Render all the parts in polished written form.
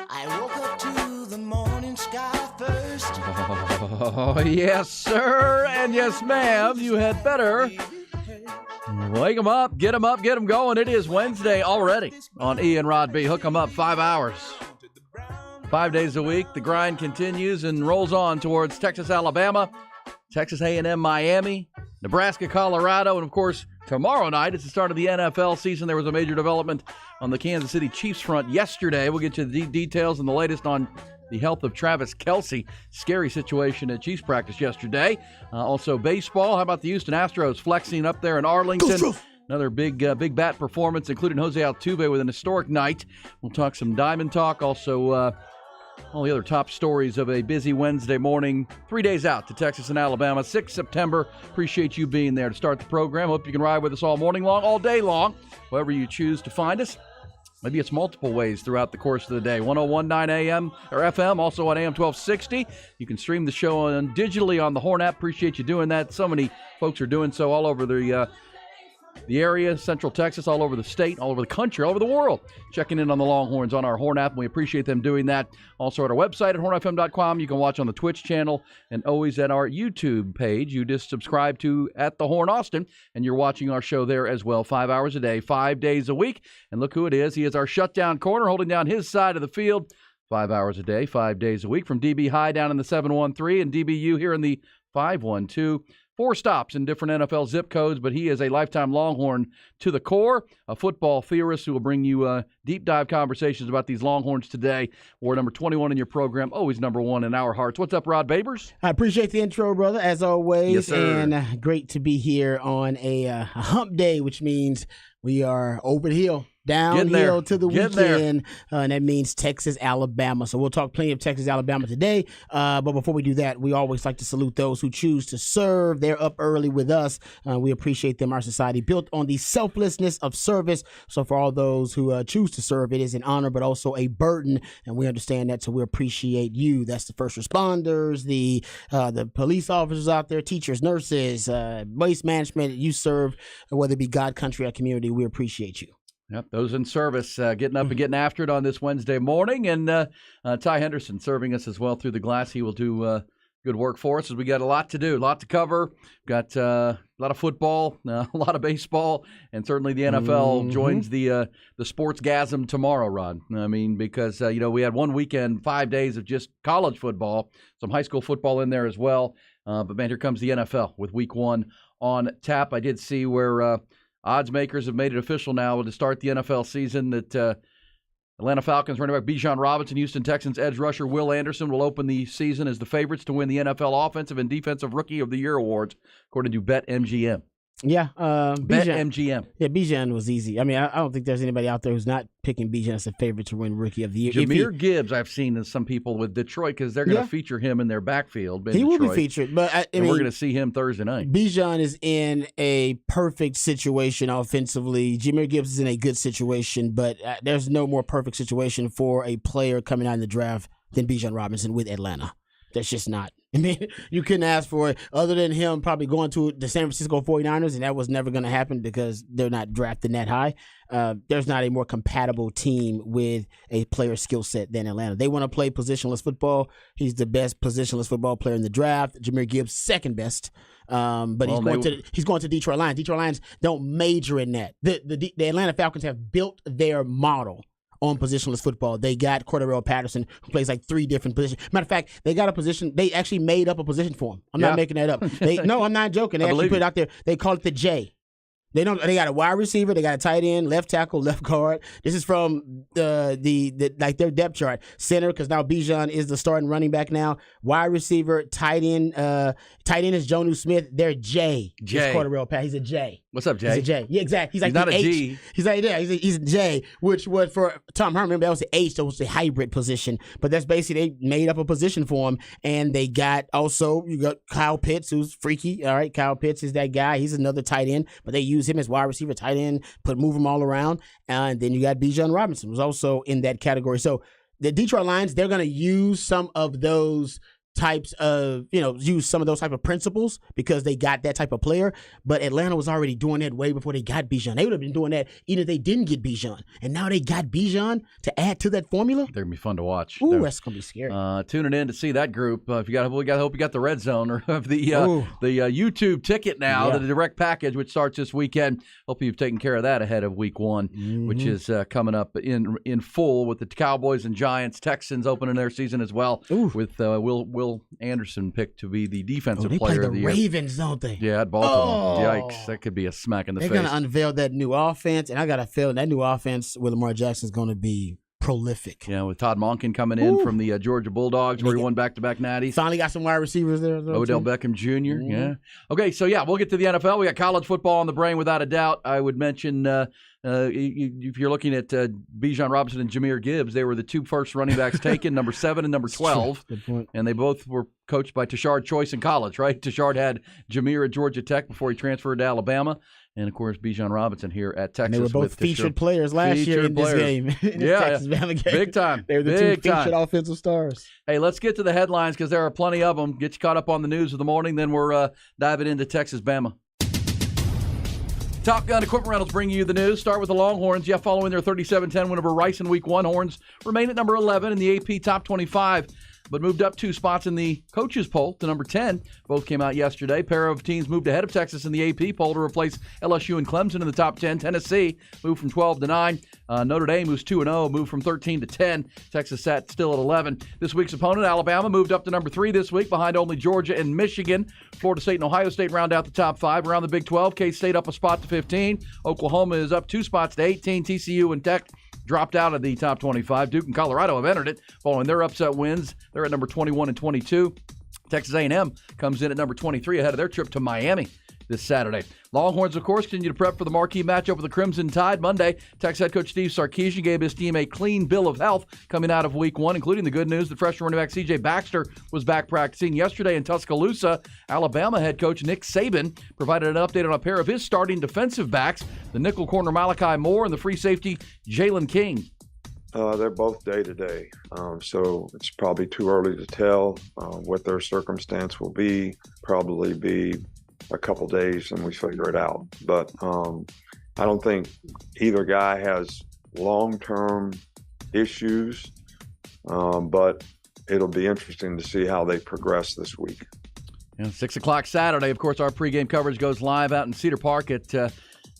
I woke up to the morning sky first. Oh, yes, sir, and yes, ma'am. You had better wake them up, get them going. It is Wednesday already on E and Rod B. Hook them up 5 hours. 5 days a week. The grind continues and rolls on towards Texas, Alabama, Texas A&M, Miami, Nebraska, Colorado, and, of course, tomorrow night is the start of the NFL season. There was a major development on the Kansas City Chiefs front yesterday. We'll get you the details and the latest on the health of Travis Kelce. Scary situation at Chiefs practice yesterday. Also baseball. How about the Houston Astros flexing up there in Arlington? Another big bat performance, including Jose Altuve with an historic night. We'll talk some Diamond talk. Also, all the other top stories of a busy Wednesday morning. 3 days out to Texas and Alabama, 6 September. Appreciate you being there to start the program. Hope you can ride with us all morning long, all day long, however you choose to find us. Maybe it's multiple ways throughout the course of the day. 101.9 AM or FM, also on AM 1260. You can stream the show digitally on the Horn app. Appreciate you doing that. So many folks are doing so all over the area, Central Texas, all over the state, all over the country, all over the world, checking in on the Longhorns on our Horn app, and we appreciate them doing that. Also at our website at hornfm.com. You can watch on the Twitch channel and always at our YouTube page. You just subscribe to at the Horn Austin, and you're watching our show there as well, 5 hours a day, 5 days a week. And look who it is. He is our shutdown corner, holding down his side of the field, 5 hours a day, 5 days a week, from DB High down in the 713 and DBU here in the 512. 4 stops in different NFL zip codes, but he is a lifetime Longhorn to the core, a football theorist who will bring you deep dive conversations about these Longhorns today. War number 21 in your program, always number one in our hearts. What's up, Rod Babers? I appreciate the intro, brother, as always. Yes, sir. And great to be here on a hump day, which means we are over the hill. Downhill to the weekend, and that means Texas, Alabama. So we'll talk plenty of Texas, Alabama today. But before we do that, we always like to salute those who choose to serve. They're up early with us. We appreciate them. Our society built on the selflessness of service. So for all those who choose to serve, it is an honor, but also a burden, and we understand that. So we appreciate you. That's the first responders, the police officers out there, teachers, nurses, waste management. You serve, whether it be God, country, or community. We appreciate you. Yep, those in service, getting up and getting after it on this Wednesday morning. And Ty Henderson serving us as well through the glass. He will do good work for us as we got a lot to do, a lot to cover. Got a lot of football, a lot of baseball, and certainly the NFL joins the sportsgasm tomorrow, Rod. I mean, because, we had one weekend, 5 days of just college football, some high school football in there as well. But, man, here comes the NFL with week one on tap. I did see where odds makers have made it official now to start the NFL season that Atlanta Falcons running back Bijan Robinson, Houston Texans edge rusher Will Anderson will open the season as the favorites to win the NFL Offensive and Defensive Rookie of the Year awards, according to BetMGM. Yeah, BetMGM. Yeah, Bijan was easy. I mean, I don't think there's anybody out there who's not picking Bijan as a favorite to win Rookie of the Year. Jahmyr Gibbs, I've seen as some people with Detroit because they're going to feature him in their backfield. He will be featured, but I mean, we're going to see him Thursday night. Bijan is in a perfect situation offensively. Jahmyr Gibbs is in a good situation, but there's no more perfect situation for a player coming out in the draft than Bijan Robinson with Atlanta. That's just not. I mean, you couldn't ask for it other than him probably going to the San Francisco 49ers, and that was never going to happen because they're not drafted that high. There's not a more compatible team with a player skill set than Atlanta. They want to play positionless football. He's the best positionless football player in the draft. Jahmyr Gibbs, second best. But he's going to Detroit Lions. Detroit Lions don't major in that. The Atlanta Falcons have built their model on positionless football. They got Cordarrelle Patterson, who plays like 3 different positions. Matter of fact, they got a position. They actually made up a position for him. I'm not making that up. No, I'm not joking. They actually put it out there. They call it the J. They got a wide receiver, they got a tight end, left tackle, left guard. This is from their depth chart. Center, because now Bijan is the starting running back now. Wide receiver, tight end. Tight end is Jonnu Smith. They're J. It's Cordarrelle Patterson. He's a J. What's up, Jay? He's a J. Yeah, exactly. He's like not the a H. G. He's like, yeah, he's a J, which was for Tom Herman, remember that was the H, that was the hybrid position. But that's basically, they made up a position for him. And they got also, you got Kyle Pitts, who's freaky. All right, Kyle Pitts is that guy. He's another tight end, but they use him as wide receiver, tight end, move him all around. And then you got Bijan Robinson, who's also in that category. So the Detroit Lions, they're going to use some of those types of, use some of those type of principles because they got that type of player. But Atlanta was already doing that way before they got Bijan. They would have been doing that even if they didn't get Bijan. And now they got Bijan to add to that formula. They're going to be fun to watch. Ooh, that's going to be scary. Tuning in to see that group. If you hope you got the Red Zone or the YouTube ticket now, the direct package, which starts this weekend. Hope you've taken care of that ahead of week one, which is coming up in full with the Cowboys and Giants, Texans opening their season as well. With Will Anderson picked to be the defensive player of the year. They play the Ravens, don't they? Yeah, at Baltimore. Yikes, that could be a smack in the face. They're going to unveil that new offense, and I got a feeling that new offense with Lamar Jackson is going to be prolific. Yeah, with Todd Monken coming in from the Georgia Bulldogs, where he won back-to-back natties. Finally got some wide receivers there. Odell Beckham Jr., yeah. Okay, so we'll get to the NFL. We got college football on the brain without a doubt. I would mention if you're looking at Bijan Robinson and Jahmyr Gibbs, they were the two first running backs taken, number 7 and number 12. Good point. And they both were coached by Tashard Choice in college, right? Tashard had Jahmyr at Georgia Tech before he transferred to Alabama. And, of course, Bijan Robinson here at Texas. And they were both featured players last year in this game. In the Texas-Bama game. Big time. They were the two featured offensive stars. Hey, let's get to the headlines because there are plenty of them. Get you caught up on the news of the morning, then we're diving into Texas-Bama. Top Gun Equipment Rentals bringing you the news. Start with the Longhorns. Following their 37-10 win over Rice in Week 1, Horns remain at number 11 in the AP Top 25. But moved up 2 spots in the coaches poll to number 10. Both came out yesterday. Pair of teams moved ahead of Texas in the AP poll to replace LSU and Clemson in the top 10. Tennessee moved from 12 to 9. Notre Dame moves 2-0, moved from 13 to 10. Texas sat still at 11. This week's opponent, Alabama, moved up to number 3 this week behind only Georgia and Michigan. Florida State and Ohio State round out the top 5. Around the Big 12, K-State up a spot to 15. Oklahoma is up 2 spots to 18. TCU and Tech dropped out of the top 25. Duke and Colorado have entered it following their upset wins. They're at number 21 and 22. Texas A&M comes in at number 23 ahead of their trip to Miami this Saturday. Longhorns, of course, continue to prep for the marquee matchup with the Crimson Tide Monday. Texas head coach Steve Sarkisian gave his team a clean bill of health coming out of Week 1, including the good news that freshman running back C.J. Baxter was back practicing yesterday in Tuscaloosa. Alabama head coach Nick Saban provided an update on a pair of his starting defensive backs, the nickel corner Malachi Moore and the free safety Jalen King. They're both day-to-day, so it's probably too early to tell what their circumstance will be. Probably be a couple days and we figure it out. But I don't think either guy has long-term issues, but it'll be interesting to see how they progress this week. 6 o'clock Saturday, of course, our pregame coverage goes live out in Cedar Park at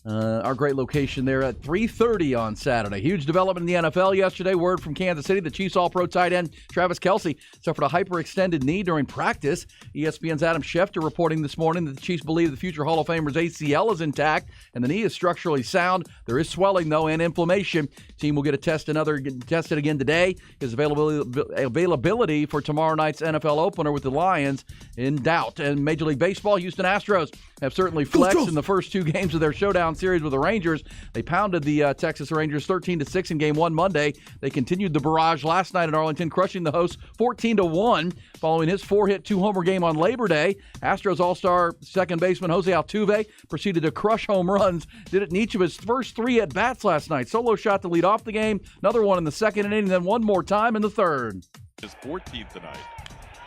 our great location there at 3:30 on Saturday. Huge development in the NFL yesterday. Word from Kansas City, the Chiefs All-Pro tight end Travis Kelce suffered a hyperextended knee during practice. ESPN's Adam Schefter reporting this morning that the Chiefs believe the future Hall of Famer's ACL is intact and the knee is structurally sound. There is swelling, though, and inflammation. Team will get tested again today. His availability for tomorrow night's NFL opener with the Lions in doubt. And Major League Baseball, Houston Astros have certainly flexed in the first 2 games of their showdown series with the Rangers. They pounded the Texas Rangers 13-6 in Game 1 Monday. They continued the barrage last night in Arlington, crushing the hosts 14-1 following his 4-hit 2-homer game on Labor Day. Astros All-Star second baseman Jose Altuve proceeded to crush home runs. Did it in each of his first 3 at-bats last night. Solo shot to lead off the game, another one in the second inning, and then one more time in the third. His 14th tonight.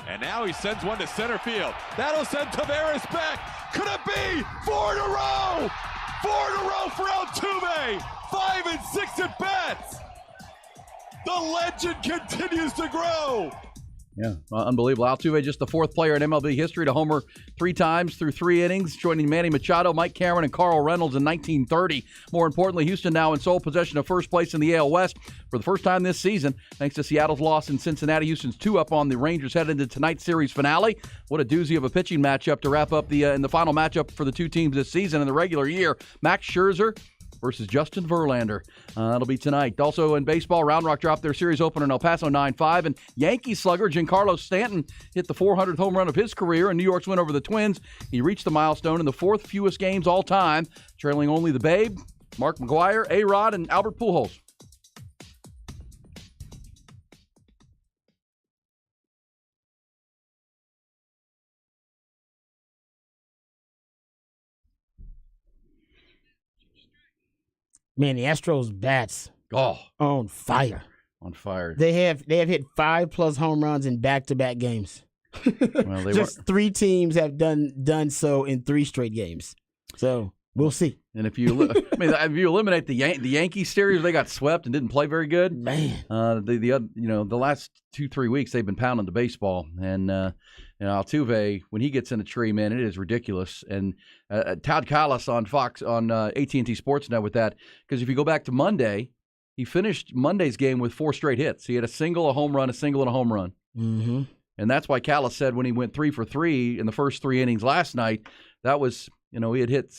And now he sends one to center field. That'll send Taveras back. Could it be 4 in a row? 4 in a row for Altuve. 5 and 6 at bats. The legend continues to grow. Yeah, unbelievable. Altuve, just the 4th player in MLB history to homer 3 times through 3 innings, joining Manny Machado, Mike Cameron, and Carl Reynolds in 1930. More importantly, Houston now in sole possession of first place in the AL West for the first time this season, thanks to Seattle's loss in Cincinnati. Houston's 2-up on the Rangers headed into tonight's series finale. What a doozy of a pitching matchup to wrap up in the final matchup for the 2 teams this season in the regular year. Max Scherzer versus Justin Verlander. It'll be tonight. Also in baseball, Round Rock dropped their series opener in El Paso 9-5, and Yankee slugger Giancarlo Stanton hit the 400th home run of his career in New York's win over the Twins. He reached the milestone in the 4th fewest games all time, trailing only the Babe, Mark McGwire, A-Rod, and Albert Pujols. Man, the Astros bats on fire. On fire. They have hit 5+ home runs in back-to-back games. Well, they Just 3 teams have done so in 3 straight games. So we'll see. And if you, if you eliminate the Yankees series, they got swept and didn't play very good. Man, The last 2-3 weeks they've been pounding the baseball, and Altuve, when he gets in the tree, man, it is ridiculous. And Todd Kalas on Fox on AT&T Sportsnet with that, because if you go back to Monday, he finished Monday's game with 4 straight hits. He had a single, a home run, a single, and a home run. mm-hmm. And that's why Kalas said when he went 3 for 3 in the first 3 innings last night, that was, he had hit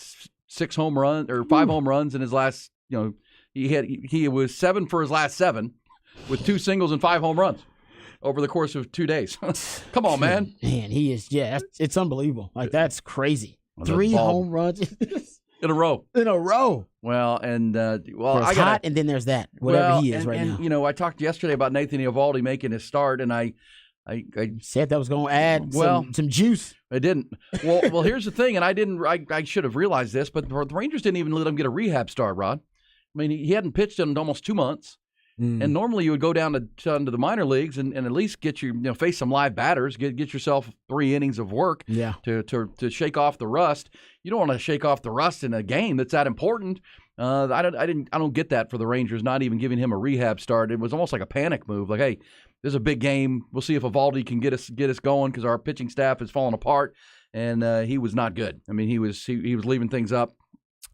6 home runs or 5 home runs in his last, he was 7 for his last 7 with 2 singles and 5 home runs over the course of 2 days. Come on, man. Man, he is, it's unbelievable. Like, that's crazy. Well, 3 ball- home runs in a row. in a row. Well, and There's I got hot, and then there's that, whatever he is right now. I talked yesterday about Nathan Eovaldi making his start, and I Said that was going to add Well- some juice. I didn't. Well, here's the thing, and I should have realized this, but the Rangers didn't even let him get a rehab start, Rod. I mean, he hadn't pitched in almost 2 months, and normally you would go down to the minor leagues and at least get face some live batters, get yourself 3 innings of work Yeah. to shake off the rust. You don't want to shake off the rust in a game that's that important. I don't get that for the Rangers, not even giving him a rehab start. It was almost like a panic move. Like, hey, this is a big game. We'll see if Eovaldi can get us going because our pitching staff is falling apart. And he was not good. I mean, he was leaving things up.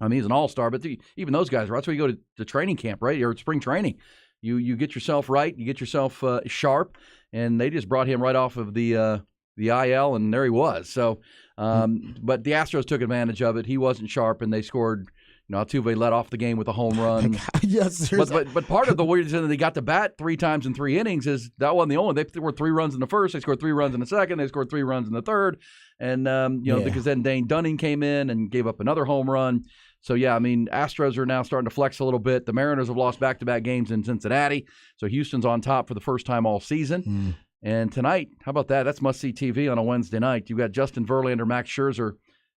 I mean, he's an all-star, but even those guys, right? That's why you go to training camp, right, or spring training. You get yourself right, you get yourself sharp, and they just brought him right off of the IL, and there he was. So, but the Astros took advantage of it. He wasn't sharp, and they scored. Altuve led off the game with a home run. Yes, but part of the weird reason they got to bat 3 times in 3 innings is that wasn't the only. They scored 3 runs in the first. They scored 3 runs in the second. They scored 3 runs in the third. And because then Dane Dunning came in and gave up another home run. So yeah, I mean, Astros are now starting to flex a little bit. The Mariners have lost back-to-back games in Cincinnati. So Houston's on top for the first time all season. And tonight, how about that? That's must-see TV on a Wednesday night. You got Justin Verlander, Max Scherzer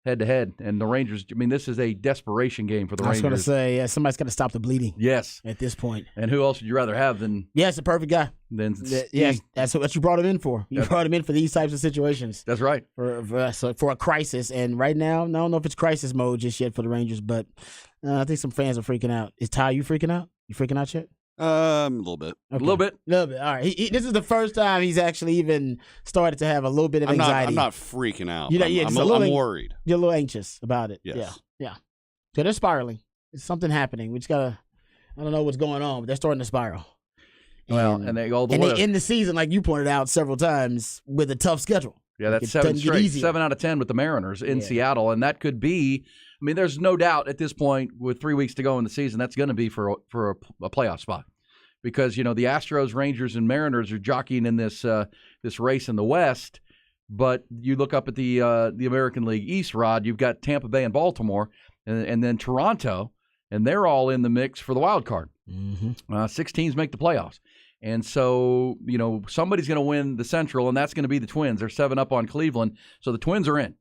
head-to-head. And the Rangers, I mean, this is a desperation game for the Rangers. I was going to say, yeah, somebody's got to stop the bleeding. Yes. At this point. And who else would you rather have than it's the perfect guy. Steve? That's what you brought him in for. You brought him in for these types of situations. That's right. For a crisis. And right now, I don't know if it's crisis mode just yet for the Rangers, but I think some fans are freaking out. Is Ty, you freaking out? You freaking out yet? A little bit. Okay. A little bit. All right. This is the first time he's actually even started to have a little bit of anxiety. I'm not freaking out. I'm worried. You're a little anxious about it. Yes. Yeah. So they're spiraling. There's something happening. We just gotta. I don't know what's going on, but they're starting to spiral. And they go they end the season, like you pointed out several times, with a tough schedule. Yeah, that's 7 straight. 7 out of 10 with the Mariners in Seattle, and that could be. I mean, there's no doubt at this point, with 3 weeks to go in the season, that's going to be for a playoff spot, because the Astros, Rangers, and Mariners are jockeying in this race in the West. But you look up at the American League East, Rod. You've got Tampa Bay and Baltimore, and then Toronto, and they're all in the mix for the wild card. 6 teams make the playoffs. And so, somebody's going to win the Central, and that's going to be the Twins. They're 7 up on Cleveland, so the Twins are in.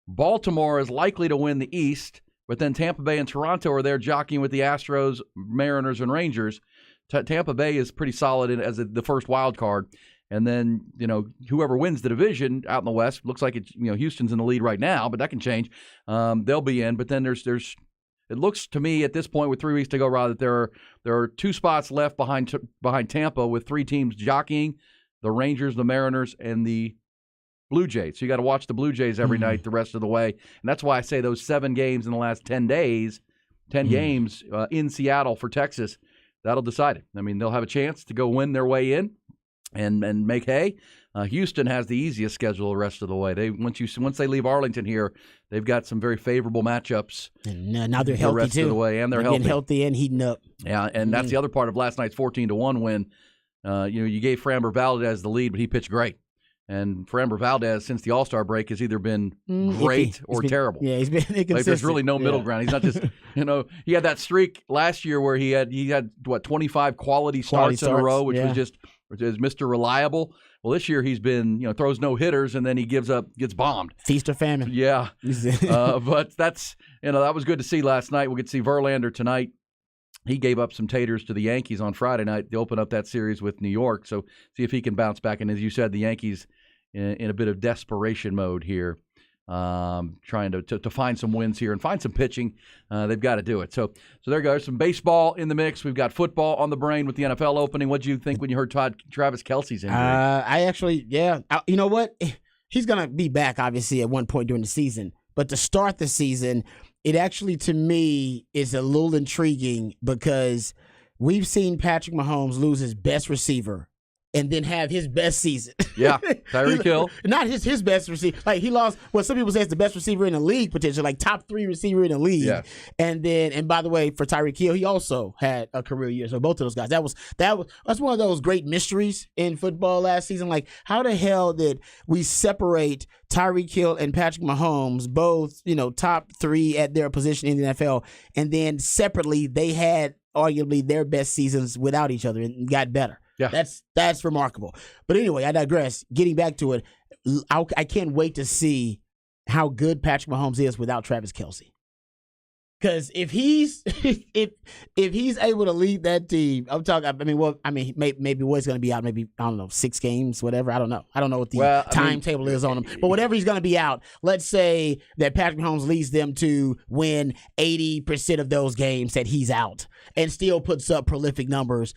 Baltimore is likely to win the East, but then Tampa Bay and Toronto are there jockeying with the Astros, Mariners, and Rangers. Tampa Bay is pretty solid as the first wild card. And then, whoever wins the division out in the West, looks like it's, Houston's in the lead right now, but that can change. They'll be in. But then there's it looks to me at this point with 3 weeks to go, Rod, that there are 2 spots left behind Tampa with 3 teams jockeying: the Rangers, the Mariners, and the Blue Jays. So you got to watch the Blue Jays every night the rest of the way. And that's why I say those 7 games in the last 10 days, 10 games in Seattle for Texas, that'll decide it. I mean, they'll have a chance to go win their way in and make hay. Houston has the easiest schedule the rest of the way. Once they leave Arlington here, they've got some very favorable matchups. And now they're healthy the rest too. Of the way, and they're getting healthy and heating up. Yeah, and that's the other part of last night's 14-1 win. You gave Framber Valdez the lead, but he pitched great. And Framber Valdez, since the All-Star break, has either been great or terrible. Yeah, he's been inconsistent. Like, there's really no middle ground. He's not just, he had that streak last year where he had 25 quality starts in a row, which was Mr. Reliable. Well, this year he's been, throws no hitters, and then he gets bombed. Feast or famine. Yeah. But that's, that was good to see last night. We'll get to see Verlander tonight. He gave up some taters to the Yankees on Friday night to open up that series with New York. So see if he can bounce back. And as you said, the Yankees in a bit of desperation mode here, trying to find some wins here and find some pitching. They've got to do it. So there goes some baseball in the mix. We've got football on the brain with the NFL opening. What did you think when you heard Travis Kelce's injury? You know what? He's going to be back, obviously, at one point during the season. But to start the season, it actually, to me, is a little intriguing because we've seen Patrick Mahomes lose his best receiver and then have his best season. Yeah, Tyreek Hill. Not his best receiver. Like, he lost what some people say is the best receiver in the league, potentially, like top 3 receiver in the league. Yeah. And by the way, for Tyreek Hill, he also had a career year. So both of those guys, that's one of those great mysteries in football last season. Like, how the hell did we separate Tyreek Hill and Patrick Mahomes, both, top 3 at their position in the NFL, and then separately they had arguably their best seasons without each other and got better. Yeah. That's remarkable. But anyway, I digress. Getting back to it, I can't wait to see how good Patrick Mahomes is without Travis Kelce. Because if he's able to lead that team, maybe Ward's going to be out. Maybe 6 games, whatever. I don't know. I don't know what the timetable is on him. But whatever he's going to be out, let's say that Patrick Mahomes leads them to win 80% of those games that he's out, and still puts up prolific numbers.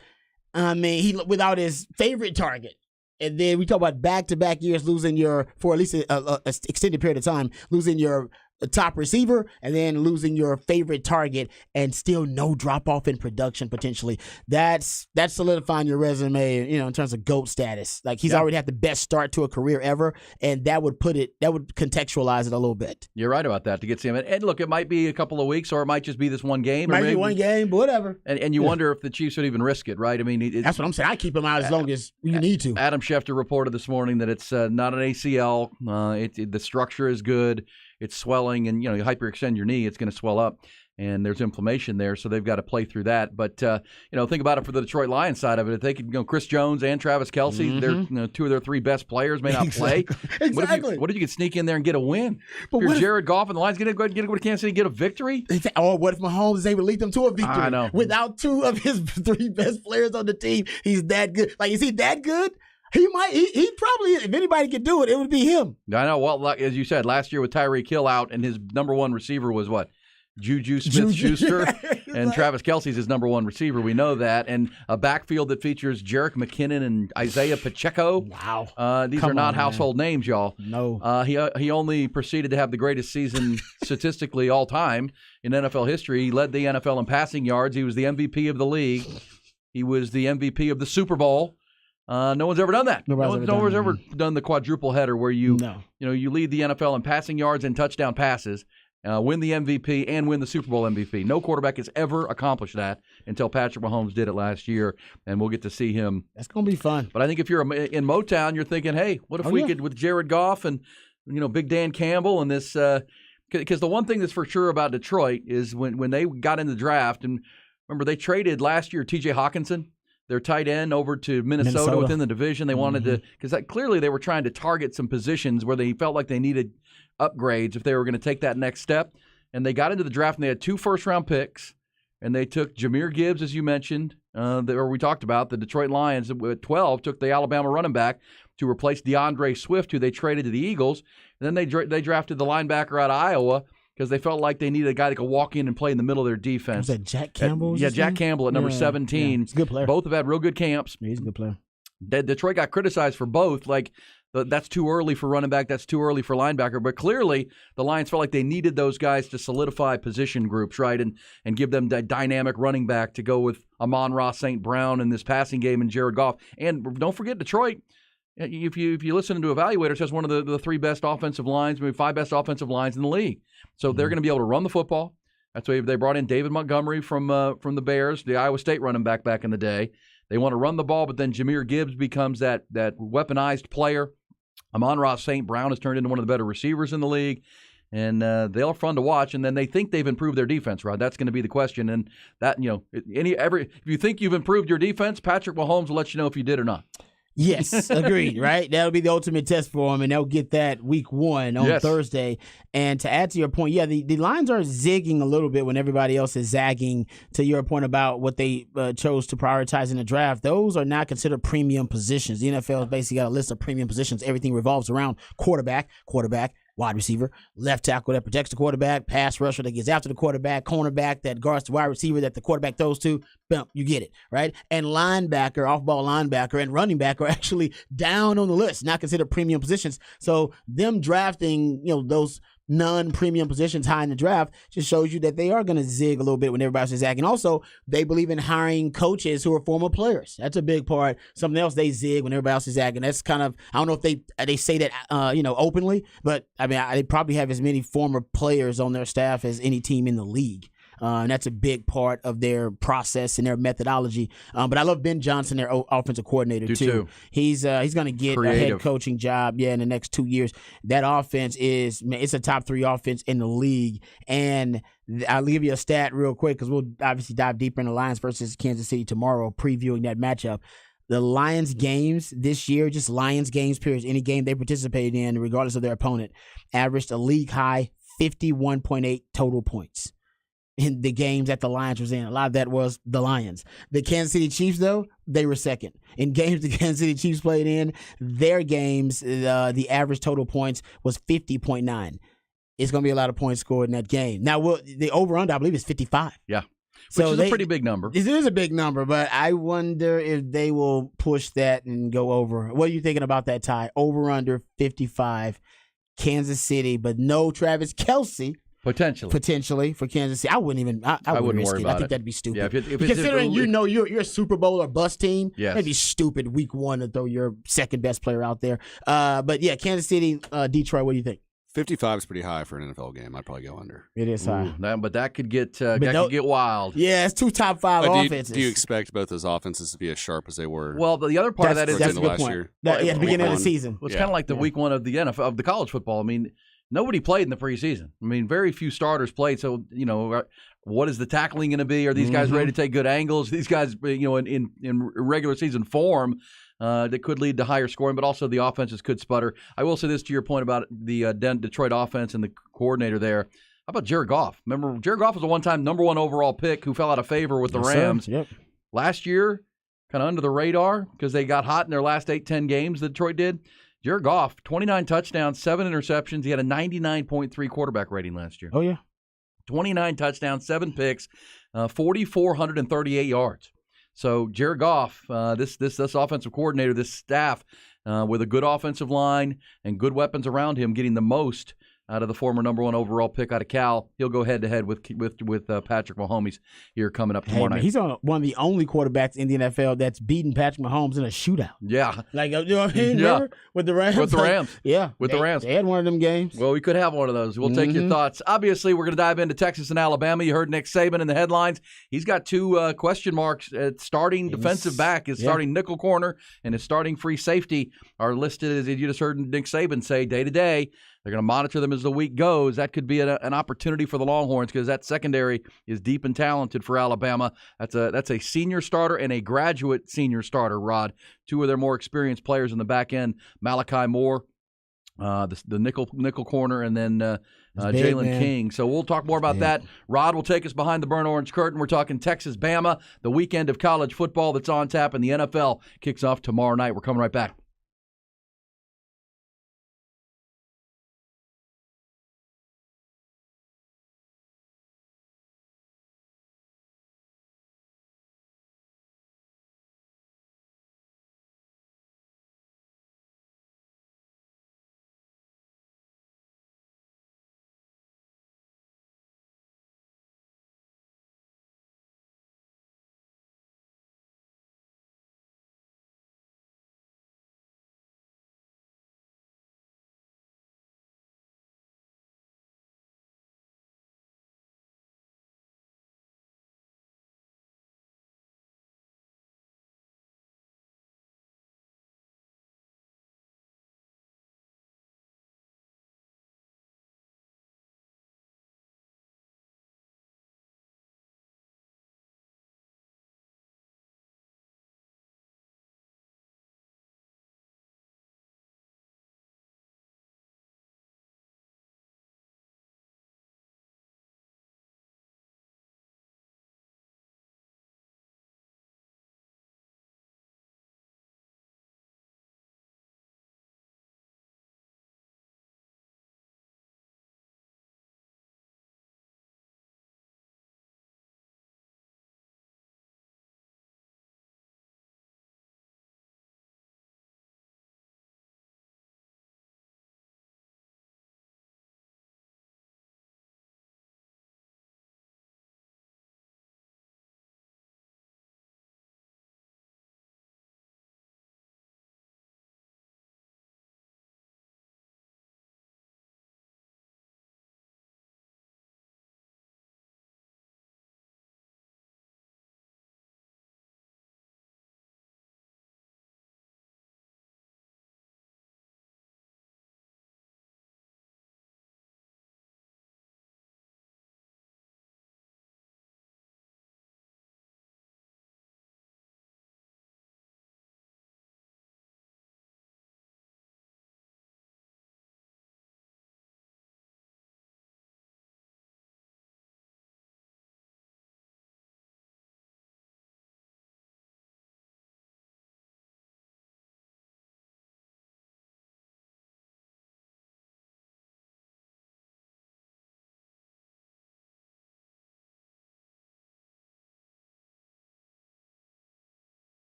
He without his favorite target. And then we talk about back-to-back years losing for at least a extended period of time, losing your top receiver and then losing your favorite target and still no drop-off in production potentially. That's solidifying your resume, in terms of GOAT status. Like, he's already had the best start to a career ever, and that would contextualize it a little bit. You're right about that, to get him. And look, it might be a couple of weeks or it might just be this one game. Might be one game, but whatever. And you wonder if the Chiefs would even risk it, right? I mean, that's what I'm saying. I keep him out as long as you need to. Adam Schefter reported this morning that it's not an ACL. The structure is good. It's swelling, and you hyperextend your knee, it's going to swell up, and there's inflammation there, so they've got to play through that. But think about it for the Detroit Lions side of it. If they could, Chris Jones and Travis Kelce, they're 2 of their 3 best players may not play. Exactly. What if you could sneak in there and get a win? But if you're Jared Goff and the Lions, get to go to Kansas City and get a victory. Or what if Mahomes is able to lead them to a victory? I know. Without 2 of his 3 best players on the team, he's that good. Like, is he that good? He probably, if anybody could do it, it would be him. I know. Well, as you said, last year with Tyreek Hill out, and his number 1 receiver was what? Juju Smith-Schuster, and Travis Kelce's his number 1 receiver. We know that. And a backfield that features Jerick McKinnon and Isaiah Pacheco. Wow. These are not household names, y'all. No. He only proceeded to have the greatest season statistically all time in NFL history. He led the NFL in passing yards. He was the MVP of the league. He was the MVP of the Super Bowl. No one's ever done that. No one's ever done the quadruple header where you lead the NFL in passing yards and touchdown passes, win the MVP, and win the Super Bowl MVP. No quarterback has ever accomplished that until Patrick Mahomes did it last year, and we'll get to see him. That's going to be fun. But I think if you're in Motown, you're thinking, hey, what if we could, with Jared Goff and Big Dan Campbell and this, because the one thing that's for sure about Detroit is when they got in the draft, and remember they traded last year T.J. Hawkinson, their tight end, over to Minnesota within the division. They wanted to, because clearly they were trying to target some positions where they felt like they needed upgrades if they were going to take that next step. And they got into the draft, and they had 2 first-round picks, and they took Jahmyr Gibbs, as you mentioned, or we talked about. The Detroit Lions at 12 took the Alabama running back to replace DeAndre Swift, who they traded to the Eagles. And then they drafted the linebacker out of Iowa, because they felt like they needed a guy that could walk in and play in the middle of their defense. Was that Jack Campbell? Jack Campbell at number 17. Yeah. He's a good player. Both have had real good camps. Yeah, he's a good player. Detroit got criticized for both. Like, that's too early for running back, that's too early for linebacker. But clearly, the Lions felt like they needed those guys to solidify position groups, right, and give them that dynamic running back to go with Amon-Ra St. Brown in this passing game and Jared Goff. And don't forget, Detroit, if you listen to evaluators, has one of the 3 best offensive lines, maybe 5 best offensive lines in the league. So they're going to be able to run the football. That's why they brought in David Montgomery from the Bears, the Iowa State running back in the day. They want to run the ball, but then Jahmyr Gibbs becomes that weaponized player. Amon-Ra St. Brown has turned into one of the better receivers in the league, and they're fun to watch. And then they think they've improved their defense, Rod. That's going to be the question. And that, if you think you've improved your defense, Patrick Mahomes will let you know if you did or not. Yes, agreed, right? That'll be the ultimate test for them, and they'll get that week 1 on Yes. Thursday. And to add to your point, yeah, the Lions are zigging a little bit when everybody else is zagging. To your point about what they chose to prioritize in the draft, those are not considered premium positions. The NFL has basically got a list of premium positions. Everything revolves around quarterback, wide receiver, left tackle that protects the quarterback, pass rusher that gets after the quarterback, cornerback that guards the wide receiver that the quarterback throws to. Boom, you get it, right? And linebacker, off-ball linebacker, and running back are actually down on the list, not considered premium positions. So them drafting, those non-premium positions high in the draft just shows you that they are going to zig a little bit when everybody's zagging. Also, they believe in hiring coaches who are former players. That's a big part. Something else, they zig when everybody else is zagging. That's kind of, I don't know if they say that openly, but I mean, they probably have as many former players on their staff as any team in the league. And that's a big part of their process and their methodology. But I love Ben Johnson, their offensive coordinator, too. He's going to get a head coaching job, in the next 2 years. That offense it's a top 3 offense in the league. And I'll give you a stat real quick because we'll obviously dive deeper into Lions versus Kansas City tomorrow, previewing that matchup. The Lions games this year, just Lions games, period, any game they participated in, regardless of their opponent, averaged a league high 51.8 total points. In the games that the Lions was in. A lot of that was the Lions. The Kansas City Chiefs, though, they were second. In games the Kansas City Chiefs played in, their games, the average total points was 50.9. It's going to be a lot of points scored in that game. Now, the over-under, I believe, is 55. Yeah, which is a pretty big number. It is a big number, but I wonder if they will push that and go over. What are you thinking about that, Ty? Over-under 55, Kansas City, but no Travis Kelce. Potentially for Kansas City. I wouldn't even. I wouldn't worry about it. I think that'd be stupid. Yeah, if considering you're a Super Bowl or bust team, that'd be stupid week 1 to throw your second best player out there. But yeah, Kansas City, Detroit. What do you think? 55 is pretty high for an NFL game. I'd probably go under. It is high, but that could get get wild. Yeah, it's 2 top 5 offenses. Do you expect both those offenses to be as sharp as they were? Well, the other part of that is that's a good point. Year. At the beginning of the season, it's kind of like the week 1 of the NFL of the college football. I mean, nobody played in the preseason. I mean, very few starters played. So, what is the tackling going to be? Are these guys ready to take good angles? These guys, in regular season form, that could lead to higher scoring, but also the offenses could sputter. I will say this to your point about the Detroit offense and the coordinator there. How about Jared Goff? Remember, Jared Goff was a one-time number 1 overall pick who fell out of favor with the Rams. Yep. Last year, kind of under the radar because they got hot in their last 8-10 games that Detroit did. Jared Goff, 29 touchdowns, 7 interceptions. He had a 99.3 quarterback rating last year. Oh, yeah. 29 touchdowns, 7 picks, 4,438 yards. So Jared Goff, this offensive coordinator, this staff, with a good offensive line and good weapons around him, getting the most out of the former number 1 overall pick out of Cal. He'll go head-to-head with Patrick Mahomes here coming up tomorrow night. He's one of the only quarterbacks in the NFL that's beaten Patrick Mahomes in a shootout. Yeah. Like, you know what I mean? Yeah. With the Rams? With the Rams. Yeah. The Rams. They had one of them games. Well, we could have one of those. We'll take your thoughts. Obviously, we're going to dive into Texas and Alabama. You heard Nick Saban in the headlines. He's got 2 question marks at starting defensive back. His starting nickel corner and his starting free safety are listed, as you just heard Nick Saban say, day-to-day. They're going to monitor them as the week goes. That could be an opportunity for the Longhorns because that secondary is deep and talented for Alabama. That's a senior starter and a graduate senior starter, Rod. 2 of their more experienced players in the back end, Malachi Moore, the nickel corner, and then Jalen King. So we'll talk more about that. Rod will take us behind the burnt orange curtain. We're talking Texas, Bama, the weekend of college football that's on tap, and the NFL kicks off tomorrow night. We're coming right back.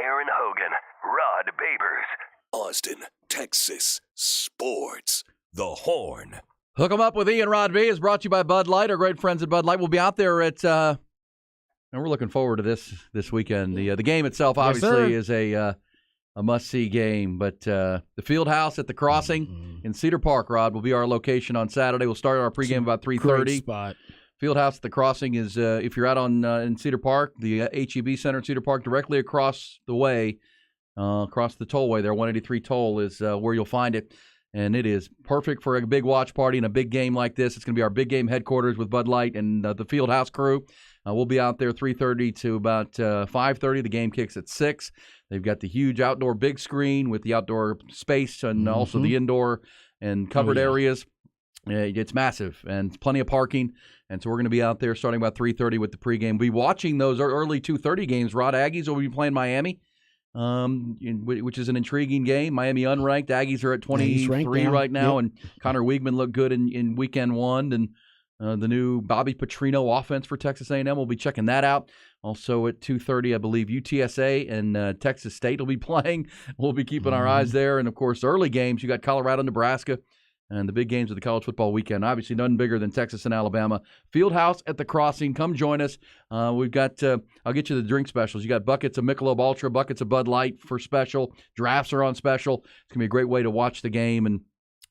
Aaron Hogan, Rod Babers. Austin, Texas Sports. The Horn. Hook 'em up with Ian Rod B is brought to you by Bud Light, our great friends at Bud Light. We'll be out there at, and we're looking forward to this weekend. The game itself obviously is a must-see game, but the Field House at the Crossing in Cedar Park, Rod, will be our location on Saturday. We'll start our pregame about 3:30. Great spot. Field House at the Crossing is, if you're out on in Cedar Park, the HEB Center in Cedar Park, directly across the way, across the tollway there, 183 toll is where you'll find it. And it is perfect for a big watch party and a big game like this. It's going to be our big game headquarters with Bud Light and the Field House crew. We'll be out there 3:30 to about 5:30. The game kicks at 6. They've got the huge outdoor big screen with the outdoor space and also the indoor and covered areas. It's massive and plenty of parking. And so we're going to be out there starting about 3:30 with the pregame. We'll be watching those early 2:30 games. Rod, Aggies will be playing Miami. Which is an intriguing game. Miami unranked. Aggies are at 23 right now, and Connor Weigman looked good in weekend one. And the new Bobby Petrino offense for Texas A&M, we'll be checking that out. Also at 2:30, I believe UTSA and Texas State will be playing. We'll be keeping our eyes there. And, of course, early games, you got Colorado, Nebraska, and the big games of the college football weekend. Obviously, nothing bigger than Texas and Alabama. Field House at the Crossing. Come join us. We've got, I'll get you the drink specials. You got buckets of Michelob Ultra, buckets of Bud Light for special. Drafts are on special. It's going to be a great way to watch the game and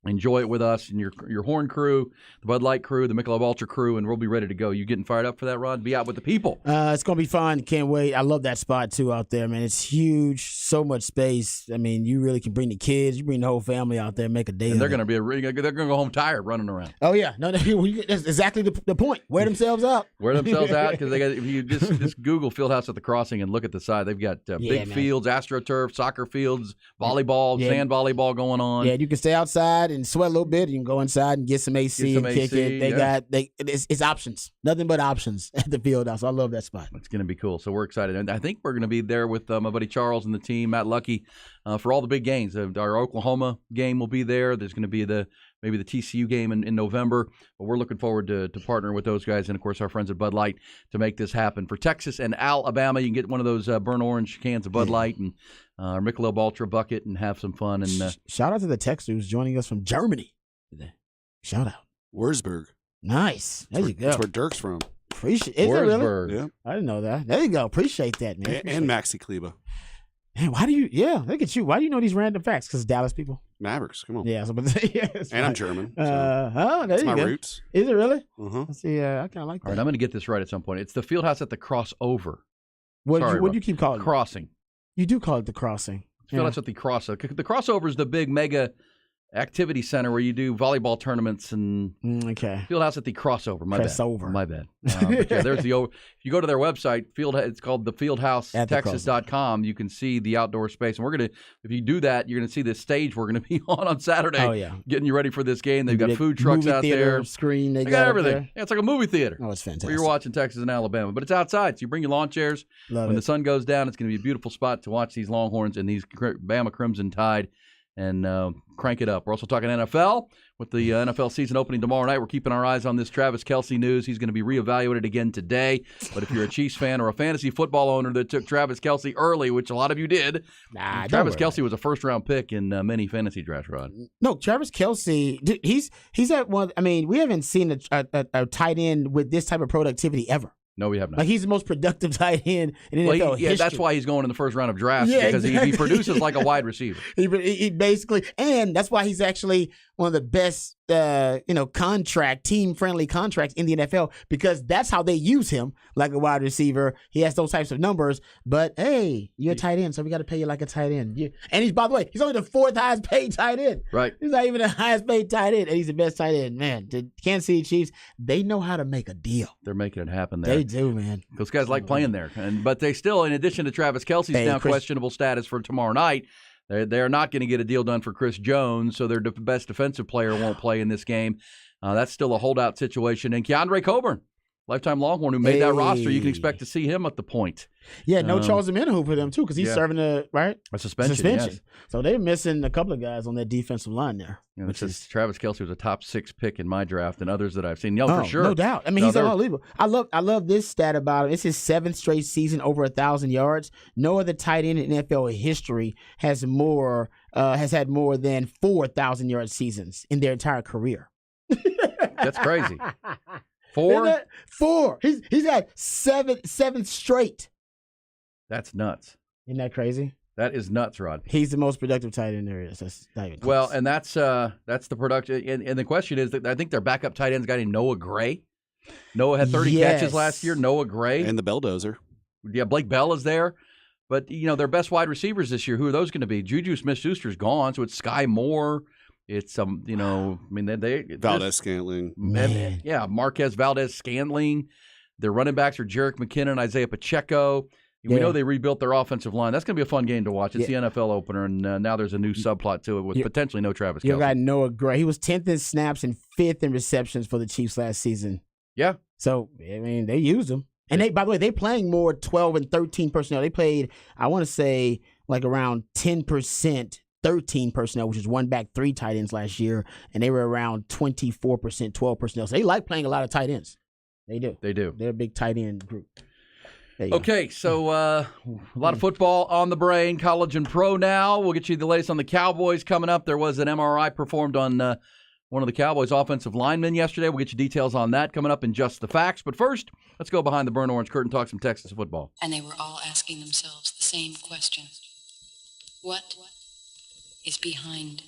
enjoy it with us and your Horn crew, the Bud Light crew, the Michelob Ultra crew, and we'll be ready to go. You getting fired up for that, Rod? Be out with the people. It's going to be fun. Can't wait. I love that spot, too, out there, man. It's huge, so much space. I mean, you really can bring the kids, you bring the whole family out there, make a day and of they're it. going to they're going to go home tired running around. Oh, yeah. No, that's exactly the point. Wear themselves out. Wear themselves out because they got. If you just Google Fieldhouse at the Crossing and look at the side, they've got big fields, AstroTurf, soccer fields, volleyball, sand volleyball going on. Yeah, you can stay outside and sweat a little bit. You can go inside and get some AC and kick it. It's options. Nothing but options at the Fieldhouse. I love that spot. It's going to be cool. So we're excited. And I think we're going to be there with my buddy Charles and the team, Matt Lucky, for all the big games. Our Oklahoma game will be there. There's going to be maybe the TCU game in November. But we're looking forward to partnering with those guys and, of course, our friends at Bud Light to make this happen. For Texas and Alabama, you can get one of those burnt orange cans of Bud Light and our Michelob Ultra bucket and have some fun. And shout out to the texter who's joining us from Germany today. Shout out. Wurzburg. Nice. There you go. That's where Dirk's from. Appreciate it. Is it really? Yeah. I didn't know that. There you go. Appreciate that, man. And Maxi Kleba. Man, why do you? Yeah, look at you. Why do you know these random facts? Because Dallas people. Mavericks. Come on. Yeah, and I'm German. So there that's you my go. roots. Is it really? Let's see. I kind of like that. all right, I'm going to get this right at some point. It's the Fieldhouse at the Crossover. What do you keep calling it? Crossing. You do call it the Crossing. Fieldhouse at the Crossover. The Crossover is the big mega activity center where you do volleyball tournaments and Fieldhouse at the Crossover. My bad. But yeah, there's if you go to their website, it's called the fieldhousetexas.com. You can see the outdoor space, and if you do that, you're gonna see this stage we're gonna be on Saturday. Oh yeah, getting you ready for this game. They've got food trucks out there, screen. They got everything. Yeah, it's like a movie theater. Oh, it's fantastic. Where you're watching Texas and Alabama, but it's outside, so you bring your lawn chairs. When the sun goes down, it's gonna be a beautiful spot to watch these Longhorns and these Bama Crimson Tide. And crank it up. We're also talking NFL with the NFL season opening tomorrow night. We're keeping our eyes on this Travis Kelce news. He's going to be reevaluated again today. But if you're a Chiefs fan or a fantasy football owner that took Travis Kelce early, which a lot of you did, Travis Kelce was a first-round pick in many fantasy drafts, Rod. No, Travis Kelce, dude, he's at one. I mean, we haven't seen a tight end with this type of productivity ever. No, we have not. Like, he's the most productive tight end in NFL history. That's why he's going in the first round of drafts, because he produces like a wide receiver. He basically, and that's why he's actually one of the best, team-friendly contracts in the NFL, because that's how they use him, like a wide receiver. He has those types of numbers, but hey, you're a tight end, so we got to pay you like a tight end. And he's, by the way, he's only the fourth highest paid tight end. Right. He's not even the highest paid tight end, and he's the best tight end. Man, the Kansas City Chiefs, they know how to make a deal. They're making it happen there. They do, man. Those guys like playing there. But they still, in addition to Travis Kelce's questionable status for tomorrow night, they're not going to get a deal done for Chris Jones, so their best defensive player won't play in this game. That's still a holdout situation. And Keondre Coburn lifetime Longhorn who made that roster. You can expect to see him at the point. Yeah, no Charles Omenihu for them too, because he's serving a suspension. Yes. So they're missing a couple of guys on that defensive line there. Travis Kelce was a top 6 pick in my draft, and others that I've seen. For sure, no doubt. I mean, he's unbelievable. I love this stat about him. It's his 7th straight season over 1,000 yards. No other tight end in NFL history has had more than 4,000 yard seasons in their entire career. That's crazy. 4? 4. He's had seven straight. That's nuts. Isn't that crazy? That is nuts, Rod. He's the most productive tight end there is. That's not even close. Well, and that's the production. And the question is that I think their backup tight end's a guy named Noah Gray. Noah had 30 catches last year. Noah Gray. And the Belldozer. Yeah, Blake Bell is there. But, their best wide receivers this year, who are those going to be? Juju Smith-Schuster's gone, so it's Sky Moore. It's, Valdez-Scantling. Man. Yeah, Marquez Valdez-Scantling. Their running backs are Jerick McKinnon, Isaiah Pacheco. We know they rebuilt their offensive line. That's going to be a fun game to watch. It's the NFL opener, and now there's a new subplot to it with potentially no Travis Kelce. You got Noah Gray. He was 10th in snaps and 5th in receptions for the Chiefs last season. Yeah. So, they used him. And by the way, they're playing more 12 and 13 personnel. They played, I want to say, like around 10%, 13 personnel, which is 1 back, 3 tight ends last year. And they were around 24%, 12 personnel. So they like playing a lot of tight ends. They do. They're a big tight end group. Okay, so a lot of football on the brain, college and pro now. We'll get you the latest on the Cowboys coming up. There was an MRI performed on one of the Cowboys' offensive linemen yesterday. We'll get you details on that coming up in just the facts. But first, let's go behind the burnt orange curtain, talk some Texas football. And they were all asking themselves the same question. What is behind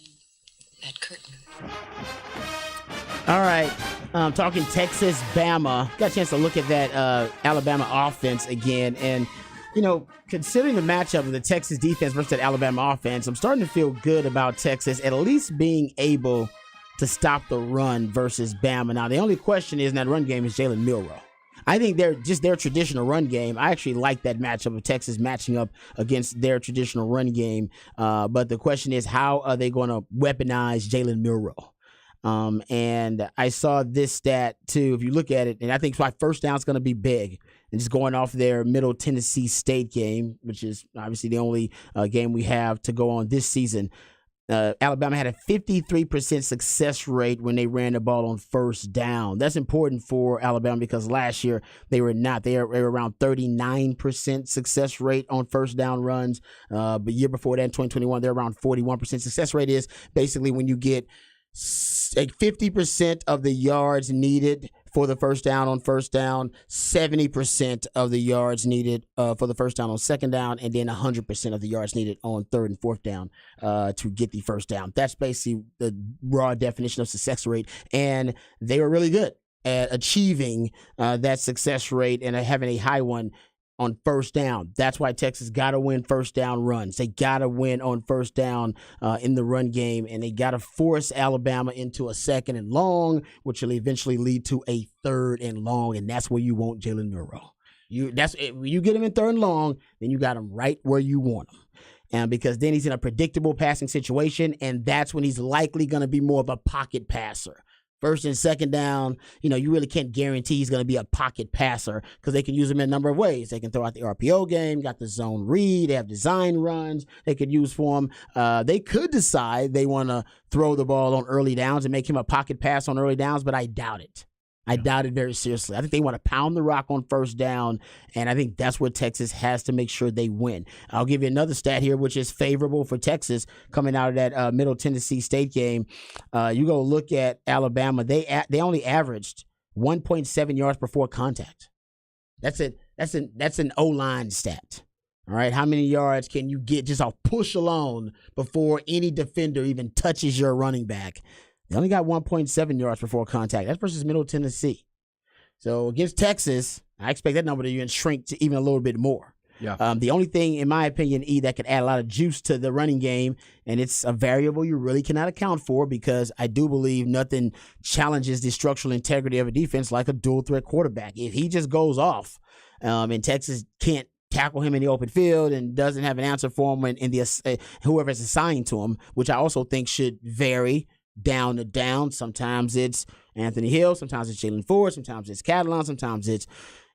that curtain? All right, talking Texas, Bama. Got a chance to look at that Alabama offense again. And, considering the matchup of the Texas defense versus that Alabama offense, I'm starting to feel good about Texas at least being able to stop the run versus Bama. Now, the only question is in that run game is Jalen Milroe. I think they're just their traditional run game. I actually like that matchup of Texas matching up against their traditional run game. But the question is, how are they going to weaponize Jalen Milroe? And I saw this stat too. If you look at it, and I think my first down is going to be big. And just going off their Middle Tennessee State game, which is obviously the only game we have to go on this season. Alabama had a 53% success rate when they ran the ball on first down. That's important for Alabama because last year they were not. They were around 39% success rate on first down runs. But year before that, in 2021, they're around 41%. Success rate is basically when you get 50% of the yards needed for the first down on first down, 70% of the yards needed for the first down on second down, and then 100% of the yards needed on third and fourth down to get the first down. That's basically the raw definition of success rate, and they were really good at achieving that success rate and having a high one on first down. That's why Texas got to win first down runs. They got to win on first down in the run game, and they got to force Alabama into a second and long, which will eventually lead to a third and long, and that's where you want Jalen Milroe. You get him in third and long, then you got him right where you want him. And because then he's in a predictable passing situation, and that's when he's likely going to be more of a pocket passer. First and second down, you really can't guarantee he's going to be a pocket passer because they can use him in a number of ways. They can throw out the RPO game, got the zone read, they have design runs they could use for him. They could decide they want to throw the ball on early downs and make him a pocket pass on early downs, but I doubt it. I doubt it very seriously. I think they want to pound the rock on first down, and I think that's where Texas has to make sure they win. I'll give you another stat here, which is favorable for Texas coming out of that Middle Tennessee State game. You go look at Alabama. They only averaged 1.7 yards before contact. That's it. That's an O-line stat. All right, how many yards can you get just off push alone before any defender even touches your running back? They only got 1.7 yards before contact. That's versus Middle Tennessee. So against Texas, I expect that number to even shrink to even a little bit more. Yeah. The only thing, in my opinion, that could add a lot of juice to the running game, and it's a variable you really cannot account for because I do believe nothing challenges the structural integrity of a defense like a dual-threat quarterback. If he just goes off and Texas can't tackle him in the open field and doesn't have an answer for him in the whoever is assigned to him, which I also think should vary down to down. Sometimes it's Anthony Hill. Sometimes it's Jalen Ford. Sometimes it's Catalan. Sometimes it's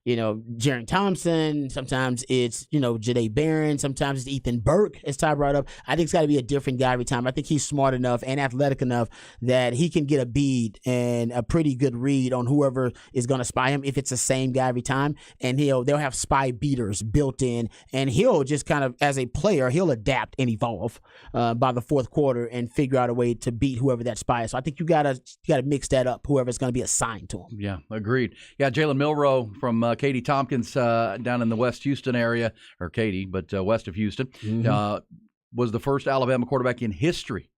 Jaron Thompson. Sometimes it's, Janae Barron. Sometimes it's Ethan Burke, as Ty brought up. I think it's got to be a different guy every time. I think he's smart enough and athletic enough that he can get a bead and a pretty good read on whoever is going to spy him if it's the same guy every time. And they'll have spy beaters built in. And he'll just kind of, as a player, he'll adapt and evolve by the fourth quarter and figure out a way to beat whoever that spy is. So I think you gotta mix that up, whoever's going to be assigned to him. Yeah, agreed. Yeah, Jalen Milroe from Katie Tompkins down in the West Houston area, or Katie, but west of Houston, was the first Alabama quarterback in history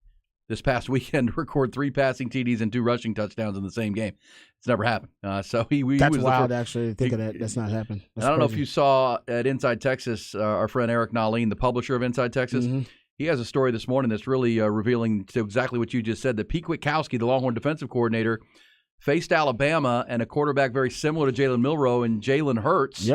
this past weekend to record 3 passing TDs and 2 rushing touchdowns in the same game. It's never happened. So he That's was wild, actually, think of that. That's not happened. I don't know if you saw at Inside Texas, our friend Eric Nalin, the publisher of Inside Texas, he has a story this morning that's really revealing to exactly what you just said, that Pete Kwiatkowski, the Longhorn defensive coordinator, faced Alabama and a quarterback very similar to Jalen Milroe and Jalen Hurts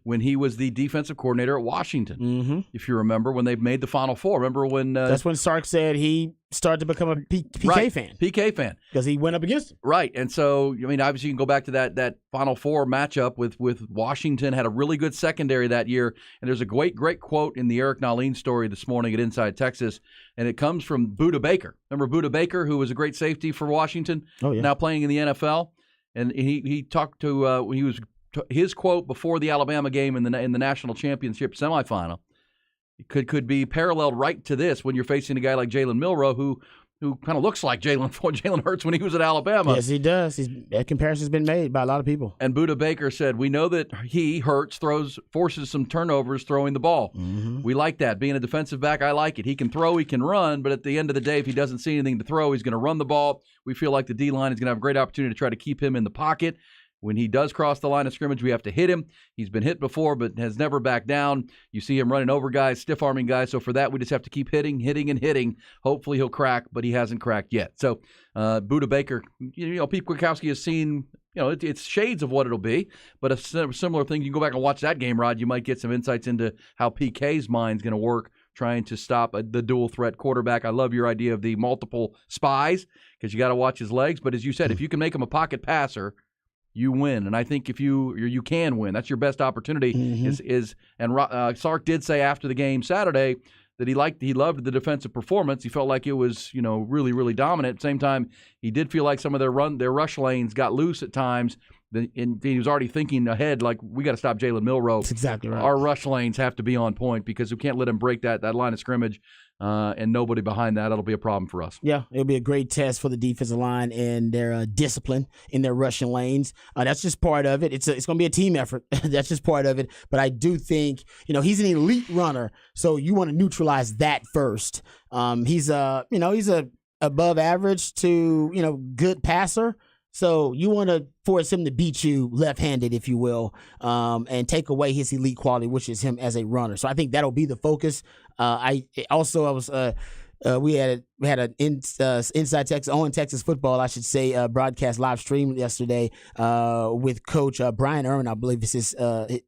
when he was the defensive coordinator at Washington. If you remember, when they made the Final Four. Remember when... that's when Sark said he started to become a PK fan. PK fan. Because he went up against him. Right. And so, obviously you can go back to that Final Four matchup with Washington, had a really good secondary that year. And there's a great quote in the Eric Nalin story this morning at Inside Texas, and it comes from Budda Baker. Remember Budda Baker, who was a great safety for Washington, now playing in the NFL? And he talked to his quote before the Alabama game in the national championship semifinal could be paralleled right to this when you're facing a guy like Jalen Milroe, who kind of looks like Jalen Hurts when he was at Alabama. Yes, he does. That comparison's been made by a lot of people. And Budda Baker said, we know that Hurts forces some turnovers throwing the ball. We like that. Being a defensive back, I like it. He can throw, he can run, but at the end of the day, if he doesn't see anything to throw, he's going to run the ball. We feel like the D-line is going to have a great opportunity to try to keep him in the pocket. When he does cross the line of scrimmage, we have to hit him. He's been hit before, but has never backed down. You see him running over guys, stiff-arming guys. So for that, we just have to keep hitting. Hopefully he'll crack, but he hasn't cracked yet. So Budda Baker, Pete Kwiatkowski has seen, it's shades of what it'll be, but a similar thing. You can go back and watch that game, Rod. You might get some insights into how PK's mind's going to work trying to stop the dual-threat quarterback. I love your idea of the multiple spies because you got to watch his legs. But as you said, if you can make him a pocket passer, you win, and I think if you can win, that's your best opportunity. Sark did say after the game Saturday that he loved the defensive performance. He felt like it was really, really dominant. At the same time, he did feel like some of their rush lanes got loose at times. And he was already thinking ahead, like, we got to stop Jalen Milroe. That's exactly right. Our rush lanes have to be on point because we can't let him break that line of scrimmage. And nobody behind that, it'll be a problem for us. Yeah, it'll be a great test for the defensive line and their discipline in their rushing lanes. That's just part of it. It's going to be a team effort. That's just part of it. But I do think, he's an elite runner, so you want to neutralize that first. He's a above average to, good passer. So you want to force him to beat you left-handed, if you will, and take away his elite quality, which is him as a runner. So I think that'll be the focus. We had an Inside Texas, on Texas football, I should say, broadcast live stream yesterday with Coach Brian Irwin, I believe is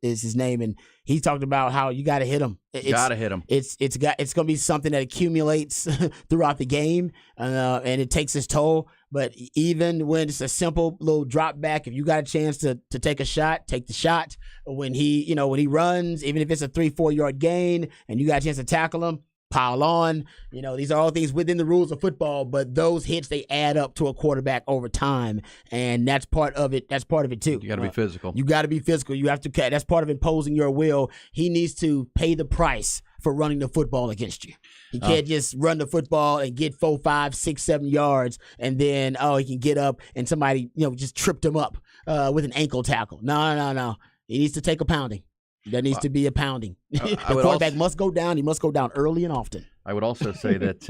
his name, and he talked about how you got to hit him. Got to hit him. It's going to be something that accumulates throughout the game, and it takes its toll. But even when it's a simple little drop back, if you got a chance to take a shot, take the shot. When he runs, even if it's a 3-4 yard gain, and you got a chance to tackle him, pile on. These are all things within the rules of football, but those hits, they add up to a quarterback over time, and that's part of it. That's part of it too. You got to be physical. You got to be physical. You have to. That's part of imposing your will. He needs to pay the price for running the football against you. He can't just run the football and get 4, 5, 6, 7 yards, and then he can get up and somebody just tripped him up with an ankle tackle. No. He needs to take a pounding. There needs to be a pounding. The quarterback must go down. He must go down early and often. I would also say that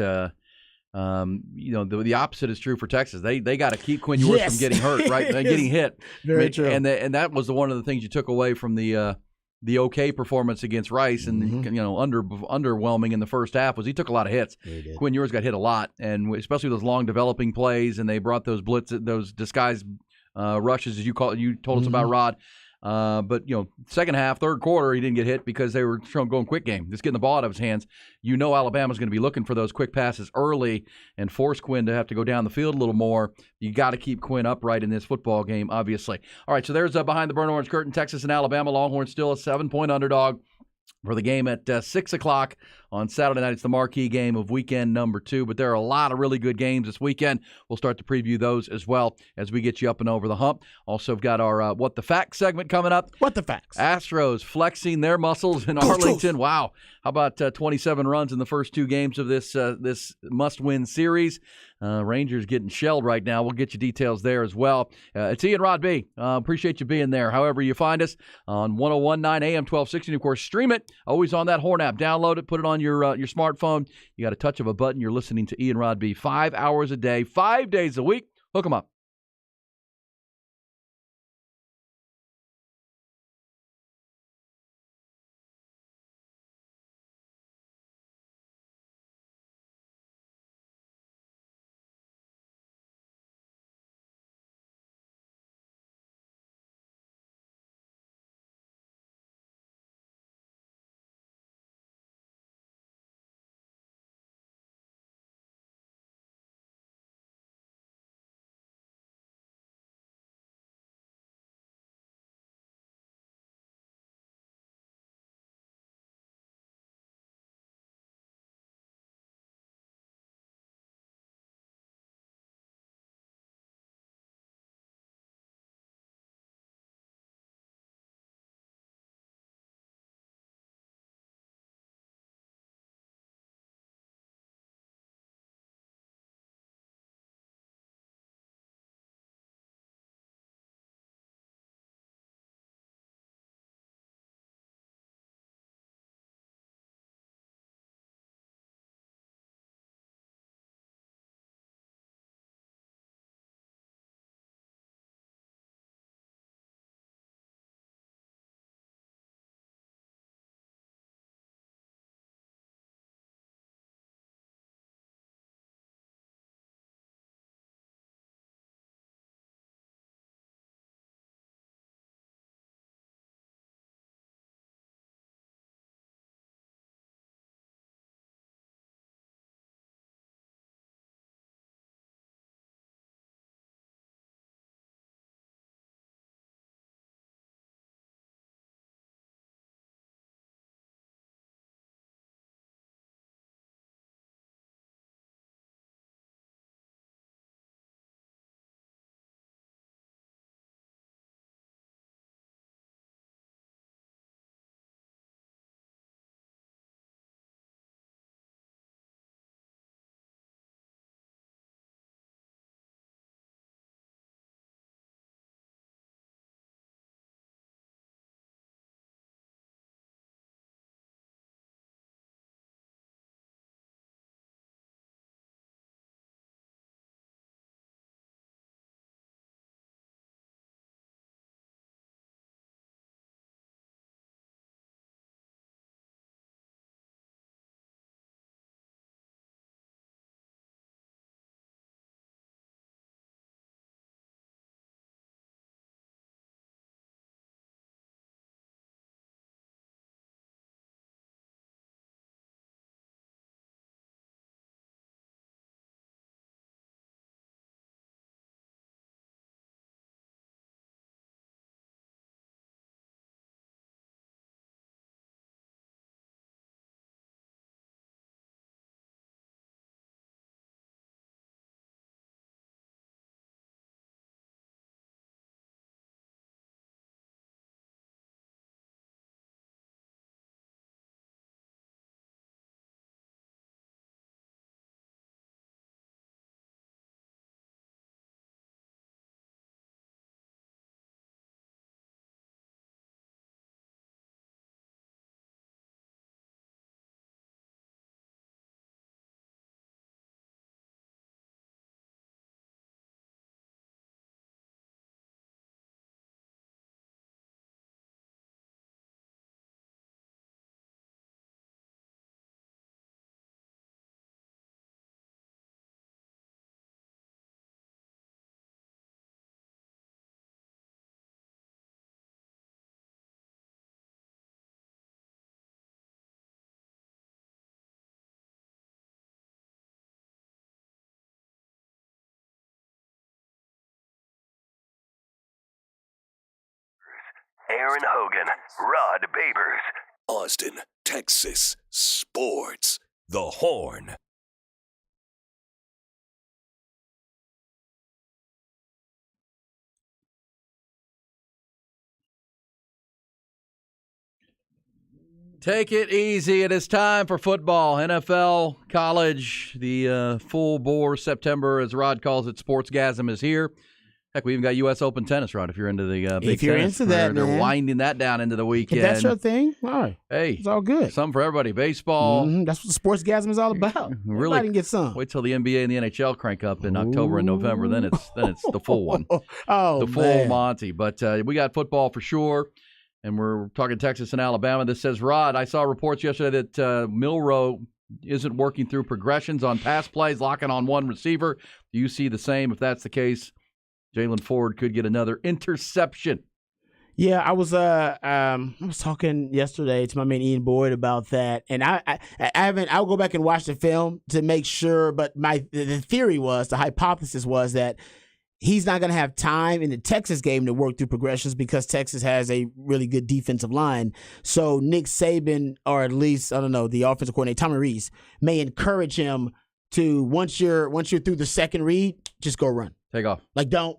the opposite is true for Texas. They got to keep Quinn Ewers from getting hurt, right? Getting hit. Very true. And that was one of the things you took away from the OK performance against Rice, and underwhelming in the first half was he took a lot of hits. Yeah, Quinn Ewers got hit a lot, and especially those long developing plays, and they brought those disguised rushes, as you told us about, Rod. But, second half, third quarter, he didn't get hit because they were going quick game, just getting the ball out of his hands. Alabama's going to be looking for those quick passes early and force Quinn to have to go down the field a little more. You got to keep Quinn upright in this football game, obviously. All right, so there's Behind the Burnt Orange Curtain, Texas and Alabama. Longhorns still a 7-point underdog for the game at 6 o'clock on Saturday night. It's the marquee game of weekend number 2, but there are a lot of really good games this weekend. We'll start to preview those as well as we get you up and over the hump. Also, we've got our What the Facts segment coming up. What the Facts? Astros flexing their muscles in Arlington. Wow. How about 27 runs in the first 2 games of this must-win series? Rangers getting shelled right now. We'll get you details there as well. It's Ian Rod B. Appreciate you being there. However you find us on 101.9 AM 1260. And, of course, stream it. Always on that Horn app. Download it. Put it on your smartphone. You got a touch of a button. You're listening to Ian Rod B. 5 hours a day, 5 days a week. Hook 'em up. Aaron Hogan, Rod Babers. Austin, Texas Sports. The Horn. Take it easy. It is time for football, NFL, college. The full bore September, as Rod calls it, Sportsgasm is here. Heck, we even got U.S. Open tennis, Rod, if you're into the big if you're tennis. into that, they're man. winding that down into the weekend. If that's your thing, all right. Hey, it's all good. Something for everybody. Baseball. That's what the Sportsgasm is all about. Really Everybody can get some. Wait till the NBA and the NHL crank up in October and November. Then it's the full one. Oh, the full man. Monty. But we got football for sure. And we're talking Texas and Alabama. This says, Rod, I saw reports yesterday that Milroe isn't working through progressions on pass plays, locking on one receiver. Do you see the same? If that's the case, Jalen Ford could get another interception. Yeah, I was talking yesterday to my man Ian Boyd about that, and I haven't. I'll go back and watch the film to make sure. But the theory was, the hypothesis was that he's not going to have time in the Texas game to work through progressions because Texas has a really good defensive line. So Nick Saban, or at least, I don't know, the offensive coordinator, Tommy Rees, may encourage him to, once you're through the second read, just go run. Take off. Like, don't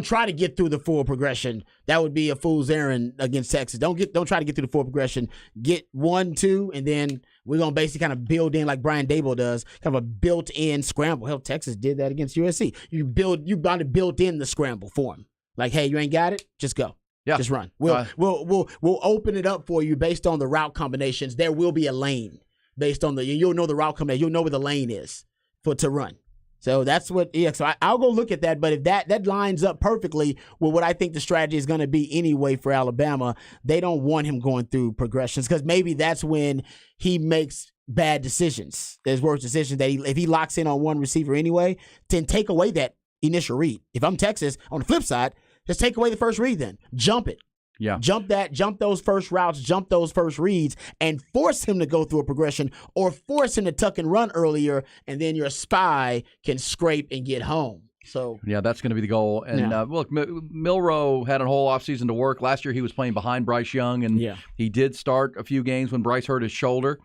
try to get through the full progression. That would be a fool's errand against Texas. Don't try to get through the full progression. Get 1, 2, and then we're going to basically kind of build in, like Brian Dable does, kind of a built-in scramble. Hell, Texas did that against USC. You bound to build in the scramble for them. Like, hey, you ain't got it? Just go. Yeah. Just run. We'll open it up for you based on the route combinations. There will be a lane based on you'll know the route combination. You'll know where the lane is to run. So that's what, so I'll go look at that. But if that lines up perfectly with what I think the strategy is going to be anyway for Alabama, they don't want him going through progressions because maybe that's when he makes bad decisions. There's worse decisions that if he locks in on one receiver anyway, then take away that initial read. If I'm Texas, on the flip side, just take away the first read then. Jump it. Yeah. Jump those first routes, jump those first reads, and force him to go through a progression or force him to tuck and run earlier, and then your spy can scrape and get home. So yeah, that's going to be the goal. And look, Milroe had a whole offseason to work. Last year he was playing behind Bryce Young, and he did start a few games when Bryce hurt his shoulder.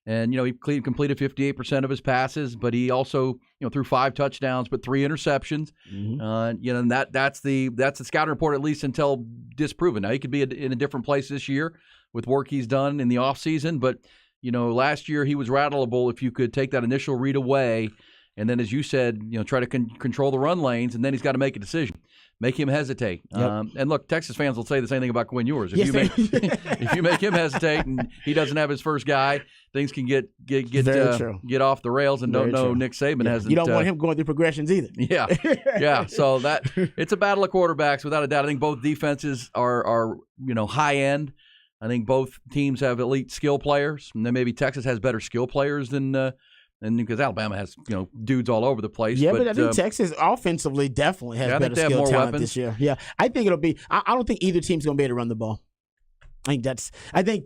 And, he completed 58% of his passes, but he also, threw 5 touchdowns, but 3 interceptions. Mm-hmm. And that's the scouting report, at least until disproven. Now, he could be in a different place this year with work he's done in the offseason. But, last year he was rattleable if you could take that initial read away. And then, as you said, try to control the run lanes, and then he's got to make a decision. Make him hesitate. Yep. And look, Texas fans will say the same thing about Quinn Ewers. If you make him hesitate and he doesn't have his first guy, things can get off the rails. And Very don't know true. Nick Saban hasn't. You don't want him going through progressions either. Yeah. So it's a battle of quarterbacks without a doubt. I think both defenses are high end. I think both teams have elite skill players, and then maybe Texas has better skill players than. And because Alabama has, dudes all over the place. Yeah, but I think Texas offensively definitely has better skill talent weapons this year. Yeah, I think it'll be. I don't think either team's going to be able to run the ball. I think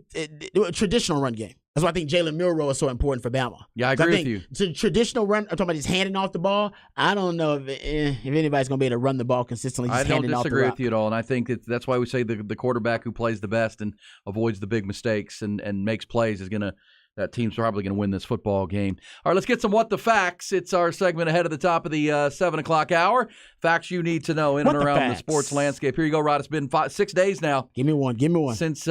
traditional run game. That's why I think Jalen Milroe is so important for Bama. Yeah, I agree with you. So traditional run, I'm talking about just handing off the ball. I don't know if anybody's going to be able to run the ball consistently. I don't disagree with you at all, and I think that's why we say the quarterback who plays the best and avoids the big mistakes and makes plays is going to. That team's probably going to win this football game. All right, let's get some What the Facts. It's our segment ahead of the top of the 7 o'clock hour. Facts you need to know in and around the sports landscape. Here you go, Rod. It's been 6 days now. Give me one. Since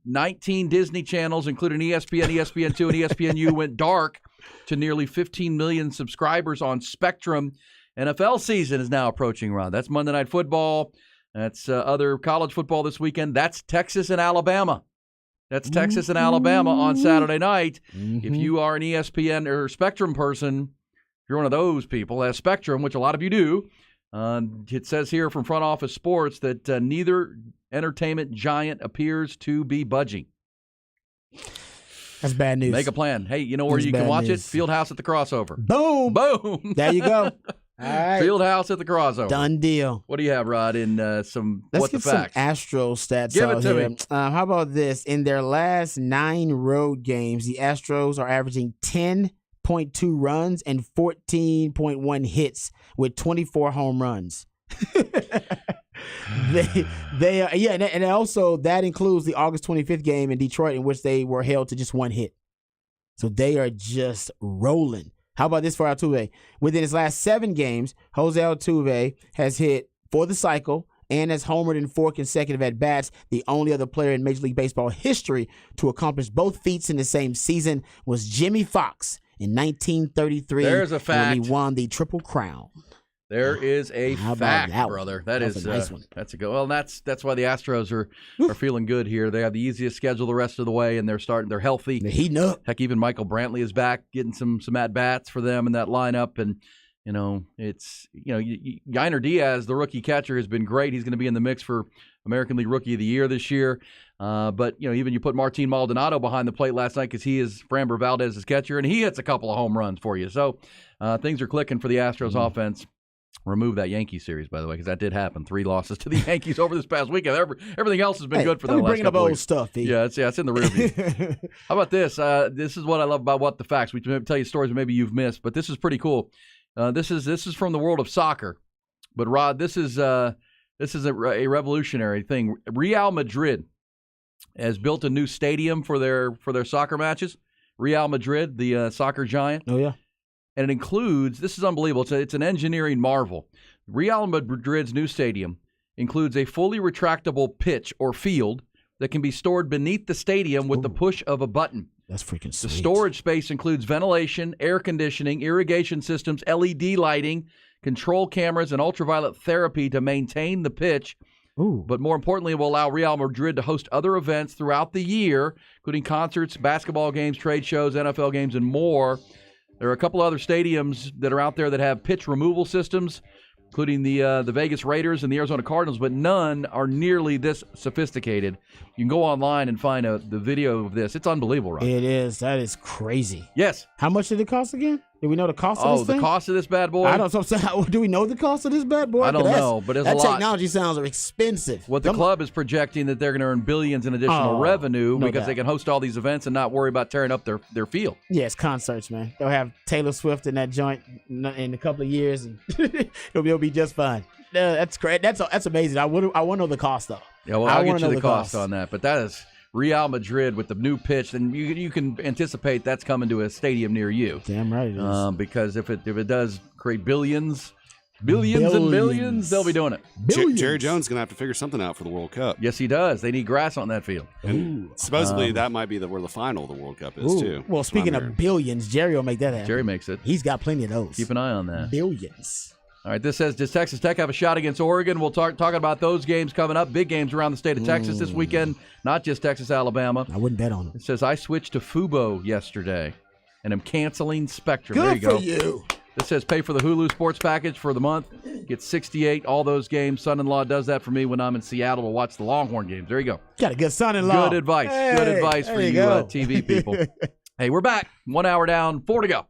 19 Disney channels, including ESPN, ESPN2, and ESPNU, went dark to nearly 15 million subscribers on Spectrum. NFL season is now approaching, Rod. That's Monday Night Football. That's other college football this weekend. That's Texas and Alabama. That's Texas and Alabama on Saturday night. Mm-hmm. If you are an ESPN or Spectrum person, if you're one of those people that has Spectrum, which a lot of you do, it says here from Front Office Sports that neither entertainment giant appears to be budging. That's bad news. Make a plan. Hey, you know where you can watch it? Fieldhouse at the Crossover. Boom. There you go. All right. Fieldhouse at the Crossover. Done deal. What do you have, Rod, in some What the Facts? Let's get some Astro stats Give out it to here. me. How about this? In their last 9 road games, the Astros are averaging 10.2 runs and 14.1 hits with 24 home runs. they are, yeah, and also that includes the August 25th game in Detroit in which they were held to just one hit. So they are just rolling. How about this for Altuve? Within his last 7 games, Jose Altuve has hit for the cycle and has homered in 4 consecutive at-bats. The only other player in Major League Baseball history to accomplish both feats in the same season was Jimmy Fox in 1933. There's a fact. When he won the Triple Crown. There is a How about fact, that one? brother. That's a nice one. That's a good. Well, that's why the Astros are feeling good here. They have the easiest schedule the rest of the way, and they're healthy. They're heating up. Heck, even Michael Brantley is back, getting some at bats for them in that lineup, and Yainer Diaz, the rookie catcher, has been great. He's going to be in the mix for American League Rookie of the Year this year. But even you put Martin Maldonado behind the plate last night because he is Framber Valdez's catcher, and he hits a couple of home runs for you. So things are clicking for the Astros offense. Remove that Yankee series, by the way, because that did happen. 3 losses to the Yankees over this past weekend. Everything else has been good for them last bringing up couple old weeks. stuff. Yeah, it's in the rear view. How about this? This is what I love about What the Facts. We can tell you stories that maybe you've missed, but this is pretty cool. This is from the world of soccer. But Rod, this is a revolutionary thing. Real Madrid has built a new stadium for their soccer matches. Real Madrid, the soccer giant. Oh yeah. And it includes, this is unbelievable, it's an engineering marvel. Real Madrid's new stadium includes a fully retractable pitch or field that can be stored beneath the stadium with the push of a button. That's freaking sweet. The storage space includes ventilation, air conditioning, irrigation systems, LED lighting, control cameras, and ultraviolet therapy to maintain the pitch. Ooh. But more importantly, it will allow Real Madrid to host other events throughout the year, including concerts, basketball games, trade shows, NFL games, and more. There are a couple other stadiums that are out there that have pitch removal systems, including the Vegas Raiders and the Arizona Cardinals, but none are nearly this sophisticated. You can go online and find the video of this. It's unbelievable, right? It is. That is crazy. Yes. How much did it cost again? Do we know the cost of this thing? The cost of this bad boy? I don't know. Do we know the cost of this bad boy? I don't know, but it's a lot. That technology sounds expensive. What the club is projecting that they're going to earn billions in additional revenue because they can host all these events and not worry about tearing up their field. Yeah, it's concerts, man. They'll have Taylor Swift in that joint in a couple of years, and it'll be just fine. That's great. That's amazing. I want to know the cost, though. Yeah, well, I'll get you the cost on that, but that is Real Madrid with the new pitch, and you can anticipate that's coming to a stadium near you. Damn right it is. Because if it does create billions and billions, they'll be doing it. Jerry Jones is going to have to figure something out for the World Cup. Yes, he does. They need grass on that field. And supposedly that might be where the final of the World Cup is, too. Well, speaking of billions, Jerry will make that happen. Jerry makes it. He's got plenty of those. Keep an eye on that. Billions. All right, this says, does Texas Tech have a shot against Oregon? We'll talk about those games coming up. Big games around the state of Texas this weekend, not just Texas, Alabama. I wouldn't bet on it. It says, I switched to Fubo yesterday, and I'm canceling Spectrum. Good there you go. for you. This says, pay for the Hulu sports package for the month. Get 68, all those games. Son-in-law does that for me when I'm in Seattle to watch the Longhorn games. There you go. Got a good son-in-law. Good advice. Hey, Good advice for you TV people. Hey, we're back. 1 hour down, 4 to go.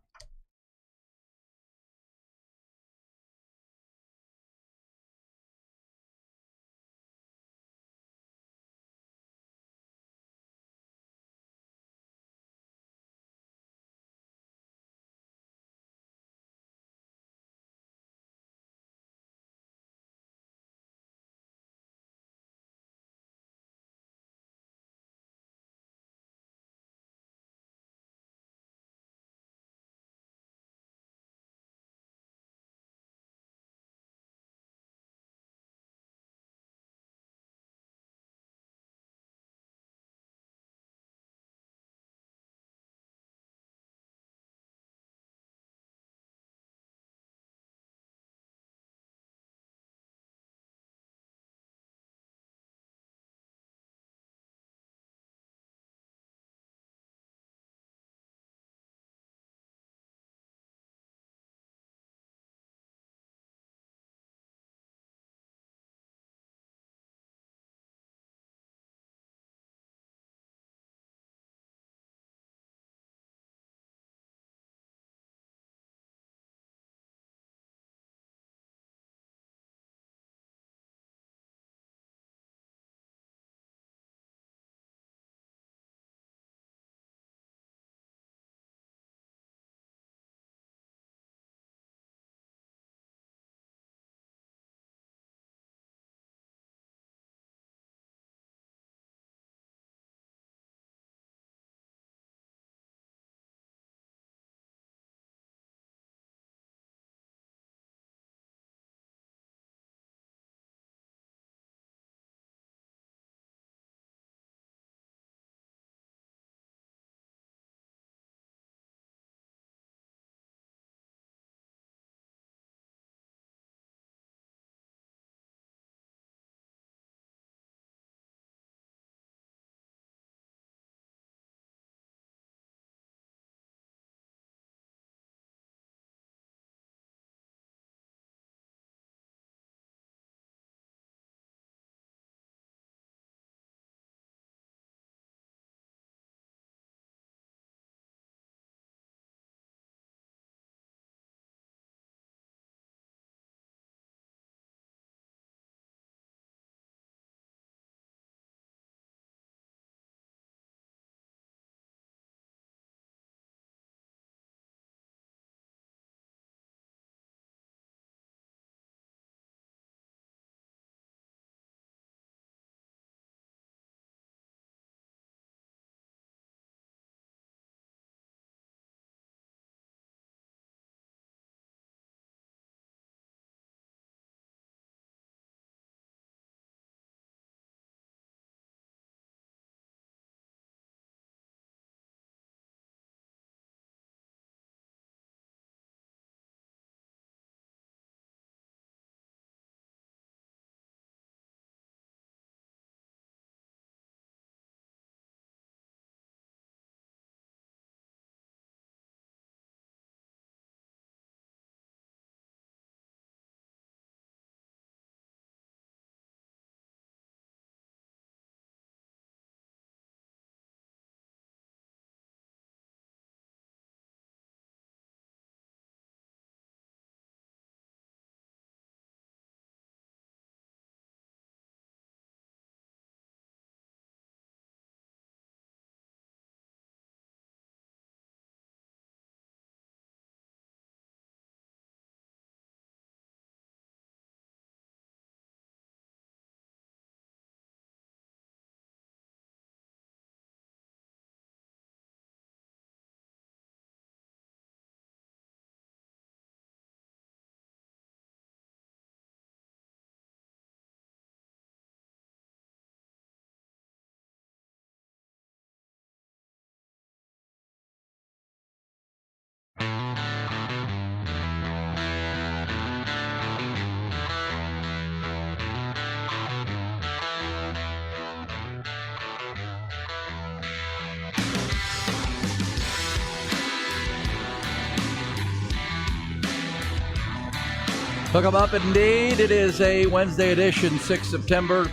Hook 'em up indeed. It is a Wednesday edition, 6 September.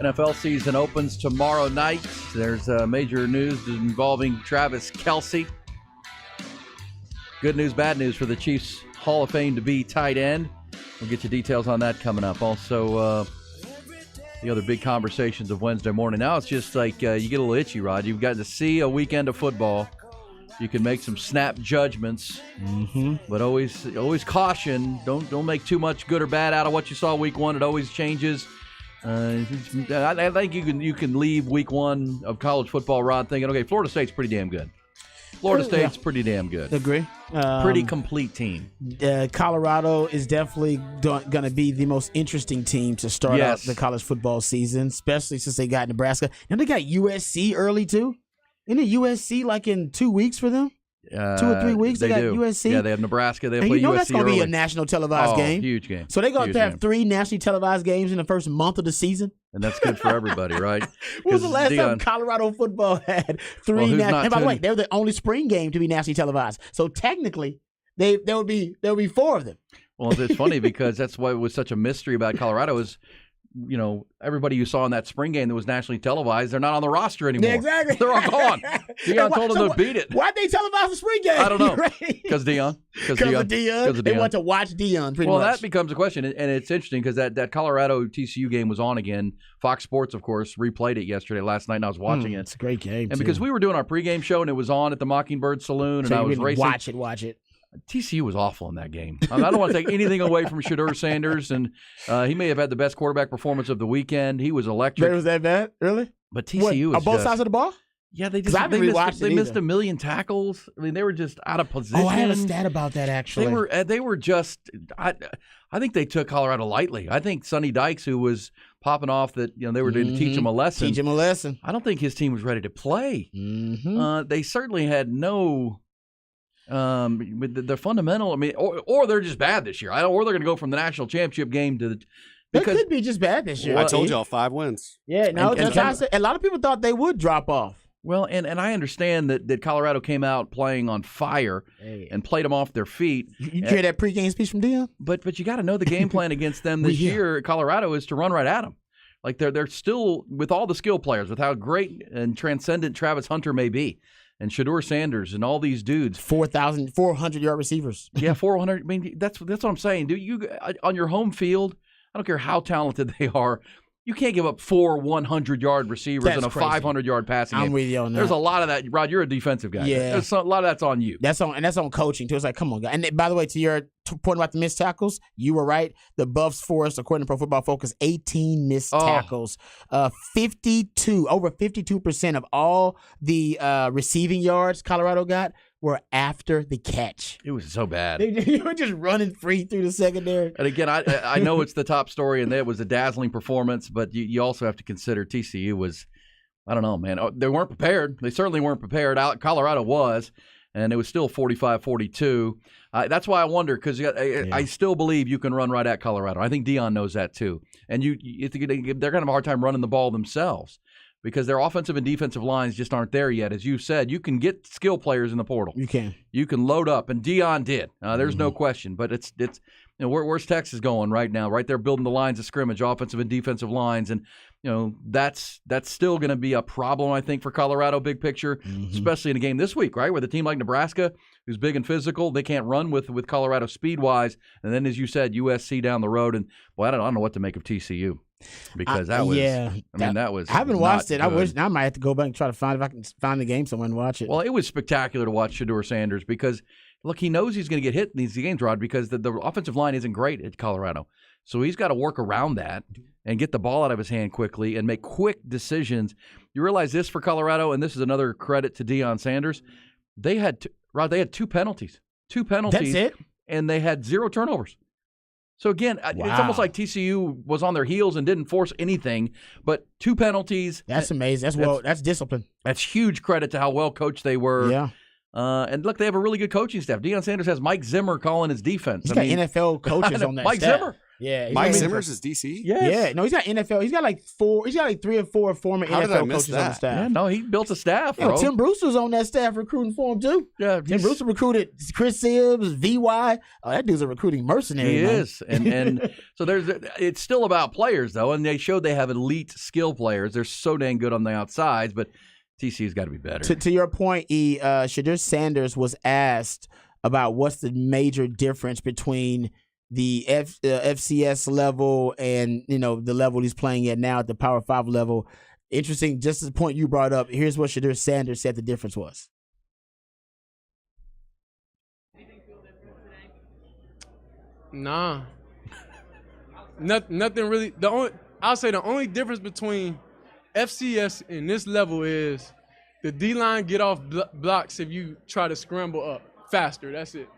NFL season opens tomorrow night. There's major news involving Travis Kelce. Good news, bad news for the Chiefs Hall of Fame to be tight end. We'll get you details on that coming up. Also, the other big conversations of Wednesday morning. Now it's just like you get a little itchy, Rod. You've got to see a weekend of football. You can make some snap judgments, but always caution. Don't make too much good or bad out of what you saw week one. It always changes. I think you can leave week one of college football, Rod, thinking, okay, Florida State's pretty damn good. Florida State's pretty damn good. Agree. Pretty complete team. Colorado is definitely going to be the most interesting team to start out the college football season, especially since they got Nebraska. And they got USC early, too. Isn't it USC like in 2 weeks for them? 2 or 3 weeks they got do. USC. Yeah, they have Nebraska. They play USC that's going to be early. a national televised game. Huge game. So they're going to have game. 3 nationally televised games in the first month of the season. And that's good for everybody, right? When was the last time Colorado football had 3 national? And by the way, they're the only spring game to be nationally televised. So technically, there would be 4 of them. Well, it's funny because that's why it was such a mystery about Colorado is, everybody you saw in that spring game that was nationally televised, they're not on the roster anymore. Yeah, exactly. They're all gone. Deion told them to beat it. Why'd they televise the spring game? I don't know. Because Deion. Because of Deion. They want to watch Deion pretty much. Well, that becomes a question, and it's interesting because that Colorado TCU game was on again. Fox Sports, of course, replayed it last night, and I was watching it. It's a great game, and because we were doing our pregame show, and it was on at the Mockingbird Saloon, and I was racing. Watch it. TCU was awful in that game. I don't want to take anything away from Shedeur Sanders, and he may have had the best quarterback performance of the weekend. He was electric. Was that bad? Really? But TCU was on both sides of the ball? Yeah, they missed a million tackles. I mean, they were just out of position. Oh, I had a stat about that actually. They were just. I think they took Colorado lightly. I think Sonny Dykes, who was popping off that they were going to teach him a lesson. I don't think his team was ready to play. They certainly had no. The fundamental. I mean, or they're just bad this year. Or they're going to go from the national championship game to the. They could be just bad this year. I told y'all 5 wins. Yeah, no, that's how I said. A lot of people thought they would drop off. Well, and I understand that Colorado came out playing on fire and played them off their feet. You hear that pregame speech from Deion? But you got to know the game plan against them this year. Colorado is to run right at them. Like they're still with all the skill players, with how great and transcendent Travis Hunter may be. And Shedeur Sanders and all these dudes, 400-yard receivers. Yeah, 400. I mean, that's what I'm saying. Dude, you on your home field, I don't care how talented they are, you can't give up 4 100-yard receivers and a 500-yard passing game. I'm with you on that. There's a lot of that. Rod, you're a defensive guy. Yeah, there's a lot of that's on you. That's on coaching too. It's like, come on, guys. And by the way, to your point about the missed tackles, you were right. The Buffs forced, according to Pro Football Focus, 18 missed tackles. 52% of all the receiving yards Colorado got were after the catch. It was so bad. They were just running free through the secondary. And again, I know it's the top story, and that was a dazzling performance, but you also have to consider TCU was, I don't know, man. They weren't prepared. They certainly weren't prepared. Colorado was, and it was still 45-42. That's why I wonder, because I still believe you can run right at Colorado. I think Deion knows that too. And they're going to have a hard time running the ball themselves, because their offensive and defensive lines just aren't there yet. As you said, you can get skill players in the portal. You can load up, and Deion did. There's no question. But it's where's Texas going right now? Right there, building the lines of scrimmage, offensive and defensive lines, and that's still going to be a problem, I think, for Colorado, big picture, especially in a game this week, right, with a team like Nebraska, who's big and physical. They can't run with Colorado speed-wise. And then, as you said, USC down the road. And, boy, I don't know what to make of TCU, because that was that was I haven't watched it. Good. I might have to go back and try to find if I can find the game somewhere and watch it. Well, it was spectacular to watch Shedeur Sanders because, look, he knows he's going to get hit in these games, Rod, because the offensive line isn't great at Colorado. So he's got to work around that and get the ball out of his hand quickly and make quick decisions. You realize this for Colorado, and this is another credit to Deion Sanders. They had 2 penalties. 2 penalties. That's it? And they had 0 turnovers. So, again, it's almost like TCU was on their heels and didn't force anything, but 2 penalties. That's amazing. That's discipline. That's huge credit to how well coached they were. Yeah. And look, they have a really good coaching staff. Deion Sanders has Mike Zimmer calling his defense. He's got NFL coaches on that Mike staff. Zimmer. Yeah, Mike got- Zimmer's is DC? Yes. Yeah, no, he's got NFL. He's got like 3 or 4 former How did I NFL miss coaches on the that? staff. Yeah, no, he built a staff, Yeah, bro. Tim Brewster's on that staff recruiting for him too. Yeah, Tim Brewster recruited Chris Sims, VY. Oh, that dude's a recruiting mercenary. He man. is, and so it's still about players though, and they showed they have elite skill players. They're so dang good on the outsides, but TCU's got to be better. To your point, Shedeur Sanders was asked about what's the major difference between the FCS level and the level he's playing at now at the Power 5 level. Interesting, just the point you brought up. Here's what Shedeur Sanders said the difference was. Nah. Nothing really. I'll say the only difference between FCS and this level is the D-line get off blocks if you try to scramble up faster. That's it.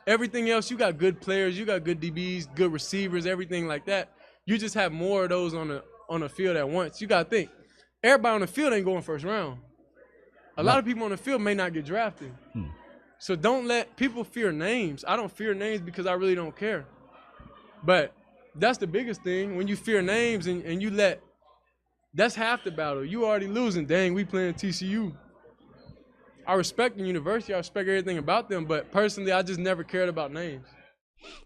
Everything else, you got good players, you got good DBs, good receivers, everything like that. You just have more of those on the field at once. You got to think, everybody on the field ain't going first round. A lot of people on the field may not get drafted. So don't let people fear names. I don't fear names because I really don't care. But that's the biggest thing. When you fear names and you that's half the battle. You already losing. Dang, we playing TCU. I respect the university. I respect everything about them. But personally, I just never cared about names.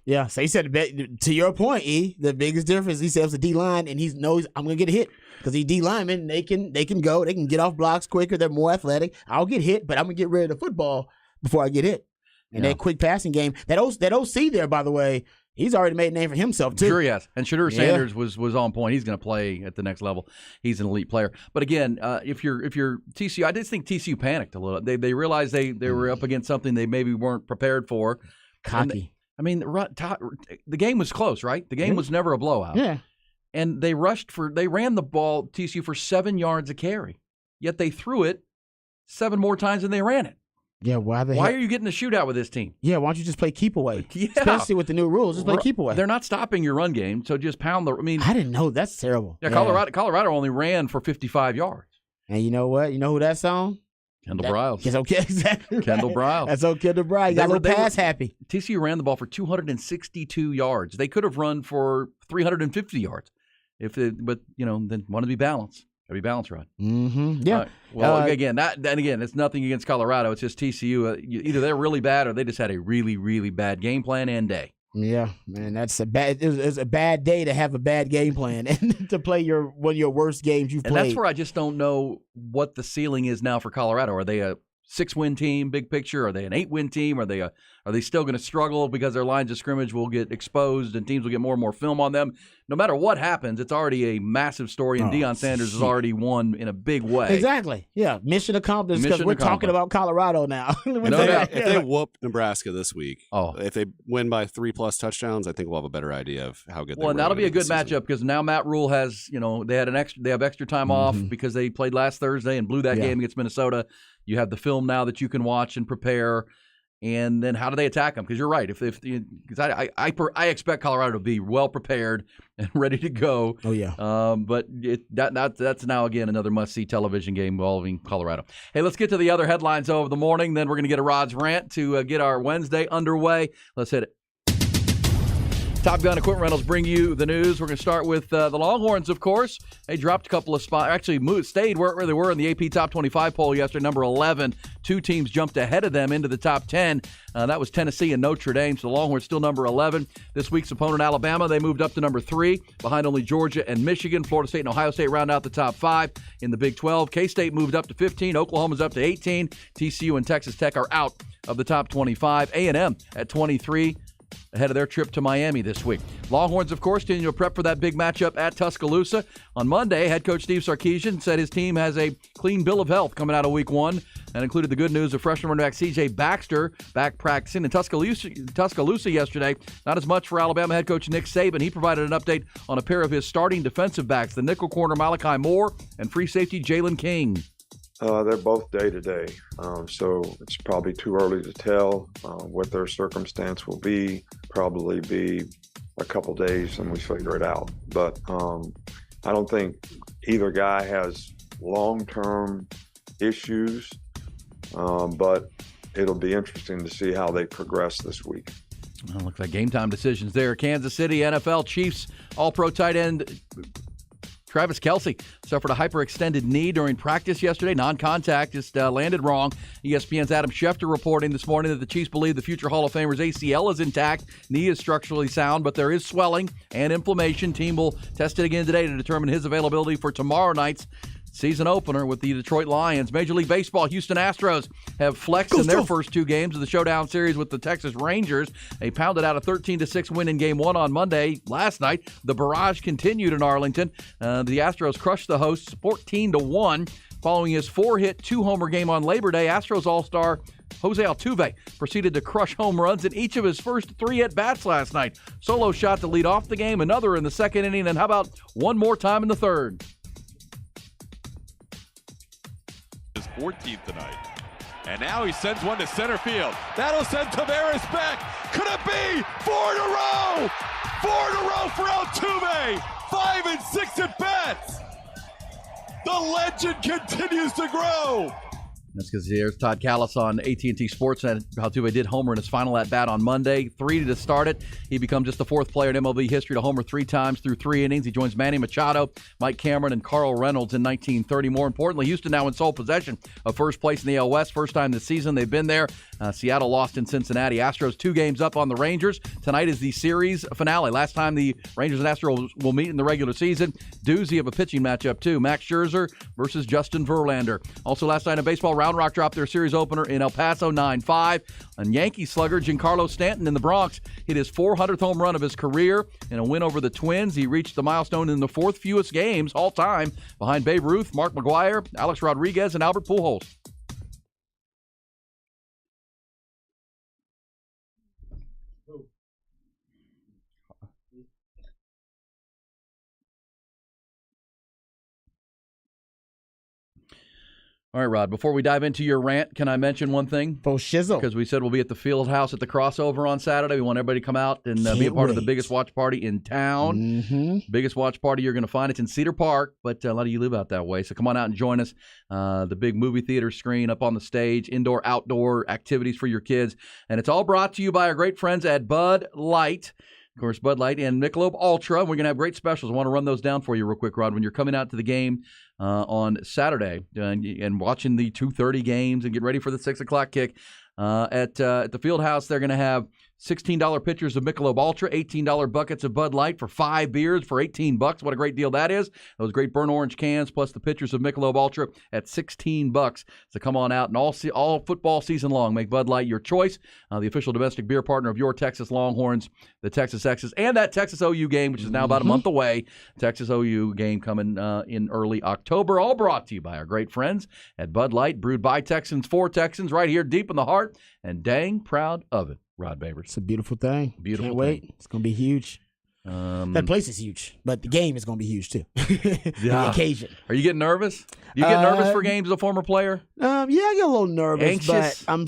Yeah, so he said, to your point, the biggest difference, he said, it's a D-line, and he knows I'm going to get hit. Because these D-linemen, they can go, they can get off blocks quicker, they're more athletic. I'll get hit, but I'm going to get rid of the football before I get hit. And that quick passing game, that OC there, by the way, he's already made a name for himself, too. Sure he has. And Shedeur Sanders was on point. He's going to play at the next level. He's an elite player. But again, if you're TCU, I just think TCU panicked a little. They realized they were up against something they maybe weren't prepared for. Cocky. The game was close, right? The game was never a blowout. Yeah. And they ran the ball, TCU, for 7 yards a carry. Yet they threw it 7 more times than they ran it. Yeah, why are you getting a shootout with this team? Yeah, why don't you just play keep away? Yeah. Especially with the new rules, just play keep away. They're not stopping your run game, so just pound I didn't know. That's terrible. Yeah, Colorado only ran for 55 yards. And you know what? You know who that's on? Kendall Briles. It's okay, exactly. Kendall Briles. That's okay, Kendall Briles. Got a little pass happy. TCU ran the ball for 262 yards. They could have run for 350 yards, but then want to be balanced. Got to be balanced, Rod. Mm-hmm. Yeah. Again, it's nothing against Colorado. It's just TCU. Either they're really bad or they just had a really, really bad game plan and day. Yeah, man, that's it's a bad day to have a bad game plan and to play one of your worst games you've played. And that's where I just don't know what the ceiling is now for Colorado. Are they a 6-win team, big picture? Are they an 8-win team? Are they still going to struggle because their lines of scrimmage will get exposed and teams will get more and more film on them? No matter what happens, it's already a massive story, and Deion Sanders has already won in a big way. Exactly. Yeah, mission accomplished because we're talking about Colorado now. If they whoop Nebraska this week, if they win by 3+ touchdowns, I think we'll have a better idea of how good. Well, and that'll be a good matchup because now Matt Rule has, they have extra time off because they played last Thursday and blew that game against Minnesota. You have the film now that you can watch and prepare. And then how do they attack them? Because you're right. Because I expect Colorado to be well prepared and ready to go. Oh yeah. But that's now again another must-see television game involving Colorado. Hey, let's get to the other headlines of the morning. Then we're going to get a Rod's rant to get our Wednesday underway. Let's hit it. Top Gun Equipment Rentals bring you the news. We're going to start with the Longhorns, of course. They dropped a couple of spots. Actually, stayed where they were in the AP Top 25 poll yesterday, number 11. 2 teams jumped ahead of them into the top 10. That was Tennessee and Notre Dame. So the Longhorns still number 11. This week's opponent, Alabama, they moved up to number 3, behind only Georgia and Michigan. Florida State and Ohio State round out the top 5 in the Big 12. K-State moved up to 15. Oklahoma's up to 18. TCU and Texas Tech are out of the top 25. A&M at 23. Ahead of their trip to Miami this week. Longhorns, of course, continue to prep for that big matchup at Tuscaloosa. On Monday, head coach Steve Sarkisian said his team has a clean bill of health coming out of week 1. That included the good news of freshman running back C.J. Baxter back practicing in Tuscaloosa yesterday. Not as much for Alabama head coach Nick Saban. He provided an update on a pair of his starting defensive backs, the nickel corner Malachi Moore and free safety Jalen King. They're both day-to-day, so it's probably too early to tell what their circumstance will be. Probably be a couple days and we figure it out. But I don't think either guy has long-term issues, but it'll be interesting to see how they progress this week. Well, looks like game time decisions there. Kansas City NFL Chiefs All-Pro tight end Travis Kelce suffered a hyperextended knee during practice yesterday. Non-contact, just landed wrong. ESPN's Adam Schefter reporting this morning that the Chiefs believe the future Hall of Famer's ACL is intact. Knee is structurally sound, but there is swelling and inflammation. Team will test it again today to determine his availability for tomorrow night's season opener with the Detroit Lions. Major League Baseball, Houston Astros have flexed in their first two games of the showdown series with the Texas Rangers. They pounded out a 13-6 win in Game 1 on Monday. Last night, the barrage continued in Arlington. The Astros crushed the hosts 14-1. Following his 4-hit, 2-homer game on Labor Day, Astros All-Star Jose Altuve proceeded to crush home runs in each of his first 3 at-bats last night. Solo shot to lead off the game, another in the second inning, and how about one more time in the third? 14th tonight. And now he sends one to center field. That'll send Taveras back. Could it be 4 in a row? 4 in a row for Altuve. 5 and 6 at bats. The legend continues to grow. That's because here's Todd Callis on AT&T Sportsnet. Altuve did homer in his final at-bat on Monday. 3 to start it. He becomes just the 4th player in MLB history to homer 3 times through 3 innings. He joins Manny Machado, Mike Cameron, and Carl Reynolds in 1930. More importantly, Houston now in sole possession of first place in the AL West. First time this season they've been there. Seattle lost in Cincinnati. Astros 2 games up on the Rangers. Tonight is the series finale. Last time the Rangers and Astros will meet in the regular season. Doozy of a pitching matchup, too. Max Scherzer versus Justin Verlander. Also last night in baseball, Round Rock dropped their series opener in El Paso 9-5. And Yankee slugger Giancarlo Stanton in the Bronx hit his 400th home run of his career in a win over the Twins. He reached the milestone in the 4th fewest games all time behind Babe Ruth, Mark McGwire, Alex Rodriguez, and Albert Pujols. All right, Rod, before we dive into your rant, can I mention one thing? For shizzle. Because we said we'll be at the Field House at the Crossover on Saturday. We want everybody to come out and be a part of the biggest watch party in town. Mm-hmm. Biggest watch party you're going to find. It's in Cedar Park, but a lot of you live out that way. So come on out and join us. The big movie theater screen up on the stage, indoor, outdoor activities for your kids. And it's all brought to you by our great friends at Bud Light. Of course, Bud Light and Michelob Ultra. We're going to have great specials. I want to run those down for you real quick, Rod. When you're coming out to the game on Saturday and watching the 2:30 games and get ready for the 6 o'clock kick at the Field House, they're going to have $16 pitchers of Michelob Ultra, $18 buckets of Bud Light for 5 beers for $18. What a great deal that is. Those great burnt orange cans plus the pitchers of Michelob Ultra at $16. So come on out and all football season long, make Bud Light your choice. The official domestic beer partner of your Texas Longhorns, the Texas Exes, and that Texas OU game, which is now about a month away. Texas OU game coming in early October. All brought to you by our great friends at Bud Light, brewed by Texans for Texans, right here deep in the heart, and dang proud of it. Rod Babers. It's a beautiful thing. Beautiful Can't wait. thing. It's going to be huge. That place is huge, but the game is going to be huge, too. The occasion. Are you getting nervous? Do you get nervous for games as a former player? Yeah, I get a little nervous. Anxious? But I'm,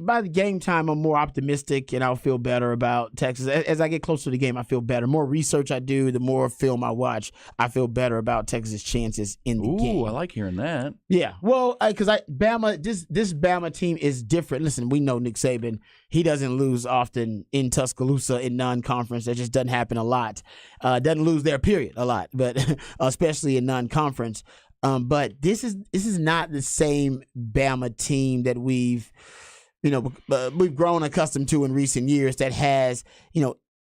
by the game time, I'm more optimistic, and I'll feel better about Texas. As I get closer to the game, I feel better. The more research I do, the more film I watch, I feel better about Texas' chances in the game. Ooh, I like hearing that. Yeah, well, because Bama, this Bama team is different. Listen, we know Nick Saban. He doesn't lose often in Tuscaloosa in non-conference. That just doesn't happen a lot. Doesn't lose there, period, a lot, but especially in non-conference. But this is not the same Bama team that we've grown accustomed to in recent years that has,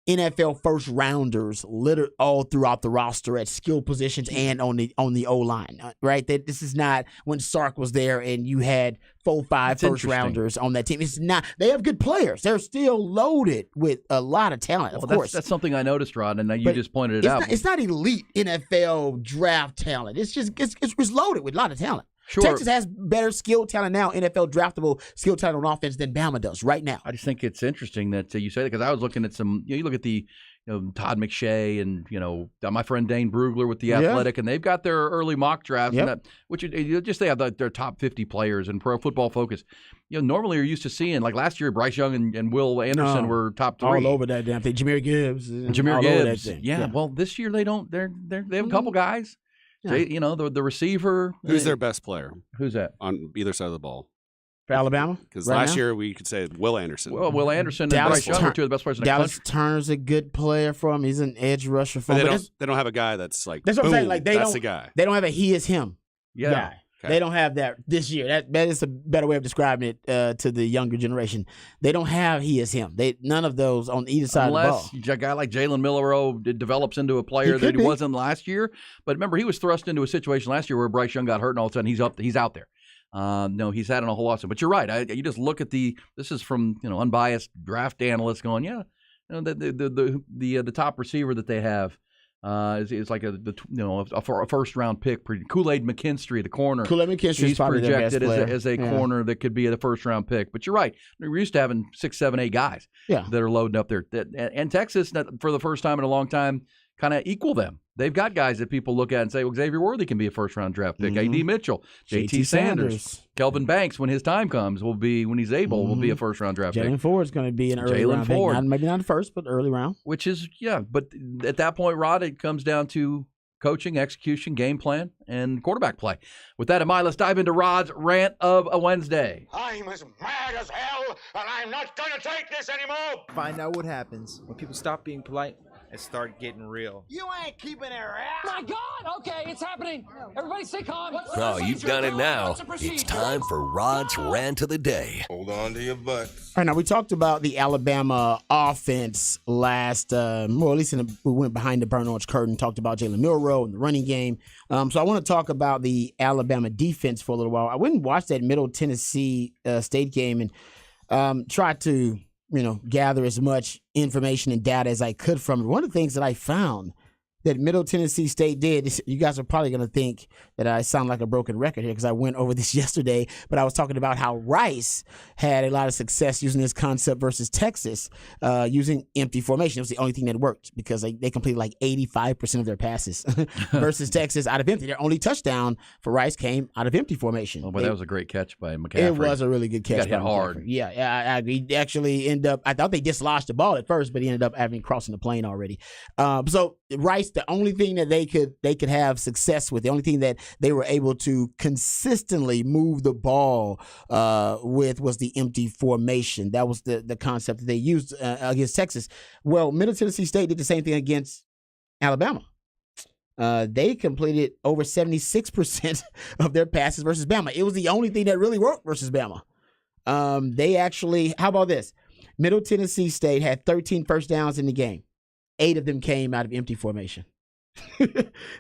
NFL first rounders littered all throughout the roster at skill positions and on the O-line, right? That this is not when Sark was there and you had 4-5 first rounders on that team. It's not. They have good players. They're still loaded with a lot of talent. Of course, that's something I noticed, Rod, and you just pointed it out. It's not elite NFL draft talent. It's just it's loaded with a lot of talent. Sure. Texas has better skill talent now, NFL draftable skill talent on offense than Bama does right now. I just think it's interesting that you say that because I was looking at some. You look at the Todd McShay and my friend Dane Brugler with the Athletic, and they've got their early mock drafts, and that, which they have their top 50 players in Pro Football Focus. Normally you're used to seeing like last year, Bryce Young and Will Anderson were top 3, all over that damn thing. Jameer Gibbs, Yeah, well this year they don't. They have a couple guys. Yeah. The receiver. Who's their best player? Who's that? On either side of the ball. for Alabama. Because last year we could say Will Anderson. Well, Will Anderson and Bryce Young are two of the best players in the Dallas country. Turner's a good player for him. He's an edge rusher for But him. they don't have a guy that's like, That's what I'm saying. Like that's the guy. They don't have a he is him guy. Okay. They don't have that this year. That is a better way of describing it to the younger generation. They don't have he is him. None of those on either side of the ball. Unless a guy like Jalen Milroe develops into a player that he wasn't last year. But remember, he was thrust into a situation last year where Bryce Young got hurt, and all of a sudden he's out there. No, he's had a whole lot. But you're right. You just look at this is from unbiased draft analysts going, the top receiver that they have. Is like a first round pick. Kool-Aid McKinstry, the corner. Kool-Aid McKinstry is probably projected their best player. as a corner that could be the first round pick. But you're right. We're used to having 6, 7, 8 guys that are loading up there. And Texas, for the first time in a long time, kind of equal them. They've got guys that people look at and say, well, Xavier Worthy can be a first-round draft pick. Mm-hmm. A.D. Mitchell, J.T. Sanders, Kelvin Banks, when his time comes, when he's able, will be a first-round draft pick. Jalen Ford's going to be an early round pick. Maybe not the first, but early round. Which is, but at that point, Rod, it comes down to coaching, execution, game plan, and quarterback play. With that in mind, let's dive into Rod's Rant of a Wednesday. I'm as mad as hell, and I'm not going to take this anymore. Find out what happens when people stop being polite and start getting real. You ain't keeping it right. My God! Okay, it's happening. Everybody stay calm. Oh, you've done it now. It's time for Rod's Rant of the Day. Hold on to your butt. All right, now we talked about the Alabama offense last, at least we went behind the burnt orange curtain, talked about Jalen Milroe and the running game. So I want to talk about the Alabama defense for a little while. I went and watched that Middle Tennessee State game and tried to gather as much information and data as I could from it. One of the things that I found that Middle Tennessee State did, you guys are probably going to think that I sound like a broken record here because I went over this yesterday, but I was talking about how Rice had a lot of success using this concept versus Texas, using empty formation. It was the only thing that worked because they completed like 85% of their passes versus Texas out of empty. Their only touchdown for Rice came out of empty formation. Oh, but that was a great catch by McCaffrey. It was a really good catch. He got hit hard. Yeah, I agree. He actually ended up, I thought they dislodged the ball at first, but he ended up crossing the plane already. So Rice, the only thing that they could have success with, the only thing that they were able to consistently move the ball with was the empty formation. That was the concept that they used against Texas. Well, Middle Tennessee State did the same thing against Alabama. They completed over 76% of their passes versus Bama. It was the only thing that really worked versus Bama. They actually, how about this? Middle Tennessee State had 13 first downs in the game. 8 of them came out of empty formation.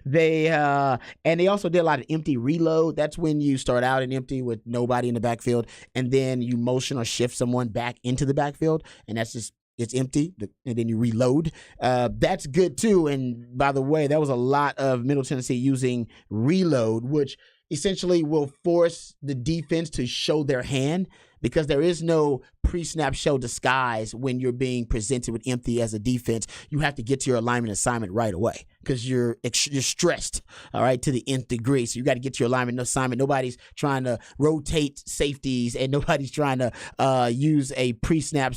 They also did a lot of empty reload. That's when you start out in empty with nobody in the backfield, and then you motion or shift someone back into the backfield, and that's just it's empty, and then you reload. That's good too. And by the way, that was a lot of Middle Tennessee using reload, which essentially will force the defense to show their hand because there is no pre-snap show disguise when you're being presented with empty as a defense. You have to get to your alignment assignment right away because you're stressed, all right, to the nth degree. So you got to get to your alignment assignment. Nobody's trying to rotate safeties and nobody's trying to use a pre-snap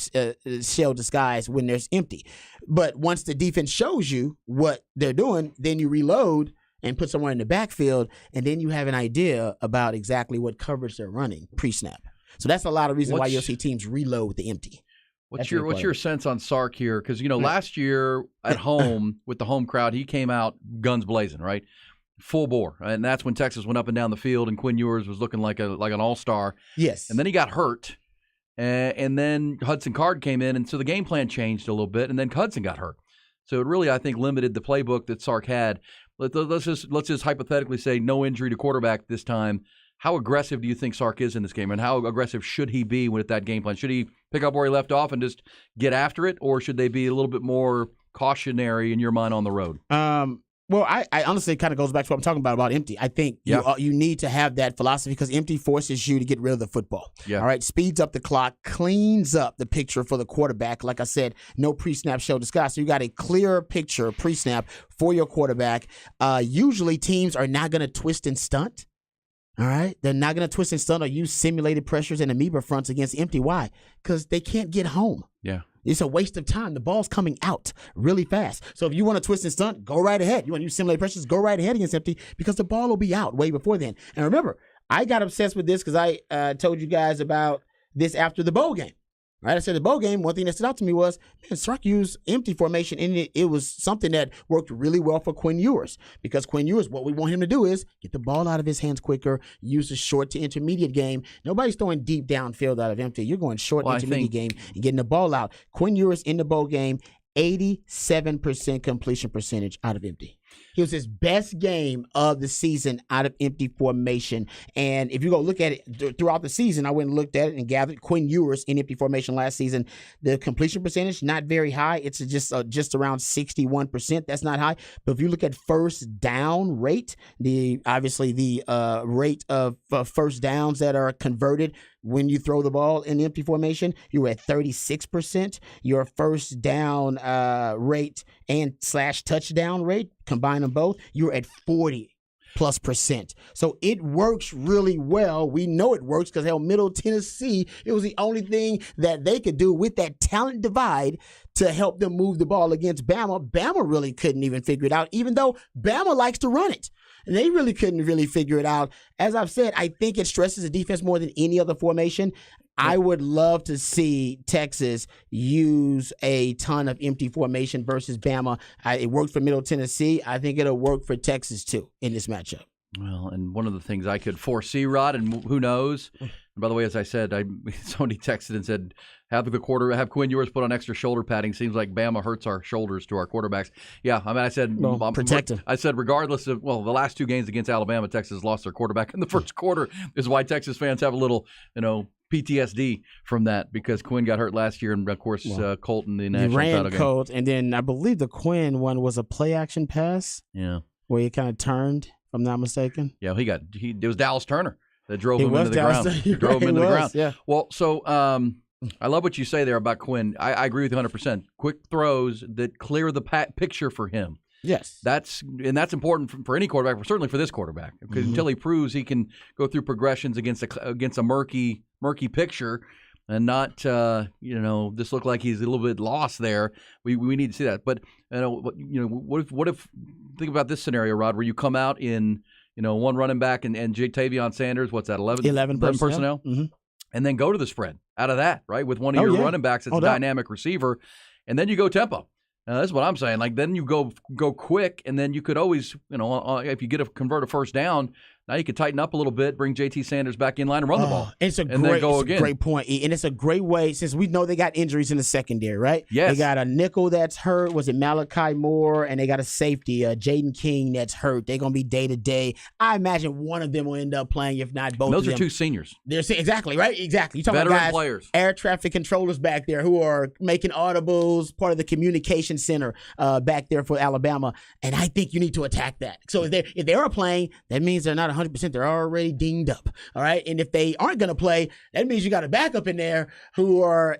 shell disguise when there's empty. But once the defense shows you what they're doing, then you reload and put someone in the backfield, and then you have an idea about exactly what coverage they're running pre-snap. So that's a lot of reason why you'll see teams reload with the empty. What's your sense on Sark here? Because last year at home with the home crowd, he came out guns blazing, right, full bore, and that's when Texas went up and down the field, and Quinn Ewers was looking like an all-star. Yes, and then he got hurt, and then Hudson Card came in, and so the game plan changed a little bit, and then Hudson got hurt. So it really, I think, limited the playbook that Sark had. Let's just hypothetically say no injury to quarterback this time. How aggressive do you think Sark is in this game, and how aggressive should he be with that game plan? Should he pick up where he left off and just get after it, or should they be a little bit more cautionary in your mind on the road? Well, I honestly, it kind of goes back to what I'm talking about empty. I think you need to have that philosophy because empty forces you to get rid of the football. Yeah. All right, speeds up the clock, cleans up the picture for the quarterback. Like I said, no pre-snap show disguise. So you got a clear picture pre-snap for your quarterback. Usually teams are not going to twist and stunt. All right, they're not going to twist and stunt or use simulated pressures and amoeba fronts against empty. Why? Because they can't get home. Yeah. It's a waste of time. The ball's coming out really fast. So if you want to twist and stunt, go right ahead. You want to use simulated pressures, go right ahead against empty because the ball will be out way before then. And remember, I got obsessed with this because I told you guys about this after the bowl game. Right, I said the bowl game, one thing that stood out to me was, man, Sark used empty formation, and it was something that worked really well for Quinn Ewers, because Quinn Ewers, what we want him to do is get the ball out of his hands quicker, use the short to intermediate game. Nobody's throwing deep downfield out of empty. You're going short intermediate game and getting the ball out. Quinn Ewers in the bowl game, 87% completion percentage out of empty. He was his best game of the season out of empty formation. And if you go look at it throughout the season, I went and looked at it and gathered Quinn Ewers in empty formation last season. The completion percentage, not very high. It's just around 61%. That's not high. But if you look at first down rate, the rate of first downs that are converted when you throw the ball in empty formation, you were at 36%. Your first down rate and / touchdown rate, combine them both, you're at 40+%. So it works really well. We know it works because Middle Tennessee, it was the only thing that they could do with that talent divide to help them move the ball against Bama. Bama really couldn't even figure it out, even though Bama likes to run it. And they really couldn't really figure it out. As I've said, I think it stresses the defense more than any other formation. I would love to see Texas use a ton of empty formation versus Bama. It worked for Middle Tennessee. I think it'll work for Texas, too, in this matchup. Well, and one of the things I could foresee, Rod, and who knows, and by the way, as I said, somebody texted and said, have Quinn Ewers put on extra shoulder padding. Seems like Bama hurts our shoulders to our quarterbacks. Yeah, I mean, I said, protect him. I said, regardless of, the last two games against Alabama, Texas lost their quarterback in the first quarter, is why Texas fans have a little, PTSD from that, because Quinn got hurt last year, and of course, Colt in the national title game. Colt, and then I believe the Quinn one was a play action pass. Yeah, where he kind of turned, if I'm not mistaken. Yeah, it was Dallas Turner that drove him into the ground. Drove him into the ground. Yeah. Well, so I love what you say there about Quinn. I agree with you 100%. Quick throws that clear the picture for him. Yes. That's important for any quarterback, but certainly for this quarterback, because until he proves he can go through progressions against a murky picture and not this look like he's a little bit lost there. We need to see that. But what if think about this scenario, Rod, where you come out in one running back and Tavion Sanders, what's that, 11 personnel? Mm-hmm. And then go to the spread out of that, right, with one of your running backs that's a dynamic receiver, and then you go tempo. That's what I'm saying. Like, then you go quick, and then you could always, if you convert a first down, now you could tighten up a little bit, bring J.T. Sanders back in line and run the ball. Then go again. Great point, E. And it's a great way, since we know they got injuries in the secondary, right? Yes. They got a nickel that's hurt. Was it Malachi Moore? And they got a safety, Jaden King, that's hurt. They're going to be day-to-day. I imagine one of them will end up playing, if not both of them. Those are two seniors. Exactly, right? Exactly. You're talking veteran about guys, players, air traffic controllers back there who are making audibles, part of the communication center back there for Alabama. And I think you need to attack that. So if they are playing, that means they're not 100%. They're already dinged up. All right. And if they aren't going to play, that means you got a backup in there who are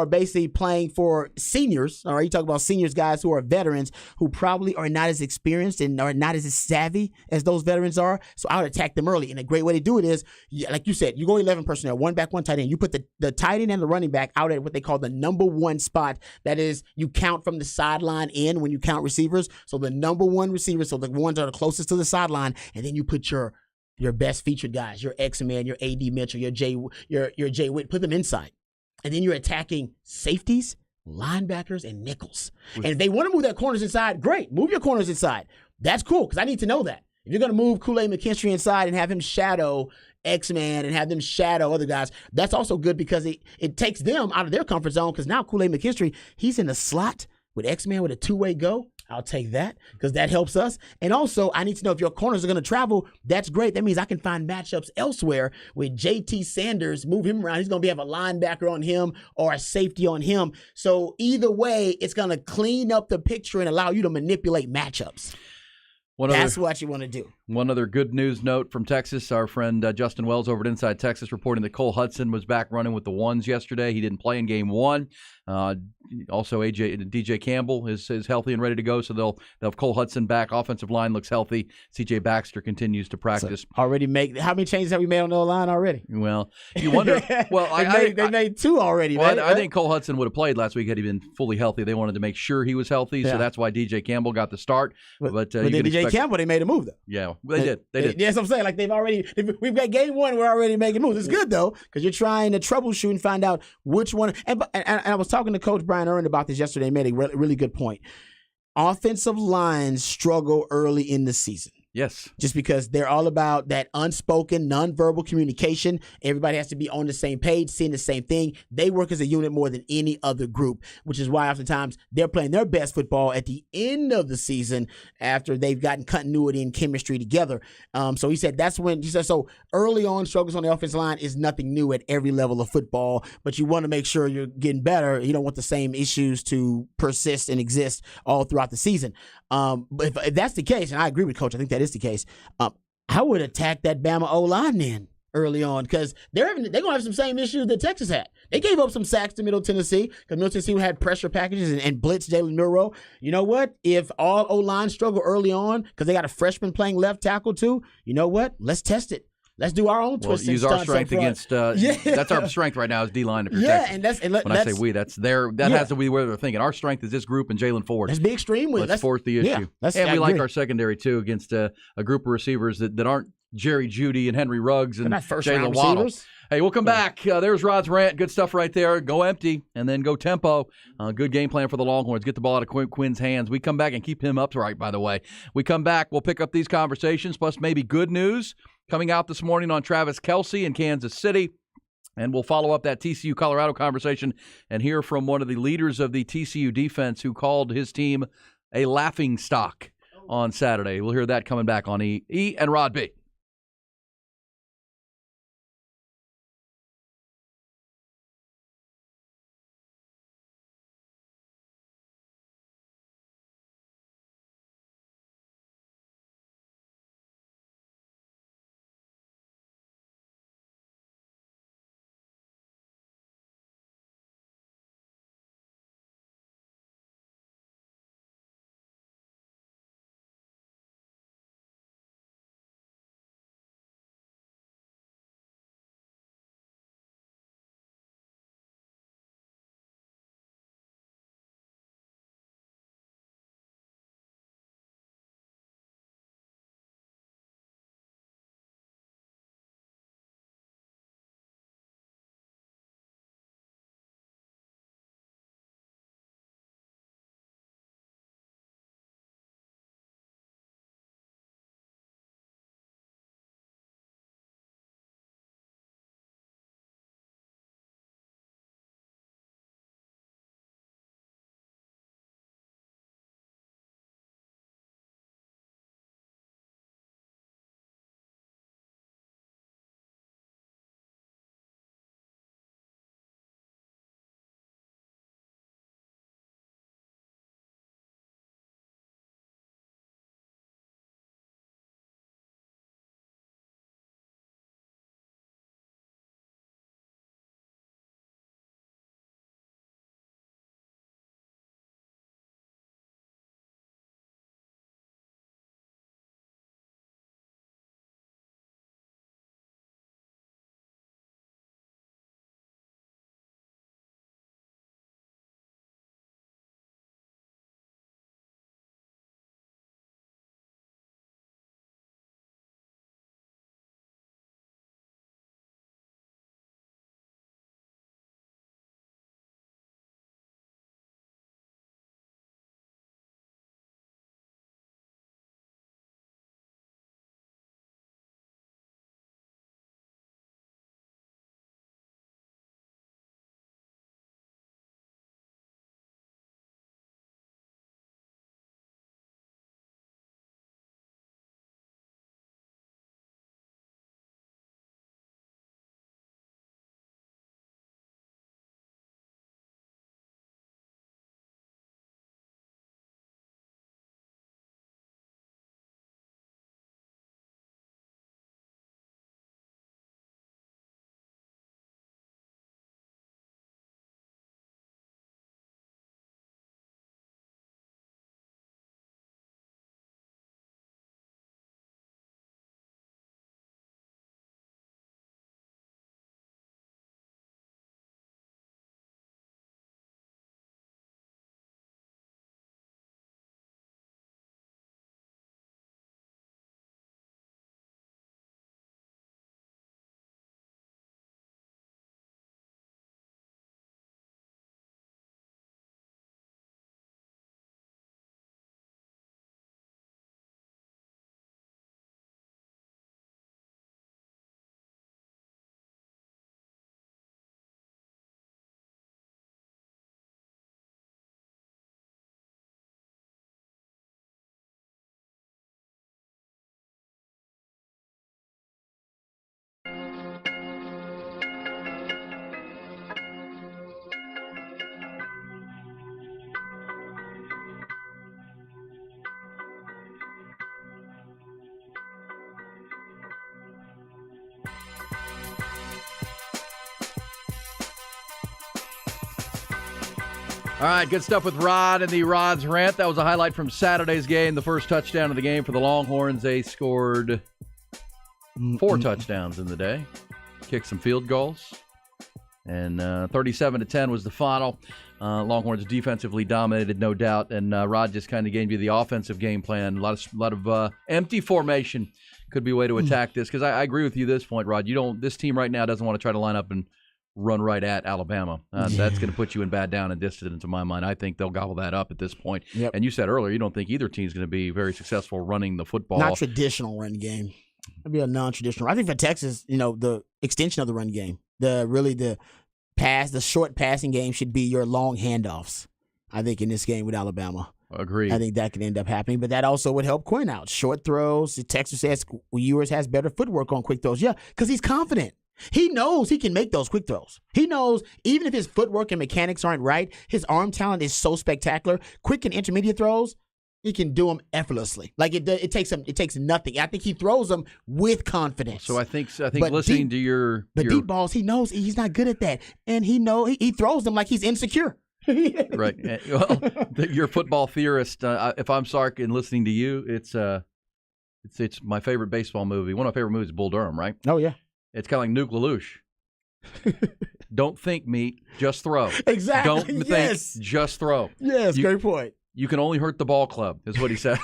basically playing for seniors. All right. You talk about seniors, guys who are veterans who probably are not as experienced and are not as savvy as those veterans are. So I would attack them early. And a great way to do it is, like you said, you go 11 personnel, one back, one tight end. You put the tight end and the running back out at what they call the number one spot. That is, you count from the sideline in when you count receivers. So the number one receivers, so the ones that are the closest to the sideline, and then you put your best featured guys, your X-Man, your A.D. Mitchell, your Jay Witt, put them inside. And then you're attacking safeties, linebackers, and nickels. And if they want to move their corners inside, great. Move your corners inside. That's cool, because I need to know that. If you're going to move Kool-Aid McKinstry inside and have him shadow X-Man and have them shadow other guys, that's also good because it takes them out of their comfort zone, because now Kool-Aid McKinstry, he's in the slot with X-Man with a two-way go. I'll take that because that helps us. And also, I need to know if your corners are going to travel. That's great. That means I can find matchups elsewhere with J.T. Sanders, move him around. He's going to have a linebacker on him or a safety on him. So either way, it's going to clean up the picture and allow you to manipulate matchups. That's what you want to do. One other good news note from Texas. Our friend Justin Wells over at Inside Texas reporting that Cole Hudson was back running with the ones yesterday. He didn't play in game one. Also, DJ Campbell is healthy and ready to go, so they'll have Cole Hudson back. Offensive line looks healthy. C.J. Baxter continues to practice. So how many changes have we made on the line already? Well, you wonder. Well, they made two already. Well, man. I think Cole Hudson would have played last week had he been fully healthy. They wanted to make sure he was healthy, so that's why DJ Campbell got the start. But DJ Campbell, they made a move though. Yeah, They did. That's what I'm saying. Like we've got game one. We're already making moves. It's good though because you're trying to troubleshoot and find out which one. And I was talking to Coach Brian Earn about this yesterday. He made a really good point. Offensive lines struggle early in the season. Yes. Just because they're all about that unspoken, nonverbal communication. Everybody has to be on the same page, seeing the same thing. They work as a unit more than any other group, which is why oftentimes they're playing their best football at the end of the season after they've gotten continuity and chemistry together. So he said so early on, struggles on the offensive line is nothing new at every level of football, but you want to make sure you're getting better. You don't want the same issues to persist and exist all throughout the season. But if that's the case, and I agree with Coach, I think that is the case, I would attack that Bama O-line then early on because they're going to have some same issues that Texas had. They gave up some sacks to Middle Tennessee because Middle Tennessee had pressure packages and blitz Jalen Milroe. You know what? If all O-line struggle early on because they got a freshman playing left tackle too, you know what? Let's test it. Let's do our own twist and use our strength against. That's our strength right now is D-line to protect. Yeah, when I say we, that's their. That has to be where they're thinking. Our strength is this group and Jalen Ford. Let's be extreme with it. Let's force the issue. And we like our secondary too against a group of receivers that aren't Jerry Jeudy and Henry Ruggs and Jalen Waddle. Hey, we'll come back. There's Rod's rant. Good stuff right there. Go empty and then go tempo. Good game plan for the Longhorns. Get the ball out of Quinn's hands. We come back and keep him upright, by the way. We come back. We'll pick up these conversations, plus maybe good news coming out this morning on Travis Kelce in Kansas City. And we'll follow up that TCU-Colorado conversation and hear from one of the leaders of the TCU defense who called his team a laughingstock on Saturday. We'll hear that coming back on E and Rod B. All right, good stuff with Rod and the Rod's Rant. That was a highlight from Saturday's game, the first touchdown of the game for the Longhorns. They scored 4 touchdowns in the day, kicked some field goals, and 37-10 was the final. Longhorns defensively dominated, no doubt, and Rod just kind of gave you the offensive game plan. A lot of empty formation could be a way to attack this, because I agree with you this point, Rod. This team right now doesn't want to try to line up and run right at Alabama. That's going to put you in bad down and distance, to my mind. I think they'll gobble that up at this point. Yep. And you said earlier you don't think either team's going to be very successful running the football. Not traditional run game. It'll be a non-traditional. I think for Texas, the extension of the run game, the short passing game should be your long handoffs. I think in this game with Alabama. Agreed. I think that could end up happening, but that also would help Quinn out. Short throws. Texas Ewers has better footwork on quick throws. Yeah, because he's confident. He knows he can make those quick throws. He knows even if his footwork and mechanics aren't right, his arm talent is so spectacular. Quick and intermediate throws, he can do them effortlessly. Like it takes nothing. I think he throws them with confidence. So I think listening to your deep balls, he knows he's not good at that, and he throws them like he's insecure. Right. Well, your football theorist. If I'm Sark and listening to you, it's my favorite baseball movie. One of my favorite movies is Bull Durham. Right. Oh yeah. It's kind of like Nuke LaLoosh. Don't think, meat. Just throw. Exactly. Don't think. Just throw. Yes, great point. You can only hurt the ball club, is what he says.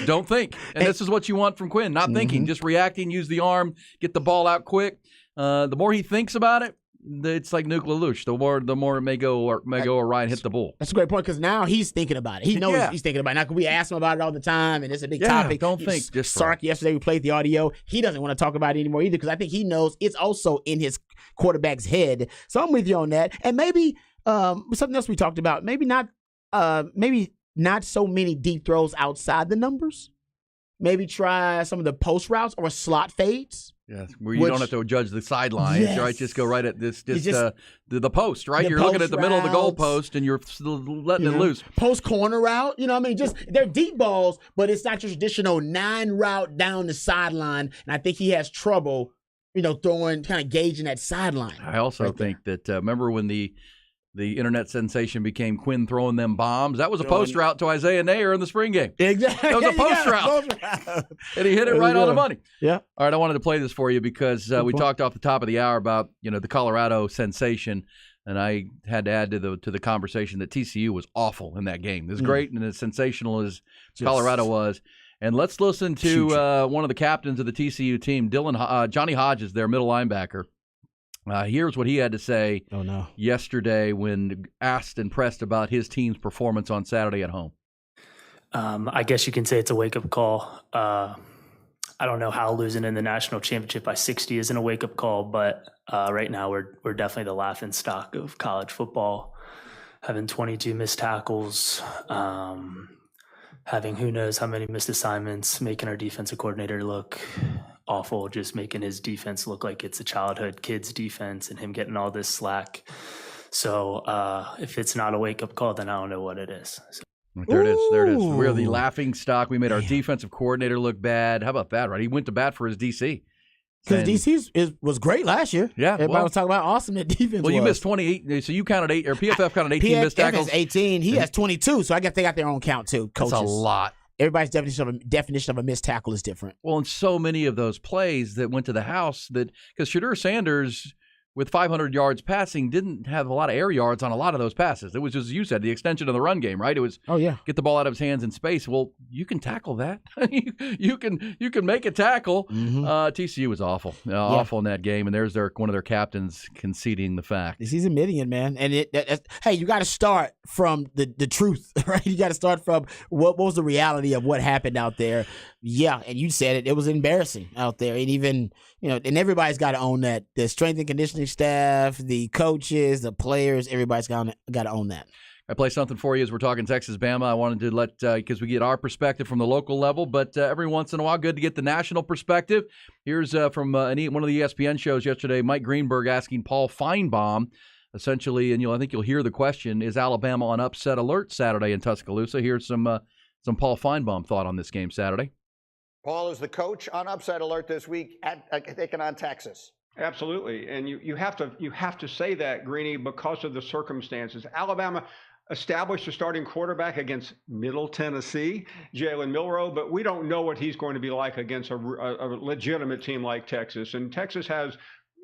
Don't think. And this is what you want from Quinn. Not thinking, just reacting, use the arm, get the ball out quick. The more he thinks about it, it's like Nuke LaLoosh. The more it may go awry and hit the bull. That's a great point, because now he's thinking about it. He knows he's thinking about it. Now, we ask him about it all the time, and it's a big topic. Don't think. Just Sark, yesterday we played the audio. He doesn't want to talk about it anymore either, because I think he knows it's also in his quarterback's head. So I'm with you on that. And maybe something else we talked about, maybe not so many deep throws outside the numbers. Maybe try some of the post routes or slot fades. Yes, where you don't have to judge the sidelines, right? Just go right at the post, right? You're looking at the middle of the goal post, and you're letting it loose. Post corner route, they're deep balls, but it's not your traditional 9 route down the sideline. And I think he has trouble, throwing, kind of gauging that sideline. I also think that, remember when the internet sensation became Quinn throwing them bombs? That was a post route to Isaiah Nair in the spring game. Exactly. That was a post route. And he hit it right on the money. Yeah. All right, I wanted to play this for you because we talked off the top of the hour about, the Colorado sensation, and I had to add to the conversation that TCU was awful in that game. As great and as sensational as Colorado was. And let's listen to one of the captains of the TCU team, Johnny Hodges, their middle linebacker. Here's what he had to say yesterday when asked and pressed about his team's performance on Saturday at home. I guess you can say it's a wake-up call. I don't know how losing in the national championship by 60 isn't a wake-up call, but right now we're definitely the laughing stock of college football, having 22 missed tackles, having who knows how many missed assignments, making our defensive coordinator look awful, just making his defense look like it's a childhood kid's defense, and him getting all this slack. So if it's not a wake-up call, then I don't know what it is. So. There it is. We're the laughing stock. We made our defensive coordinator look bad. How about that, right? He went to bat for his DC. Because DC was great last year. Yeah. Everybody was talking about how awesome that defense was. Well, you missed 28. So you counted 8, or PFF counted 18 missed tackles. PFF has 18. He has 22. So I guess they got their own count, too, coaches. That's a lot. Everybody's definition of a missed tackle is different. Well, and so many of those plays that went to the house because Shedeur Sanders, with 500 yards passing, didn't have a lot of air yards on a lot of those passes. It was just, as you said, the extension of the run game, right? It was get the ball out of his hands in space. Well, you can tackle that. you can make a tackle. TCU was awful in that game, and there's one of their captains conceding the fact. He's admitting it, man. And hey, you got to start from the truth, right? You got to start from what was the reality of what happened out there. Yeah, and you said it. It was embarrassing out there, and even and everybody's got to own that. The strength and conditioning staff, the coaches, the players, everybody's got to own that. I play something for you as we're talking Texas Bama. I wanted to let because we get our perspective from the local level, but every once in a while, good to get the national perspective. Here's from one of the ESPN shows yesterday, Mike Greenberg asking Paul Feinbaum, essentially, and I think you'll hear the question: is Alabama on upset alert Saturday in Tuscaloosa? Here's some Paul Feinbaum thought on this game Saturday. Paul is the coach on upset alert this week at taking on Texas. Absolutely, and you have to say that, Greeny, because of the circumstances. Alabama established a starting quarterback against Middle Tennessee, Jalen Milroe, but we don't know what he's going to be like against a legitimate team like Texas. And Texas has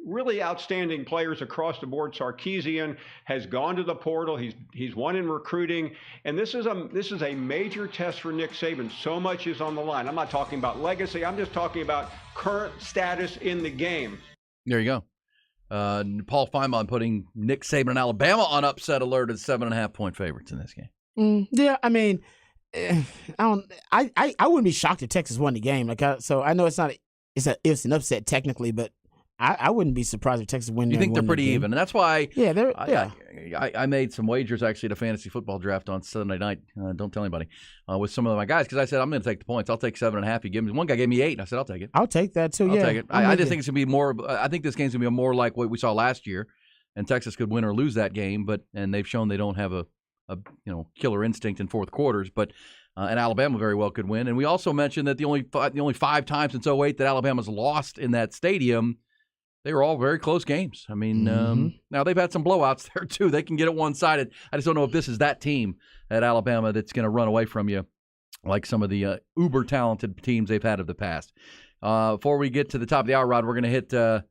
really outstanding players across the board. Sarkisian has gone to the portal. He's won in recruiting, and this is a major test for Nick Saban. So much is on the line. I'm not talking about legacy. I'm just talking about current status in the game. There you go. Paul Feimon putting Nick Saban and Alabama on upset alert as 7.5-point favorites in this game. Yeah, I mean, I wouldn't be shocked if Texas won the game. So I know it's an upset technically, but I wouldn't be surprised if Texas win. You think they're pretty even, and that's why. Yeah, I made some wagers actually at a fantasy football draft on Sunday night. Don't tell anybody with some of my guys because I said I'm going to take the points. I'll take 7.5. You give me one guy gave me 8, and I said I'll take it. I'll take that too. I'll take it. I just think it's going to be more. I think this game's going to be more like what we saw last year, and Texas could win or lose that game. And they've shown they don't have a killer instinct in fourth quarters. But and Alabama very well could win. And we also mentioned that the only 5 times since 2008 that Alabama's lost in that stadium. They were all very close games. I mean, now they've had some blowouts there, too. They can get it one-sided. I just don't know if this is that team at Alabama that's going to run away from you like some of the uber-talented teams they've had of the past. Before we get to the top of the hour, Rod, we're going to hit the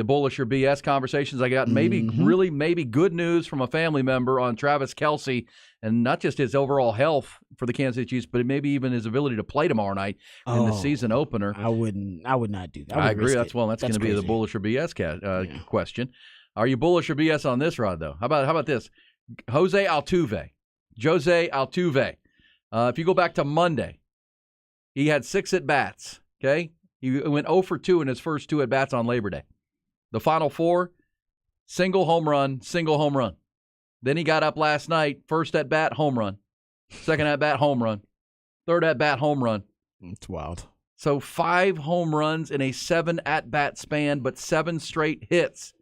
bullish or BS conversations. I got maybe good news from a family member on Travis Kelce, and not just his overall health for the Kansas City Chiefs, but maybe even his ability to play tomorrow night in the season opener. I would not do that. I agree. That's going to be the bullish or BS question. Are you bullish or BS on this, Rod, though? How about this? Jose Altuve. If you go back to Monday, he had 6 at-bats, okay? He went 0 for 2 in his first 2 at-bats on Labor Day. The final 4, single home run. Then he got up last night, first at-bat, home run. Second at-bat, home run. Third at-bat, home run. It's wild. So 5 home runs in a 7 at-bat span, but 7 straight hits.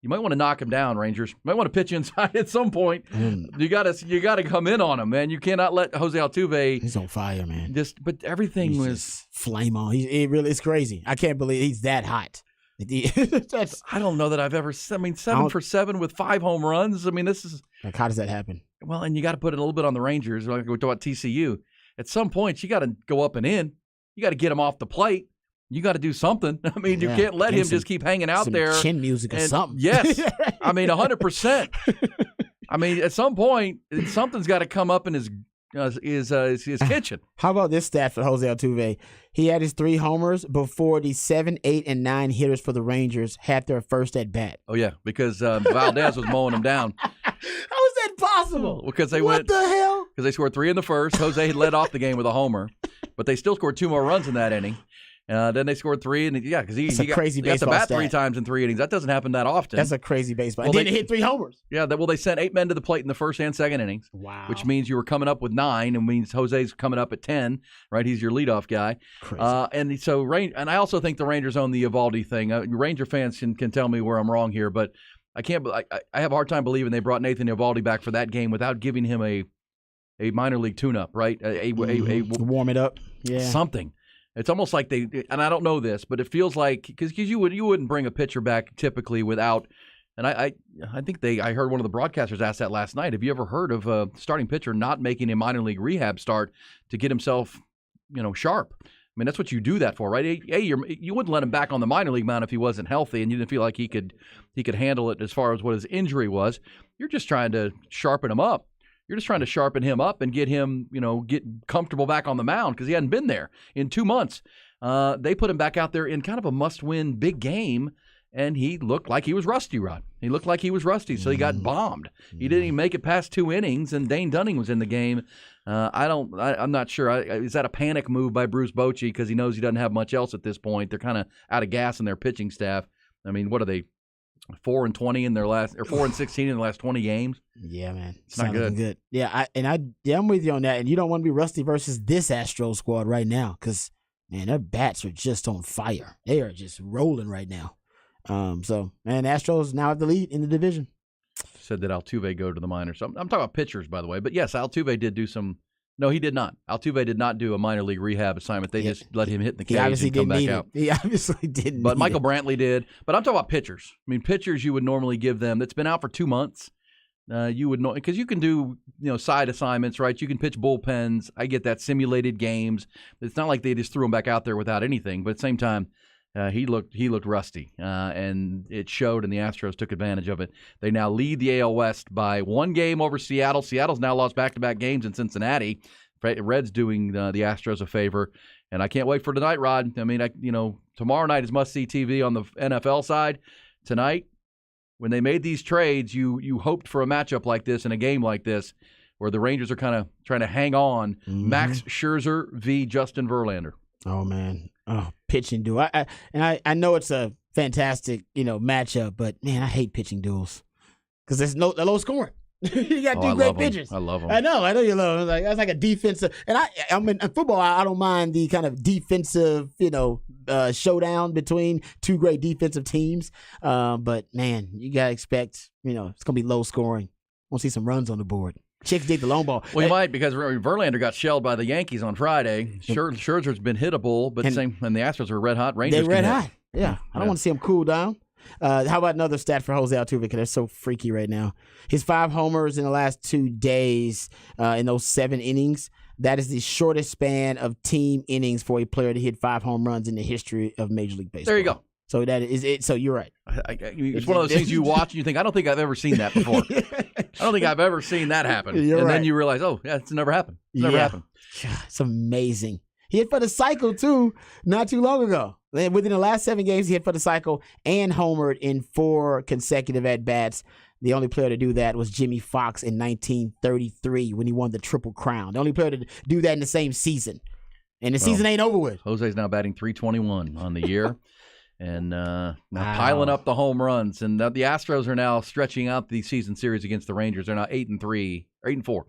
You might want to knock him down, Rangers. You might want to pitch inside at some point. You got to come in on him, man. You cannot let Jose Altuve. He's on fire, man. But everything was flame on. It's crazy. I can't believe he's that hot. I don't know that I've ever. 7 for 7 with 5 home runs. I mean, this is like, how does that happen? Well, and you got to put it a little bit on the Rangers. Like we talked about TCU. At some point, you got to go up and in. You got to get him off the plate. You got to do something. I mean, you can't let him just keep hanging out there. Chin music or something. Yes, I mean 100%. I mean, at some point, something's got to come up in his kitchen. How about this stat for Jose Altuve? He had his 3 homers before the 7, 8, and 9 hitters for the Rangers had their first at bat. Oh yeah, because Valdez was mowing them down. How is that possible? Because they what the hell? Because they scored 3 in the first. Jose had led off the game with a homer, but they still scored 2 more runs in that inning. Then they scored 3, and because he got the bat 3 times in 3 innings. That doesn't happen that often. That's a crazy baseball. Well, and then they hit 3 homers. Yeah, they sent 8 men to the plate in the first and second innings. Wow. Which means you were coming up with 9, and means Jose's coming up at 10. Right, he's your leadoff guy. Crazy. And I also think the Rangers own the Eovaldi thing. Ranger fans can tell me where I'm wrong here, but I can't. I have a hard time believing they brought Nathan Eovaldi back for that game without giving him a minor league tune-up. Right, a warm it up. Yeah, something. It's almost like they, and I don't know this, but it feels like because you wouldn't bring a pitcher back typically without, and I heard one of the broadcasters ask that last night. Have you ever heard of a starting pitcher not making a minor league rehab start to get himself, sharp? I mean, that's what you do that for, right? You wouldn't let him back on the minor league mound if he wasn't healthy and you didn't feel like he could handle it as far as what his injury was. You're just trying to sharpen him up. You're just trying to sharpen him up and get him, get comfortable back on the mound because he hadn't been there in 2 months. They put him back out there in kind of a must-win big game, and he looked like he was rusty, Rod. He looked like he was rusty, so he got bombed. He didn't even make it past 2 innings, and Dane Dunning was in the game. I'm not sure. Is that a panic move by Bruce Bochy because he knows he doesn't have much else at this point? They're kind of out of gas in their pitching staff. I mean, what are they? 4-20 in their last, or 4-16 in the last 20 games. Yeah, man, it's not good. Yeah, I'm with you on that. And you don't want to be rusty versus this Astros squad right now, because man, their bats are just on fire. They are just rolling right now. So man, Astros now have the lead in the division. Said that Altuve go to the minors. So I'm talking about pitchers, by the way. But yes, Altuve did do some No, he did not. Altuve did not do a minor league rehab assignment. They just let him hit in the He cage obviously and come didn't back need out. it. He obviously didn't. But need Michael it. Brantley did. But I'm talking about pitchers. I mean, pitchers you would normally give them that's been out for 2 months. You would know because you can do side assignments, right? You can pitch bullpens. I get that, simulated games. It's not like they just threw him back out there without anything. But at the same time, he looked rusty, and it showed. And the Astros took advantage of it. They now lead the AL West by 1 game over Seattle. Seattle's now lost back-to-back games in Cincinnati. Reds doing the Astros a favor, and I can't wait for tonight, Rod. I mean, tomorrow night is must-see TV on the NFL side. Tonight, when they made these trades, you hoped for a matchup like this and a game like this where the Rangers are kind of trying to hang on. Mm-hmm. Max Scherzer v. Justin Verlander. Oh, man. Oh, pitching duel. I know it's a fantastic, matchup, but, man, I hate pitching duels because there's no low scoring. You got two great pitchers. I love them. I know you love them. That's like a defensive. And I mean, in football, I don't mind the kind of defensive, showdown between two great defensive teams. But man, you gotta expect, it's gonna be low scoring. Want to see some runs on the board. Chicks dig the long ball. Well, you might because Verlander got shelled by the Yankees on Friday. Scherzer's been hittable, but and the Astros are red hot. Rangers they're red hot. Yeah, I don't want to see them cool down. How about another stat for Jose Altuve, because they're so freaky right now. His 5 homers in the last 2 days in those 7 innings. That is the shortest span of team innings for a player to hit 5 home runs in the history of Major League Baseball. There you go. So that is it. So you're right. It's one of those things you watch and you think, I don't think I've ever seen that before. I don't think I've ever seen that happen. Then you realize, oh, yeah, it's never happened. It's never happened. God, it's amazing. He hit for the cycle, too, not too long ago. Within the last 7 games, he hit for the cycle and homered in 4 consecutive at-bats. The only player to do that was Jimmy Fox in 1933 when he won the Triple Crown. The only player to do that in the same season. And the season ain't over with. Jose's now batting .321 on the year. And now piling up the home runs. And the Astros are now stretching out the season series against the Rangers. They're now 8-3, or 8-4.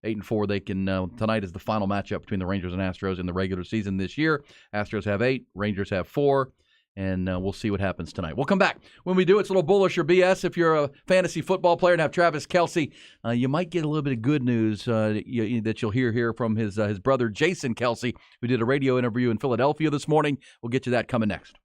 8-4. They can tonight is the final matchup between the Rangers and Astros in the regular season this year. Astros have 8, Rangers have 4, and we'll see what happens tonight. We'll come back. When we do, it's a little bullish or BS. If you're a fantasy football player and have Travis Kelce, you might get a little bit of good news that you'll hear here from his brother Jason Kelce, who did a radio interview in Philadelphia this morning. We'll get to that coming next.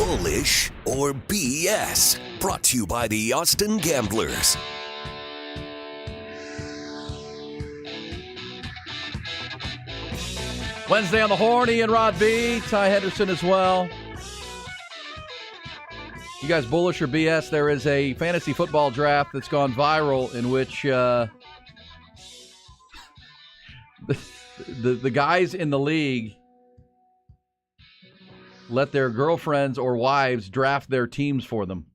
Bullish or BS? Brought to you by the Austin Gamblers. Wednesday on the Horn, Ian Rod B, Ty Henderson as well. You guys bullish or BS? There is a fantasy football draft that's gone viral in which the guys in the league let their girlfriends or wives draft their teams for them.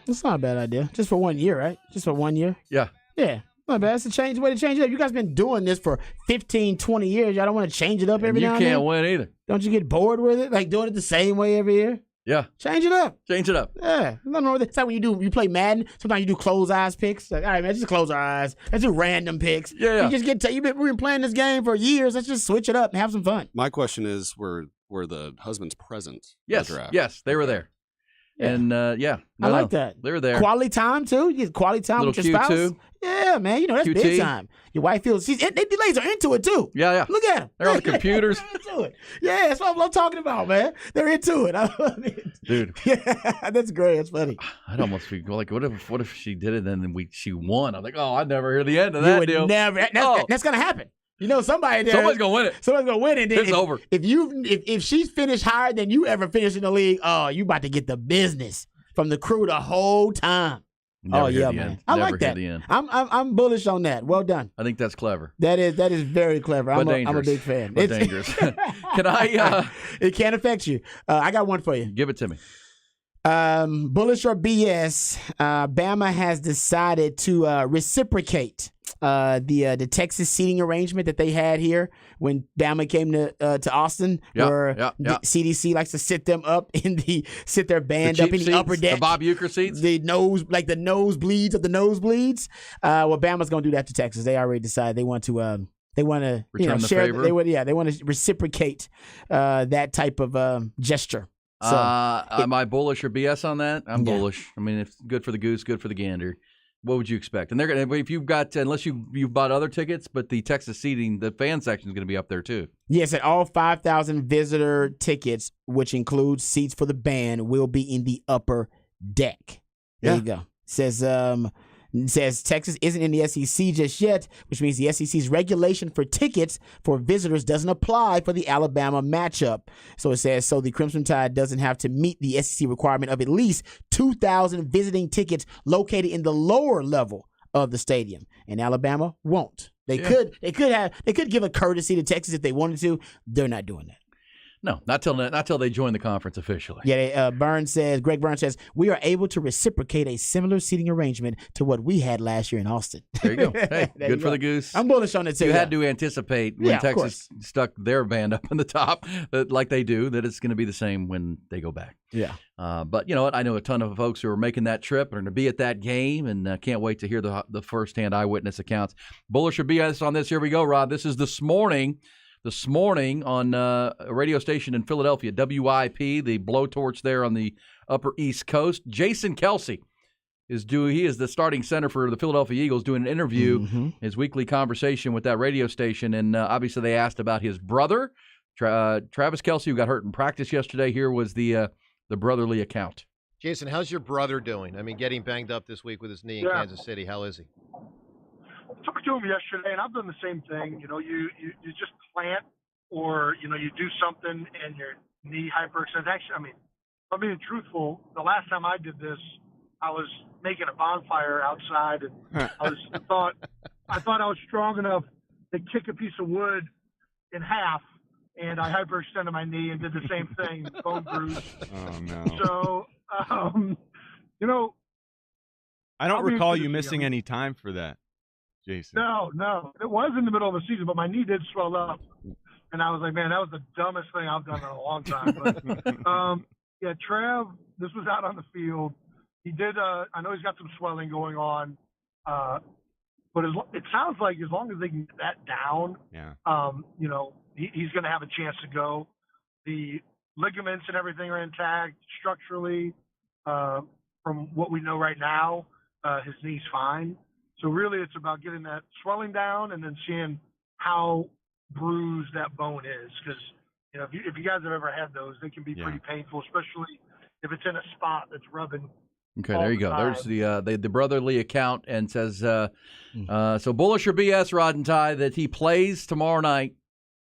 That's not a bad idea. Just for 1 year, right? Just for 1 year? Yeah. Yeah. Not bad. It's a way to change it up. You guys been doing this for 15, 20 years. Y'all don't want to change it up every now and then? You can't win either. Don't you get bored with it? Like doing it the same way every year? Yeah. Change it up. Change it up. Yeah. Nothing wrong with it. It's like when you play Madden, sometimes you do close eyes picks. Like, all right, man, just close our eyes. Let's do random picks. Yeah. You just we've been playing this game for years. Let's just switch it up and have some fun. My question is, were the husbands present? Yes. The draft? Yes, they were there. Yeah. And I like that. They were there. Quality time too. You get quality time with your spouse. Q2. Yeah, man. You know that's QT. big time. Your wife feels the ladies are into it too. Yeah. Look at them. They're on the computers. They're into it. Yeah, that's what I'm talking about, man. They're into it. I love it. Dude. Yeah, that's great. That's funny. I'd almost be like, what if she did it and then she won? I'm like, oh, I'd never hear the end of that deal. Never. That's gonna happen. You know, somebody's gonna win it. Somebody's gonna win it. It's over. If she's finished higher than you ever finished in the league, oh, you about to get the business from the crew the whole time. Never hear the man. end. I Never like hear that. the end. I'm bullish on that. Well done. I think that's clever. That is very clever. But I'm a big fan. But dangerous. Can I? It can't affect you. I got one for you. Give it to me. Bullish or BS? Bama has decided to reciprocate the Texas seating arrangement that they had here when Bama came to Austin, where the CDC likes to sit their band up in the upper deck, the Bob Uecker seats, the nosebleeds of the nosebleeds. Well, Bama's gonna do that to Texas. They already decided they want to return the share. favor. They want to reciprocate that type of gesture. So, am I bullish or BS on that? I'm bullish. I mean, if good for the goose, good for the gander. What would you expect? And they're gonna, if you've got, unless you've bought other tickets, but the Texas seating, the fan section is going to be up there too. Yes, and all 5,000 visitor tickets, which includes seats for the band, will be in the upper deck. There you go. Says Texas isn't in the SEC just yet, which means the SEC's regulation for tickets for visitors doesn't apply for the Alabama matchup. So it says, so the Crimson Tide doesn't have to meet the SEC requirement of at least 2,000 visiting tickets located in the lower level of the stadium, and Alabama won't. They could give a courtesy to Texas if they wanted to. They're not doing that. No, not till they join the conference officially. Yeah, Greg Burns says, we are able to reciprocate a similar seating arrangement to what we had last year in Austin. There you go. Hey, good for the goose. I'm bullish on it too. You had to anticipate when Texas stuck their band up in the top, like they do, that it's going to be the same when they go back. Yeah. But you know what? I know a ton of folks who are making that trip and to be at that game, and can't wait to hear the firsthand eyewitness accounts. Bullish or BS on this? Here we go, Rod. This is this morning on a radio station in Philadelphia, WIP, the blowtorch there on the Upper East Coast. Jason Kelce he is the starting center for the Philadelphia Eagles, doing an interview, his weekly conversation with that radio station, and obviously they asked about his brother, Travis Kelce, who got hurt in practice yesterday. Here was the brotherly account. Jason, how's your brother doing? I mean, getting banged up this week with his knee in Kansas City. How is he? Talked to him yesterday, and I've done the same thing. You know, you just plant, or you do something, and your knee hyperextends. Actually, I mean, if I'm being truthful, the last time I did this, I was making a bonfire outside, and I thought I was strong enough to kick a piece of wood in half, and I hyperextended my knee and did the same thing, bone bruise. Oh no! So, I don't recall you missing any time for that, Jason. No. It was in the middle of the season, but my knee did swell up. And I was like, man, that was the dumbest thing I've done in a long time. But, Trav, this was out on the field. He did, I know he's got some swelling going on. But it sounds like as long as they can get that down, he's going to have a chance to go. The ligaments and everything are intact structurally. From what we know right now, his knee's fine. So really it's about getting that swelling down and then seeing how bruised that bone is. Because, if you guys have ever had those, they can be pretty painful, especially if it's in a spot that's rubbing. Okay, there you go. There's the brotherly account and says, so bullish or BS, Rod and Ty, that he plays tomorrow night.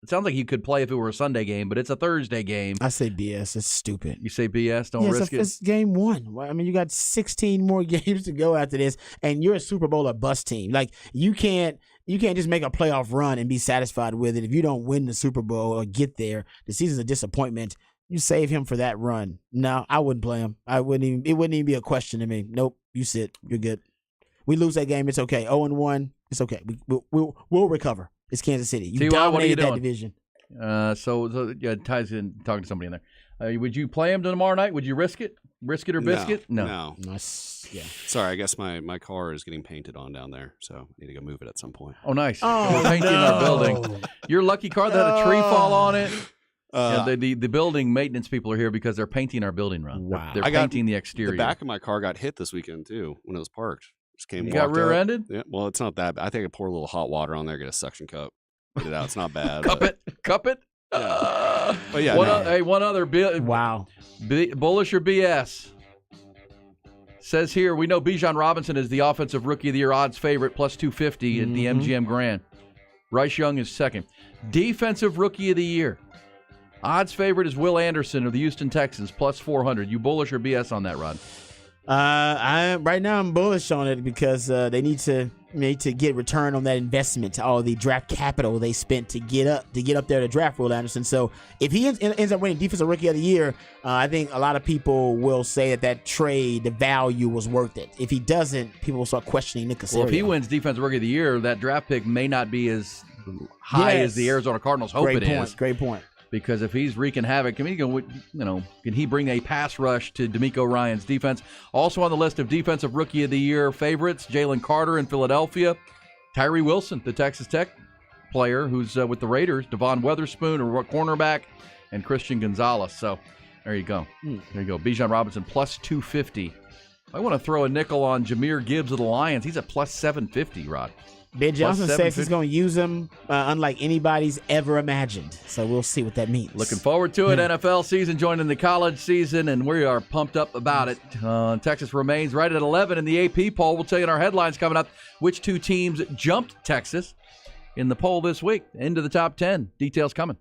It sounds like he could play if it were a Sunday game, but it's a Thursday game. I say BS. It's stupid. You say BS? Don't risk it? It's game one. I mean, you got 16 more games to go after this, and you're a Super Bowl or bust team. Like, you can't just make a playoff run and be satisfied with it. If you don't win the Super Bowl or get there, the season's a disappointment. You save him for that run. No, I wouldn't play him. It wouldn't even be a question to me. Nope, you sit. You're good. We lose that game, it's okay. 0-1, it's okay. We'll recover. It's Kansas City. You dominated that division. So Ty's talking to somebody in there. Would you play him tomorrow night? Would you risk it? Risk it or biscuit? No. Yeah. Sorry, I guess my car is getting painted on down there, so I need to go move it at some point. Oh, nice. We're painting our building. Your lucky car that had a tree fall on it. The building maintenance people are here because they're painting our building run. Wow. They're painting the exterior. The back of my car got hit this weekend, too, when it was parked. Just came. You got rear-ended? Yeah. Well, it's not that bad. I think I pour a little hot water on there, get a suction cup, get it out. It's not bad. Cup it. Yeah. But yeah. One other. Wow. Bullish or BS? Says here, we know Bijan Robinson is the offensive rookie of the year odds favorite, plus 250 at the MGM Grand. Bryce Young is second. Defensive rookie of the year. Odds favorite is Will Anderson of the Houston Texans, plus 400. You bullish or BS on that, Rod? Right now I'm bullish on it because they need to get return on that investment, all the draft capital they spent to get up there to draft Will Anderson. So if he ends up winning Defensive Rookie of the Year, I think a lot of people will say that trade, the value was worth it. If he doesn't, people will start questioning Nick Caserio. Well, if he wins Defensive Rookie of the Year, that draft pick may not be as high as the Arizona Cardinals hope it is. Great point. Because if he's wreaking havoc, can he bring a pass rush to DeMeco Ryans' defense? Also on the list of Defensive Rookie of the Year favorites, Jalen Carter in Philadelphia, Tyree Wilson, the Texas Tech player who's with the Raiders, Devon Witherspoon, a cornerback, and Christian Gonzalez. So there you go. There you go. Bijan Robinson, plus 250. I want to throw a nickel on Jahmyr Gibbs of the Lions. He's at plus 750, Rod. Ben Johnson says he's going to use him unlike anybody's ever imagined. So we'll see what that means. Looking forward to it. NFL season joining the college season, and we are pumped up about it. Texas remains right at 11 in the AP poll. We'll tell you in our headlines coming up which two teams jumped Texas in the poll this week into the top 10. Details coming.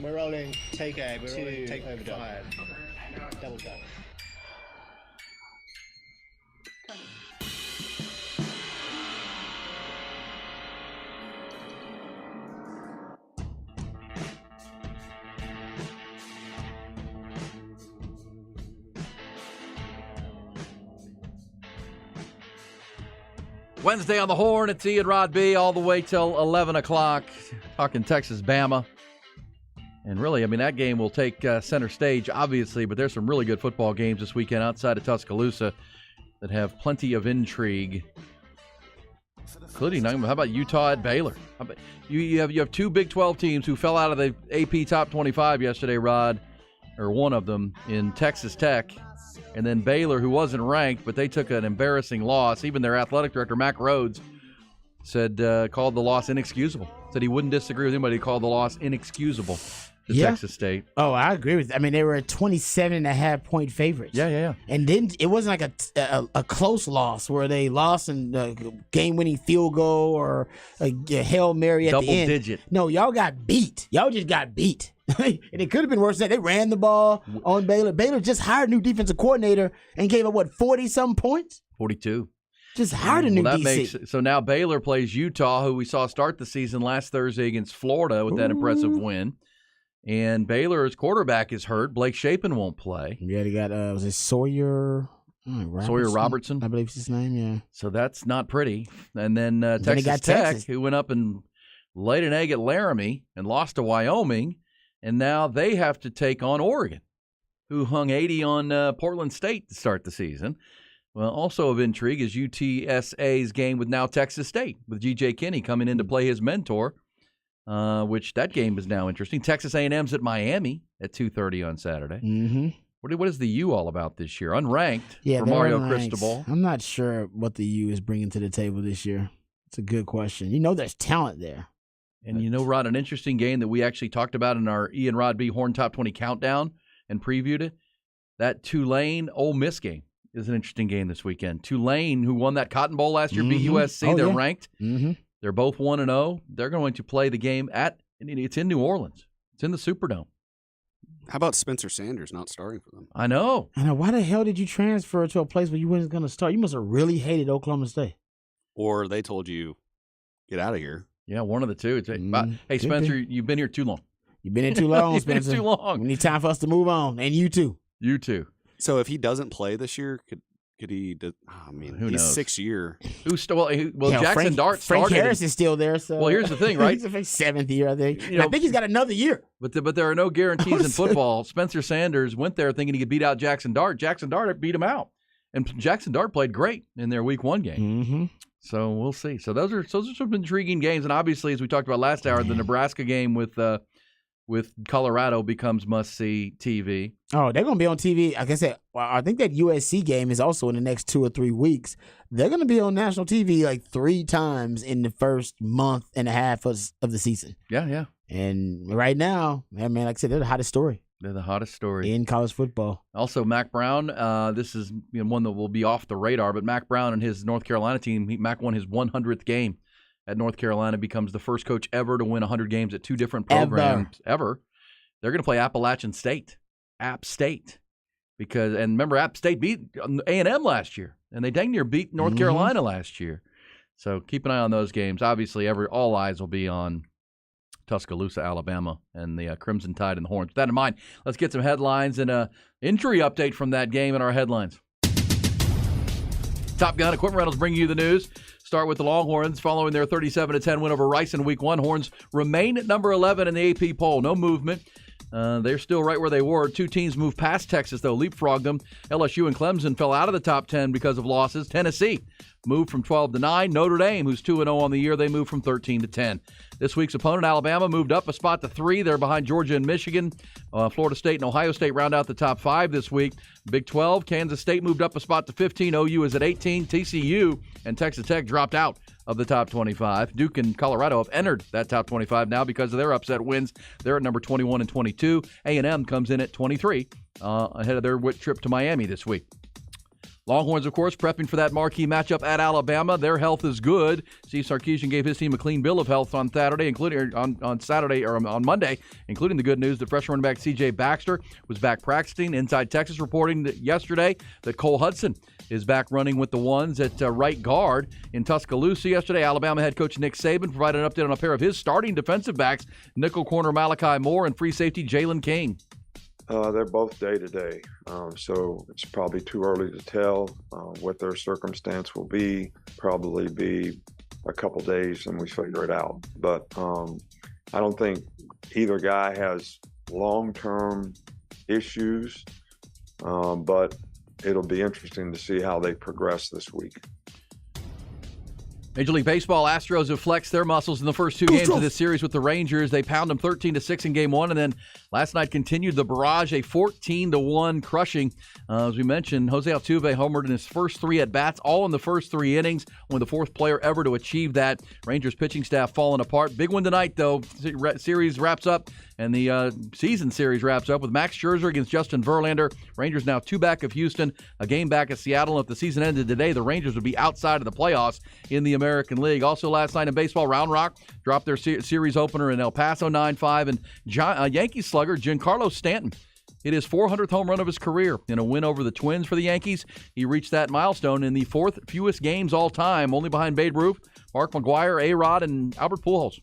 We're rolling take A. We're rolling take overdub. 5. Double dub. Wednesday on the Horn, it's Ian Rod B all the way till 11 o'clock, talking Texas-Bama. And really, I mean, that game will take center stage, obviously, but there's some really good football games this weekend outside of Tuscaloosa that have plenty of intrigue, including, how about Utah at Baylor? You have two Big 12 teams who fell out of the AP Top 25 yesterday, Rod, or one of them, in Texas Tech. And then Baylor, who wasn't ranked, but they took an embarrassing loss. Even their athletic director, Mack Rhoades, said called the loss inexcusable. Said he wouldn't disagree with anybody. He called the loss inexcusable to Texas State. Oh, I agree with. I mean, they were a 27.5-point favorites. Yeah. And then it wasn't like a close loss where they lost in a game-winning field goal or a Hail Mary at the end. Double digit. No, y'all got beat. Y'all just got beat. And it could have been worse than that. They ran the ball on Baylor. Baylor just hired a new defensive coordinator and gave up, 40-some points? 42. Just hired a new DC. So now Baylor plays Utah, who we saw start the season last Thursday against Florida with that impressive win. And Baylor's quarterback is hurt. Blake Shapen won't play. Yeah, they got, was it Sawyer? Sawyer Robertson? I believe it's his name, yeah. So that's not pretty. And then Texas Tech, who went up and laid an egg at Laramie and lost to Wyoming. And now they have to take on Oregon, who hung 80 on Portland State to start the season. Well, also of intrigue is UTSA's game with now Texas State, with G.J. Kinney coming in to play his mentor, which that game is now interesting. Texas A&M's at Miami at 2:30 on Saturday. Mm-hmm. What is the U all about this year? Unranked for they're Mario unranked. Cristobal. I'm not sure what the U is bringing to the table this year. It's a good question. You know there's talent there. And you know, Rod, an interesting game that we actually talked about in our Ian Rod B. Horn Top 20 countdown and previewed it, that Tulane-Ole Miss game is an interesting game this weekend. Tulane, who won that Cotton Bowl last year, beat USC. They're ranked. Mm-hmm. They're both 1-0. They're going to play the game it's in New Orleans. It's in the Superdome. How about Spencer Sanders not starting for them? I know. Why the hell did you transfer to a place where you weren't going to start? You must have really hated Oklahoma State. Or they told you, get out of here. Yeah, one of the two. Hey, Spencer, you've been here too long. You've been here too long, You've been Spencer. here too long. We need time for us to move on. And you too. You too. So if he doesn't play this year, could he? Who he's knows? 6th year. Jackson Dart started. Frank Harris is still there. So. Well, here's the thing, right? He's in his 7th year, I think. I think he's got another year. But there are no guarantees in football. Spencer Sanders went there thinking he could beat out Jackson Dart. Jackson Dart beat him out. And Jackson Dart played great in their Week 1 game. Mm-hmm. So we'll see. So those are some intriguing games. And obviously, as we talked about last hour, the Nebraska game with Colorado becomes must-see TV. Oh, they're going to be on TV. Like I said, I think that USC game is also in the next 2 or 3 weeks. They're going to be on national TV like 3 times in the first month and a half of the season. Yeah. And right now, man, like I said, they're the hottest story. They're the hottest story in college football. Also, Mack Brown. This is one that will be off the radar, but Mack Brown and his North Carolina team. Mack won his 100th game at North Carolina. Becomes the first coach ever to win 100 games at 2 different programs ever. They're going to play Appalachian State, App State, and remember App State beat A&M last year, and they dang near beat North Carolina last year. So keep an eye on those games. Obviously, all eyes will be on Tuscaloosa, Alabama, and the Crimson Tide and the Horns. With that in mind, let's get some headlines and an injury update from that game in our headlines. Top Gun Equipment Rentals bringing you the news. Start with the Longhorns following their 37-10 win over Rice in Week 1. Horns remain at number 11 in the AP poll. No movement. They're still right where they were. 2 teams moved past Texas, though, leapfrogged them. LSU and Clemson fell out of the top 10 because of losses. Tennessee moved from 12 to 9. Notre Dame, who's 2-0 on the year, they moved from 13 to 10. This week's opponent, Alabama, moved up a spot to 3. They're behind Georgia and Michigan. Florida State and Ohio State round out the top 5 this week. Big 12, Kansas State moved up a spot to 15. OU is at 18. TCU and Texas Tech dropped out of the top 25. Duke and Colorado have entered that top 25 now because of their upset wins. They're at number 21 and 22. A&M comes in at 23 ahead of their trip to Miami this week. Longhorns, of course, prepping for that marquee matchup at Alabama. Their health is good. Steve Sarkisian gave his team a clean bill of health on Saturday, including on Monday, including the good news that freshman running back C.J. Baxter was back practicing. Inside Texas reporting yesterday that Cole Hudson is back running with the ones at right guard in Tuscaloosa yesterday. Alabama head coach Nick Saban provided an update on a pair of his starting defensive backs, nickel corner Malachi Moore and free safety Jalen King. They're both day-to-day, so it's probably too early to tell what their circumstance will be. Probably be a couple days and we figure it out. But I don't think either guy has long-term issues, but it'll be interesting to see how they progress this week. Major League Baseball, Astros have flexed their muscles in the first two games of this series with the Rangers. They pound them 13-6 in Game 1, and then last night continued the barrage, a 14-1 crushing. As we mentioned, Jose Altuve homered in his first three at-bats, all in the first three innings, only the fourth player ever to achieve that. Rangers pitching staff falling apart. Big one tonight, though. Series wraps up, and the season series wraps up with Max Scherzer against Justin Verlander. Rangers now 2 back of Houston, a game back of Seattle. If the season ended today, the Rangers would be outside of the playoffs in the American League. Also last night in baseball, Round Rock dropped their series opener in El Paso 9-5, and Yankees slugger Giancarlo Stanton hit his 400th home run of his career in a win over the Twins for the Yankees. He reached that milestone in the 4th fewest games all time, only behind Babe Ruth, Mark McGwire, A-Rod, and Albert Pujols.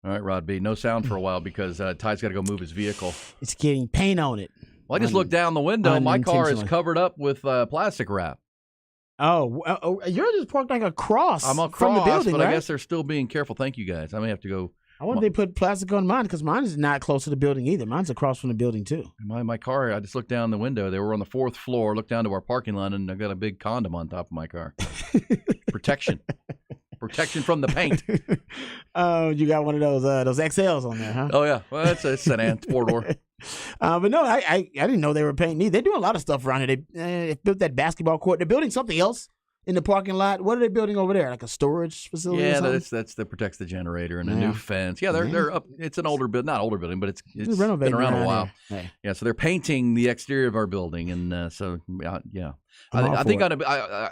All right, Rod B. No sound for a while because Ty's got to go move his vehicle. It's getting paint on it. Well, I just looked down the window. My car is covered up with plastic wrap. Oh, you're just parked like across I'm across, from the building, but right? I guess they're still being careful. Thank you, guys. I may have to go. I wonder if they put plastic on mine because mine is not close to the building either. Mine's across from the building, too. My car, I just looked down the window. They were on the 4th floor, looked down to our parking lot, and I got a big condom on top of my car. Protection. Protection from the paint. Oh, you got one of those XLs on there, huh? Oh, yeah. Well, it's a sedan, 4-door. But no, I didn't know they were painting either. They're doing a lot of stuff around here. They built that basketball court. They're building something else in the parking lot. What are they building over there? Like a storage facility? Yeah, that's that protects the generator and a new fence. Yeah, they're up. It's an older building, not older building, but it's been around a while. Hey. Yeah, so they're painting the exterior of our building, and so yeah. I think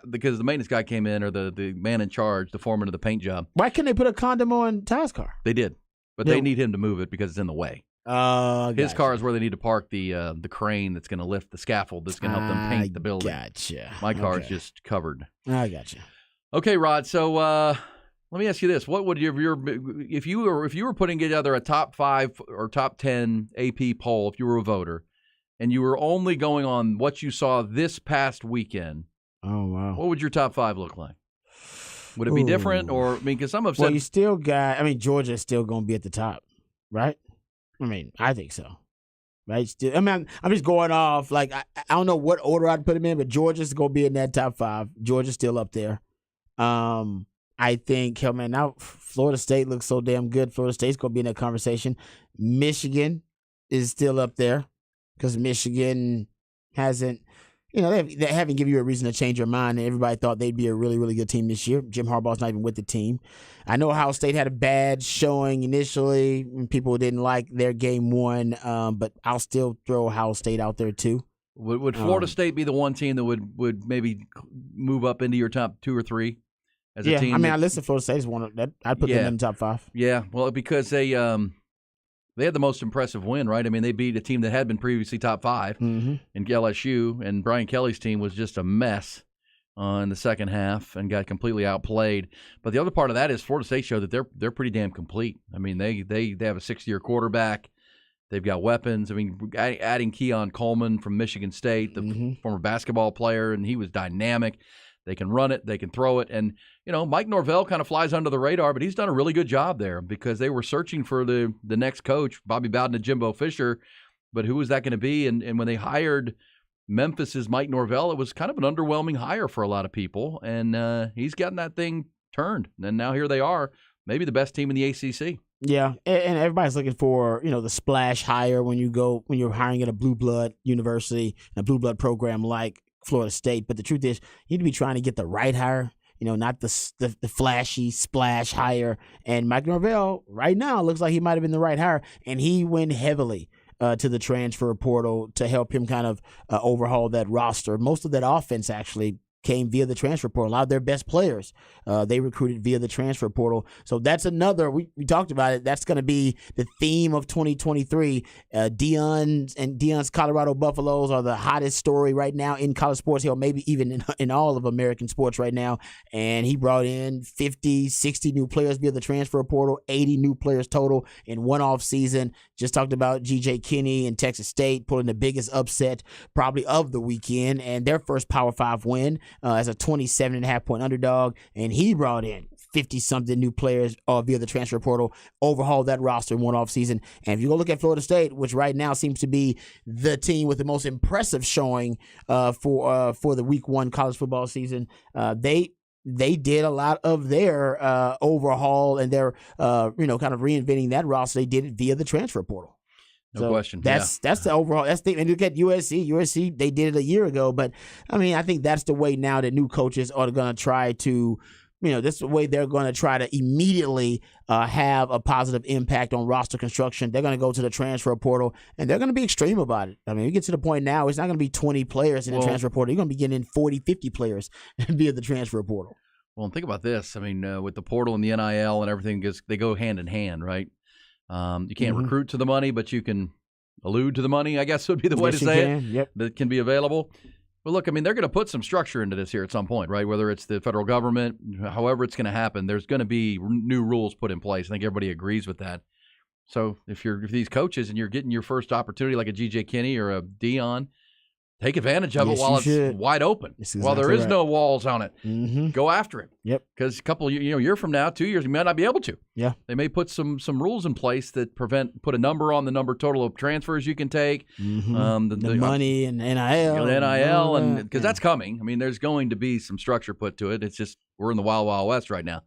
because the maintenance guy came in, or the man in charge, the foreman of the paint job. Why couldn't they put a condom on Ty's car? They did, but they need him to move it because it's in the way. His car is where they need to park the crane that's going to lift the scaffold that's going to help them paint the building. Gotcha. My car is just covered. I gotcha. Okay, Rod. So let me ask you this: what would if you were putting together a top 5 or top 10 AP poll, if you were a voter, and you were only going on what you saw this past weekend? Oh wow! What would your top 5 look like? Would it be different, or because some have said, well, you still got. I mean, Georgia's still going to be at the top, right? I mean, I think so. Right? Still, I mean, I'm just going off. Like, I don't know what order I'd put them in, but Georgia's going to be in that top 5. Georgia's still up there. I think, hell, man, now Florida State looks so damn good. Florida State's going to be in that conversation. Michigan is still up there because Michigan hasn't, they haven't given you a reason to change your mind. And everybody thought they'd be a really, really good team this year. Jim Harbaugh's not even with the team. I know Ohio State had a bad showing initially. People didn't like their game 1, but I'll still throw Ohio State out there too. Would Florida State be the one team that would maybe move up into your top 2 or 3 as a team? I mean, I listed Florida State as one of that. I'd put them in the top 5. Yeah, well, because they had the most impressive win, right? I mean, they beat a team that had been previously top 5 in LSU, and Brian Kelly's team was just a mess in the second half and got completely outplayed. But the other part of that is Florida State showed that they're pretty damn complete. I mean, they have a 6-year quarterback. They've got weapons. I mean, adding Keon Coleman from Michigan State, the former basketball player, and he was dynamic. They can run it. They can throw it. And, Mike Norvell kind of flies under the radar, but he's done a really good job there because they were searching for the next coach, Bobby Bowden and Jimbo Fisher. But who was that going to be? And when they hired Memphis's Mike Norvell, it was kind of an underwhelming hire for a lot of people. And he's gotten that thing turned. And now here they are, maybe the best team in the ACC. Yeah, and everybody's looking for, the splash hire when you're hiring at a blue blood university, a blue blood program like Florida State. But the truth is, you need to be trying to get the right hire. Not the flashy splash hire. And Mike Norvell right now looks like he might have been the right hire, and he went heavily to the transfer portal to help him kind of overhaul that roster. Most of that offense actually came via the transfer portal. A lot of their best players, they recruited via the transfer portal. So that's another, we talked about it, that's going to be the theme of 2023. Deion's Colorado Buffaloes are the hottest story right now in college sports, maybe even in all of American sports right now. And he brought in 50, 60 new players via the transfer portal, 80 new players total in one off season. Just talked about G.J. Kinney and Texas State pulling the biggest upset probably of the weekend and their first Power 5 win. As a 27.5-point underdog, and he brought in 50-something new players via the transfer portal, overhauled that roster in one off season. And if you go look at Florida State, which right now seems to be the team with the most impressive showing for the Week 1 college football season, they did a lot of their overhaul and their kind of reinventing that roster. They did it via the transfer portal. No question. That's the overall. And look at USC. USC, they did it a year ago, but I think that's the way now that new coaches are going to try to, this is the way they're going to try to immediately have a positive impact on roster construction. They're going to go to the transfer portal, and they're going to be extreme about it. We get to the point now, it's not going to be 20 players in the transfer portal. You're going to be getting in 40, 50 players via the transfer portal. Well, think about this. With the portal and the NIL and everything, they go hand in hand, right? You can't recruit to the money, but you can allude to the money, I guess would be the way to say it. Yep. That can be available. But look, they're going to put some structure into this here at some point, right? Whether it's the federal government, however it's going to happen, there's going to be new rules put in place. I think everybody agrees with that. So if these coaches and you're getting your first opportunity like a G.J. Kinney or a Deion, take advantage of it while it's wide open, while there is no walls on it. Go after it. Yep. Because a couple, year from now, 2 years, you might not be able to. Yeah. They may put some rules in place that put a number on the number total of transfers you can take. The money and NIL. And because that's coming. There's going to be some structure put to it. It's just we're in the wild, wild west right now.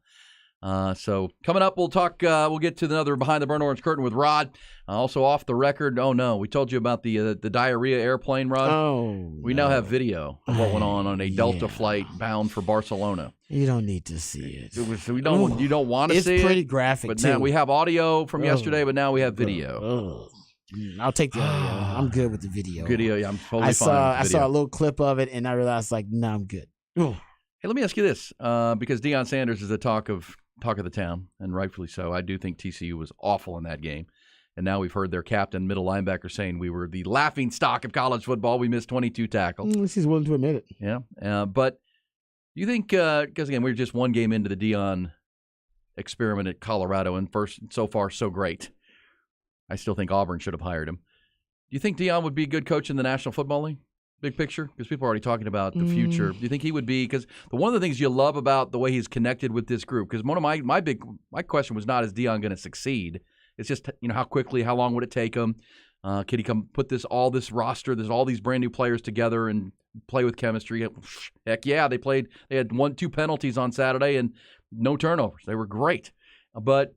So coming up, we'll talk. We'll get to another Behind the Burnt Orange Curtain with Rod. Also off the record. Oh no, we told you about the diarrhea airplane, Rod. Oh, we now have video of what went on a Delta flight bound for Barcelona. You don't need to see it. You don't want to see it. It's pretty graphic. But too. now we have audio from yesterday, but now we have video. I'll take the audio. I'm good with the video. Video, yeah, I'm totally fine. I saw a little clip of it, and I realized no, I'm good. Hey, let me ask you this, because Deion Sanders is the talk of the town, and rightfully so. I do think TCU was awful in that game. And now we've heard their captain, middle linebacker, saying we were the laughing stock of college football. We missed 22 tackles. He's willing to admit it. Yeah. But you think, because again, we're just one game into the Deion experiment at Colorado, and so far so great. I still think Auburn should have hired him. Do you think Deion would be a good coach in the National Football League? Big picture? Because people are already talking about the future. Do you think he would be? Because one of the things you love about the way he's connected with this group, because one of my question was not, is Deion going to succeed? It's just, how quickly, how long would it take him? Could he come put all this roster, all these brand new players together and play with chemistry? Heck yeah, they had 1-2 penalties on Saturday and no turnovers. They were great. But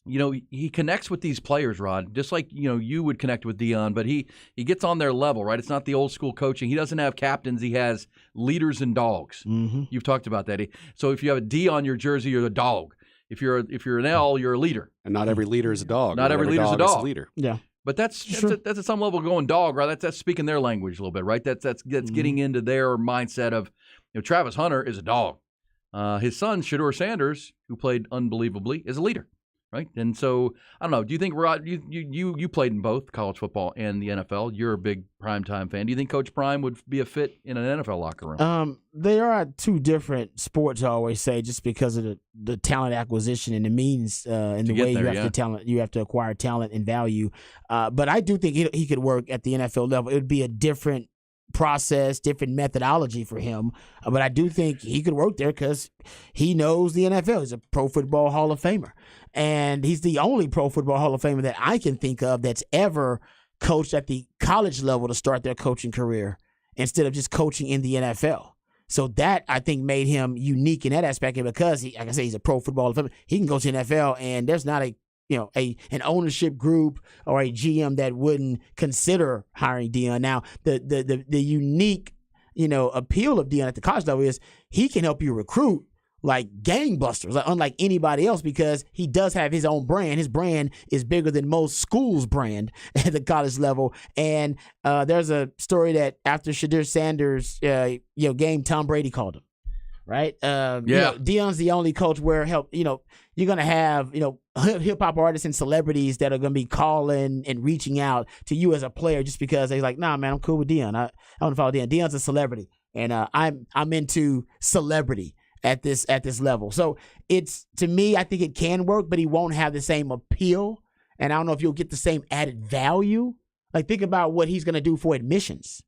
he connects with these players, Rod, just like, you would connect with Deion, but he gets on their level, right? It's not the old school coaching. He doesn't have captains. He has leaders and dogs. You've talked about that. So if you have a D on your jersey, you're a dog. If you're an L, you're a leader. And not every leader is a dog. Not every leader's a dog. Leader. Yeah. But that's at some level going dog, right? That's speaking their language a little bit, right? That's getting into their mindset of, Travis Hunter is a dog. His son, Shedeur Sanders, who played unbelievably, is a leader. Right, and so I don't know. Do you think, Rod? You played in both college football and the NFL. You're a big primetime fan. Do you think Coach Prime would be a fit in an NFL locker room? They are two different sports. I always say, just because of the talent acquisition and the means and the way you have to acquire talent and value. But I do think he could work at the NFL level. It would be a different process, different methodology for him. But I do think he could work there because he knows the NFL. He's a Pro Football Hall of Famer. And he's the only Pro Football Hall of Famer that I can think of that's ever coached at the college level to start their coaching career instead of just coaching in the NFL. So that, I think, made him unique in that aspect. And because, like I say, he's a Pro Football Hall of Famer, he can go to the NFL, and there's not an ownership group or a GM that wouldn't consider hiring Deion. Now, the unique appeal of Deion at the college level is he can help you recruit like gangbusters, like, unlike anybody else, because he does have his own brand. His brand is bigger than most schools' brand at the college level. And there's a story that after Shadir Sanders' game, Tom Brady called him. Right? Deion's the only coach where you're going to have, hip hop artists and celebrities that are going to be calling and reaching out to you as a player just because they're like, nah, man, I'm cool with Deion. I want to follow Deion. Deion's a celebrity, and I'm into celebrity at this level. So to me, I think it can work, but he won't have the same appeal, and I don't know if you'll get the same added value. Like, think about what he's going to do for admissions.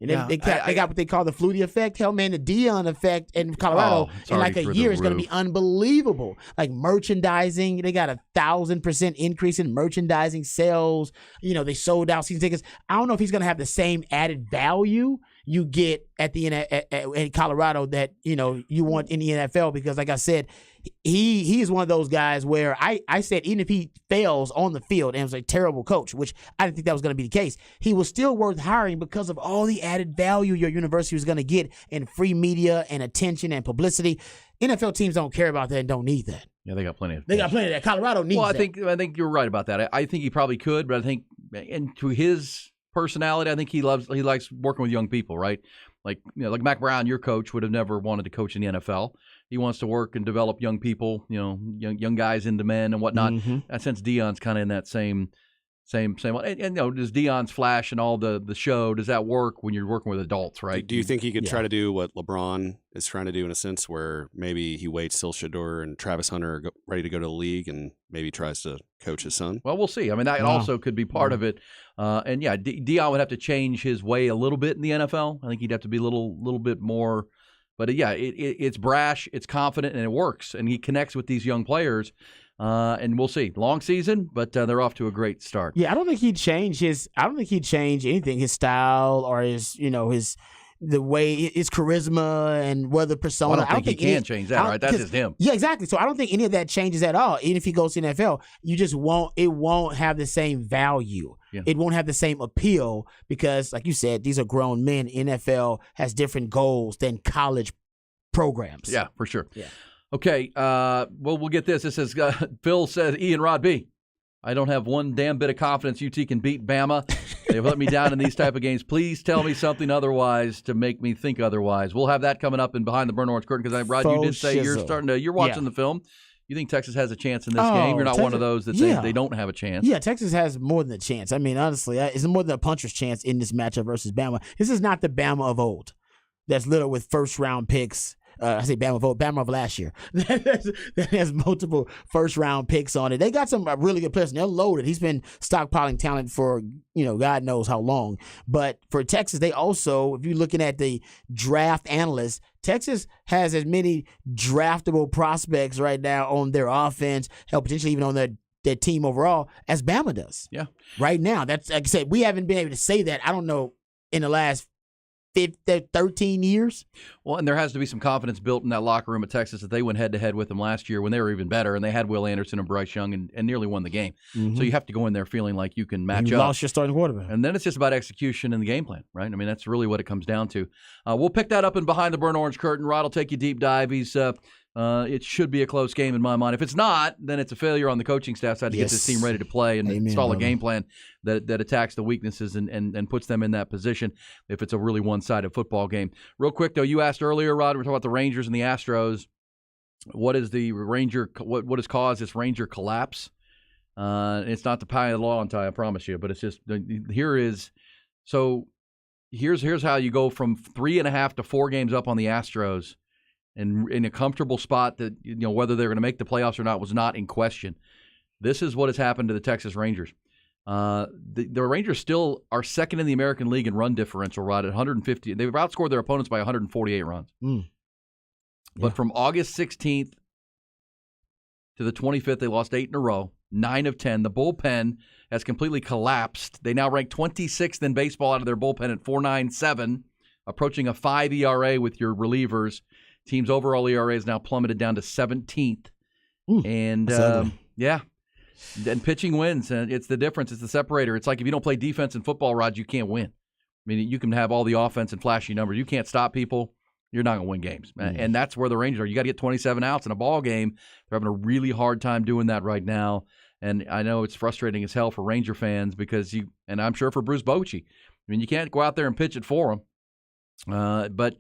And they got what they call the Flutie effect. Hell, man, the Deion effect in Colorado in like a year is going to be unbelievable. Like merchandising, they got 1,000% increase in merchandising sales. They sold out season tickets. I don't know if he's going to have the same added value you get at in Colorado that you want in the NFL, because, like I said, he is one of those guys where I said even if he fails on the field and was a terrible coach, which I didn't think that was going to be the case, he was still worth hiring because of all the added value your university was going to get in free media and attention and publicity. NFL teams don't care about that and don't need that. Yeah, they got plenty of. that. Colorado needs. Well, I think you're right about that. I think he probably could, but I think, and to his personality, I think he likes working with young people, right? Like Mac Brown, your coach, would have never wanted to coach in the NFL. He wants to work and develop young people, young guys into men and whatnot. Mm-hmm. I sense Deion's kind of in that same. And does Deion's flash and all the show, does that work when you're working with adults, right? Do you think he could try to do what LeBron is trying to do, in a sense, where maybe he waits till Shedeur and Travis Hunter are ready to go to the league and maybe tries to coach his son? Well, we'll see. I mean, that also could be part of it. Deion would have to change his way a little bit in the NFL. I think he'd have to be a little bit more. But it's brash, it's confident, and it works. And he connects with these young players. And we'll see. Long season, but they're off to a great start. Yeah, I don't think he'd change anything, his style or the way, his charisma and whether persona. Well, I don't think he can change that, right? That's just him. Yeah, exactly. So I don't think any of that changes at all. Even if he goes to the NFL, it won't have the same value. Yeah. It won't have the same appeal because, like you said, these are grown men. NFL has different goals than college programs. Yeah, for sure. Yeah. Okay, we'll get this. This says, Phil says, Ian Rod B, I don't have one damn bit of confidence UT can beat Bama. They've let me down in these type of games. Please tell me something otherwise to make me think otherwise. We'll have that coming up in Behind the Burnt Orange Curtain because, Rod, you did say you're watching the film. You think Texas has a chance in this game? You're not one of those that say they don't have a chance. Yeah, Texas has more than a chance. I mean, honestly, it's more than a puncher's chance in this matchup versus Bama. This is not the Bama of old that's little with first-round picks. I say Bama of last year. that has multiple first-round picks on it. They got some really good players. And they're loaded. He's been stockpiling talent for, God knows how long. But for Texas, they also, if you're looking at the draft analysts, Texas has as many draftable prospects right now on their offense, hell, potentially even on their team overall, as Bama does. Yeah. Right now. That's, like I said, we haven't been able to say that, I don't know, in the last 13 years. Well, and there has to be some confidence built in that locker room at Texas that they went head-to-head with them last year when they were even better, and they had Will Anderson and Bryce Young and nearly won the game. Mm-hmm. So you have to go in there feeling like you can match up. You lost your starting quarterback. And then it's just about execution and the game plan, right? I mean, that's really what it comes down to. We'll pick that up in Behind the Burnt Orange Curtain. Rod will take you deep dive. It should be a close game in my mind. If it's not, then it's a failure on the coaching staff side to get this team ready to play and install a game plan that attacks the weaknesses and puts them in that position if it's a really one-sided football game. Real quick, though, you asked earlier, Rod, we were talking about the Rangers and the Astros. What has caused this Ranger collapse? It's not the pie of the law, I promise you, but it's just here's how you go from 3.5 to 4 games up on the Astros. And in a comfortable spot that, whether they're going to make the playoffs or not was not in question. This is what has happened to the Texas Rangers. The Rangers still are second in the American League in run differential, Rod, at 150. They've outscored their opponents by 148 runs. Yeah. But from August 16th to the 25th, they lost 8 in a row, 9 of 10. The bullpen has completely collapsed. They now rank 26th in baseball out of their bullpen at 4.97, approaching a 5 ERA with your relievers. Team's overall ERA is now plummeted down to 17th. And, and pitching wins. And it's the difference. It's the separator. It's like if you don't play defense in football, Rod, you can't win. mean, you can have all the offense and flashy numbers. You can't stop people. You're not going to win games. And that's where the Rangers are. You got to get 27 outs in a ball game. They're having a really hard time doing that right now. And I know it's frustrating as hell for Ranger fans because and I'm sure for Bruce Bochy. I mean, you can't go out there and pitch it for them. But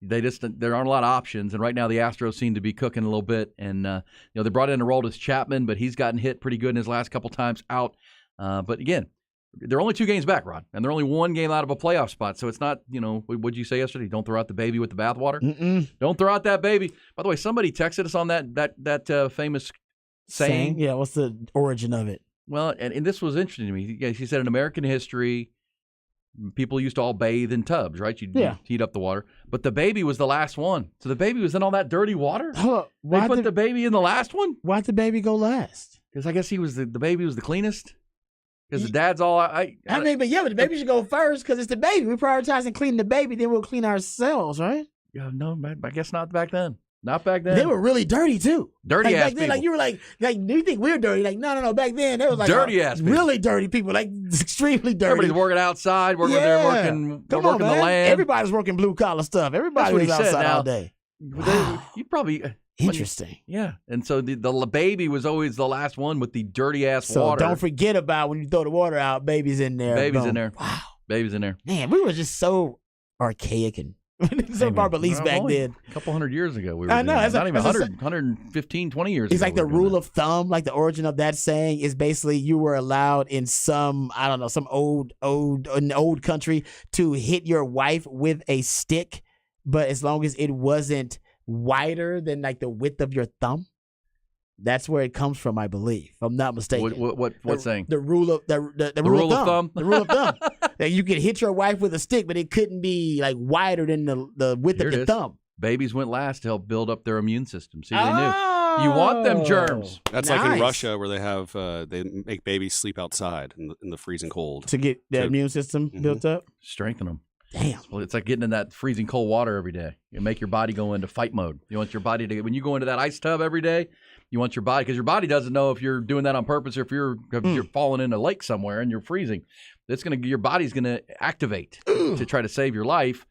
there aren't a lot of options. And right now the Astros seem to be cooking a little bit. And, they brought in Aroldis Chapman, but he's gotten hit pretty good in his last couple times out. But again, they're only 2 games back, Rod, and they're only 1 game out of a playoff spot. So it's not, what'd you say yesterday? Don't throw out the baby with the bathwater. Don't throw out that baby. By the way, somebody texted us on that famous saying. Yeah, what's the origin of it? Well, and this was interesting to me. He said in American history, people used to all bathe in tubs, right? You'd heat up the water. But the baby was the last one. So the baby was in all that dirty water? They put the baby in the last one? Why'd the baby go last? Because I guess the baby was the cleanest. Because the dad's all but the baby should go first because it's the baby. We're prioritizing cleaning the baby, then we'll clean ourselves, right? Yeah, no, I guess not back then. Not back then. They were really dirty too. Dirty ass back then, people. You were like, do you think we're dirty? Like, no. Back then, they was like dirty ass people. Really dirty people, like extremely dirty. Everybody's working outside, working working the land. Everybody's working blue collar stuff. Everybody was outside all day. You probably. Interesting. Yeah. And so the baby was always the last one with the dirty ass so water. Don't forget about when you throw the water out, baby's in there. Baby's in there. Wow. Baby's in there. Man, we were just so archaic and so of our beliefs back then. A couple hundred years ago. We were I know. Not even 100, 115, 20 years ago. It's like the rule of thumb, like the origin of that saying is basically you were allowed in some old country to hit your wife with a stick, but as long as it wasn't wider than like the width of your thumb. That's where it comes from, I believe. If I'm not mistaken. What saying? The rule of the rule of thumb. The rule of thumb. That you could hit your wife with a stick, but it couldn't be like wider than the width of your thumb. Babies went last to help build up their immune system. See, they knew. You want them germs. That's like in Russia where they have they make babies sleep outside in the freezing cold to get their immune system built up. Strengthen them. Damn. Well, it's like getting in that freezing cold water every day. You make your body go into fight mode. You want your body to, when you go into that ice tub every day, you want your body, because your body doesn't know if you're doing that on purpose or if you're falling in a lake somewhere and you're freezing. Your body's gonna activate to try to save your life,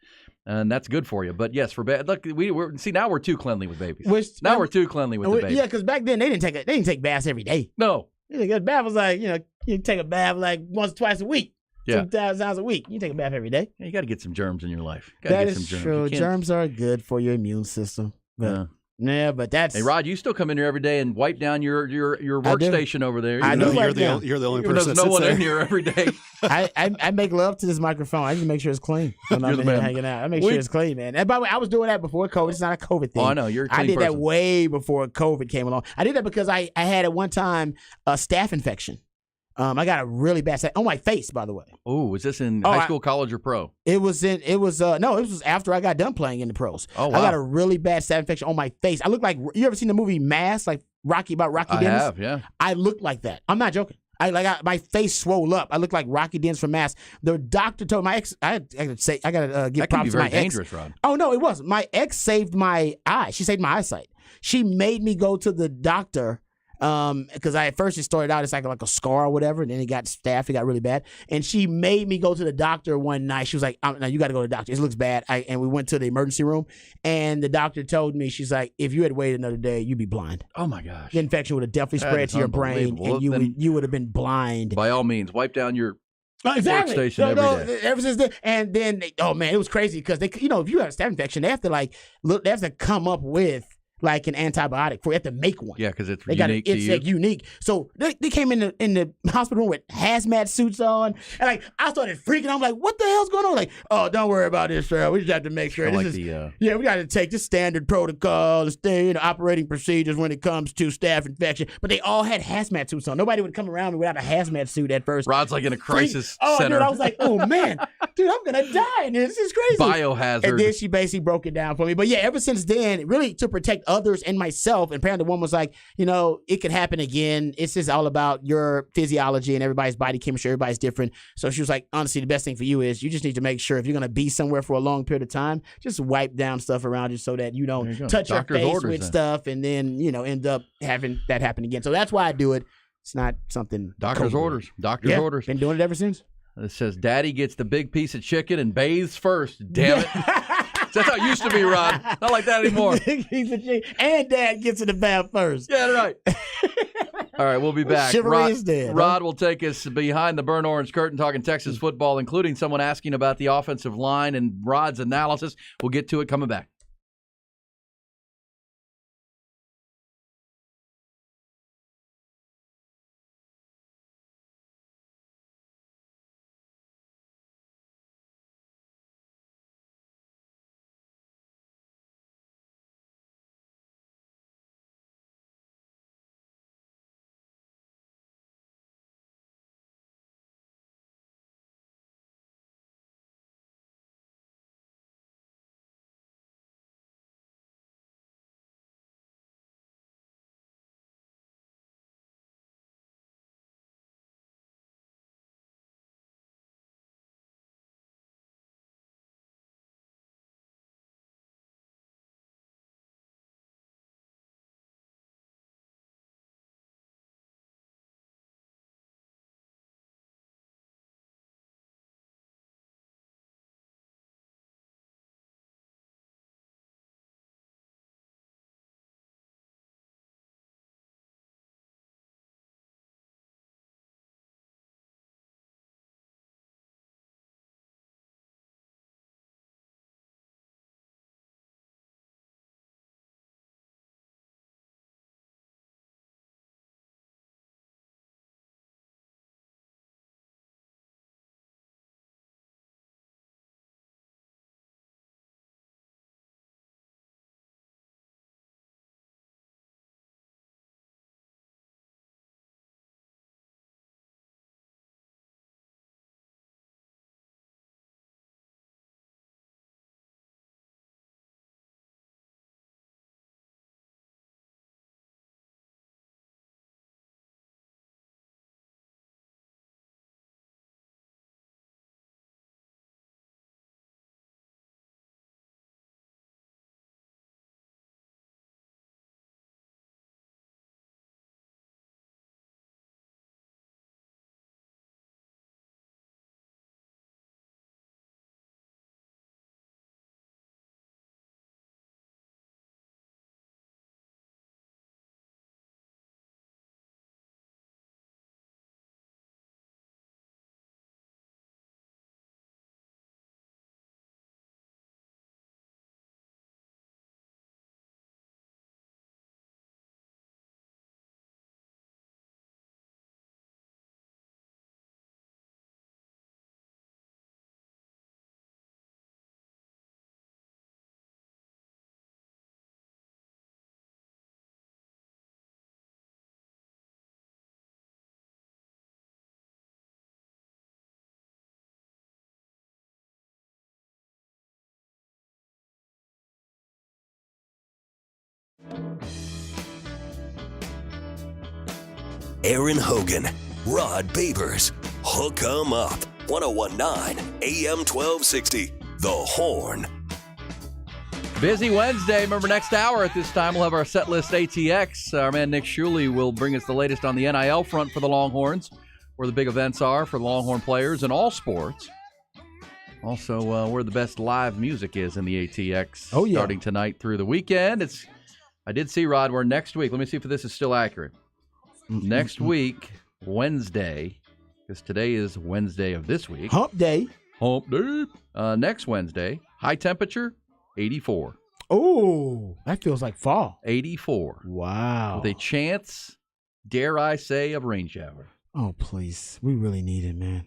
and that's good for you. But yes, for look, now we're too cleanly with babies. We're too cleanly with the babies. Yeah, because back then they didn't take baths every day. No, a bath was like you take a bath like once, twice a week. Yeah. 2,000 times a week. You take a bath every day. Yeah, you got to get some germs in your life. That is true. Germs are good for your immune system. But, but that's. Hey, Rod, you still come in here every day and wipe down your workstation over there. I do. You're the only person. There's no one in here every day. I make love to this microphone. I need to make sure it's clean when I'm in here hanging out. I make sure it's clean, man. And by the way, I was doing that before COVID. It's not a COVID thing. Oh, I know. You're a clean I did person. that way before COVID came along. I did that because I had at one time a staph infection. I got a really bad on my face, by the way. Oh, was this in high school, college, or pro? It was after I got done playing in the pros. Oh, wow. I got a really bad staph infection on my face. I look like, you ever seen the movie Mask, like Rocky Dennis? I have, yeah. I look like that. I'm not joking. My face swole up. I look like Rocky Dennis from Mask. The doctor told my ex, I gotta give props to my ex. That can be very dangerous, Rod. Oh no, it wasn't. My ex saved my eye. She saved my eyesight. She made me go to the doctor. Because at first it started out, it's like a scar or whatever, and then it got staph, it got really bad. And she made me go to the doctor one night. She was like, "Now you got to go to the doctor. It looks bad." And we went to the emergency room, and the doctor told me, she's like, "If you had waited another day, you'd be blind." Oh my gosh! The infection would have definitely spread to your brain, and you would have been blind. By all means, wipe down your exactly. workstation every day. Ever since then, and then it was crazy because they, if you have a staph infection, they have to come up with like an antibiotic for you have to make one. Yeah, because it's unique to you. Like unique. So they came in the hospital room with hazmat suits on, and I started freaking. I'm like, what the hell's going on? Like, oh, don't worry about this, sir. We just have to make sure we got to take the standard protocol, the operating procedures when it comes to staph infection. But they all had hazmat suits on. Nobody would come around me without a hazmat suit at first. Rod's like in a crisis center. Dude, I was like, oh man, dude, I'm gonna die. This is crazy. Biohazard. And then she basically broke it down for me. But yeah, ever since then, really to protect others and myself, and apparently the woman was like, it could happen again. It's just all about your physiology and everybody's body chemistry. Everybody's different. So she was like, honestly, the best thing for you is you just need to make sure if you're going to be somewhere for a long period of time, just wipe down stuff around you so that you don't touch your face with stuff and then, end up having that happen again. So that's why I do it. It's not something. Doctor's orders. Doctor's orders. Been doing it ever since. It says, Daddy gets the big piece of chicken and bathes first. Damn it. That's how it used to be, Rod. Not like that anymore. And Dad gets in the bath first. Yeah, right. All right, we'll be back. Chivalry is dead. Rod will take us behind the burnt orange curtain talking Texas football, including someone asking about the offensive line and Rod's analysis. We'll get to it coming back. Aaron Hogan, Rod Babers, Hook 'em Up, 1019 AM 1260, The Horn. Busy Wednesday. Remember, next hour at this time, we'll have our set list ATX. Our man Nick Shuley will bring us the latest on the NIL front for the Longhorns, where the big events are for the Longhorn players in all sports. Also, where the best live music is in the ATX. Oh, yeah. Starting tonight through the weekend. I did see, Rod, where next week, let me see if this is still accurate. Next week, Wednesday, because today is Wednesday of this week. Hump day. Hump day. Next Wednesday, high temperature, 84. Oh, that feels like fall. 84. Wow. With a chance, dare I say, of rain shower. Oh, please. We really need it, man.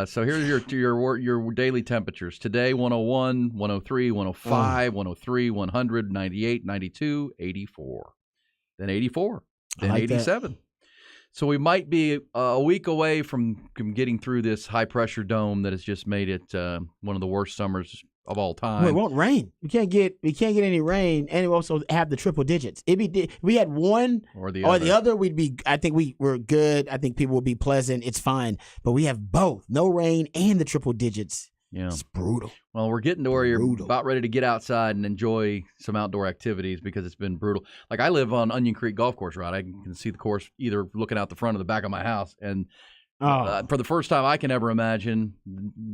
So here's your daily temperatures. Today, 101, 103, 105, 103, 100, 98, 92, 84. Then 84. Then like 87. That. So we might be a week away from getting through this high-pressure dome that has just made it one of the worst summers of all time. Well, it won't rain. We can't get any rain, and we also have the triple digits. If we had one or the other, we'd be. I think we're good. I think people will be pleasant. It's fine. But we have both, no rain and the triple digits. Yeah, it's brutal. Well, we're getting to where you're about ready to get outside and enjoy some outdoor activities because it's been brutal. Like, I live on Onion Creek Golf Course, Rod. I can see the course either looking out the front or the back of my house, and For the first time I can ever imagine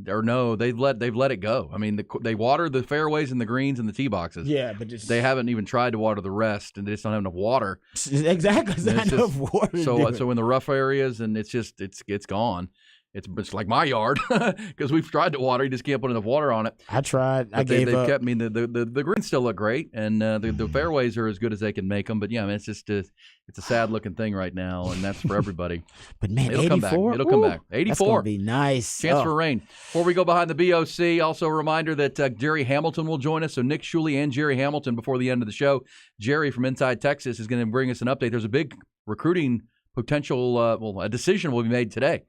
or know, they've let it go. I mean, they water the fairways and the greens and the tee boxes. Yeah, but they haven't even tried to water the rest, and they just don't have enough water. Exactly, it's not enough water. So in the rough areas, and it's gone. It's like my yard because we've tried to water. You just can't put enough water on it. I tried. But they've kept. I mean, the greens still look great, and the fairways are as good as they can make them. But yeah, I mean, it's just it's a sad looking thing right now, and that's for everybody. But man, it'll 84? come back. It'll come back. 84. That's gonna be nice. Chance for rain. Before we go behind the BOC, also a reminder that Jerry Hamilton will join us. So Nick Shuley and Jerry Hamilton before the end of the show. Jerry from Inside Texas is going to bring us an update. There's a big recruiting potential. A decision will be made today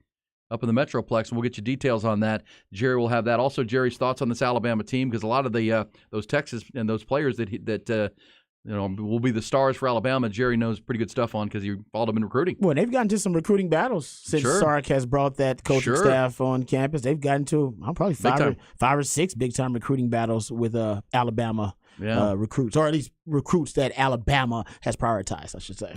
up in the Metroplex, and we'll get you details on that. Jerry will have that. Also, Jerry's thoughts on this Alabama team, because a lot of the those Texas and those players that will be the stars for Alabama, Jerry knows pretty good stuff on because he followed them in recruiting. Well, they've gotten to some recruiting battles since Sark has brought that coaching staff on campus. They've gotten to probably five or six big-time recruiting battles with Alabama recruits, or at least recruits that Alabama has prioritized, I should say.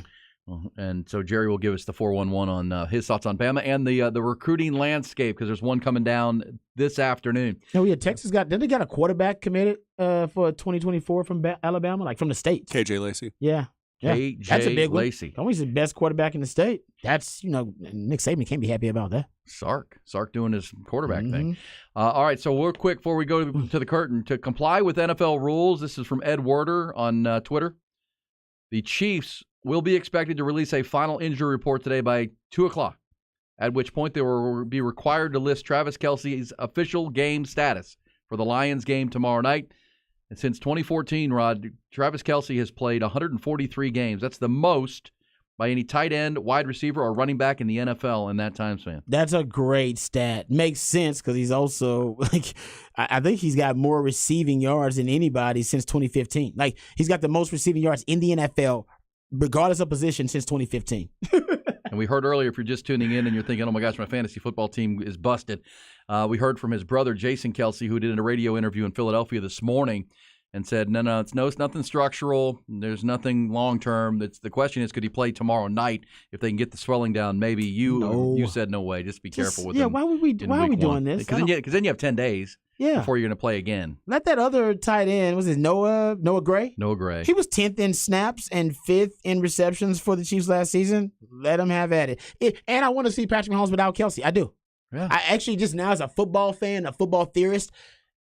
And so Jerry will give us the 411 on his thoughts on Bama and the recruiting landscape, because there's one coming down this afternoon. Oh yeah, Texas got a quarterback committed for 2024 from Alabama, like from the state. KJ Lacey. Yeah. KJ that's a big Lacey. One. Always the best quarterback in the state. That's Nick Saban can't be happy about that. Sark doing his quarterback thing. All right, so real quick before we go to the curtain, to comply with NFL rules. This is from Ed Werder on Twitter. The Chiefs will be expected to release a final injury report today by 2 o'clock, at which point they will be required to list Travis Kelce's official game status for the Lions game tomorrow night. And since 2014, Rod, Travis Kelce has played 143 games. That's the most by any tight end, wide receiver, or running back in the NFL in that time span. That's a great stat. Makes sense because he's also, I think he's got more receiving yards than anybody since 2015. He's got the most receiving yards in the NFL regardless of position since 2015. And we heard earlier, if you're just tuning in and you're thinking, oh my gosh, my fantasy football team is busted, we heard from his brother, Jason Kelce, who did a radio interview in Philadelphia this morning and said, no, it's nothing structural. There's nothing long-term. The question is, could he play tomorrow night if they can get the swelling down? Maybe you said no way. Just be careful with him. Yeah, why are we doing this? Because then you have 10 days. Before you're going to play again. Let that other tight end, was it Noah Gray? Noah Gray. He was 10th in snaps and 5th in receptions for the Chiefs last season. Let him have at it. And I want to see Patrick Mahomes without Kelce. I do. Yeah. I actually, just now as a football fan, a football theorist,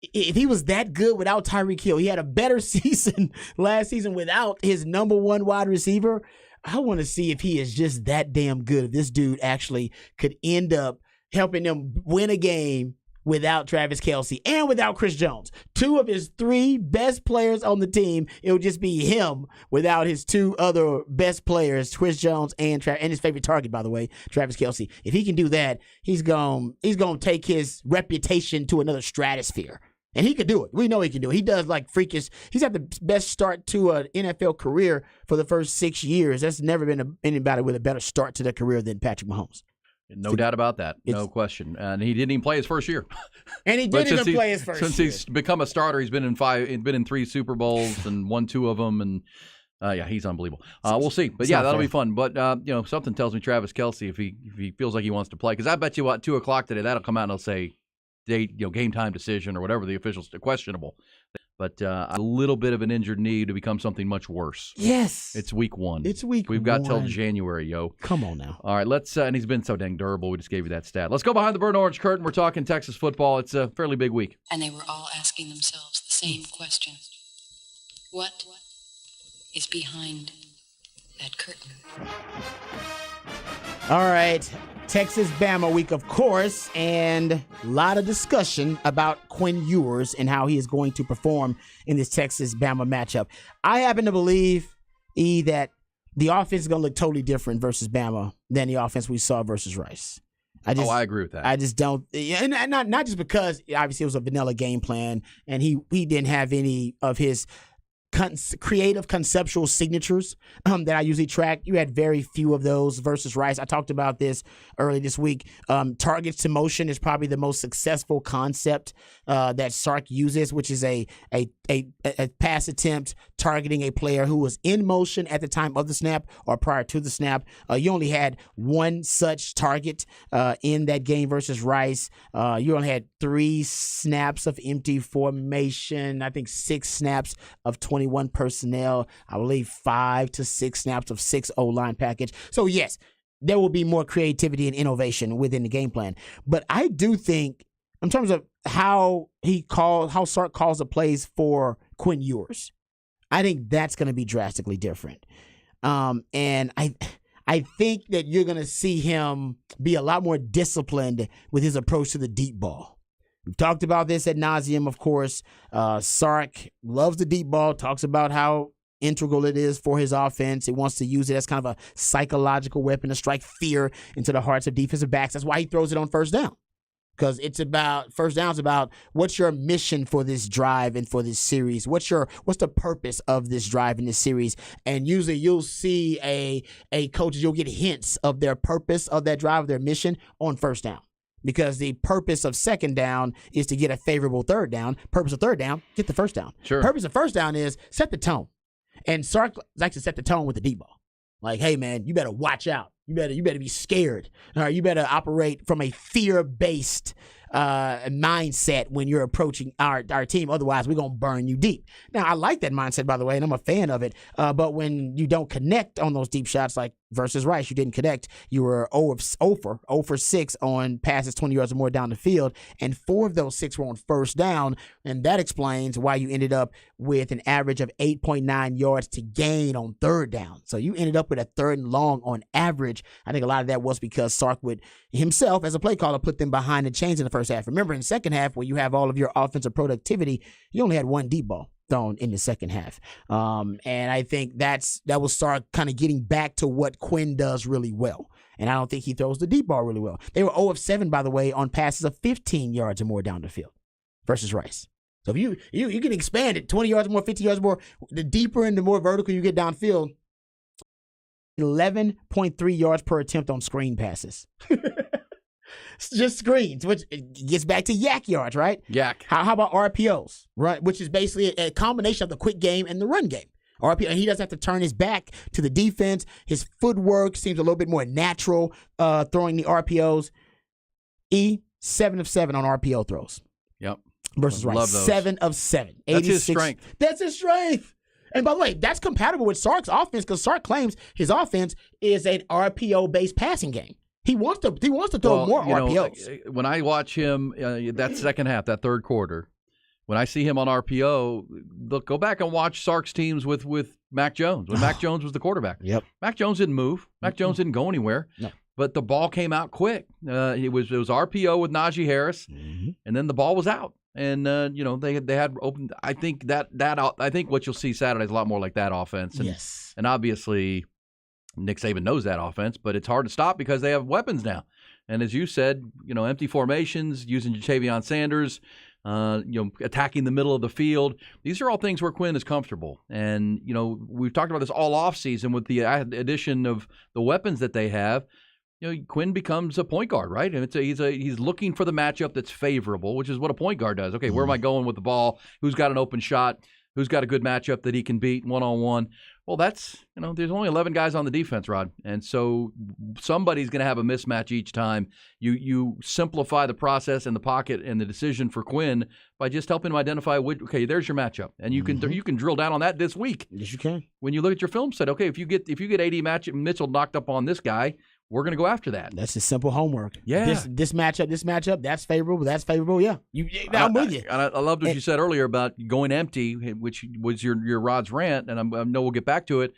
if he was that good without Tyreek Hill, he had a better season last season without his number one wide receiver. I want to see if he is just that damn good. If this dude actually could end up helping them win a game without Travis Kelce and without Chris Jones. 2 of his 3 best players on the team, it would just be him without his 2 other best players, Chris Jones and his favorite target, by the way, Travis Kelce. If he can do that, he's gonna take his reputation to another stratosphere. And he could do it. We know he can do it. He does freakish. He's had the best start to an NFL career for the first 6 years. There's never been anybody with a better start to their career than Patrick Mahomes. No doubt about that. No question. And he didn't even play his first year. And he didn't even play his first year. Since he's become a starter, he's been in 3 Super Bowls and won 2 of them. And he's unbelievable. We'll see. But that'll be fun. But something tells me Travis Kelce, if he feels like he wants to play, because I bet you 2 o'clock today, that'll come out and they'll say game time decision or whatever the officials questionable. But a little bit of an injured knee to become something much worse. Yes. It's week 1. We've got till January, yo. Come on now. All right, let's and he's been so dang durable. We just gave you that stat. Let's go behind the burnt orange curtain. We're talking Texas football. It's a fairly big week. And they were all asking themselves the same question. What is behind that curtain? All right. Texas-Bama week, of course, and a lot of discussion about Quinn Ewers and how he is going to perform in this Texas-Bama matchup. I happen to believe, that the offense is going to look totally different versus Bama than the offense we saw versus Rice. I agree with that. I just don't, and not just because obviously it was a vanilla game plan, and he didn't have any of his creative conceptual signatures that I usually track. You had very few of those versus Rice. I talked about this early this week. Targets to motion is probably the most successful concept that Sark uses, which is a pass attempt targeting a player who was in motion at the time of the snap or prior to the snap. You only had one such target in that game versus Rice. You only had 3 snaps of empty formation. I think 6 snaps of 21 personnel. I believe 5 to 6 snaps of 6 O-line package. So yes, there will be more creativity and innovation within the game plan. But I do think, in terms of how Sark calls the plays for Quinn Ewers, I think that's going to be drastically different. And I think that you're going to see him be a lot more disciplined with his approach to the deep ball. We've talked about this ad nauseum, of course. Sark loves the deep ball, talks about how integral it is for his offense. He wants to use it as kind of a psychological weapon to strike fear into the hearts of defensive backs. That's why he throws it on first down. Because it's about, first down is about what's your mission for this drive and for this series? What's the purpose of this drive in this series? And usually you'll see a coaches, you'll get hints of their purpose of that drive, their mission on first down. Because the purpose of second down is to get a favorable third down. Purpose of third down, get the first down. Sure. Purpose of first down is set the tone. And Sark likes to set the tone with the deep ball. Like, hey, man, you better watch out. You better be scared. All right, you better operate from a fear-based mindset when you're approaching our team. Otherwise, we're going to burn you deep. Now, I like that mindset, by the way, and I'm a fan of it. But when you don't connect on those deep shots, like versus Rice, you didn't connect. You were 0 for 6 on passes 20 yards or more down the field, and 4 of those 6 were on first down, and that explains why you ended up with an average of 8.9 yards to gain on third down. So you ended up with a 3rd and long on average. I think a lot of that was because Sark would himself, as a play caller, put them behind the chains in the first half. Remember, in the second half, where you have all of your offensive productivity, you only had 1 deep ball thrown in the second half. And I think that will start kind of getting back to what Quinn does really well. And I don't think he throws the deep ball really well. They were 0 of 7, by the way, on passes of 15 yards or more down the field versus Rice. So if you can expand it 20 yards more, 50 yards more, the deeper and the more vertical you get downfield, 11.3 yards per attempt on screen passes. Just screens, which gets back to yak yards, right? Yak. How about RPOs, right? Which is basically a combination of the quick game and the run game. RPO, and he doesn't have to turn his back to the defense. His footwork seems a little bit more natural throwing the RPOs. 7 of 7 on RPO throws. Yep. Versus Rice. 7 of 7. That's his strength. That's his strength. And by the way, that's compatible with Sark's offense because Sark claims his offense is an RPO-based passing game. He wants to throw more RPOs. When I watch him, that second half, that third quarter, when I see him on RPO, look, go back and watch Sark's teams with Mac Jones. When Mac Jones was the quarterback. Yep. Mac Jones didn't move. Mac Jones didn't go anywhere. No. But the ball came out quick. It was RPO with Najee Harris, and then the ball was out. And they had opened. I think I think what you'll see Saturday is a lot more like that offense. And, yes. And obviously, Nick Saban knows that offense, but it's hard to stop because they have weapons now. And as you said, empty formations, using Ja'Tavion Sanders, attacking the middle of the field. These are all things where Quinn is comfortable. And we've talked about this all offseason with the addition of the weapons that they have. Quinn becomes a point guard, right? And he's looking for the matchup that's favorable, which is what a point guard does. Okay, where am I going with the ball? Who's got an open shot? Who's got a good matchup that he can beat one-on-one? Well, that's, there's only 11 guys on the defense, Rod. And so somebody's going to have a mismatch each time. You simplify the process and the pocket and the decision for Quinn by just helping him identify, okay, there's your matchup. And you can drill down on that this week. Yes, you can. When you look at your film set, okay, if you get AD Mitchell knocked up on this guy, we're going to go after that. That's just simple homework. Yeah. This matchup, that's favorable, Yeah. I'm with you. And I loved what you said earlier about going empty, which was your Rod's rant, and I know we'll get back to it.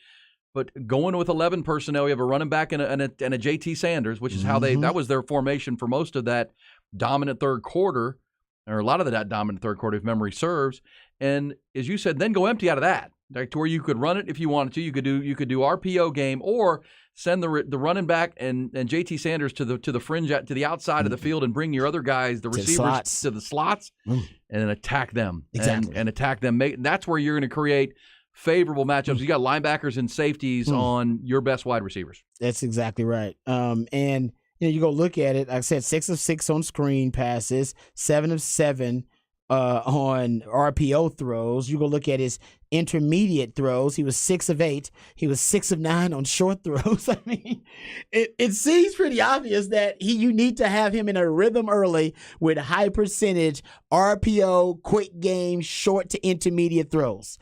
But going with 11 personnel, you have a running back and a JT Sanders, which is how that was their formation for most of that dominant third quarter, or a lot of that dominant third quarter, if memory serves. And as you said, then go empty out of that, right, to where you could run it if you wanted to. You could do RPO game or send the running back and JT Sanders to the fringe, to the outside of the field, and bring your other guys, the receivers, to the slots, and then attack them. Exactly. And attack them. That's where you're going to create favorable matchups. You got linebackers and safeties on your best wide receivers. That's exactly right. And you go look at it. Like I said 6 of 6 on screen passes, 7 of 7 on RPO throws. You go look at his intermediate throws. He was 6 of 8. He was 6 of 9 on short throws. I mean, it seems pretty obvious that you need to have him in a rhythm early with high percentage RPO, quick game, short to intermediate throws.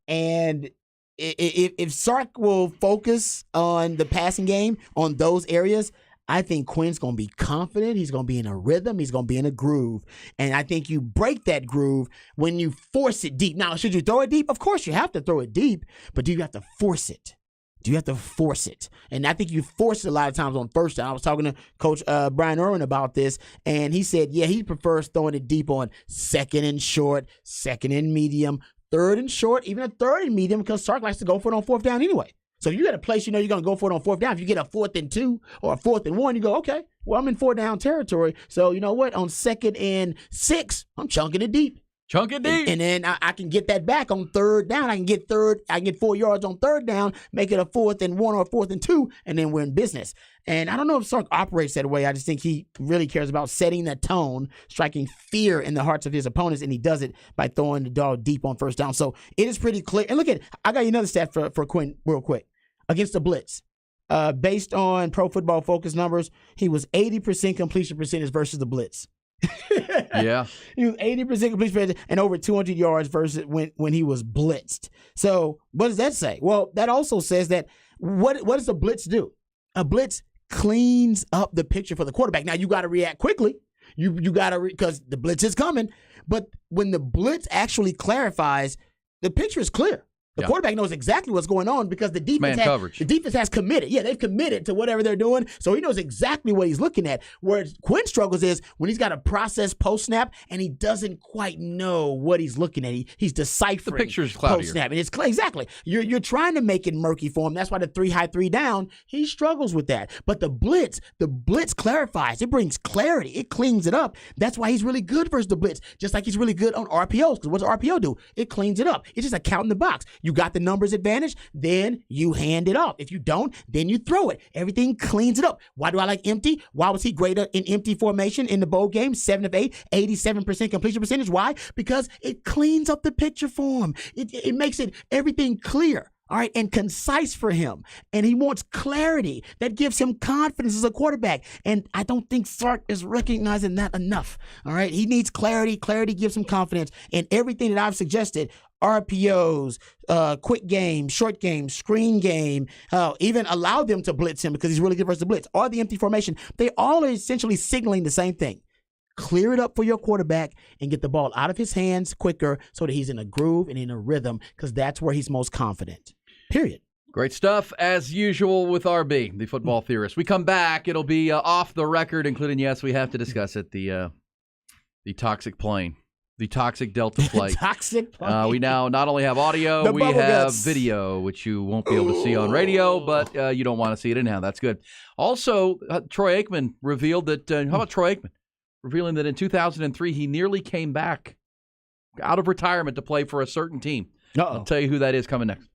And if Sark will focus on the passing game on those areas, I think Quinn's going to be confident. He's going to be in a rhythm. He's going to be in a groove. And I think you break that groove when you force it deep. Now, should you throw it deep? Of course, you have to throw it deep, but do you have to force it? Do you have to force it? And I think you force it a lot of times on first down. I was talking to Coach Brian Irwin about this, and he said, yeah, he prefers throwing it deep on second and short, second and medium, third and short, even a third and medium, because Sark likes to go for it on fourth down anyway. So if you got a place you're going to go for it on fourth down, if you get a 4th and 2 or a 4th and 1, you go, okay, well, I'm in 4 down territory. So you know what? On 2nd and 6, I'm chunking it deep. Chunk it deep. And then I can get that back on 3rd down. I can get 4 yards on 3rd down, make it a 4th and 1 or a 4th and 2, and then we're in business. And I don't know if Sark operates that way. I just think he really cares about setting the tone, striking fear in the hearts of his opponents, and he does it by throwing the dog deep on first down. So it is pretty clear. And look at, I got you another stat for Quinn real quick. Against the blitz, based on Pro Football Focus numbers, he was 80% completion percentage versus the blitz. Yeah. He was 80% completion percentage and over 200 yards versus when he was blitzed. So what does that say? Well, that also says that what does the blitz do? A blitz cleans up the picture for the quarterback. Now, you got to react quickly. You got to, because the blitz is coming. But when the blitz actually clarifies, the picture is clear. The quarterback knows exactly what's going on because the defense has committed. Yeah, they've committed to whatever they're doing, so he knows exactly what he's looking at. Where Quinn struggles is when he's got to process post-snap and he doesn't quite know what he's looking at. He's deciphering the picture's cloudier. Post-snap. And it's exactly. You're trying to make it murky for him. That's why the 3 high, 3 down, he struggles with that. But the blitz clarifies. It brings clarity. It cleans it up. That's why he's really good versus the blitz, just like he's really good on RPOs. Because what does RPO do? It cleans it up. It's just a count in the box. You got the numbers advantage, then you hand it off. If you don't, then you throw it. Everything cleans it up. Why do I like empty? Why was he greater in empty formation in the bowl game? 7 of 8, 87% completion percentage. Why? Because it cleans up the picture for him. It makes it everything clear. All right, and concise for him. And he wants clarity. That gives him confidence as a quarterback. And I don't think Sark is recognizing that enough. All right, he needs clarity. Clarity gives him confidence. And everything that I've suggested, RPOs, quick game, short game, screen game, even allow them to blitz him because he's really good versus the blitz, or the empty formation, they all are essentially signaling the same thing. Clear it up for your quarterback and get the ball out of his hands quicker so that he's in a groove and in a rhythm, because that's where he's most confident. Period. Great stuff, as usual, with RB, the football theorist. We come back. It'll be off the record, including, yes, we have to discuss it, the toxic plane, the toxic Delta flight. Toxic plane. We now not only have audio, we have video, which you won't be able to see on radio, but you don't want to see it anyhow. That's good. Also, Troy Aikman revealed that, how about Troy Aikman? Revealing that in 2003, he nearly came back out of retirement to play for a certain team. I'll tell you who that is coming next.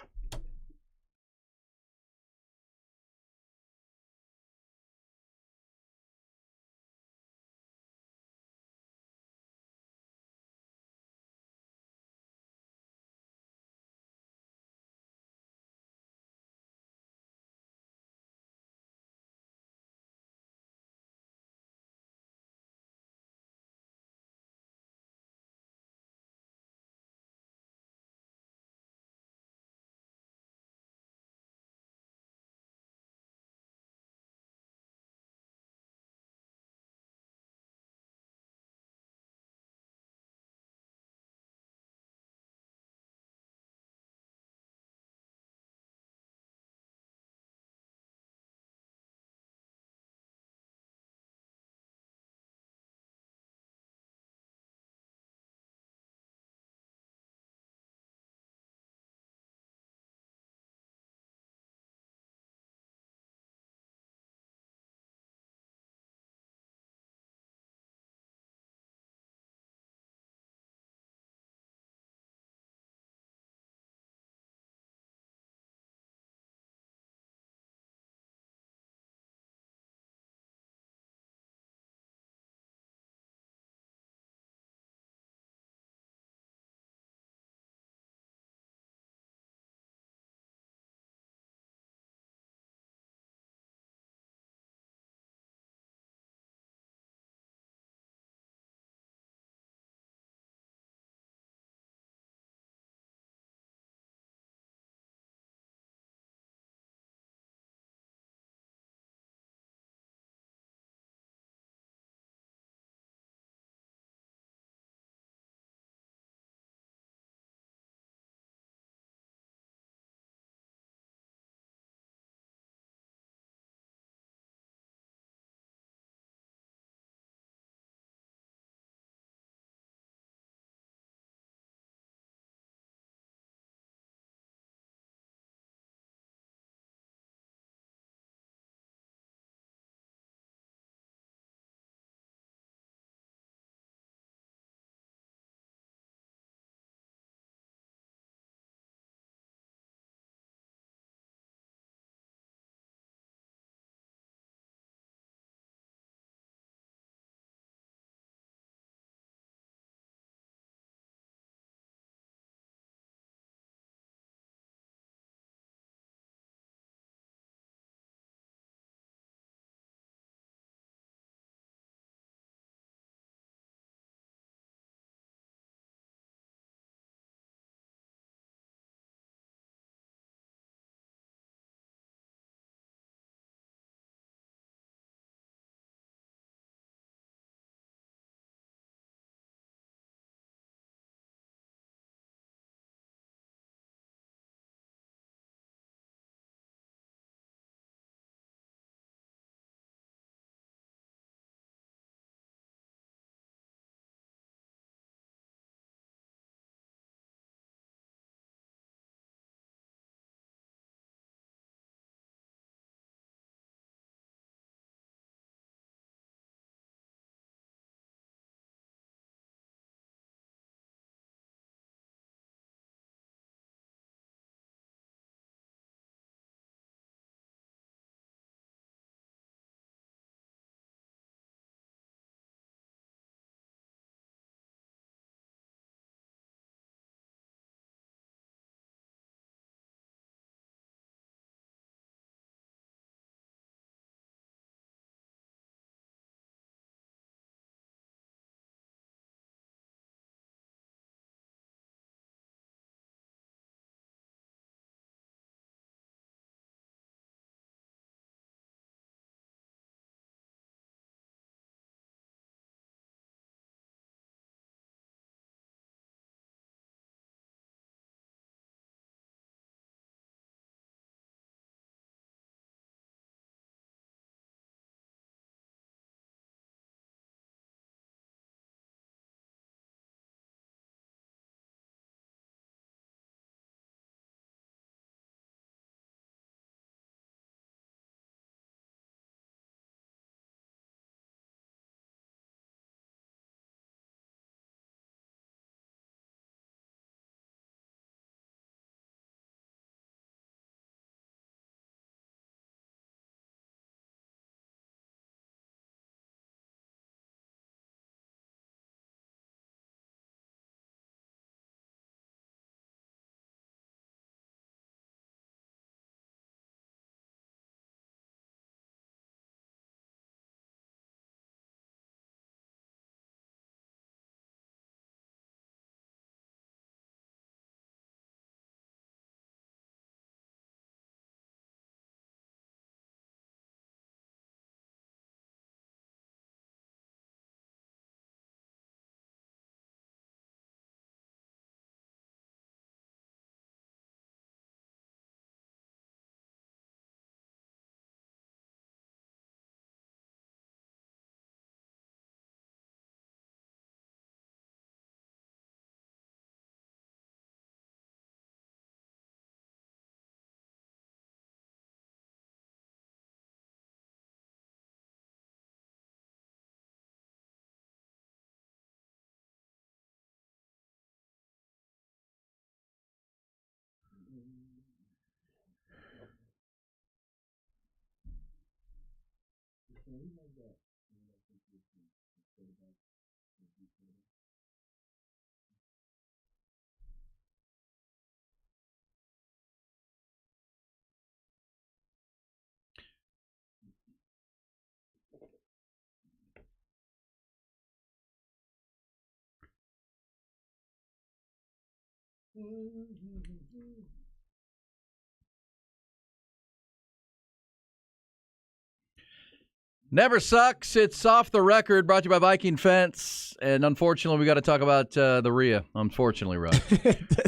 Never sucks. It's off the record. Brought to you by Viking Fence. And unfortunately, we got to talk about the Rhea. Unfortunately, Rod.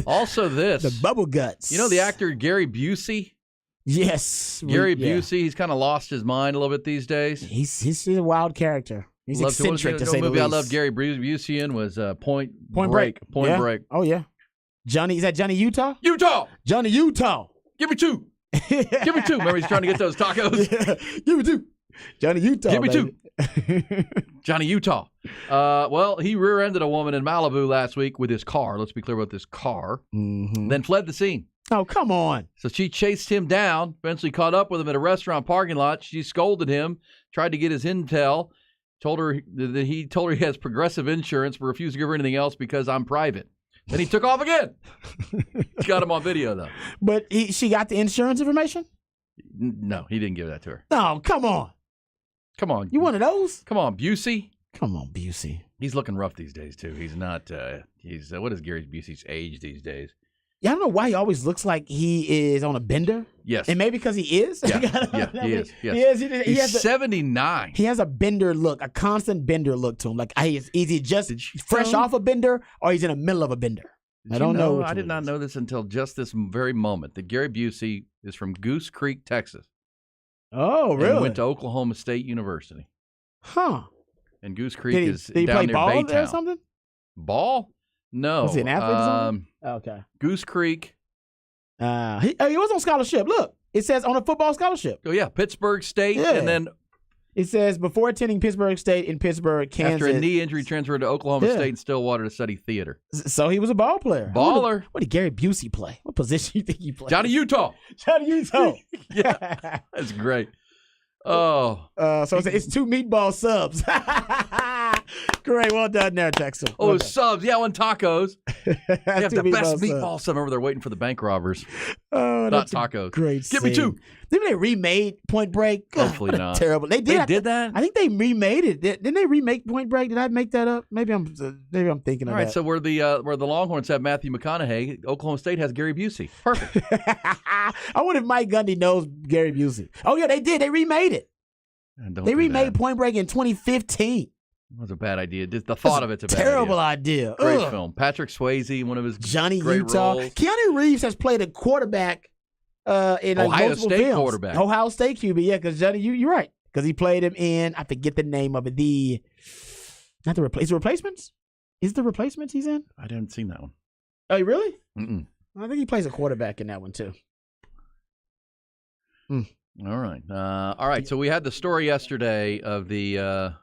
Also, this the bubble guts. You know the actor Gary Busey? Yes, Gary Busey. He's kind of lost his mind a little bit these days. He's a wild character. He's eccentric to say the movie least. I love Gary Busey in was Point Break. Point Break. Oh yeah, Johnny. Is that Johnny Utah? Utah. Johnny Utah. Give me two. Give me two. Remember he's trying to get those tacos. Yeah. Give me two. Johnny Utah. Give me baby. two. Johnny Utah. Well, he rear-ended a woman in Malibu last week with his car. Let's be clear about this car. Mm-hmm. Then fled the scene. Oh, come on. So she chased him down, eventually caught up with him at a restaurant parking lot. She scolded him, tried to get his intel, told her that he has progressive insurance, but refused to give her anything else because I'm private. Then he took off again. Got him on video, though. But she got the insurance information? No, he didn't give that to her. No, come on. Come on. You one of those? Come on, Busey. Come on, Busey. He's looking rough these days, too. He's not, what is Gary Busey's age these days? Yeah, I don't know why he always looks like he is on a bender. Yes. And maybe because he is. Yeah, he is. Yes. He's 79. He has a bender look, a constant bender look to him. Like, is he just fresh off a bender or he's in the middle of a bender? I don't know. I did not know this until just this very moment that Gary Busey is from Goose Creek, Texas. Oh, really? And went to Oklahoma State University. Huh. And Goose Creek is did he down play near ball Baytown. there or something? Ball? No. Was he an athlete or something? Okay. Goose Creek. He was on scholarship. Look, it says on a football scholarship. Oh, yeah. Pittsburgh State. Yeah. And then it says before attending Pittsburgh State in Pittsburgh, Kansas. after a knee injury, transferred to Oklahoma State and Stillwater to study theater. So he was a ball player. Baller. What did Gary Busey play? What position do you think he played? Johnny Utah. Johnny Utah. Yeah. That's great. Oh. So it's 2 meatball subs. Great. Well done there, Texas. Oh, subs. Yeah, on tacos. They have the best meatball subs. sub over there waiting for the bank robbers. Oh, not tacos. Great. Give me 2. Didn't they remade Point Break? God, Hopefully what a not. Terrible. They did that? I think they remade it. Didn't they remake Point Break? Did I make that up? Maybe I'm thinking of All right, that. so where the Longhorns have Matthew McConaughey, Oklahoma State has Gary Busey. Perfect. I wonder if Mike Gundy knows Gary Busey. Oh yeah, they did. They remade it. They remade Point Break in 2015. That was a bad idea. Just the thought of it's a bad terrible idea. Great Ugh. film. Patrick Swayze, one of his Johnny great Utah. roles. Keanu Reeves has played a quarterback in Ohio multiple State films. quarterback. Ohio State QB, yeah, because Johnny, you're right. Because he played him in, I forget the name of it, is it Replacements? Is the Replacements he's in? I didn't see that one. Oh, really? Mm-mm. I think he plays a quarterback in that one, too. All right. All right. So we had the story yesterday of somebody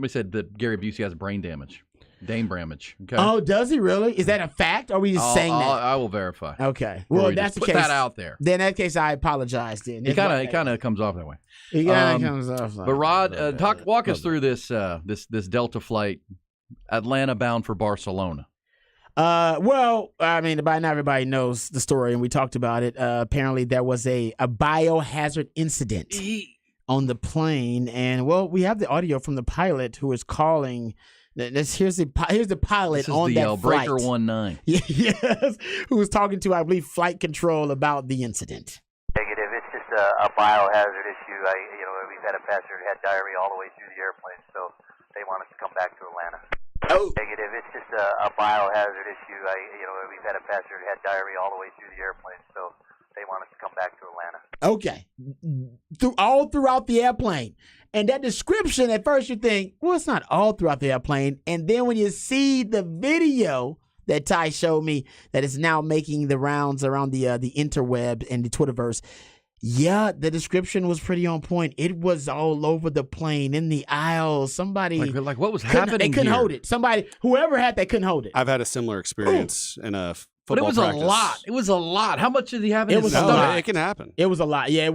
said that Gary Busey has brain damage. Dane Bramage. Okay. Oh, does he really? Is that a fact? Or are we just saying that? I will verify. Okay. Or Well, we that's just the put case. that out there. Then in that case, I apologize. Then It kind of comes off that way. It kind of comes off. But Rod, walk us through this Delta flight, Atlanta bound for Barcelona. Well, I mean, by now everybody knows the story, and we talked about it. Apparently, there was a biohazard incident on the plane, and well, we have the audio from the pilot who is calling. Here's the pilot This is on the that flight. Breaker 19. Yes, who was talking to, I believe, flight control about the incident. Negative. It's just a biohazard issue. We've had a passenger who had diarrhea all the way through the airplane, so they want us to come back to Atlanta. Oh. Negative. It's just a biohazard issue. We've had a passenger who had diarrhea all the way through the airplane, so they want us to come back to Atlanta. Okay. All throughout the airplane. And that description, at first you think, well, it's not all throughout the airplane. And then when you see the video that Ty showed me that is now making the rounds around the interweb and the Twitterverse, yeah, the description was pretty on point. It was all over the plane, in the aisles. Somebody like what was happening? They couldn't here? hold it. Somebody, whoever had that, couldn't hold it. I've had a similar experience in a But it football was practice. a lot. It was a lot. How much did he have in It his was a stomach? lot. It can happen. It was a lot. Yeah.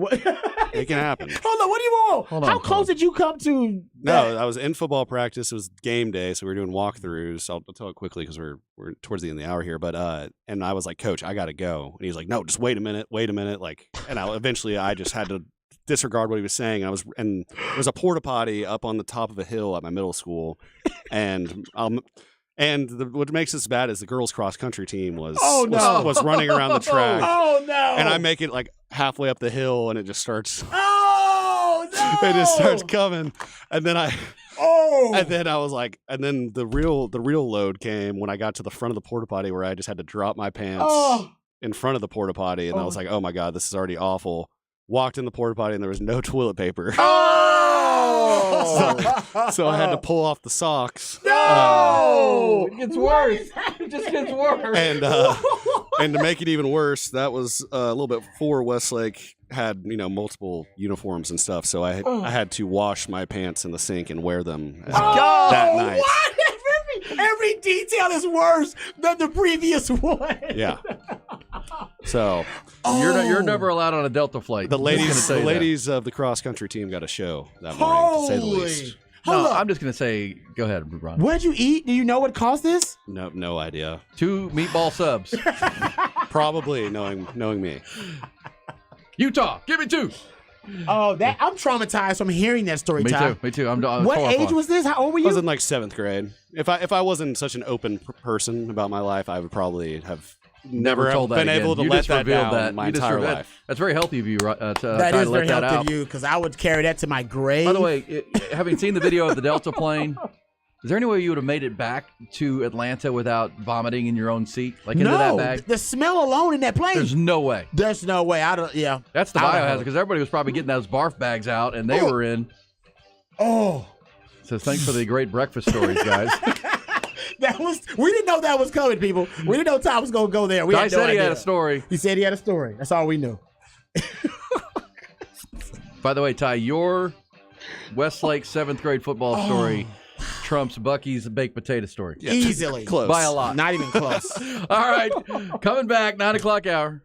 It can happen. Hold on. What do you want? Hold on, How hold close on. did you come to? No, I was in football practice. It was game day, so we were doing walkthroughs. I'll tell it quickly because we're towards the end of the hour here. But and I was like, Coach, I got to go, and he's like, No, just wait a minute. Like, and eventually I just had to disregard what he was saying. And there was a porta potty up on the top of a hill at my middle school, and what makes this bad is the girls' cross country team was running around the track. Oh no! And I make it like halfway up the hill, and it just starts. Oh no! It just starts coming, and then I was like, and then the real load came when I got to the front of the porta potty where I just had to drop my pants in front of the porta potty, and I was like, oh my god, this is already awful. Walked in the porta potty and there was no toilet paper. So I had to pull off the socks. No! It gets worse. It just gets worse. And to make it even worse, that was a little bit before Westlake had multiple uniforms and stuff. So I had to wash my pants in the sink and wear them that night. What? Every detail is worse than the previous one. Yeah. So you're never allowed on a Delta flight. the I'm ladies of the cross country team got a show that morning, to say the least. I'm just gonna say, go ahead, Ron. What'd you eat? Do you know what caused this? No idea. 2 meatball subs. Probably knowing me. Utah, give me 2. Oh, I'm traumatized from hearing that story. Ty. Me too. I'm What horrified. age was this? How old were you? I was in like 7th grade. If I wasn't such an open person about my life, I would probably have never told that been again. able to You let just that revealed down that. my You just entire revealed- life. That's very healthy of you, that to is let very that healthy out. of you because I would carry that to my grave. By the way, having seen the video of the Delta plane, is there any way you would have made it back to Atlanta without vomiting in your own seat, like into that bag? The smell alone in that plane. There's no way. There's no way. I don't. Yeah. That's the I don't biohazard know. because everybody was probably getting those barf bags out, and they were in. Oh. So thanks for the great breakfast stories, guys. We didn't know that was coming, people. We didn't know Ty was gonna go there. I said he had a story. He said he had a story. That's all we knew. By the way, Ty, your Westlake 7th grade football story trumps Bucky's baked potato story. Yeah, easily. Close. By a lot. Not even close. All right. Coming back, 9 o'clock hour.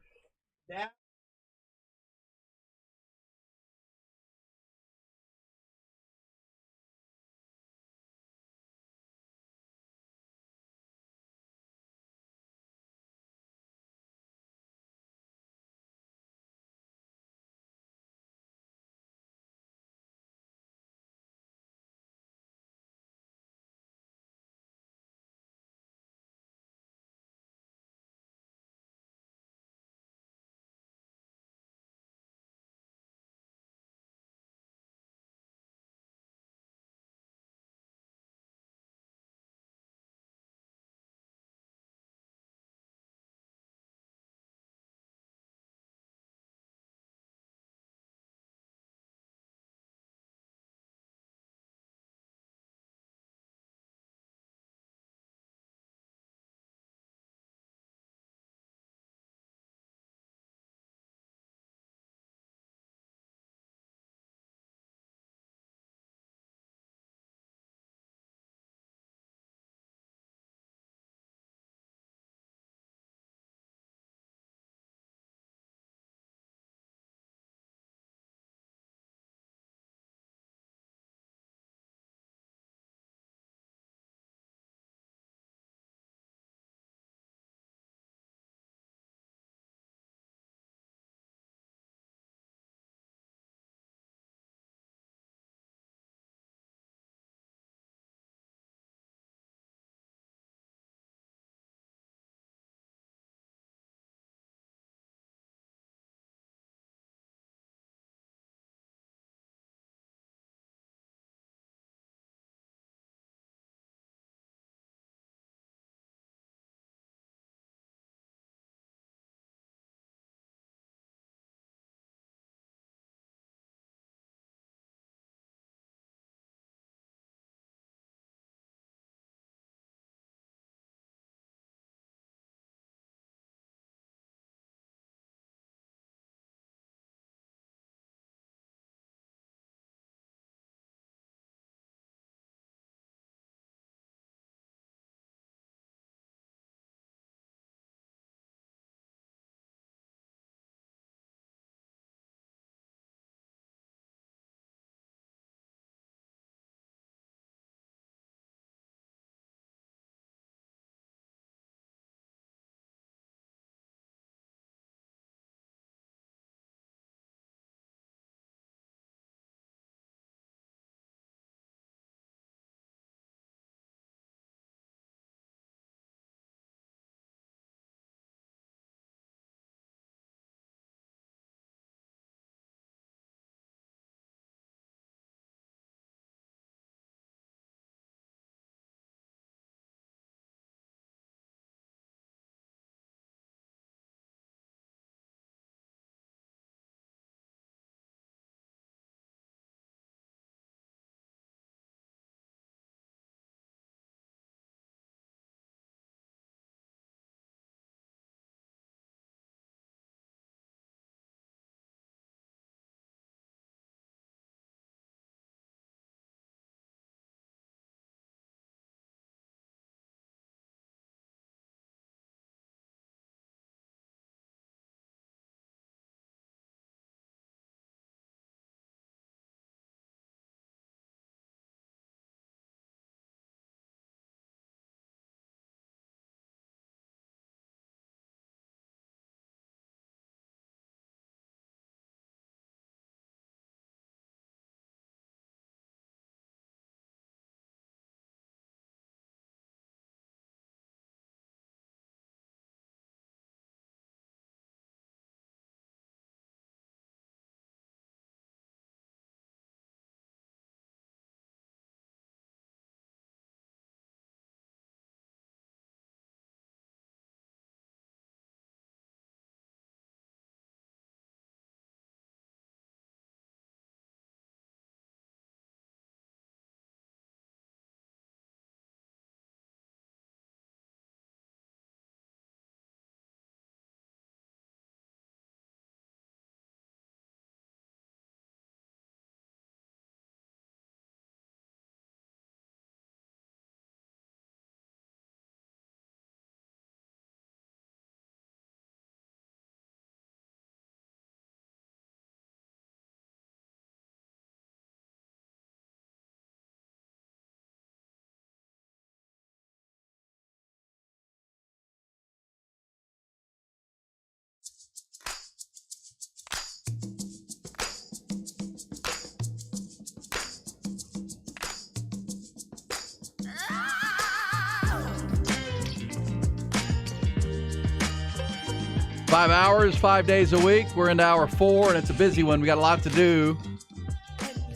5 hours, 5 days a week. We're into hour 4, and it's a busy one. We got a lot to do.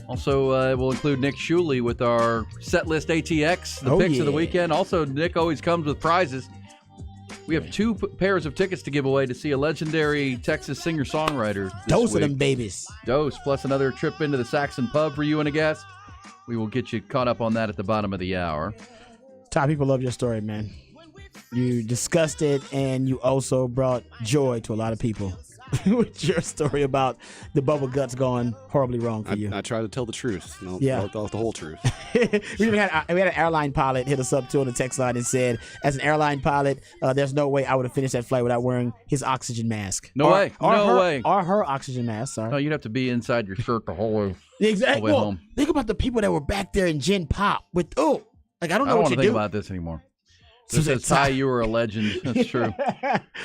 Also, we'll include Nick Shuley with our set list ATX, the picks of the weekend. Also, Nick always comes with prizes. We have 2 pairs of tickets to give away to see a legendary Texas singer-songwriter this Dose week. of them babies. Dose, plus another trip into the Saxon Pub for you and a guest. We will get you caught up on that at the bottom of the hour. Ty, people love your story, man. You discussed it, and you also brought joy to a lot of people with your story about the bubble guts going horribly wrong for you. I try to tell the truth. Yeah. The whole truth. we had an airline pilot hit us up too on the text line and said, as an airline pilot, there's no way I would have finished that flight without wearing his oxygen mask. No way. No way. Or her oxygen mask, sorry. No, you'd have to be inside your shirt the whole way, Exactly. whole way home. Think about the people that were back there in Gen Pop with, I don't know I don't what want you to think do. about this anymore. This says, Ty, you were a legend. That's true.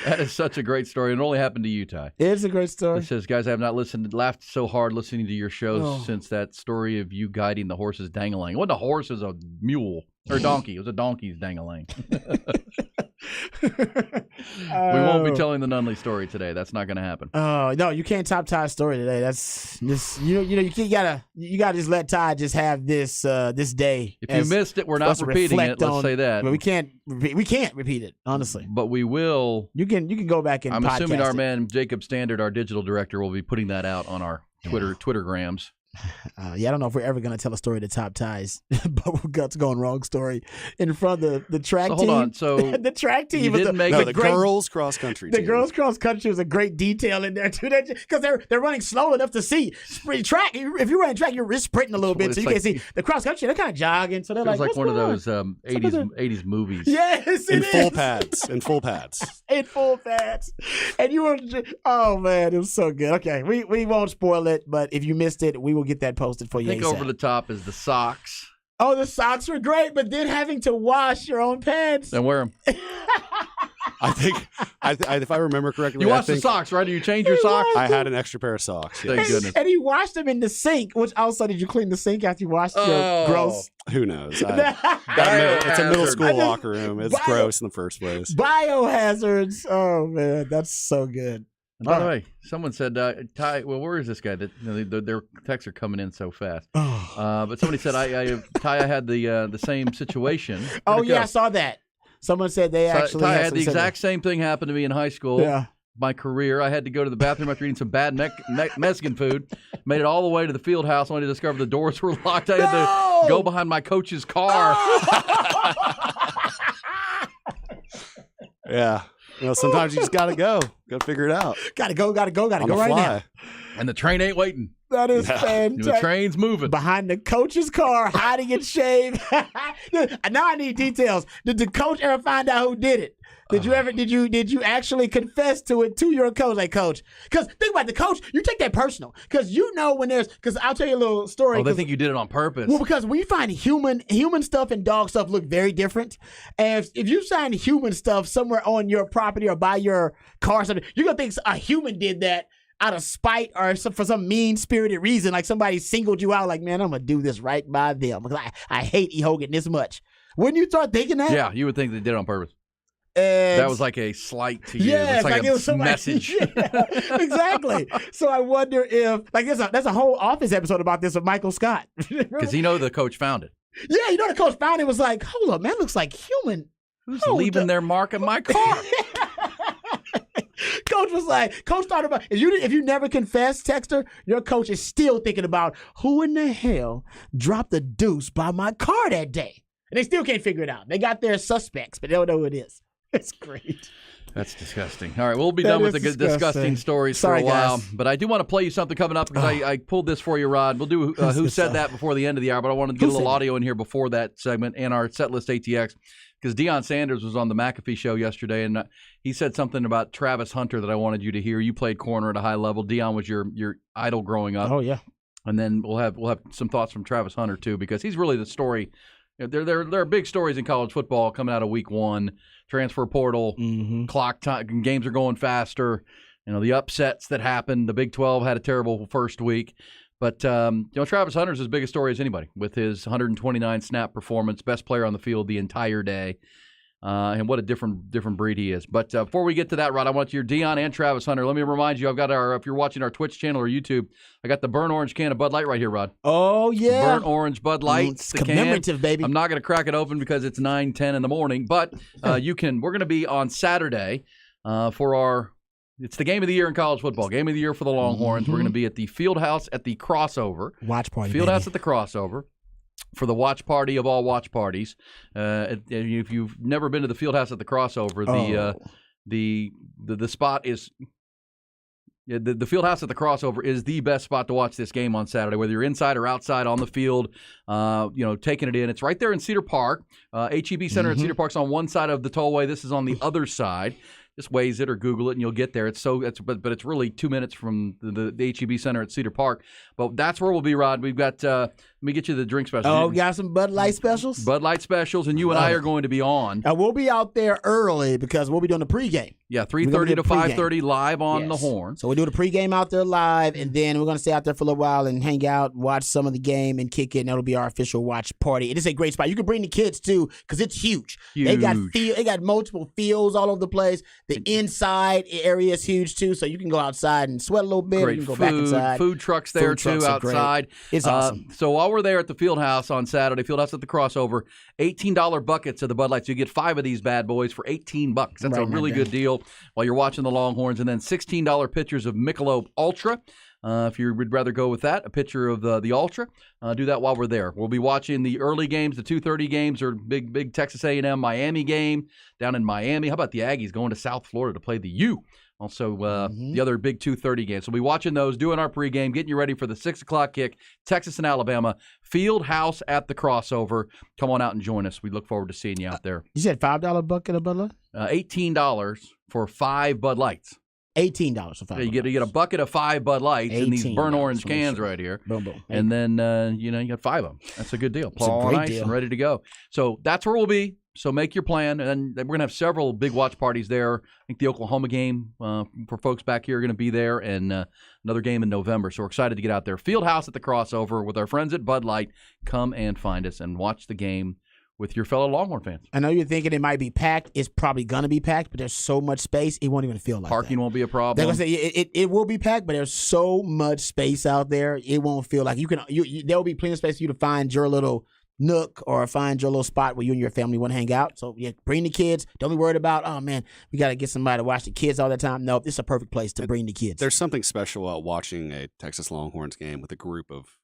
That is such a great story. It only happened to you, Ty. It's a great story. It says, guys, I have not laughed so hard listening to your shows since that story of you guiding the horses dangling. It wasn't a horse, it was a mule. Or donkey. It was a donkey's dangling. We won't be telling the Nunley story today. That's not going to happen. Oh no, you can't top Ty's story today. That's just you gotta just let Ty just have this this day. If you missed it, we're not repeating it. Let's say that. But we can't repeat it, honestly. But we will. You can go back and I'm podcast assuming our it. man Jacob Standard, our digital director, will be putting that out on our Twittergrams. I don't know if we're ever going to tell a story to top Ties bubble guts going wrong story in front of the track team. Hold on. So the track team was the girls cross country. The girls cross country was a great detail in there too, because they're running slow enough to see track. If you're running track, you're sprinting a little bit, so you can't see the cross country. They're kind of jogging, so they're like what's one of going those on? 80s movies. Yes, in full pads. In full pads. In full pads. And you were, oh man, it was so good. Okay, we won't spoil it, but if you missed it, we will get that posted for you. I think over the top is the socks. Oh, the socks were great, but then having to wash your own pants. And wear them. I think, if I remember correctly, you washed the socks, right? Did you change your socks? I had an extra pair of socks. Yes. Thank goodness. And he washed them in the sink. Which also, did you clean the sink after you washed your gross? Who knows? It's a middle school locker room. It's gross in the first place. Biohazards. Oh man, that's so good. And by the way, someone said, Ty, well, where is this guy? That their texts are coming in so fast. But somebody said, Ty, I had the same situation. Oh yeah, I saw that. Someone said they actually Ty had the exact same thing happen to me in high school. Yeah. My career, I had to go to the bathroom after eating some bad Mexican food. Made it all the way to the field house only to discover the doors were locked. I had to go behind my coach's car. Yeah. Sometimes you just got to go. Got to figure it out. Got to go right now. And the train ain't waiting. That is fantastic. The train's moving. Behind the coach's car, hiding in shade. Now I need details. Did the coach ever find out who did it? Did you actually confess to it to your coach? Like, coach, because think about the coach, you take that personal. Because because I'll tell you a little story. Oh, they think you did it on purpose. Well, because we find human stuff and dog stuff look very different. And if you find human stuff somewhere on your property or by your car or something, you're going to think a human did that out of spite or for some mean-spirited reason, like somebody singled you out, like, man, I'm going to do this right by them because I hate E. Hogan this much. Wouldn't you start thinking that? Yeah, you would think they did it on purpose. That was like a slight to you. Yeah, it's like it was somebody, message. Yeah, exactly. So I wonder if, that's a whole Office episode about this with Michael Scott. Because the coach found it. Yeah, the coach found it, was like, hold up, man, looks like human. Who's leaving their mark in my car? Coach was like, Coach thought about, if you never confess, Texter, your coach is still thinking about who in the hell dropped the deuce by my car that day. And they still can't figure it out. They got their suspects, but they don't know who it is. It's great. That's disgusting. All right, we'll be done with the disgusting stories for a while. Guys. But I do want to play you something coming up because I pulled this for you, Rod. We'll do Who Said That before the end of the hour, but I wanted to get a little audio in here before that segment and our set list ATX. Because Deion Sanders was on the McAfee show yesterday, and he said something about Travis Hunter that I wanted you to hear. You played corner at a high level. Deion was your idol growing up. Oh, yeah. And then we'll have some thoughts from Travis Hunter, too, because he's really the story. There are big stories in college football coming out of week one. Transfer portal, clock time, games are going faster. The upsets that happened. The Big 12 had a terrible first week. But, Travis Hunter's as big a story as anybody with his 129 snap performance, best player on the field the entire day. And what a different breed he is. But before we get to that, Rod, I want your Dion and Travis Hunter. Let me remind you, I've got if you're watching our Twitch channel or YouTube, I got the burnt orange can of Bud Light right here, Rod. Oh, yeah. Burnt orange Bud Light. It's commemorative, baby. I'm not going to crack it open because it's 9:10 in the morning, but we're going to be on Saturday for it's the game of the year in college football. Game of the year for the Longhorns. We're going to be at the Fieldhouse at the Crossover. Watch party, Fieldhouse at the Crossover. For the watch party of all watch parties. If you've never been to the Fieldhouse at the Crossover, the spot is the Fieldhouse at the Crossover is the best spot to watch this game on Saturday, whether you're inside or outside on the field, taking it in. It's right there in Cedar Park. HEB Center at Cedar Park's on one side of the tollway. This is on the other side. Just Waze it or Google it, and you'll get there. But it's really 2 minutes from the HEB Center at Cedar Park. But that's where we'll be, Rod. We've got. Let me get you the drink specials. Oh, got some Bud Light specials. Bud Light specials, and you and I are going to be on. We'll be out there early because we'll be doing the pregame. Yeah, 3:30 to 5:30 live on the Horn. So we'll do the pregame out there live, and then we're going to stay out there for a little while and hang out, watch some of the game, and kick it. And that'll be our official watch party. It is a great spot. You can bring the kids too because it's huge. They got multiple fields all over the place. The inside area is huge too, so you can go outside and sweat a little bit. Great you can go food, back inside. Food trucks there too outside. It's awesome. So while we're there at the Fieldhouse on Saturday, Fieldhouse at the Crossover, $18 buckets of the Bud Lights. You get 5 of these bad boys for $18. That's a really good deal while you're watching the Longhorns. And then $16 pitchers of Michelob Ultra. If you would rather go with that, a pitcher of the Ultra, do that while we're there. We'll be watching the early games, the 2:30 games, or big Texas A&M Miami game down in Miami. How about the Aggies going to South Florida to play the U? Also, the other big 2:30 games. So we'll be watching those, doing our pregame, getting you ready for the 6 o'clock kick, Texas and Alabama, Fieldhouse at the Crossover. Come on out and join us. We look forward to seeing you out there. You said $5 bucket of Bud Light? $18 for 5 Bud Lights. $18 for 5. You get a bucket of 5 Bud Lights in these burnt orange cans right here. Boom, boom. And then, you got 5 of them. That's a good deal. It's a great deal. And ready to go. So that's where we'll be. So make your plan. And we're going to have several big watch parties there. I think the Oklahoma game for folks back here are going to be there, and another game in November. So we're excited to get out there. Fieldhouse at the Crossover with our friends at Bud Light. Come and find us and watch the game with your fellow Longhorn fans. I know you're thinking it might be packed. It's probably going to be packed, but there's so much space, it won't even feel like Parking won't be a problem. They're going to say it will be packed, but there's so much space out there, it won't feel like there will be plenty of space for you to find your little nook or find your little spot where you and your family want to hang out. So bring the kids. Don't be worried about, oh man, we got to get somebody to watch the kids all the time. No, this is a perfect place to bring the kids. There's something special about watching a Texas Longhorns game with a group of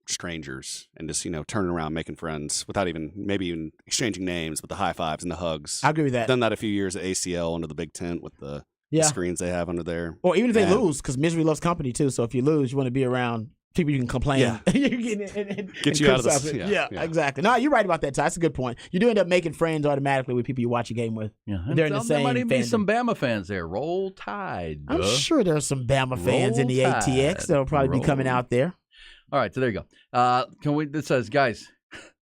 strangers and just turning around, making friends without maybe even exchanging names, but the high fives and the hugs. I agree with that. Done that a few years at ACL under the big tent with the screens they have under there. Or even if they lose, because misery loves company too. So if you lose, you want to be around people you can complain. Yeah. Get you out of this. Yeah, exactly. No, you're right about that, Ty. That's a good point. You do end up making friends automatically with people you watch a game with. Yeah, they're in the same. There might even be fandom. some Bama fans there. Roll Tide. I'm sure there's some Bama fans in the ATX that'll probably be coming out there. All right, so there you go. This says, guys,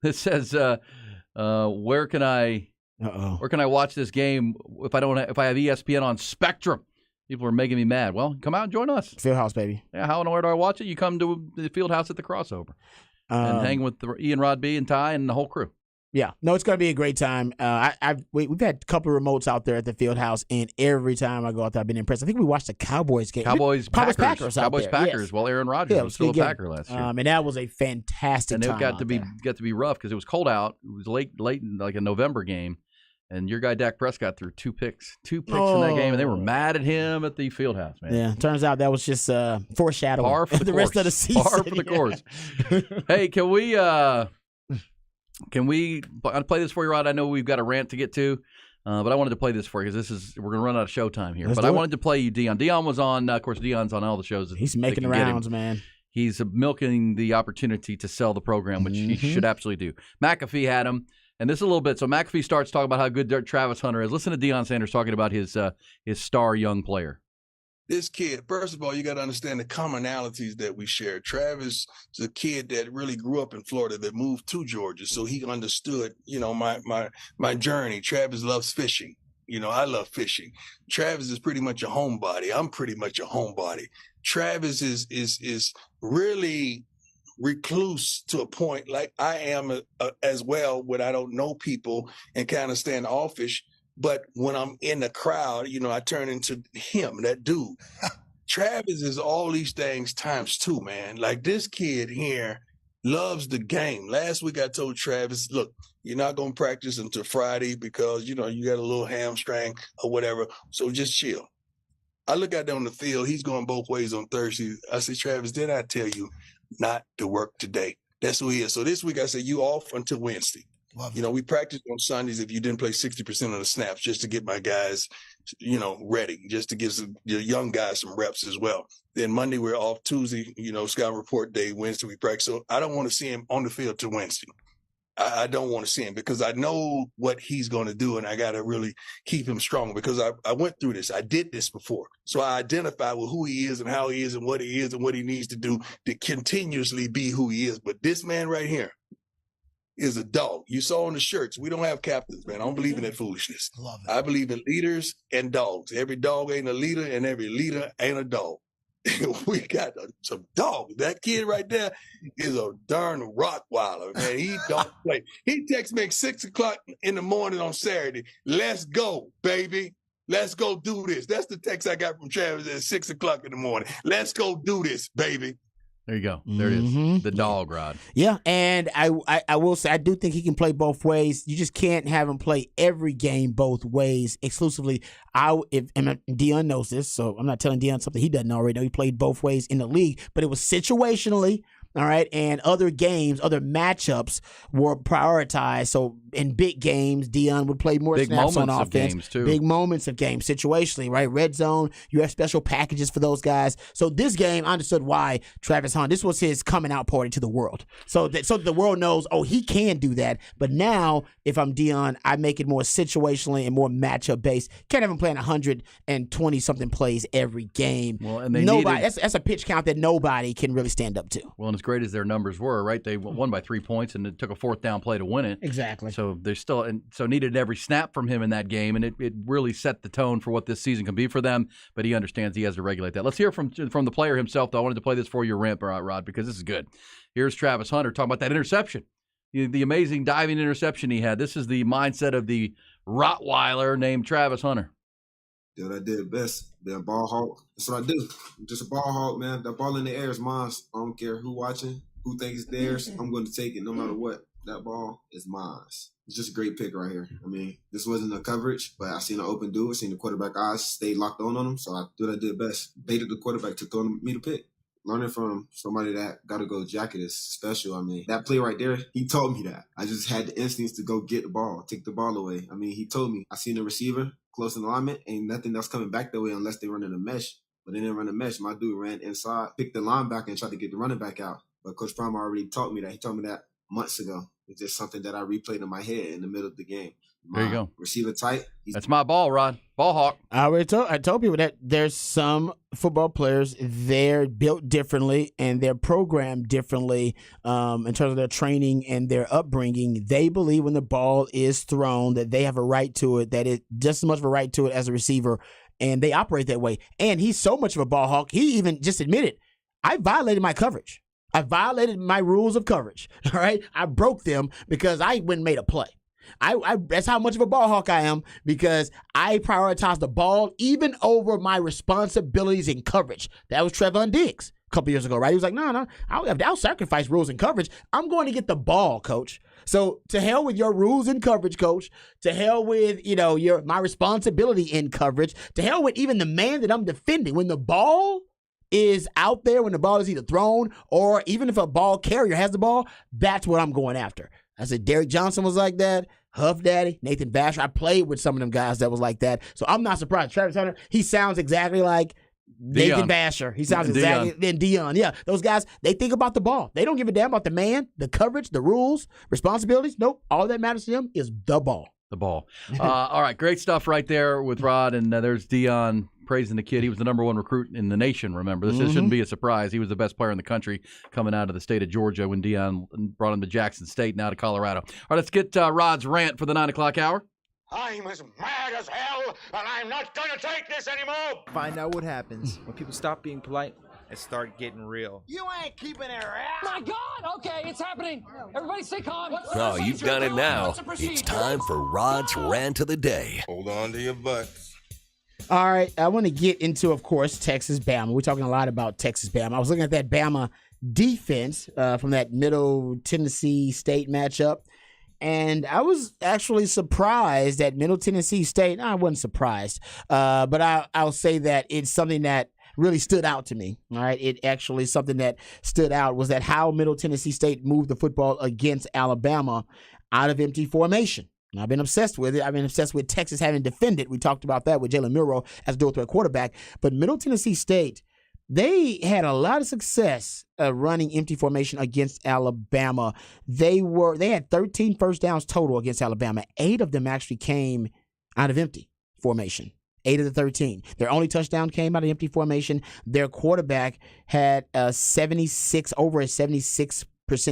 where can I watch this game if I have ESPN on Spectrum? People are making me mad. Well, come out and join us. Fieldhouse, baby. Yeah, how and where do I watch it? You come to the Fieldhouse at the Crossover and hang with Ian, Rod B, and Ty and the whole crew. Yeah, no, it's going to be a great time. We've had a couple of remotes out there at the Fieldhouse, and every time I go out there, I've been impressed. I think we watched the Cowboys game. Packers. Yes. Well, Aaron Rodgers was still a Packer last year. And that was a fantastic time. And it got to be rough because it was cold out. It was late, like a November game. And your guy Dak Prescott threw 2 picks in that game, and they were mad at him at the Fieldhouse, man. Yeah, turns out that was just foreshadowing Par for the rest of the season. Par for the course. Hey, can we play this for you, Rod? I know we've got a rant to get to, but I wanted to play this for you because we're going to run out of showtime here. I wanted to play you Dion. Dion was on, of course, Dion's on all the shows. He's making the rounds, man. He's milking the opportunity to sell the program, which he should absolutely do. McAfee had him. And this is a little bit. So McAfee starts talking about how good Travis Hunter is. Listen to Deion Sanders talking about his star young player. This kid, first of all, you got to understand the commonalities that we share. Travis is a kid that really grew up in Florida that moved to Georgia. So he understood, my journey. Travis loves fishing. I love fishing. Travis is pretty much a homebody. I'm pretty much a homebody. Travis is really recluse to a point like I am as well when I don't know people and kind of stand offish. But when I'm in the crowd, I turn into him, that dude. Travis is all these things times 2, man. Like this kid here loves the game. Last week I told Travis, look, you're not going to practice until Friday because, you got a little hamstring or whatever. So just chill. I look out there on the field. He's going both ways on Thursday. I said, Travis, did I tell you not to work today? That's who he is. So this week I said, you off until Wednesday. We practiced on Sundays if you didn't play 60% of the snaps just to get my guys, ready, just to give the young guys some reps as well. Then Monday we're off. Tuesday, scout report day. Wednesday we practice. So I don't want to see him on the field till Wednesday. I don't want to see him because I know what he's going to do, and I got to really keep him strong because I went through this. I did this before. So I identify with who he is and how he is and what he needs to do to continuously be who he is. But this man right here is a dog. You saw on the shirts, we don't have captains, man. I don't believe in that foolishness. Love it. I believe in leaders and dogs. Every dog ain't a leader, and every leader ain't a dog. We got some dogs. That kid right there is a darn Rottweiler, man. He don't play. He texts me at 6 o'clock in the morning on Saturday. Let's go, baby. Let's go do this. That's the text I got from Travis at 6 o'clock in the morning. Let's go do this, baby. There you go. There it is. The dog, Rod. Yeah, and I will say I do think he can play both ways. You just can't have him play every game both ways exclusively. And Dion knows this, so I'm not telling Dion something he doesn't already know. He played both ways in the league, but it was situationally. All right, and other games, other matchups were prioritized. So in big games, Dion would play more snaps on offense. Games too. Big moments of games, situationally, right? Red zone, you have special packages for those guys. So this game, I understood why Travis Hunt, this was his coming out party to the world. So that the world knows, oh, he can do that. But now, if I'm Dion, I make it more situationally and more matchup based. Can't have him playing 120-something plays every game. Well, and that's a pitch count that nobody can really stand up to. Well, and as great as their numbers were, right? They won by 3 points, and it took a 4th down play to win it. Exactly. So they're still, and so needed every snap from him in that game, and it really set the tone for what this season can be for them. But he understands he has to regulate that. Let's hear from the player himself. Though I wanted to play this for your rant, Rod, because this is good. Here's Travis Hunter talking about that interception, the amazing diving interception he had. This is the mindset of the Rottweiler named Travis Hunter. Did what I did best. Be a ball hawk. That's what I do. I'm just a ball hawk, man. That ball in the air is mine. I don't care who watching, who thinks it's theirs. I'm going to take it no matter what. That ball is mine. It's just a great pick right here. I mean, this wasn't a coverage, but I seen an open dude. I seen the quarterback eyes stay locked on him, so I did what I did best. Baited the quarterback to throw me the pick. Learning from somebody that got to go jacket is special. I mean, that play right there, he told me that. I just had the instincts to go get the ball, take the ball away. I mean, he told me. I seen the receiver close in alignment, ain't nothing else coming back that way unless they run in a mesh. But they didn't run a mesh. My dude ran inside, picked the linebacker, and tried to get the running back out. But Coach Prime already taught me that. He told me that months ago. It's just something that I replayed in my head in the middle of the game. There you go. Receiver tight. That's my ball, Rod. Ball hawk. I told people that there's some football players, they're built differently and they're programmed differently in terms of their training and their upbringing. They believe when the ball is thrown that they have a right to it, that it just as much of a right to it as a receiver, and they operate that way. And he's so much of a ball hawk, he even just admitted, I violated my coverage. I violated my rules of coverage, all right? I broke them because I went and made a play. That's how much of a ball hawk I am, because I prioritize the ball even over my responsibilities in coverage. That was Trevon Diggs a couple years ago, right? He was like, no, I'll sacrifice rules in coverage. I'm going to get the ball, coach. So to hell with your rules in coverage, coach. To hell with, my responsibility in coverage. To hell with even the man that I'm defending. When the ball is out there, when the ball is either thrown or even if a ball carrier has the ball, that's what I'm going after. I said Derek Johnson was like that. Huff Daddy, Nathan Vasher. I played with some of them guys that was like that. So I'm not surprised. Travis Hunter, he sounds exactly like Nathan Vasher. He sounds exactly like Dion. Yeah, those guys, they think about the ball. They don't give a damn about the man, the coverage, the rules, responsibilities. Nope. All that matters to them is the ball. The ball. All right, great stuff right there with Rod, and there's Dion praising the kid. He was the number 1 recruit in the nation, remember. This shouldn't be a surprise. He was the best player in the country coming out of the state of Georgia when Dion brought him to Jackson State, now to Colorado. All right, let's get Rod's rant for the 9 o'clock hour. I'm as mad as hell, and I'm not going to take this anymore. Find out what happens when people stop being polite and start getting real. You ain't keeping it real. My God! Okay, it's happening. Everybody stay calm. Oh, you've done it now. It's time for Rod's Rant of the Day. Hold on to your butts. All right, I want to get into, of course, Texas-Bama. We're talking a lot about Texas-Bama. I was looking at that Bama defense from that Middle Tennessee State matchup, and I was actually surprised that Middle Tennessee State. I wasn't surprised, but I'll say that it's something that really stood out to me. All right, it actually something that stood out was that how Middle Tennessee State moved the football against Alabama out of empty formation. And I've been obsessed with it. I've been obsessed with Texas having defended. We talked about that with Jalen Milroe as a dual threat quarterback. But Middle Tennessee State, they had a lot of success running empty formation against Alabama. They had 13 first downs total against Alabama. 8 of them actually came out of empty formation. 8 of the 13. Their only touchdown came out of empty formation. Their quarterback had over a 76%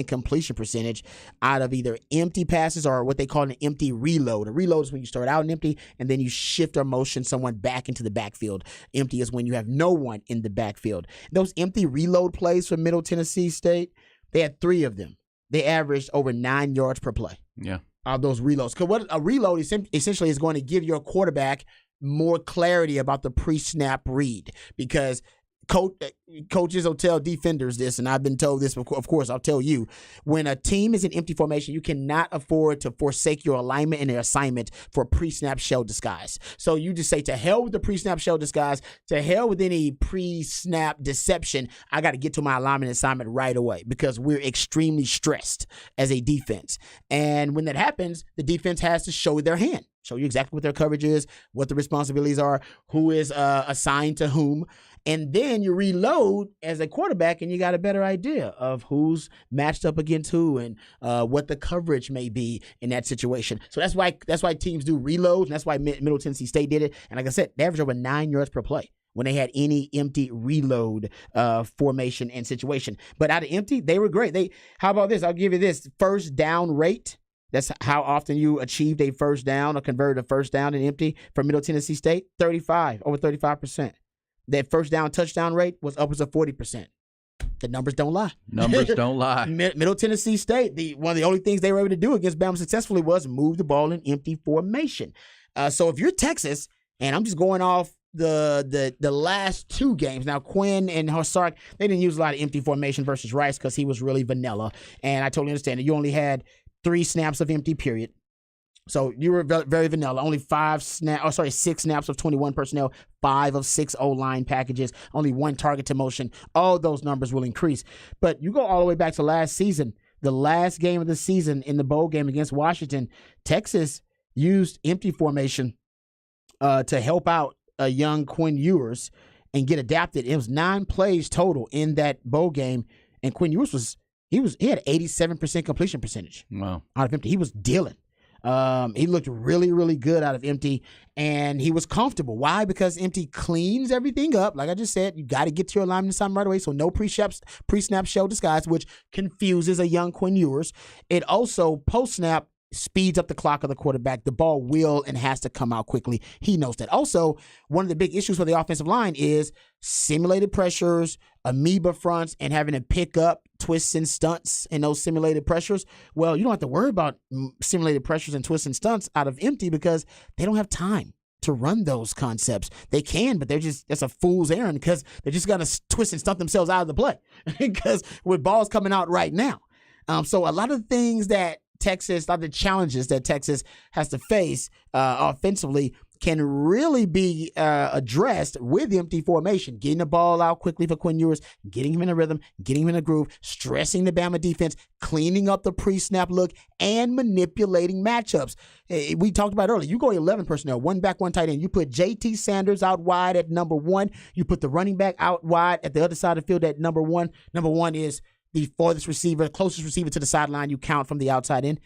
completion percentage out of either empty passes or what they call an empty reload. A reload is when you start out in empty and then you shift or motion someone back into the backfield. Empty is when you have no one in the backfield. Those empty reload plays for Middle Tennessee State, they had 3 of them. They averaged over 9 yards per play. Yeah. Of those reloads. Because what a reload essentially is going to give your quarterback more clarity about the pre-snap read, because coaches will tell defenders this, and I've been told this, of course, I'll tell you. When a team is in empty formation, you cannot afford to forsake your alignment and their assignment for pre-snap shell disguise. So you just say, to hell with the pre-snap shell disguise, to hell with any pre-snap deception. I got to get to my alignment and assignment right away because we're extremely stressed as a defense. And when that happens, the defense has to show their hand. Show you exactly what their coverage is, what the responsibilities are, who is assigned to whom. And then you reload as a quarterback and you got a better idea of who's matched up against who and what the coverage may be in that situation. So that's why teams do reloads, and that's why Middle Tennessee State did it. And like I said, they averaged over 9 yards per play when they had any empty reload formation and situation. But out of empty, they were great. How about this? I'll give you this. First down rate. That's how often you achieved a first down or converted a first down in empty for Middle Tennessee State. Over 35%. That first down touchdown rate was upwards of 40%. The numbers don't lie. Numbers don't lie. Middle Tennessee State, one of the only things they were able to do against Bama successfully was move the ball in empty formation. So if you're Texas, and I'm just going off the last 2 games. Now, Quinn and Sark, they didn't use a lot of empty formation versus Rice because he was really vanilla. And I totally understand that you only had 3 snaps of empty, period. So you were very vanilla. Only 6 snaps of 21 personnel, 5 of 6 O-line packages, only 1 target to motion. All those numbers will increase. But you go all the way back to last season, the last game of the season in the bowl game against Washington, Texas used empty formation to help out a young Quinn Ewers and get adapted. It was 9 plays total in that bowl game, and Quinn Ewers he had 87% completion percentage. Wow. Out of empty. He was dealing. He looked really, really good out of empty, and he was comfortable. Why? Because empty cleans everything up. Like I just said, you got to get to your alignment assignment right away, so no pre-snap shell disguise, which confuses a young Quinn Ewers. It also, post-snap, speeds up the clock of the quarterback. The ball will and has to come out quickly. He knows that. Also, one of the big issues for the offensive line is simulated pressures, amoeba fronts, and having to pick up twists and stunts in those simulated pressures. Well, you don't have to worry about simulated pressures and twists and stunts out of empty because they don't have time to run those concepts. They can, but that's a fool's errand because they're just going to twist and stunt themselves out of the play because with balls coming out right now. So a lot of the things that a lot of the challenges that Texas has to face offensively can really be addressed with empty formation, getting the ball out quickly for Quinn Ewers, getting him in a rhythm, getting him in a groove, stressing the Bama defense, cleaning up the pre-snap look, and manipulating matchups. We talked about earlier, you go 11 personnel, 1 back, 1 tight end. You put J.T. Sanders out wide at number 1. You put the running back out wide at the other side of the field at number 1. Number 1 is the farthest receiver, closest receiver to the sideline you count from the outside in.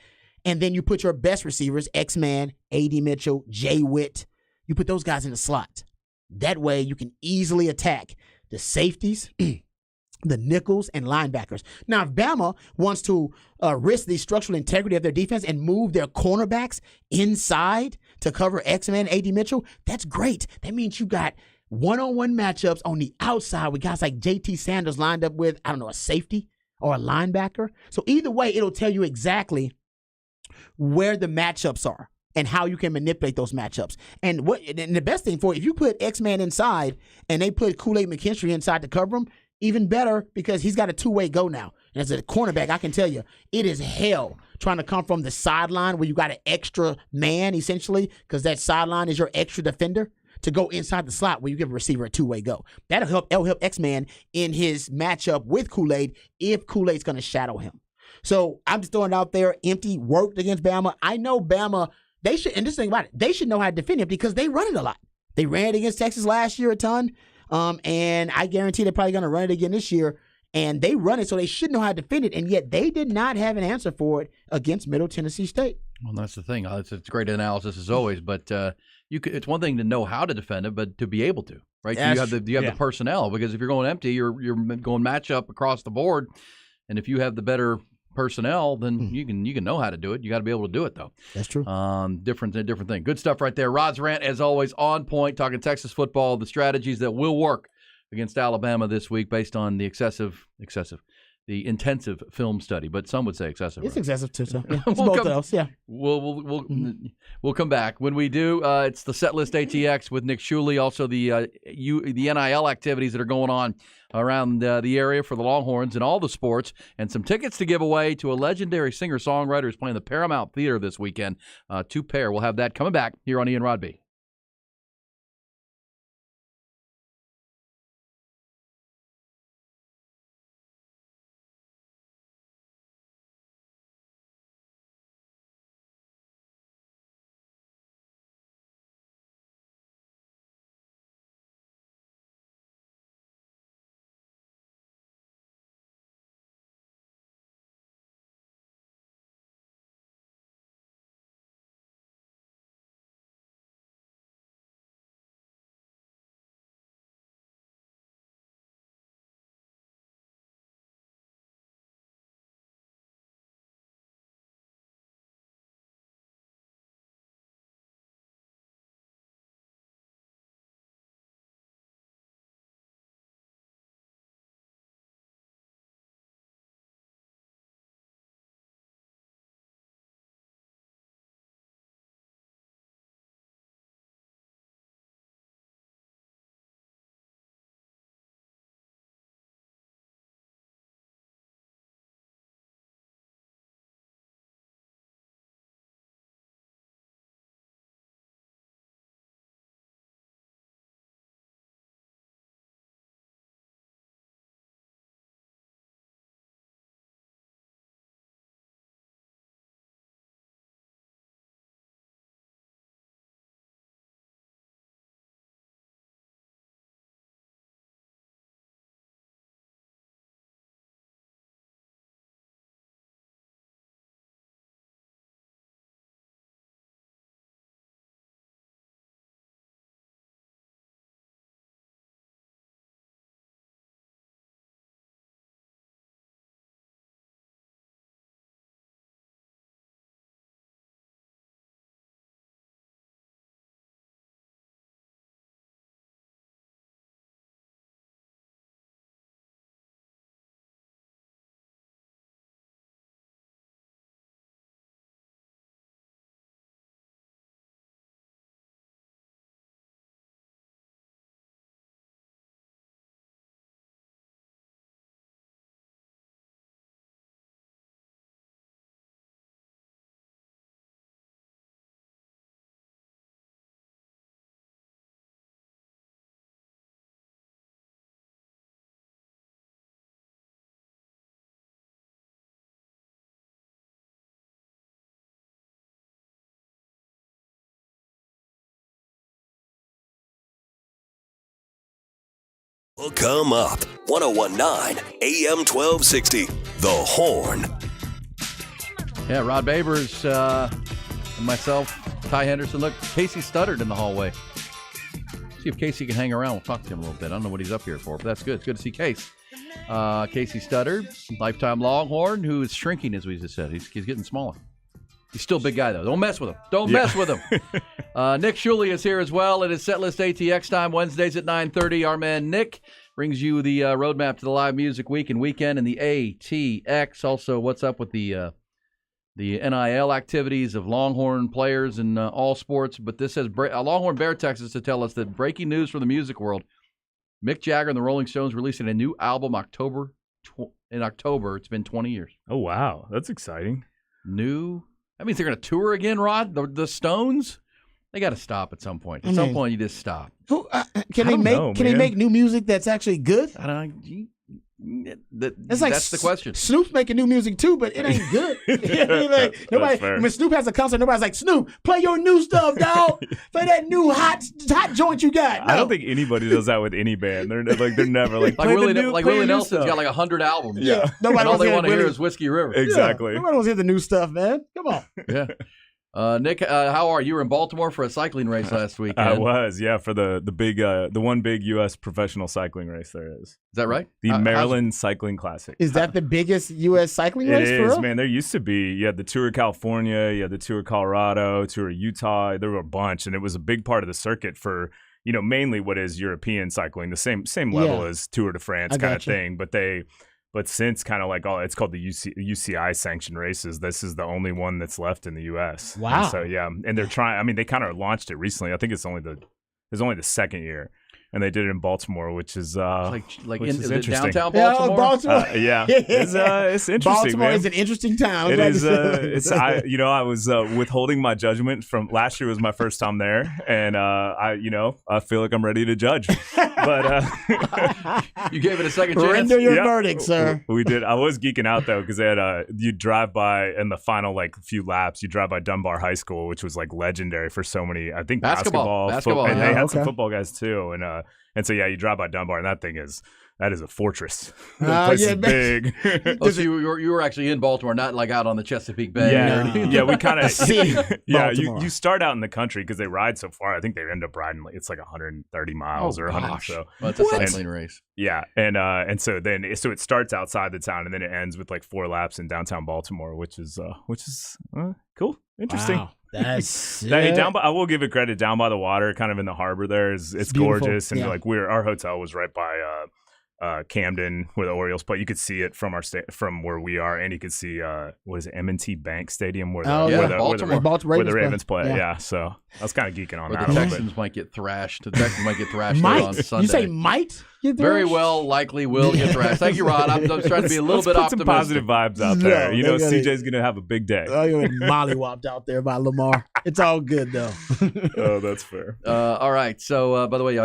And then you put your best receivers, X-Man, A.D. Mitchell, Jay Witt. You put those guys in the slot. That way you can easily attack the safeties, the nickels, and linebackers. Now, if Bama wants to risk the structural integrity of their defense and move their cornerbacks inside to cover X-Man, A.D. Mitchell, that's great. That means you got one-on-one matchups on the outside with guys like JT Sanders lined up with, a safety or a linebacker. So either way, it'll tell you exactly where the matchups are and how you can manipulate those matchups. And the best thing for it, if you put X-Man inside and they put Kool-Aid McKinstry inside to cover him, even better because he's got a two-way go now. And as a cornerback, I can tell you, it is hell trying to come from the sideline where you got an extra man, essentially, because that sideline is your extra defender, to go inside the slot where you give a receiver a two-way go. That'll help X-Man in his matchup with Kool-Aid if Kool-Aid's going to shadow him. So I'm just throwing it out there. Empty worked against Bama. I know Bama, they should, and this thing about it, they should know how to defend him because they run it a lot. They ran it against Texas last year a ton, and I guarantee they're probably going to run it again this year. And they run it, so they should know how to defend it, and yet they did not have an answer for it against Middle Tennessee State. Well, that's the thing. It's great analysis as always, but it's one thing to know how to defend it, but to be able to, right? You have the personnel, because if you're going empty, you're going matchup across the board, and if you have the better personnel, then you can know how to do it. You got to be able to do it, though. That's true. Different thing. Good stuff right there. Rod's rant, as always, on point, talking Texas football, the strategies that will work against Alabama this week based on the intensive film study, but some would say excessive. It's excessive too. So yeah. We'll come back. When we do, it's the Set List ATX with Nick Shuley, also the NIL activities that are going on around the area for the Longhorns and all the sports, and some tickets to give away to a legendary singer-songwriter who's playing the Paramount Theater this weekend. 2 pair. We'll have that coming back here on Ian Rod B. Hook 'em up. 1019 AM 1260. The Horn. Yeah, Rod Babers and myself, Ty Henderson. Look, Casey stuttered in the hallway. See if Casey can hang around. We'll talk to him a little bit. I don't know what he's up here for, but that's good. It's good to see Case. Casey Studdard, lifetime Longhorn, who is shrinking, as we just said. He's getting smaller. He's still a big guy, though. Don't mess with him. Don't mess with him. Nick Shuley is here as well. It is Setlist ATX time, Wednesdays at 9:30. Our man Nick brings you the roadmap to the live music week and weekend in the ATX. Also, what's up with the NIL activities of Longhorn players in all sports. But this says Longhorn Bear Texas to tell us that breaking news from the music world, Mick Jagger and the Rolling Stones releasing a new album in October. It's been 20 years. Oh, wow. That's exciting. That means they're going to tour again, Rod? The Stones? They got to stop at some point. At some point, you just stop. Can they make new music that's actually good? I don't know. That's the question. Snoop's making new music too, but it ain't good. When Snoop has a concert, nobody's like, Snoop, play your new stuff, dog. Play that new hot joint you got. No. I don't think anybody does that with any band. They're never like Willie Nelson's got like 100 albums. Yeah. Nobody all they want to hear is Whiskey River. Exactly. Yeah. Nobody wants to hear the new stuff, man. Come on. Yeah. Nick, how are you? You were in Baltimore for a cycling race last weekend. I was, yeah, for the one big U.S. professional cycling race there is. Is that right? The Maryland Cycling Classic. Is that the biggest U.S. cycling race? It is, man. There used to be. You had the Tour of California, you had the Tour of Colorado, Tour of Utah. There were a bunch, and it was a big part of the circuit for, mainly what is European cycling, the same level as Tour de France kind of thing. But since kind of like it's called the UCI sanctioned races, this is the only one that's left in the U.S. Wow. And so and they're trying. I mean, they kind of launched it recently. I think it's only the second year, and they did it in Baltimore, which is which is interesting. Downtown Baltimore. Baltimore. It's interesting. Baltimore man. is an interesting town. It is. I was withholding my judgment from last year. Was my first time there, and I feel like I'm ready to judge. But you gave it a second chance. Render your verdict, sir. We did. I was geeking out though because they had you drive by in the final few laps. You drive by Dunbar High School, which was legendary for so many. I think basketball, and they had some football guys too. And so you drive by Dunbar, and that is a fortress. The place is big. So you were actually in Baltimore, not out on the Chesapeake Bay. Yeah, we kind of you start out in the country because they ride so far. I think they end up riding it's 130 miles or 100. So that's a cycling race. Yeah, and so it starts outside the town, and then it ends with 4 laps in downtown Baltimore, which is cool, interesting. Wow. That's I will give it credit. Down by the water, kind of in the harbor there, it's gorgeous, and our hotel was right by Camden, where the Orioles play. You could see it from from where we are, and you could see what is it, M&T Bank Stadium, where the Ravens play. Yeah, so I was kind of geeking on that. The Texans might get thrashed. The Texans might get thrashed on Sunday. You say might? Very well, likely will get thrashed. Thank you, Rod. I'm trying to be a little bit optimistic. Some positive vibes out there. CJ's going to have a big day. You're mollywopped out there by Lamar. It's all good, though. Oh, that's fair. All right. So, by the way,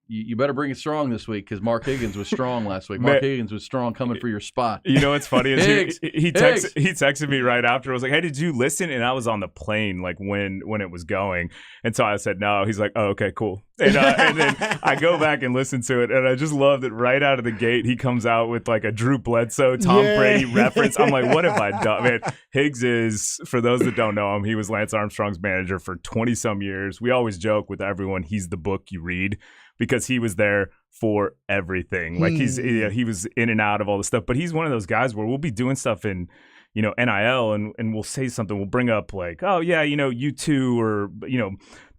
you better bring it strong this week because Mark Higgins was strong last week. Mark Higgins was strong coming for your spot. You know what's funny is he texted me right after. I was like, hey, did you listen? And I was on the plane when it was going. And so I said, no. He's like, oh, okay, cool. And then I go back and listen to it, and I just love that right out of the gate he comes out with a Drew Bledsoe, Tom Brady reference. I'm like, what have I done? Man, Higgs is, for those that don't know him, he was Lance Armstrong's manager for 20-some years. We always joke with everyone, he's the book you read because he was there for everything. He was in and out of all the stuff, but he's one of those guys where we'll be doing stuff in NIL and we'll say something, we'll bring up you two or,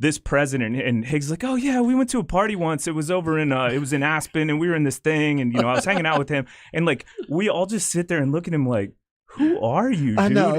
this president, and Higgs is like, oh yeah, we went to a party once. It was over in, it was in Aspen and we were in this thing and, I was hanging out with him. And we all just sit there and look at him like, who are you, dude? I know.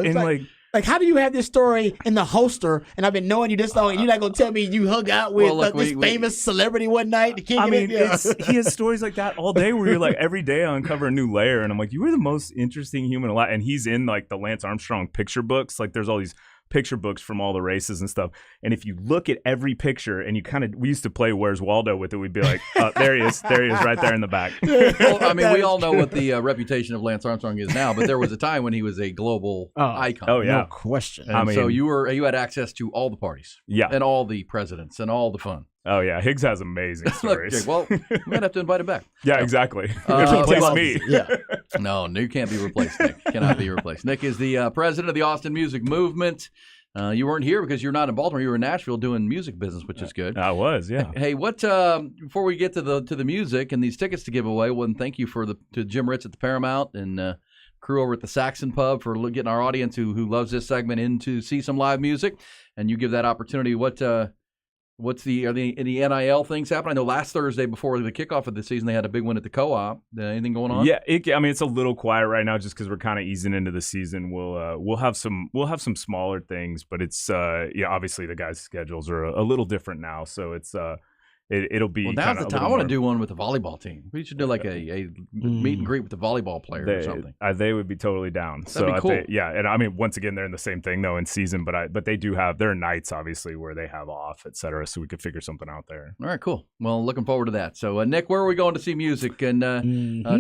And how do you have this story in the holster and I've been knowing you this long and you're not going to tell me you hung out with this famous celebrity one night? He has stories like that all day where you're every day I uncover a new layer and I'm like, you were the most interesting human alive. And he's in the Lance Armstrong picture books. There's all these picture books from all the races and stuff. And if you look at every picture and we used to play Where's Waldo with it, we'd be like, oh, there he is right there in the back. Well, we all know what the reputation of Lance Armstrong is now, but there was a time when he was a global icon. Oh yeah, no question. And so you had access to all the parties, and all the presidents and all the fun. Oh yeah, Higgs has amazing stories. Look, Jake, we might have to invite him back. Yeah, exactly. Replace me. Yeah. No, you can't be replaced, Nick. Cannot be replaced. Nick is the president of the Austin Music Movement. You weren't here because you're not in Baltimore. You were in Nashville doing music business, which is good. I was, yeah. Hey, what? Before we get to the music and these tickets to give away, thank you to Jim Ritz at the Paramount and crew over at the Saxon Pub for getting our audience who loves this segment in to see some live music, and you give that opportunity. Are any NIL things happening? I know last Thursday before the kickoff of the season, they had a big one at the Co-op. Anything going on? Yeah, it's a little quiet right now just because we're kind of easing into the season. We'll have some smaller things, but it's obviously the guys' schedules are a little different now, so it's it'll be. Well, now's the time. I want to do one with the volleyball team. We should do like a meet and greet with the volleyball players or something. They would be totally down. That'd be cool. And I mean, once again, they're in the same thing though in season, but they do have their nights obviously where they have off, et cetera. So we could figure something out there. All right, cool. Well, looking forward to that. So Nick, where are we going to see music? And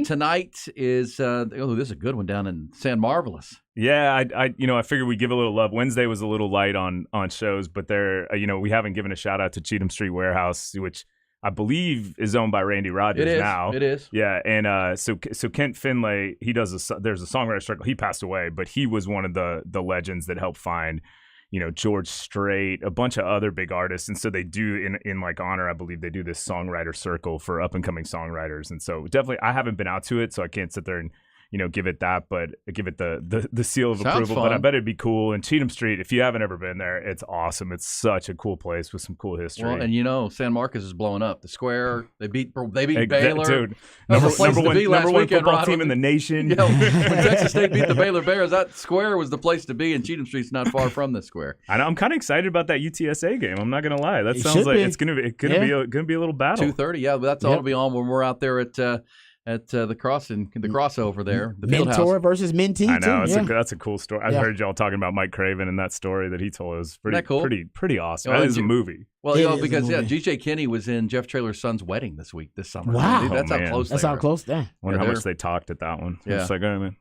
tonight is this is a good one down in San Marvelous. Yeah, I figured we'd give a little love. Wednesday was a little light on shows, but we haven't given a shout out to Cheatham Street Warehouse, which I believe is owned by Randy Rogers now. It is. Yeah, and so Kent Finlay, there's a songwriter circle. He passed away, but he was one of the legends that helped find, George Strait, a bunch of other big artists. And so they do in like honor, I believe they do this songwriter circle for up and coming songwriters. And so definitely, I haven't been out to it, so I can't sit there and give it that, but give it the seal of Sounds approval. fun. But I bet it'd be cool. And Cheatham Street, if you haven't ever been there, it's awesome. It's such a cool place with some cool history. Well, and San Marcos is blowing up. The Square, they beat Baylor. Dude, Number one football team in the nation. When Texas State beat the Baylor Bears, that Square was the place to be, and Cheatham Street's not far from the Square. I know. I'm kind of excited about that UTSA game. I'm not gonna lie. That sounds like it's gonna be a little battle. 2:30. Yeah, but that's all to be on when we're out there at the crossover there. The Mentor versus mentee. I know. Too. That's a cool story. I heard y'all talking about Mike Craven and that story that he told. It was Isn't that cool? pretty awesome. It's a movie. Well, because G.J. Kinney was in Jeff Traylor's son's wedding this summer. Wow, that's how close. That's how close. There. Wonder how much they talked at that one. Yeah, it's like, oh man.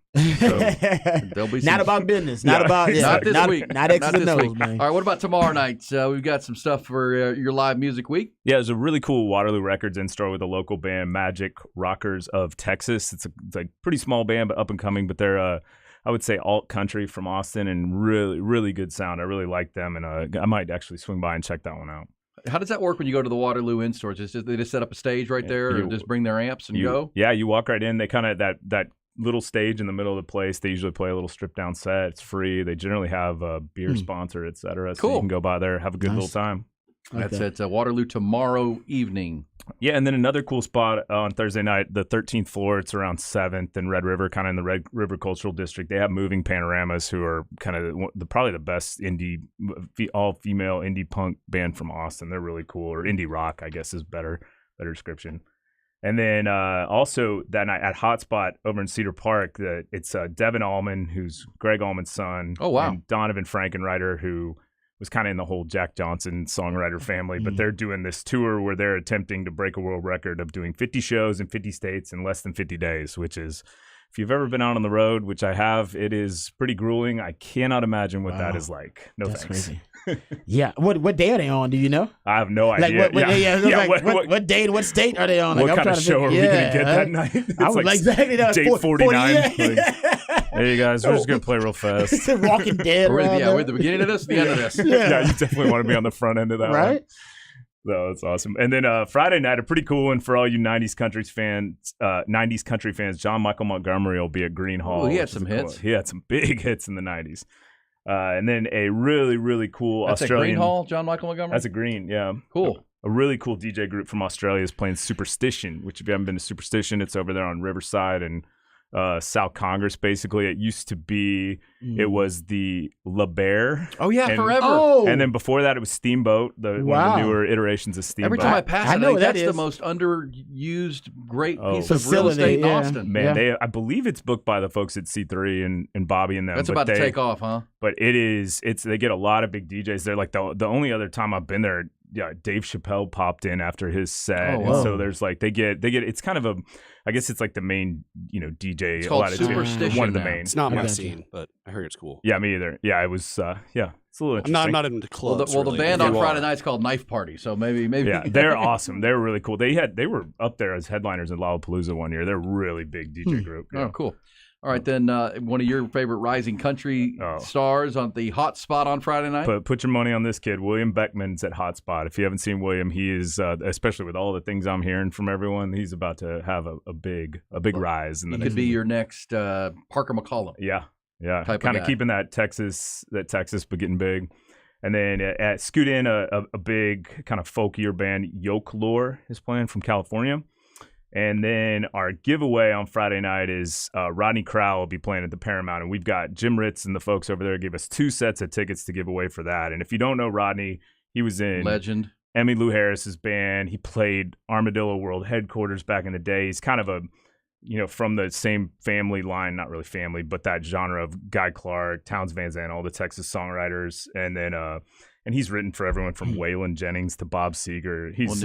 There'll be not about business. Not about not this week. Not X's and O's, man. All right, what about tomorrow night? We've got some stuff for your live music week. Yeah, there's a really cool Waterloo Records in store with a local band, Magic Rockers of Texas. It's a pretty small band, but up and coming. But they're I would say alt country from Austin, and really, really good sound. I really like them, and I might actually swing by and check that one out. How does that work when you go to the Waterloo in stores? They just set up a stage right there, or just bring their amps and go? Yeah, you walk right in. They kind of that little stage in the middle of the place. They usually play a little stripped down set. It's free. They generally have a beer sponsor, et cetera. So you can go by there, have a good little time. That's at Waterloo tomorrow evening. Yeah, and then another cool spot on Thursday night, the 13th floor. It's around 7th and Red River, kind of in the Red River Cultural District. They have Moving Panoramas, who are kind of probably the best all-female indie punk band from Austin. They're really cool, or indie rock, I guess is better description. And then also that night at Hotspot over in Cedar Park, it's Devin Allman, who's Greg Allman's son. Oh, wow. And Donovan Frankenreiter, who was kind of in the whole Jack Johnson songwriter family, but they're doing this tour where they're attempting to break a world record of doing 50 shows in 50 states in less than 50 days, which is, if you've ever been out on the road, which I have, it is pretty grueling. I cannot imagine what that is like. No That's thanks. Crazy. Yeah. What day are they on? Do you know? I have no idea. What day and what state are they on? What kind of show are we going to get that night? I was like, exactly. Date 49. Hey, guys, we're just going to play real fast. Walking Dead. We're at the beginning of this, the end of this. Yeah, you definitely want to be on the front end of that right? one. So that's awesome. And then Friday night, a pretty cool one for all you 90s country fans. John Michael Montgomery will be at Green Hall. Oh, he had some hits. He had some big hits in the 90s. And then a really, really cool that's Australian. Green Hall, John Michael Montgomery? That's a Green, yeah. Cool. A really cool DJ group from Australia is playing Superstition, which if you haven't been to Superstition, it's over there on Riverside and South Congress, basically. It used to be, it was the La Bear. Oh, yeah, forever. Oh. And then before that, it was Steamboat, one of the newer iterations of Steamboat. Every time I pass it, I know that's the most underused great piece of real facility, estate in Austin. Man, I believe it's booked by the folks at C3 and Bobby and them. That's about to take off, huh? But they get a lot of big DJs there. Like the only other time I've been there, Dave Chappelle popped in after his set. Oh, and so there's like they get it's kind of I guess it's like the main DJ. It's called Superstition. One of the now. main. It's not my scene, but I heard it's cool. Yeah, me either. Yeah, it was. It's a little interesting. I'm not into clubs. Well, the band on Friday night's called Knife Party, so maybe. Yeah, they're awesome. They're really cool. They were up there as headliners in Lollapalooza one year. They're a really big DJ group. Yeah. Oh, cool. All right, then one of your favorite rising country stars on the Hot Spot on Friday night? Put your money on this kid. William Beckman's at Hot Spot. If you haven't seen William, he is, especially with all the things I'm hearing from everyone, he's about to have a big rise. He could be your next Parker McCollum. Yeah. Kind of keeping that Texas, but getting big. And then scoot in a big kind of folkier band, Yokelore is playing from California. And then our giveaway on Friday night is Rodney Crowell will be playing at the Paramount. And we've got Jim Ritz and the folks over there gave us 2 sets of tickets to give away for that. And if you don't know Rodney, he was in Legend. Emmylou Harris's band. He played Armadillo World Headquarters back in the day. He's kind of from the same family line, not really family, but that genre of Guy Clark, Townes Van Zandt, all the Texas songwriters. And then and he's written for everyone from Waylon Jennings to Bob Seger. He's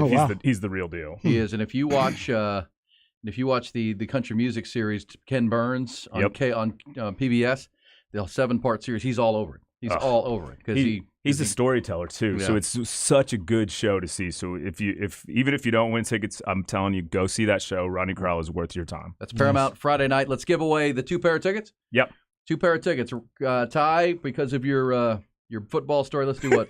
the real deal. He is. And if you watch the country music series Ken Burns on PBS, the 7-part series, he's all over it. He's all over it because he's a storyteller too. Yeah. So it's such a good show to see. So even if you don't win tickets, I'm telling you, go see that show. Rodney Crowell is worth your time. That's Paramount Friday night. Let's give away the 2 pair of tickets. Yep. 2 pair of tickets. Ty, because of your football story, let's do what?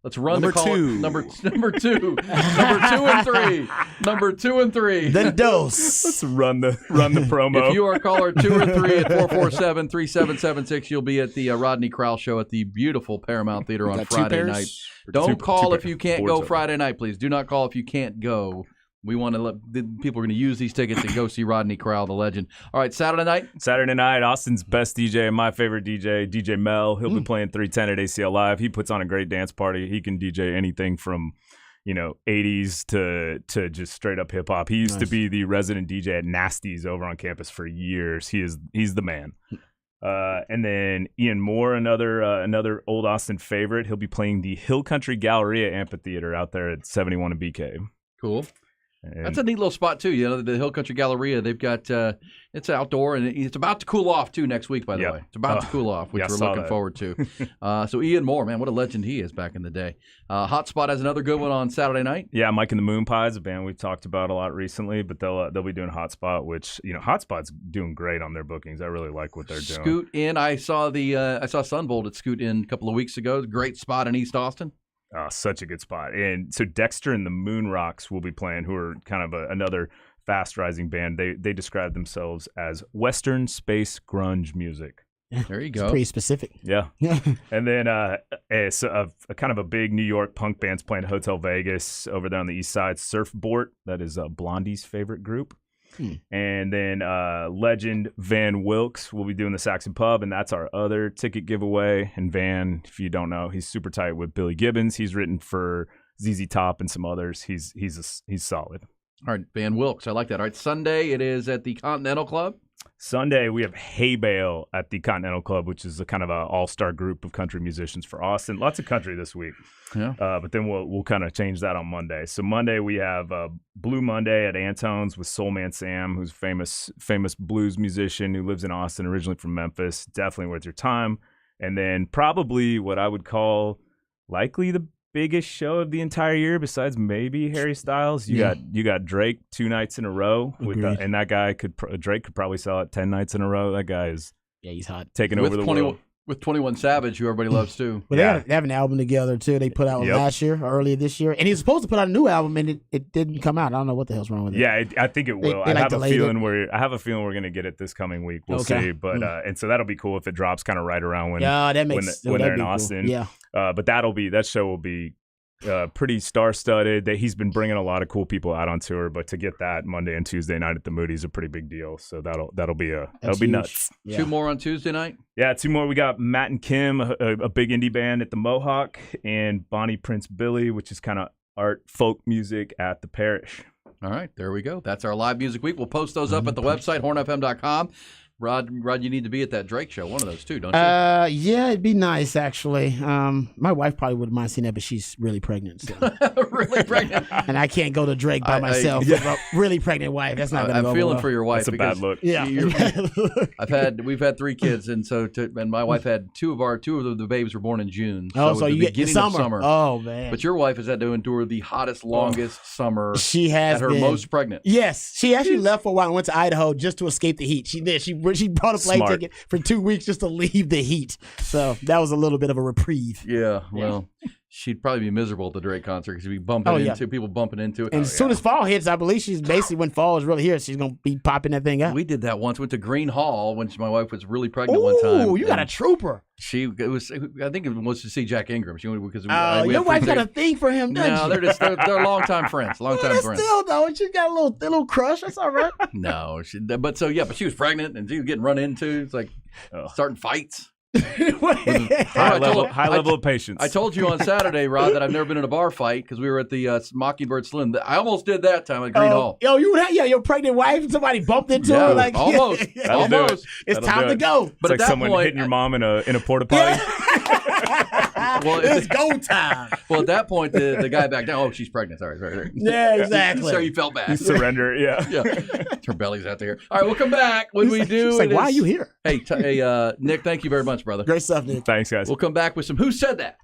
Let's run number 2. Number 2. Number 2 and 3. Number 2 and 3. The dose. Let's run the promo. If you are caller 2 or 3 at 447-3776, you'll be at the Rodney Crowell show at the beautiful Paramount Theater on Friday night. Don't call if you can't go Friday night, please. Do not call if you can't go. We want to let people are going to use these tickets and go see Rodney Crowell, the legend. All right, Saturday night, Austin's best DJ and my favorite DJ Mel. He'll be playing 310 at ACL Live. He puts on a great dance party. He can DJ anything from, 80s to just straight up hip hop. He used to be the resident DJ at Nasty's over on campus for years. He's the man. And then Ian Moore, another old Austin favorite. He'll be playing the Hill Country Galleria Amphitheater out there at 71 and BK. Cool. That's a neat little spot too. The Hill Country Galleria. They've got it's outdoor and it's about to cool off too next week. By the way, it's about to cool off, which we're looking forward to. So Ian Moore, man, what a legend he is back in the day. Hot Spot has another good one on Saturday night. Yeah, Mike and the Moon Pies, a band we've talked about a lot recently, but they'll be doing Hot Spot, which Hot Spot's doing great on their bookings. I really like what they're doing. Scoot in. I saw Sunvolt at Scoot in a couple of weeks ago. Great spot in East Austin. Such a good spot. And so Dexter and the Moon Rocks will be playing, who are kind of another fast rising band. They describe themselves as Western space grunge music. There you go. It's pretty specific. Yeah. And then a kind of a big New York punk band's playing Hotel Vegas over there on the east side. Surfboard, that is Blondie's favorite group. And then legend Van Wilkes will be doing the Saxon Pub, and that's our other ticket giveaway. And Van, if you don't know, he's super tight with Billy Gibbons. He's written for ZZ Top and some others. He's solid. All right, Van Wilkes, I like that. All right, Sunday it is at the Continental Club. Sunday, we have Hay Bale at the Continental Club, which is a kind of an all-star group of country musicians for Austin. Lots of country this week. Yeah. But then we'll kind of change that on Monday. So Monday, we have Blue Monday at Antone's with Soul Man Sam, who's a famous blues musician who lives in Austin, originally from Memphis. Definitely worth your time. And then probably what I would call likely the biggest show of the entire year, besides maybe Harry Styles. You got Drake 2 nights in a row, and that guy Drake could probably sell it 10 nights in a row. That guy is he's hot, taking over the world. With 21 Savage, who everybody loves too. But they have an album together too. They put out last year, earlier this year, and he was supposed to put out a new album, and it didn't come out. I don't know what the hell's wrong with it. Yeah, I think it will. I have a feeling we're going to get it this coming week. We'll see. But and so that'll be cool if it drops kind of right around when they're in Austin. Cool. Yeah. But that show will be pretty star-studded. He's been bringing a lot of cool people out on tour, but to get that Monday and Tuesday night at the Moody is a pretty big deal. So that'll be nuts. Yeah. 2 more on Tuesday night. Yeah, 2 more. We got Matt and Kim, a big indie band at the Mohawk, and Bonnie Prince Billy, which is kind of art folk music at the Parish. All right, there we go. That's our live music week. We'll post those up at the website hornfm.com. Rod, you need to be at that Drake show. One of those two, don't you? Yeah, it'd be nice actually. My wife probably wouldn't mind seeing that, but she's really pregnant. So. Really pregnant, and I can't go to Drake by myself with a really pregnant wife. That's not going to go I'm feeling well. for your wife. That's a bad look. Yeah, we've had 3 kids, and and my wife had two of the babies were born in June. So the you get the beginning of summer. Oh man! But your wife has had to endure the hottest, longest summer. She has at her been. most pregnant. Yes, she actually left for a while and went to Idaho just to escape the heat. She did. She bought a plane ticket for 2 weeks just to leave the heat. So that was a little bit of a reprieve. Yeah, well, she'd probably be miserable at the Drake concert because she'd be bumping into people bumping into it. And as soon as fall hits, I believe she's basically when fall is really here, she's gonna be popping that thing up. We did that once. Went to Green Hall when my wife was really pregnant one time. Oh, you got a trooper. I think it was to see Jack Ingram. Because your wife's got a thing for him, doesn't no, she? they're longtime friends. Longtime friends. Still though, she got a little crush. That's all right. No, but she was pregnant and she was getting run into. It's like starting fights. high level of patience. I told you on Saturday, Rod, that I've never been in a bar fight because we were at the Mockingbird Saloon. I almost did that time at Green Hall. Yo, your pregnant wife and somebody bumped into her like almost. Almost. It's time to go. But it's at like that someone point, hitting your mom in a porta potty. Well, it's go time. Well, at that point, the guy back down. Oh, she's pregnant. Sorry. Yeah, exactly. So you felt bad. You surrender. Yeah. Her belly's out there. All right, we'll come back when we do. She's like, why are you here? Hey, Nick, thank you very much, brother. Great stuff, Nick. Thanks, guys. We'll come back with some Who Said That?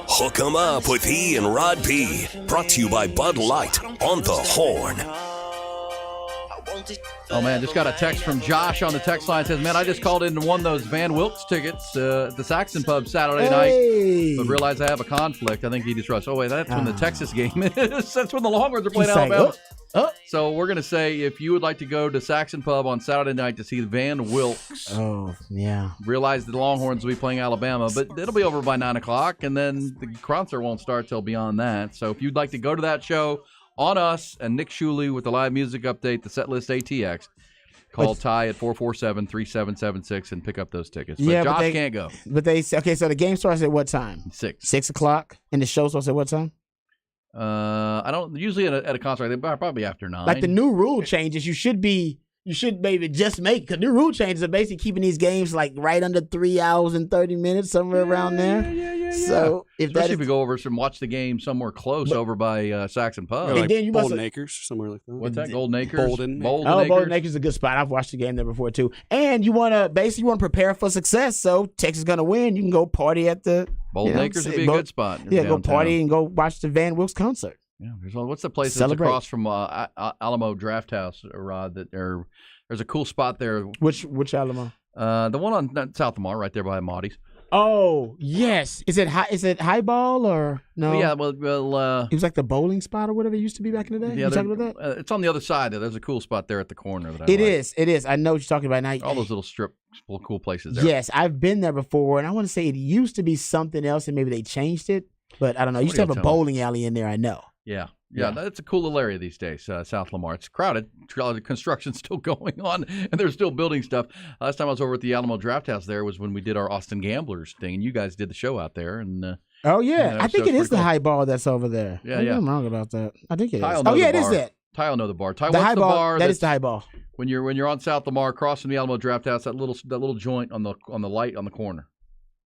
Hook 'em up with E and Rod B. Brought to you by Bud Light on the Horn. Oh, man, just got a text from Josh on the text line. Says, man, I just called in and won those Van Wilkes tickets at the Saxon Pub Saturday night, but realized I have a conflict. I think he just rushed. Oh, wait, that's when the Texas game is. That's when the Longhorns are playing Alabama. So we're going to say if you would like to go to Saxon Pub on Saturday night to see Van Wilkes. Oh, yeah. Realize the Longhorns will be playing Alabama, but it'll be over by 9 o'clock, and then the concert won't start till beyond that. So if you'd like to go to that show, on us and Nick Shuley with the live music update, the Setlist ATX. Call Ty at 447-3776 and pick up those tickets. But Josh can't go. But so the game starts at what time? 6 o'clock, and the show starts at what time? I don't usually at a concert. They probably after 9. Like the new rule changes, you should maybe just make, because new rule changes are basically keeping these games like right under 3 hours and 30 minutes, somewhere around there. Yeah. So especially if you go over and watch the game somewhere close over by Saxon Pub. Like then you Bolden Acres, somewhere like that. What's that? Golden Acres? Bolden Acres. Bolden Acres is a good spot. I've watched the game there before too. And you want to prepare for success. So Texas is going to win. You can go party at the Bolden Acres would be a good spot. Yeah, go party and go watch the Van Wilkes concert. Yeah, what's the place that's across from Alamo Draft House, Rod? There's a cool spot there. Which Alamo? The one on South Lamar, right there by Maudie's. Oh yes, is it highball or no? Yeah, well, it was like the bowling spot or whatever it used to be back in the day. Yeah, you talking about that? It's on the other side there. There's a cool spot there at the corner that It is. I know what you're talking about. Now, all those little cool places there. Yes, I've been there before, and I want to say it used to be something else, and maybe they changed it. But I don't know. You used to have a bowling alley in there. I know. Yeah, that's a cool little area these days, South Lamar. It's crowded. Construction's still going on, and they're still building stuff. Last time I was over at the Alamo Draft House there was when we did our Austin Gamblers thing, and you guys did the show out there. And oh, yeah. I think it is the high ball that's over there. Yeah. I'm wrong about that. I think it is. It is that. Ty will know the bar. Ty, the what's high the ball, bar? That is the high ball. When you're on South Lamar, across from the Alamo Draft House, that little joint on the light on the corner.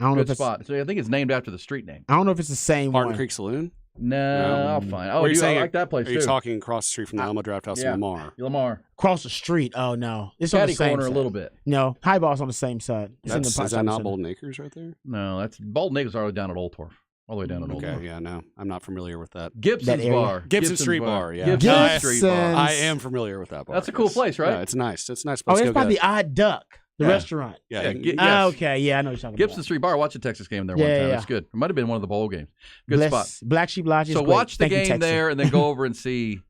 I don't know if it's spot. So I think it's named after the street name. I don't know if it's the same Martin one. Creek Saloon? No, I'll find. Oh, I like that place too. Are you talking across the street from the Alamo Draft House in Lamar? Lamar. Across the street. Oh, no. It's Caddy on the same corner side. A little bit. No, Highball's on the same side. Is that not Bolden Acres right there? No, that's Bolden Acres all the way down at Old Torf. All the way down at Old Torf. Okay, yeah, no. I'm not familiar with that. Gibson's Bar. Gibson Street Bar, yeah. Gibson Street Bar. I am familiar with that bar. That's a cool place, right? Yeah, it's nice. It's a nice Oh, place. it's by the Odd Duck. The restaurant. Yeah. Okay. Yeah, I know what you're talking Gibson Street Bar. Watch a Texas game there one time. It's good. It might have been one of the bowl games. Good spot. Black Sheep Lodge is So great. watch the Thank you, game Texas. there and then go over and see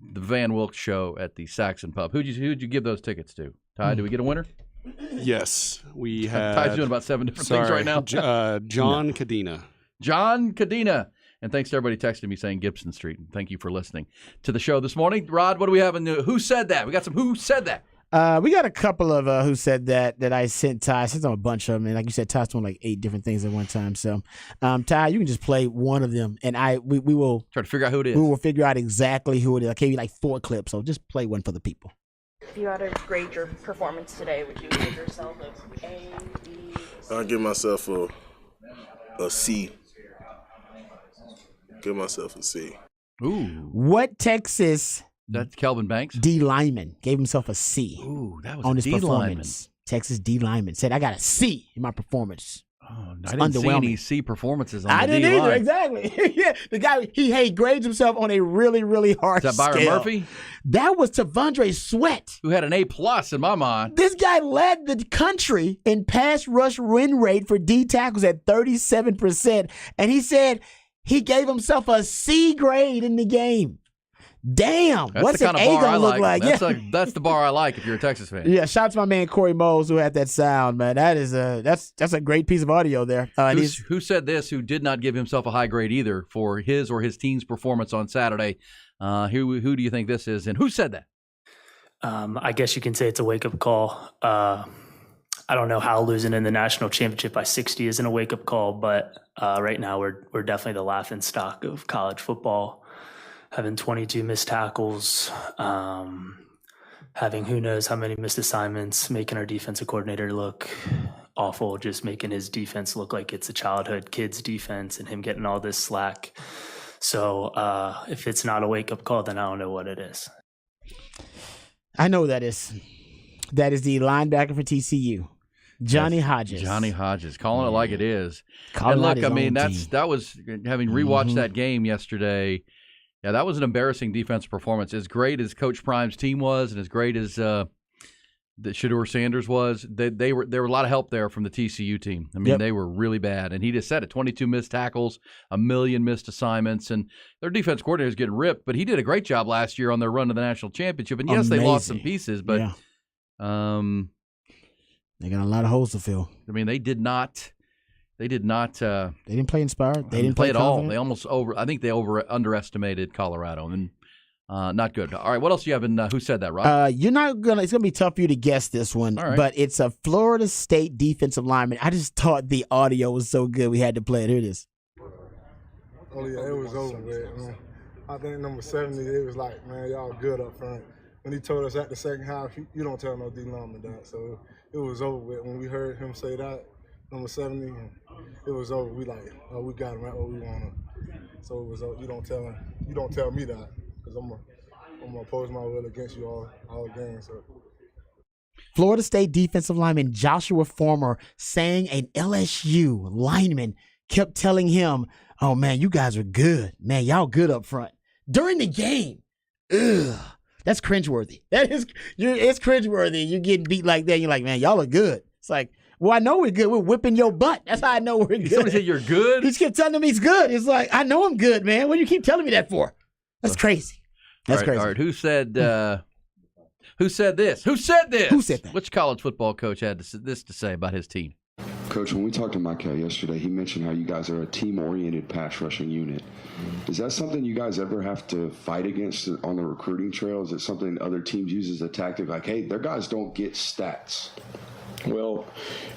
the Van Wilkes show at the Saxon Pub. Who'd you give those tickets to? Ty, do we get a winner? Yes. We have. Ty's doing about 7 different things right now. John Cadena. John Cadena. And thanks to everybody texting me saying Gibson Street. And thank you for listening to the show this morning. Rod, what do we have in the Who Said That? We got some Who Said That. We got a couple of Who Said That I sent Ty. I sent him a bunch of them. And like you said, Ty's doing like 8 different things at one time. So, Ty, you can just play one of them. And we will try to figure out who it is. We will figure out exactly who it is. I gave you like 4 clips. So just play one for the people. If you had to grade your performance today, would you give yourself A, B, C? I'll give myself a C. Give myself a C. Ooh. What Texas? That's Kelvin Banks. D. Lyman gave himself a C. Ooh, that was on his D. performance. Lyman. Texas D. Lyman said, "I got a C in my performance." Oh, I didn't see any C performances on I the didn't D-line. either. Exactly. Yeah, the guy he grades himself on a really, really hard Is that Byron scale. Murphy? That was Tavondre Sweat, who had an A+ in my mind. This guy led the country in pass rush win rate for D tackles at 37%, and he said he gave himself a C grade in the game. Damn, That's what's the an kind A of bar I gonna look like? That's the bar I like if you're a Texas fan. Yeah, shout out to my man Corey Mose who had that sound, man. That is that's a great piece of audio there. Who said this? Who did not give himself a high grade either for his or his team's performance on Saturday? Who do you think this is, and who said that? I guess you can say it's a wake up call. I don't know how losing in the national championship by 60 isn't a wake up call, but right now we're definitely the laughing stock of college football. Having 22 missed tackles, having who knows how many missed assignments, making our defensive coordinator look awful, just making his defense look like it's a childhood kid's defense and him getting all this slack. So if it's not a wake-up call, then I don't know what it is. I know that is. That is the linebacker for TCU. Johnny Hodges. Johnny Hodges, calling it like it is. Calling and out look, his I mean, own team. that was having rewatched that game yesterday. Yeah, that was an embarrassing defensive performance. As great as Coach Prime's team was, and as great as the Shedeur Sanders was, there were a lot of help there from the TCU team. I mean, they were really bad, and he just said it: 22 missed tackles, 1 million missed assignments, and their defense coordinator is getting ripped. But he did a great job last year on their run to the national championship. And yes, they lost some pieces, but they got a lot of holes to fill. I mean, they didn't play inspired. They didn't play at all. confident. They almost underestimated Colorado, and not good. All right, what else do you have in Who Said That, Rob? It's gonna be tough for you to guess this one, All right. but it's a Florida State defensive lineman. I just thought the audio was so good we had to play it. Here it is. Oh yeah, it was over with, man. I think number 70, it was like, man, y'all good up front. When he told us at the second half, you don't tell no D lineman that. So it was over with. When we heard him say that, number 70, and it was over. We like, oh, we got him right where we want him. So it was over. You don't tell me that, because I'm gonna oppose my will against you all game. So. Florida State defensive lineman Joshua Former saying an LSU lineman kept telling him, oh, man, you guys are good. Man, y'all good up front. During the game. Ugh. That's cringeworthy. It's cringeworthy. You're getting beat like that. You're like, man, y'all are good. It's like, well, I know we're good. We're whipping your butt. That's how I know we're good. Somebody said you're good? He just kept telling him he's good. It's like, I know I'm good, man. What do you keep telling me that for? That's crazy. That's crazy. All right, who said this? Who said this? Who said that? Which college football coach had this to say about his team? Coach, when we talked to Michael yesterday, he mentioned how you guys are a team-oriented pass rushing unit. Is that something you guys ever have to fight against on the recruiting trail? Is it something other teams use as a tactic, like, hey, their guys don't get stats? Well,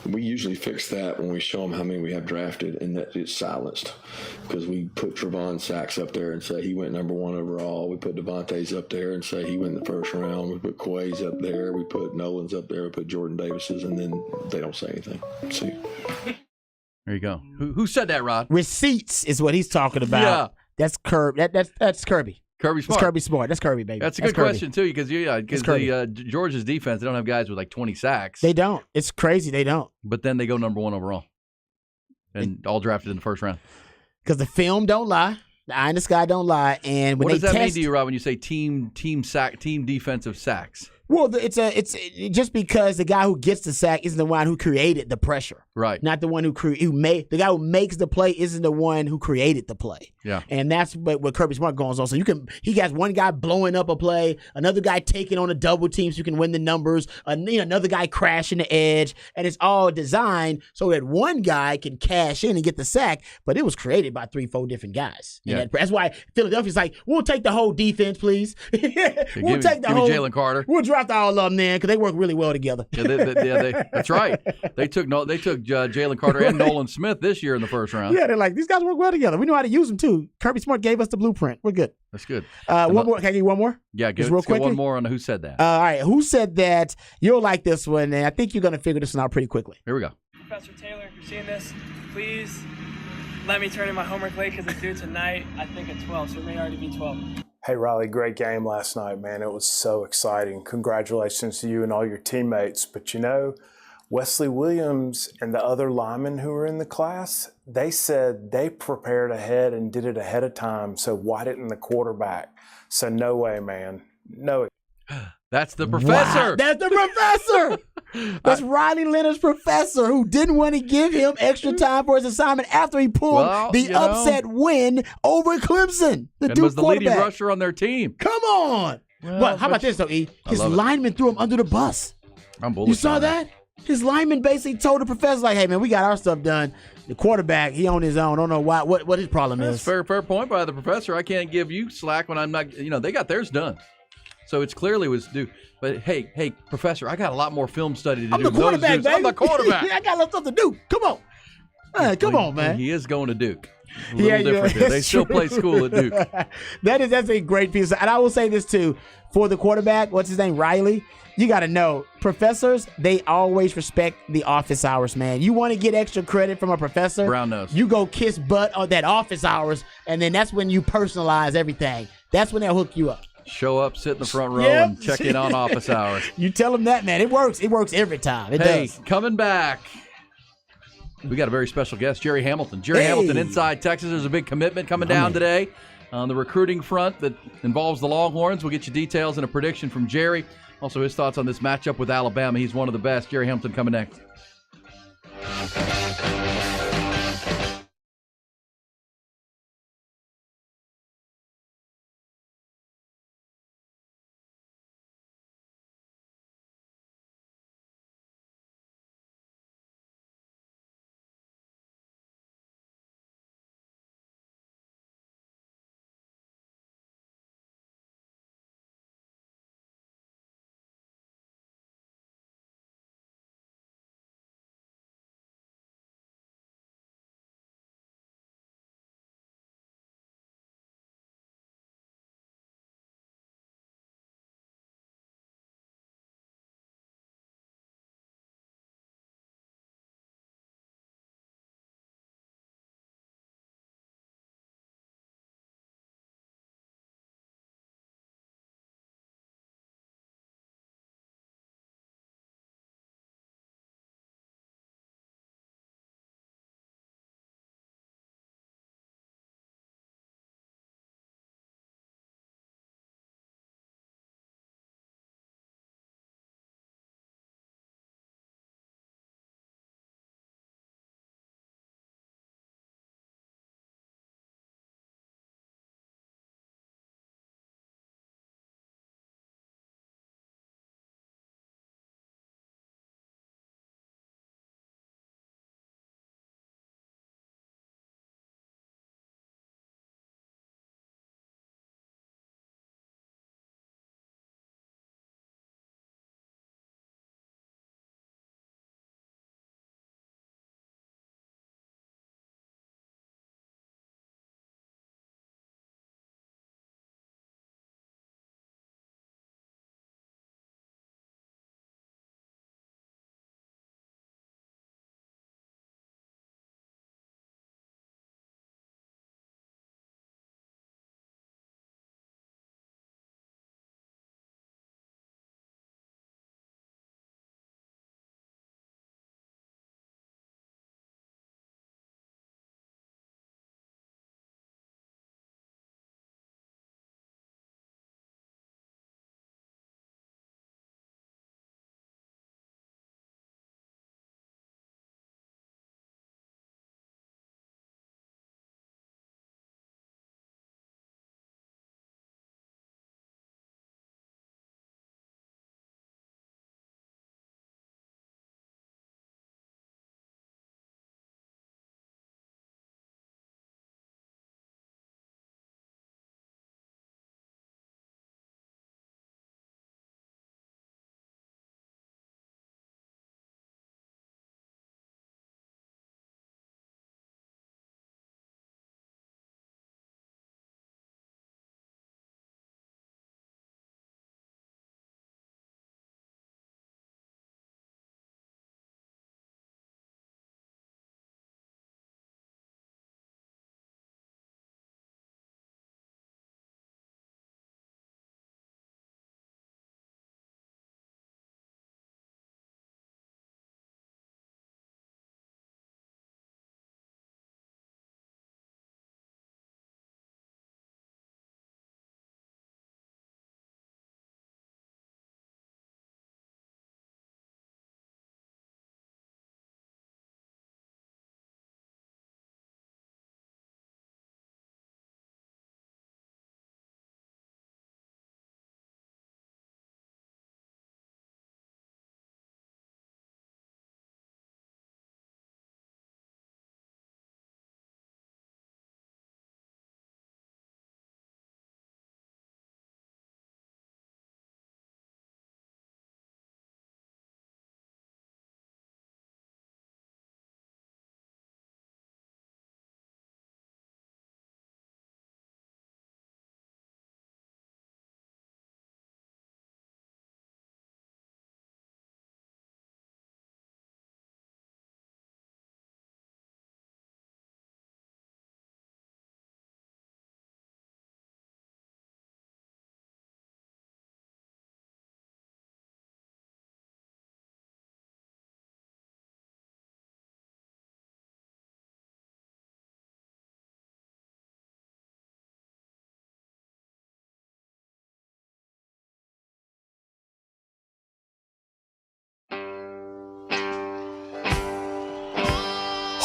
we usually fix that when we show them how many we have drafted, and that it's silenced, because we put Trevon Sachs up there and say he went number 1 overall. We put Devontae's up there and say he went in the first round. We put Quay's up there. We put Nolan's up there. We put Jordan Davis's, and then they don't say anything. See. There you go. Who said that, Rod? Receipts is what he's talking about. Yeah. That's Kirby. That's Kirby. Kirby Smart. That's Kirby Smart. That's Kirby, baby. That's a good question, too, because Georgia's defense, they don't have guys with like 20 sacks. They don't. It's crazy. They don't. But then they go number 1 overall and all drafted in the first round. Because the film don't lie. The eye in the sky don't lie. And when what does that mean to you, Rob, when you say team defensive sacks? Well, it's just because the guy who gets the sack isn't the one who created the pressure, right? Not the one the guy who makes the play isn't the one who created the play. Yeah, and that's what Kirby Smart goes on. So he got one guy blowing up a play, another guy taking on a double team so you can win the numbers, another guy crashing the edge, and it's all designed so that one guy can cash in and get the sack. But it was created by 3-4 different guys. Yeah, that's why Philadelphia's like, we'll take the whole defense, please. We'll take the whole. Jalen Carter. We'll draft all of them then because they work really well together. That's right. They took Jalen Carter and Nolan Smith this year in the first round. Yeah, they're like, these guys work well together. We know how to use them too. Kirby Smart gave us the blueprint. We're good. That's good. One more. Can I give you one more? Yeah, just real quick. One more on Who Said That. All right, Who Said That? You'll like this one, and I think you're going to figure this one out pretty quickly. Here we go. Professor Taylor, if you're seeing this, please let me turn in my homework late because it's due tonight, I think at 12, so it may already be 12. Hey, Riley, great game last night, man. It was so exciting. Congratulations to you and all your teammates. But Wesley Williams and the other linemen who were in the class, they said they prepared ahead and did it ahead of time, so why didn't the quarterback? So no way, man. No. That's the professor. Wow, that's the professor. That's Riley Leonard's professor who didn't want to give him extra time for his assignment after he pulled the upset win over Clemson. The and Duke was the quarterback. leading rusher on their team. Come on. Well, how about this, though, E? His lineman threw him under the bus. I'm bullish. You saw that? His lineman basically told the professor, like, hey, man, we got our stuff done. The quarterback, he on his own. Don't know what his problem is. Fair point by the professor. I can't give you slack when I'm not, they got theirs done. So it's clearly was due. But hey, professor, I got a lot more film study to do. I'm the quarterback, baby. I'm the quarterback. I got a lot of stuff to do. Come on. Come on, man. He is going to Duke. A little different there. They still play school at Duke. That's a great piece. And I will say this, too. For the quarterback, what's his name, Riley, you got to know, professors, they always respect the office hours, man. You want to get extra credit from a professor? Brown nose. You go kiss butt on that office hours, and then that's when you personalize everything. That's when they'll hook you up. Show up, sit in the front row, Yep. and check in on office hours. You tell them that, man. It works. It works every time. It does. Coming back, we got a very special guest, Jerry Hamilton. Jerry Hamilton, Inside Texas. There's a big commitment coming down today on the recruiting front that involves the Longhorns. We'll get you details and a prediction from Jerry. Also, his thoughts on this matchup with Alabama. He's one of the best. Jerry Hamilton coming next.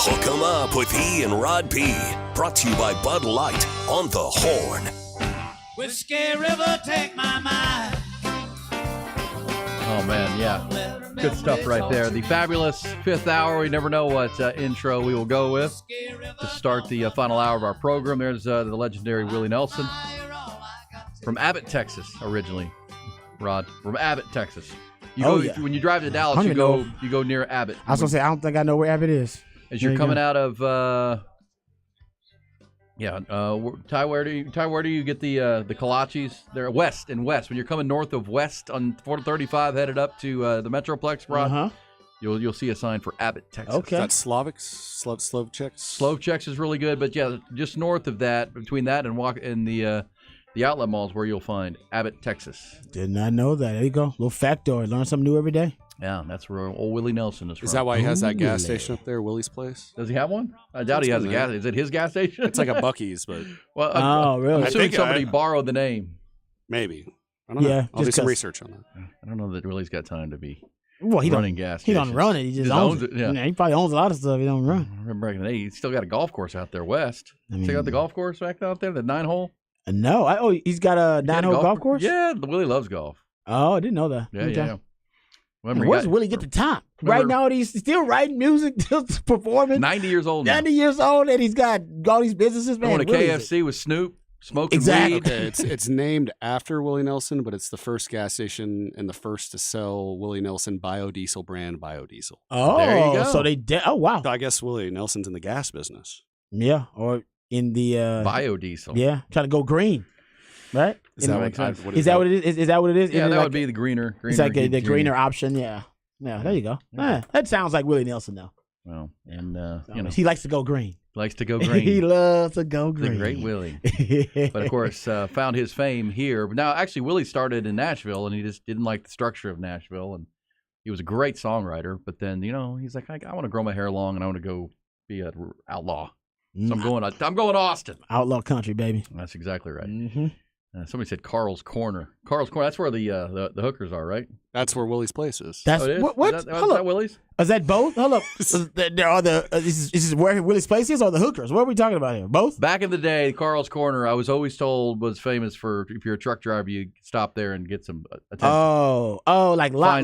Hook 'em Up with E and Rod B. Brought to you by Bud Light on the Horn. Whiskey River, take my mind. Oh, man, yeah. Good stuff right there. The fabulous fifth hour. We never know what intro we will go with to start the final hour of our program. There's the legendary Willie Nelson from Abbott, Texas, originally. Rod, from Abbott, Texas. When you drive to Dallas, you go near Abbott. I was going to say, I don't think I know where Abbott is. As you're coming out of, Ty, where do you get the kolaches? They're west. When you're coming north of West on 435, headed up to the Metroplex, Rod, you'll see a sign for Abbott, Texas. Okay. Is that Slovcheks? Slovcheks is really good, but yeah, just north of that, between that and the outlet malls, where you'll find Abbott, Texas. Did not know that. There you go. Little factoid. Learn something new every day. Yeah, that's where old Willie Nelson is from. Is that why he has that gas station up there, Willie's Place? Does he have one? I doubt he has a gas. Is it his gas station? It's like a Buc-ee's, but really? I'm assuming somebody borrowed the name. Maybe. I don't know. I'll do some research on that. I don't know that Willie's got time to be he running gas. He don't run it. He just owns it. Yeah. He probably owns a lot of stuff. He don't run. I remember back in the day, he still got a golf course out there west. Still got the golf course back out there, the 9-hole. No. He's got a 9-hole golf course? Yeah, Willie loves golf. Oh, I didn't know that. Yeah. Where's Willie get the time? Right now, he's still writing music, still performing. 90 years old now. 90 years old, and he's got all these businesses, man. Going to KFC with Snoop, smoking weed. Okay, it's named after Willie Nelson, but it's the first gas station and the first to sell Willie Nelson biodiesel brand biodiesel. Oh, there you go. So they did. Oh, wow. So I guess Willie Nelson's in the gas business. Yeah, or in the biodiesel. Yeah, trying to go green. Right? Is that what it is? Is that what it is? Yeah, that would be the greener. It's like the greener option. Yeah. Yeah, there you go. Yeah. That sounds like Willie Nelson, though. Well, and he likes to go green. Likes to go green. He loves to go green. The great Willie. But of course, found his fame here. Now, actually, Willie started in Nashville, and he just didn't like the structure of Nashville, and he was a great songwriter. But then, he's like, I want to grow my hair long, and I want to go be an outlaw. So I'm going Austin. Outlaw country, baby. That's exactly right. Mm-hmm. Somebody said Carl's Corner. Carl's Corner. That's where the hookers are, right? That's where Willie's Place is. That's what? Is that Willie's? Is that both? Hold up. Is this where Willie's Place is, or the hookers? What are we talking about here? Both? Back in the day, Carl's Corner, I was always told, was famous for, if you're a truck driver, you stop there and get some attention. Oh, like a lot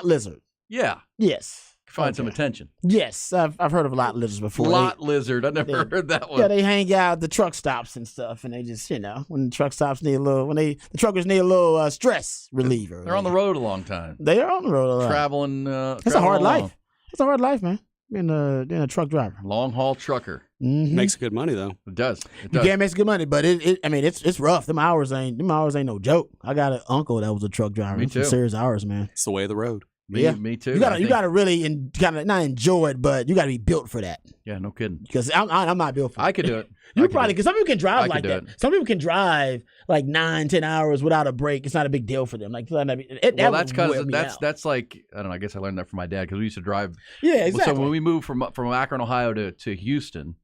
lizard. Yeah. Yes. Find some attention. Yes, I've heard of lot lizards before. Lizard, I never heard that one. Yeah, they hang out at the truck stops and stuff, and they just, when the truck stops need a little, the truckers need a little stress reliever. They're on the road a long time. They are on the road a lot. Traveling. That's a hard life. It's a hard life, man. Being a truck driver. Long haul trucker. Mm-hmm. Makes good money though. It does. You can't make good money, but it's rough. Them hours ain't no joke. I got an uncle that was a truck driver. Me too. Some serious hours, man. It's the way of the road. Me too. You gotta really not enjoy it, but you gotta be built for that. Yeah, no kidding. Because I'm not built for it. I could do it. Because some people can drive like that. Some people can drive like 9-10 hours without a break. It's not a big deal for them. Like that's because that's like, I don't know. I guess I learned that from my dad because we used to drive. Yeah, exactly. So when we moved from Akron, Ohio to Houston,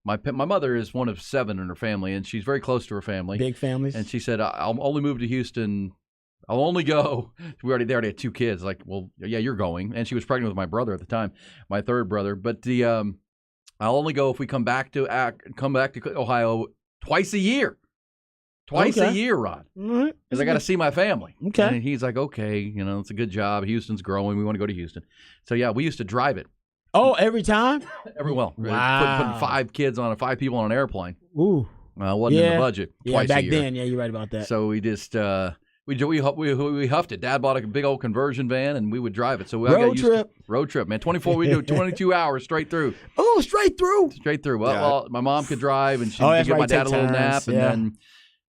my mother is one of 7 in her family, and she's very close to her family. Big families. And she said, "I'll only move to Houston. I'll only go." They already had 2 kids. Like, well, yeah, you're going. And she was pregnant with my brother at the time, my third brother. But I'll only go if we come back to Ohio twice a year. Twice a year, Rod. Because I got to see my family. Okay. And he's like, okay, it's a good job. Houston's growing. We want to go to Houston. So yeah, we used to drive it. Oh, every time? Wow. Putting 5 people on an airplane. Ooh. Wasn't in the budget. Twice back a year. then, yeah, you're right about that. So we just we huffed it. Dad bought a big old conversion van, and we would drive it. So we road trip, man. 22 hours straight through. Oh, straight through. Straight through. Well, my mom could drive, and she could give my dad a little nap, and then.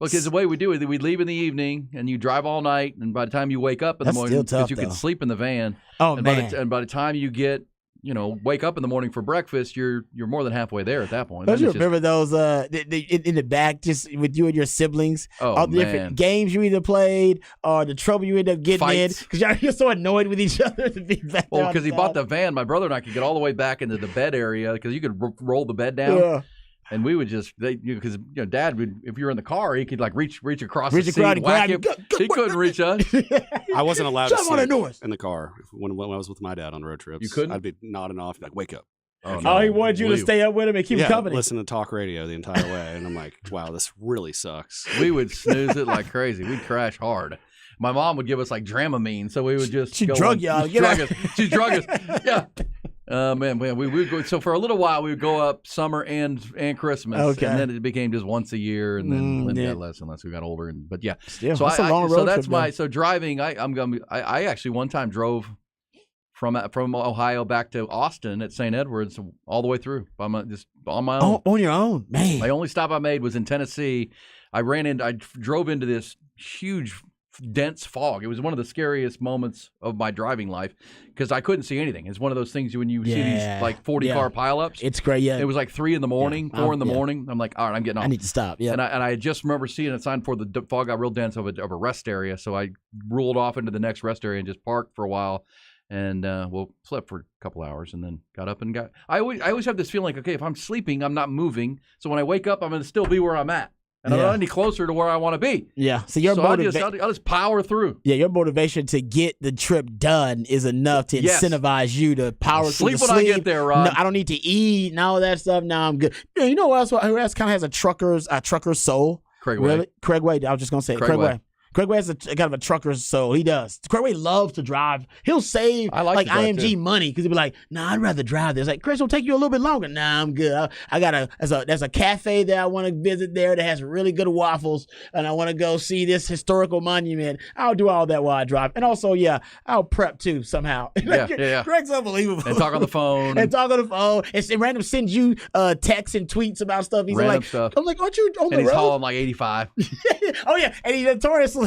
Because the way we do it, we'd leave in the evening, and you drive all night, and by the time you wake up in the morning, because you can sleep in the van. Oh, and man. By the time you get, wake up in the morning for breakfast, you're more than halfway there at that point. Don't you remember those in the back, just with you and your siblings? All the different games you either played or the trouble you end up getting in because you're so annoyed with each other to be back. Well, because he bought the van, my brother and I could get all the way back into the bed area because you could roll the bed down. Yeah. And we would just, because Dad would, if you were in the car, he could like reach across the seat and whack you. He couldn't reach us. I wasn't allowed to sleep in the car when I was with my dad on road trips. You couldn't? I'd be nodding off, like, wake up. Oh, he wanted you to stay up with him and keep him company. Listen to talk radio the entire way, and I'm like, wow, this really sucks. We would snooze it like crazy. We'd crash hard. My mom would give us like Dramamine, so we would just She go drug on- y'all. She drug us. She drug us. Yeah. Man, we would go. So for a little while, we would go up summer and Christmas, Okay. and then it became just once a year, and then yeah. got less and less. We got older, but yeah. Still, so that's a long so road that's trip, my though. so driving. I actually one time drove from Ohio back to Austin at St. Edwards all the way through just on my own. On your own, man. My only stop I made was in Tennessee. I drove into this huge, dense fog. It was one of the scariest moments of my driving life because I couldn't see anything. It's one of those things when you see these like 40-car pileups. It's great, yeah. It was like 3 in the morning, 4 in the morning. I'm like, all right, I'm getting off. I need to stop, yeah. And I just remember seeing a sign for the fog got real dense of a rest area. So I rolled off into the next rest area and just parked for a while. And slept for a couple hours and then got up and got. I always have this feeling like, okay, if I'm sleeping, I'm not moving. So when I wake up, I'm going to still be where I'm at. And I'm not any closer to where I want to be. Yeah. So I'll just power through. Yeah, your motivation to get the trip done is enough to incentivize you to power through Sleep the when I get there, Rod. No, I don't need to eat and all that stuff. Now I'm good. Yeah, you know who else kind of has a trucker's soul? Craig Way. Really? Craig Way. I was just going to say Craig Way. Craig Way has a kind of a trucker's soul. He does. Craig Way loves to drive. He'll save like IMG money because he'll be like, "Nah, I'd rather drive this." Like, Chris, it'll take you a little bit longer. Nah, I'm good. I got there's a cafe that I want to visit there that has really good waffles, and I want to go see this historical monument. I'll do all that while I drive, and also, I'll prep too somehow. Yeah. Craig's unbelievable. And talk on the phone. And random sends you texts and tweets about stuff. He's Random like, stuff. I'm like, aren't you on the road? And he's hauling like 85. Oh yeah, and he notoriously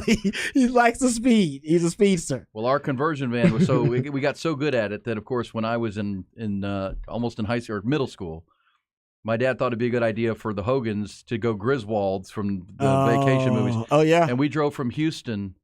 he likes the speed. He's a speedster. Well, our conversion van was so we got so good at it that, of course, when I was in almost in high school or middle school, my dad thought it'd be a good idea for the Hogans to go Griswolds from the vacation movies. Oh yeah, and we drove from Houston.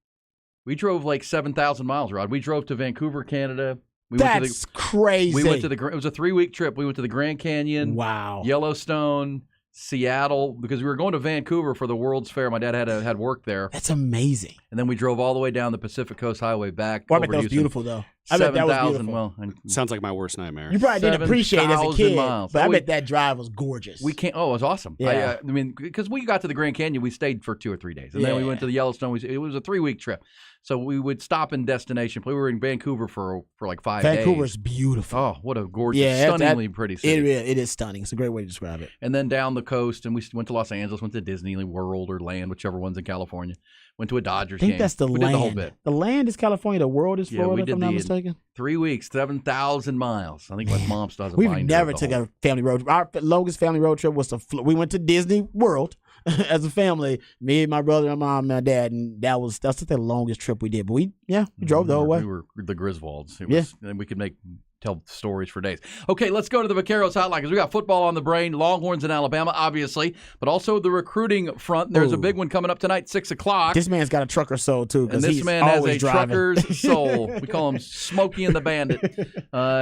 We drove like 7,000 miles, Rod. We drove to Vancouver, Canada. That's crazy. We went to it was a 3-week trip. We went to the Grand Canyon. Wow. Yellowstone. Seattle, because we were going to Vancouver for the World's Fair. My dad had work there. That's amazing. And then we drove all the way down the Pacific Coast Highway back. Well, I bet that was beautiful, though. I bet that was beautiful. Well, sounds like my worst nightmare. You probably didn't appreciate it as a kid, miles. but I bet that drive was gorgeous. It was awesome. Yeah. I mean, because we got to the Grand Canyon, we stayed for 2 or 3 days, and then we went to the Yellowstone. It was a 3-week trip, so we would stop in destination. We were in Vancouver for like 5 days. Vancouver's beautiful. Oh, what a gorgeous, stunningly pretty city. It is stunning. It's a great way to describe it. And then down the coast, and we went to Los Angeles, went to Disney World or Land, whichever one's in California. Went to a Dodgers game. I think that's the we land. Did the whole bit. The land is California. The world is Florida, if I'm not mistaken. 3 weeks, 7,000 miles. I think my mom still has a We've binder never of the took whole- a family road trip. Our longest family road trip was we went to Disney World as a family. Me, my brother, my mom, and my dad, and that's the longest trip we did. But we drove the whole way. We were the Griswolds. And we could tell stories for days. Okay, let's go to the Vaqueros hotline because we got football on the brain, Longhorns in Alabama, obviously, but also the recruiting front. There's a big one coming up tonight, 6 o'clock. This man's got a trucker soul, too, because And this he's man has always a driving. trucker's soul. We call him Smokey and the Bandit.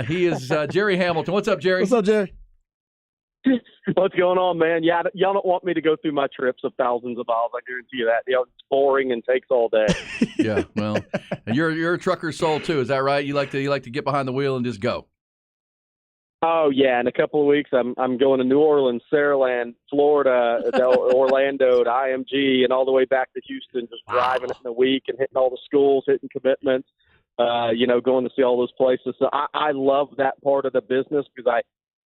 He is Jerry Hamilton. What's up, Jerry? What's up, Jerry? What's going on, man? Yeah, y'all don't want me to go through my trips of thousands of miles. I guarantee you that. It's boring and takes all day. Yeah, well, and you're a trucker's soul too. Is that right? You like to get behind the wheel and just go. Oh yeah, in a couple of weeks I'm going to New Orleans, Saraland, Florida, Orlando, to IMG, and all the way back to Houston. Just driving it in a week and hitting all the schools, hitting commitments. Going to see all those places. So I love that part of the business because I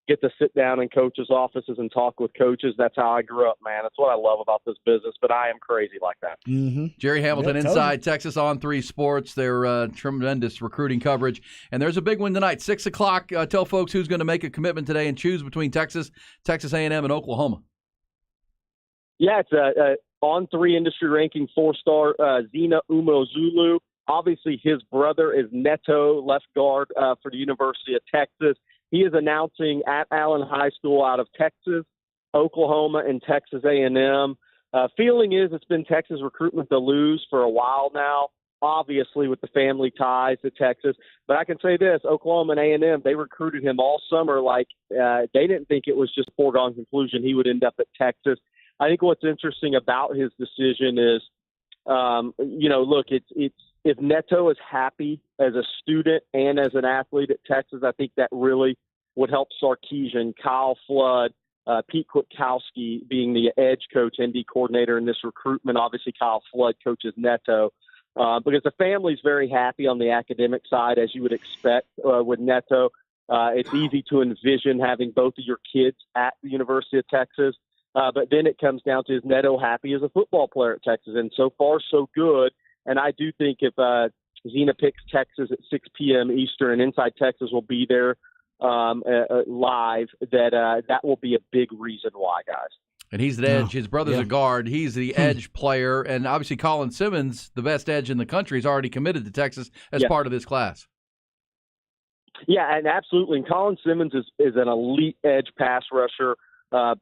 get to sit down in coaches' offices and talk with coaches. That's how I grew up, man. That's what I love about this business, but I am crazy like that. Mm-hmm. Jerry Hamilton, Inside Texas on 3 Sports. Their tremendous recruiting coverage. And there's a big one tonight, 6 o'clock. Tell folks who's going to make a commitment today and choose between Texas A&M, and Oklahoma. Yeah, it's on 3 industry ranking 4-star Zina Umozulu. Obviously, his brother is Neto, left guard for the University of Texas. He is announcing at Allen High School out of Texas, Oklahoma, and Texas A&M. Feeling is it's been Texas recruitment to lose for a while now, obviously with the family ties to Texas. But I can say this, Oklahoma and A&M, they recruited him all summer like they didn't think it was just a foregone conclusion he would end up at Texas. I think what's interesting about his decision is, look, it's if Neto is happy as a student and as an athlete at Texas, I think that really would help Sarkisian, Kyle Flood, Pete Kwiatkowski being the edge coach, ND coordinator in this recruitment. Obviously, Kyle Flood coaches Neto. Because the family's very happy on the academic side, as you would expect with Neto. It's easy to envision having both of your kids at the University of Texas. But then it comes down to, is Neto happy as a football player at Texas? And so far, so good. And I do think if Zena picks Texas at 6 p.m. Eastern and Inside Texas will be there live, that will be a big reason why, guys. And he's the edge. His brother's a guard. He's the edge player. And obviously Colin Simmons, the best edge in the country, is already committed to Texas as part of this class. Yeah, and absolutely. And Colin Simmons is an elite edge pass rusher,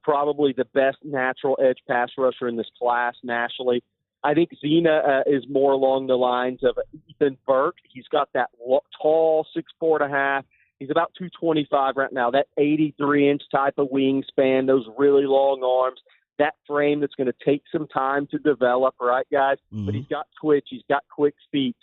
probably the best natural edge pass rusher in this class nationally. I think Zena is more along the lines of Ethan Burke. He's got that tall 6'4.5". He's about 225 right now, that 83-inch type of wingspan, those really long arms, that frame that's going to take some time to develop, right, guys? Mm-hmm. But he's got twitch. He's got quick feet.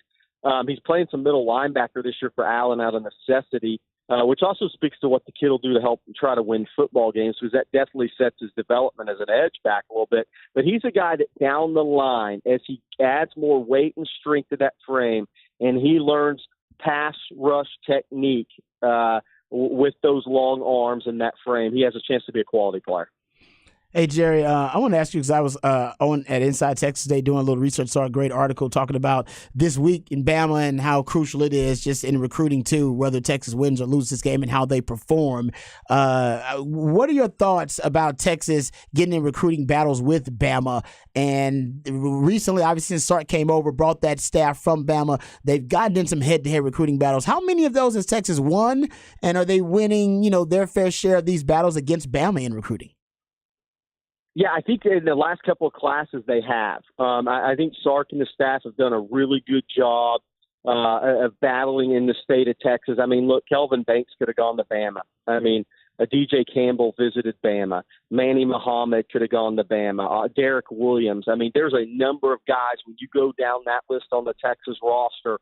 He's playing some middle linebacker this year for Allen out of necessity, which also speaks to what the kid will do to help try to win football games, because that definitely sets his development as an edge back a little bit. But he's a guy that down the line, as he adds more weight and strength to that frame, and he learns pass rush technique with those long arms and that frame, he has a chance to be a quality player. Hey, Jerry, I want to ask you, because I was on at Inside Texas Day doing a little research, saw a great article talking about this week in Bama and how crucial it is just in recruiting too, whether Texas wins or loses this game and how they perform. What are your thoughts about Texas getting in recruiting battles with Bama? And recently, obviously, since Sark came over, brought that staff from Bama, they've gotten in some head-to-head recruiting battles. How many of those has Texas won? And are they winning, their fair share of these battles against Bama in recruiting? Yeah, I think in the last couple of classes they have. I think Sark and the staff have done a really good job of battling in the state of Texas. I mean, look, Kelvin Banks could have gone to Bama. I mean, DJ Campbell visited Bama. Manny Muhammad could have gone to Bama. Derek Williams. I mean, there's a number of guys when you go down that list on the Texas roster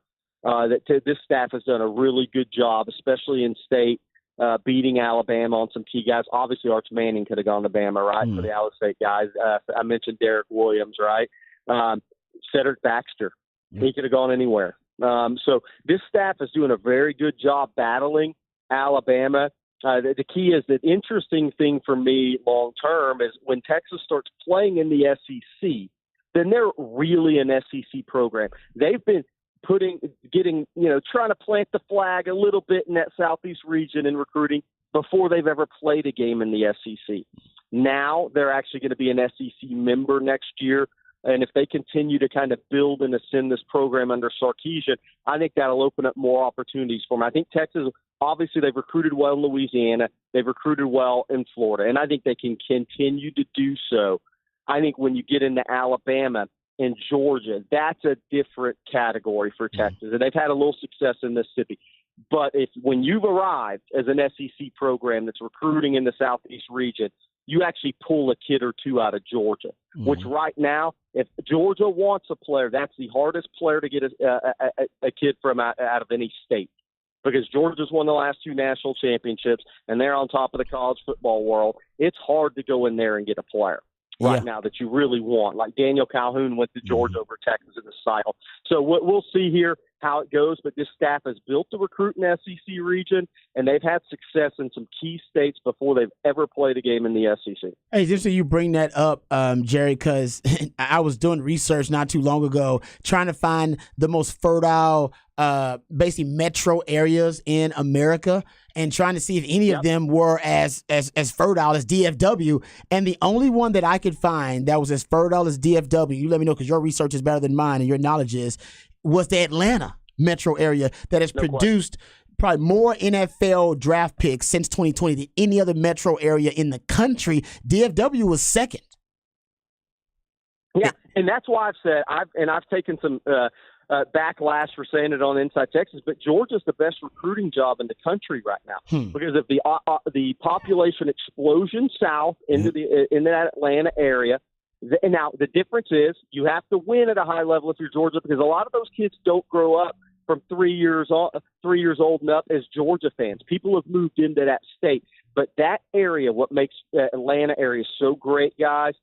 this staff has done a really good job, especially in state. Beating Alabama on some key guys. Obviously, Arch Manning could have gone to Bama, right, for the Alabama State guys. I mentioned Derek Williams, right? Cedric Baxter. He could have gone anywhere. So this staff is doing a very good job battling Alabama. The key is the interesting thing for me long-term is when Texas starts playing in the SEC, then they're really an SEC program. They've been trying to plant the flag a little bit in that Southeast region in recruiting before they've ever played a game in the SEC. Now they're actually going to be an SEC member next year. And if they continue to kind of build and ascend this program under Sarkisian, I think that'll open up more opportunities for them. I think Texas, obviously they've recruited well in Louisiana. They've recruited well in Florida. And I think they can continue to do so. I think when you get into Alabama in Georgia, that's a different category for Texas. And they've had a little success in Mississippi. But when you've arrived as an SEC program that's recruiting in the Southeast region, you actually pull a kid or two out of Georgia, which right now, if Georgia wants a player, that's the hardest player to get a kid from out of any state, because Georgia's won the last 2 national championships, and they're on top of the college football world. It's hard to go in there and get a player right now that you really want. Like Daniel Calhoun went to Georgia over Texas in the cycle. So we'll see here how it goes, but this staff has built the recruit in the SEC region, and they've had success in some key states before they've ever played a game in the SEC. Hey, just so you bring that up, Jerry, because I was doing research not too long ago trying to find the most fertile basically metro areas in America and trying to see if any of them were as fertile as DFW. And the only one that I could find that was as fertile as DFW, you let me know because your research is better than mine and your knowledge was the Atlanta metro area that has produced probably more NFL draft picks since 2020 than any other metro area in the country. DFW was second. Yeah, and that's why I've said I've taken some backlash for saying it on Inside Texas, but Georgia's the best recruiting job in the country right now because of the population explosion south into that Atlanta area. Now the difference is you have to win at a high level if you're Georgia, because a lot of those kids don't grow up from 3 years old and up as Georgia fans. People have moved into that state. But that area, what makes the Atlanta area so great, guys,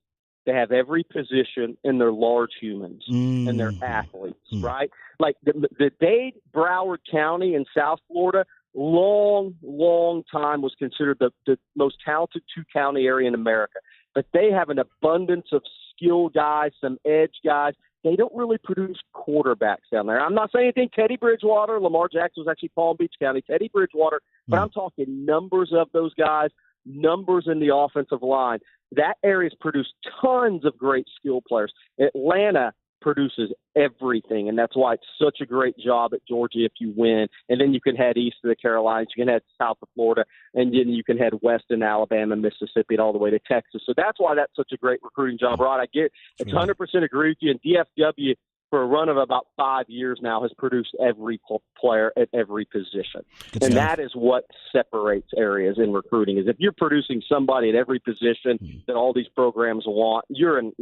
they have every position and they're large humans and they're athletes, right? Like the Dade, Broward County in South Florida, long time was considered the most talented two-county area in America. But they have an abundance of skill guys, some edge guys. They don't really produce quarterbacks down there. I'm not saying anything Teddy Bridgewater. Lamar Jackson was actually Palm Beach County. Teddy Bridgewater. But I'm talking numbers of those guys, numbers in the offensive line. That area's produced tons of great skill players. Atlanta produces everything, and that's why it's such a great job at Georgia if you win. And then you can head east to the Carolinas, you can head south of Florida, and then you can head west in Alabama, Mississippi, and all the way to Texas. So that's why that's such a great recruiting job, Rod. I 100% agree with you. And DFW, for a run of about 5 years now, has produced every player at every position. And that is what separates areas in recruiting, is if you're producing somebody at every position that all these programs want, you're in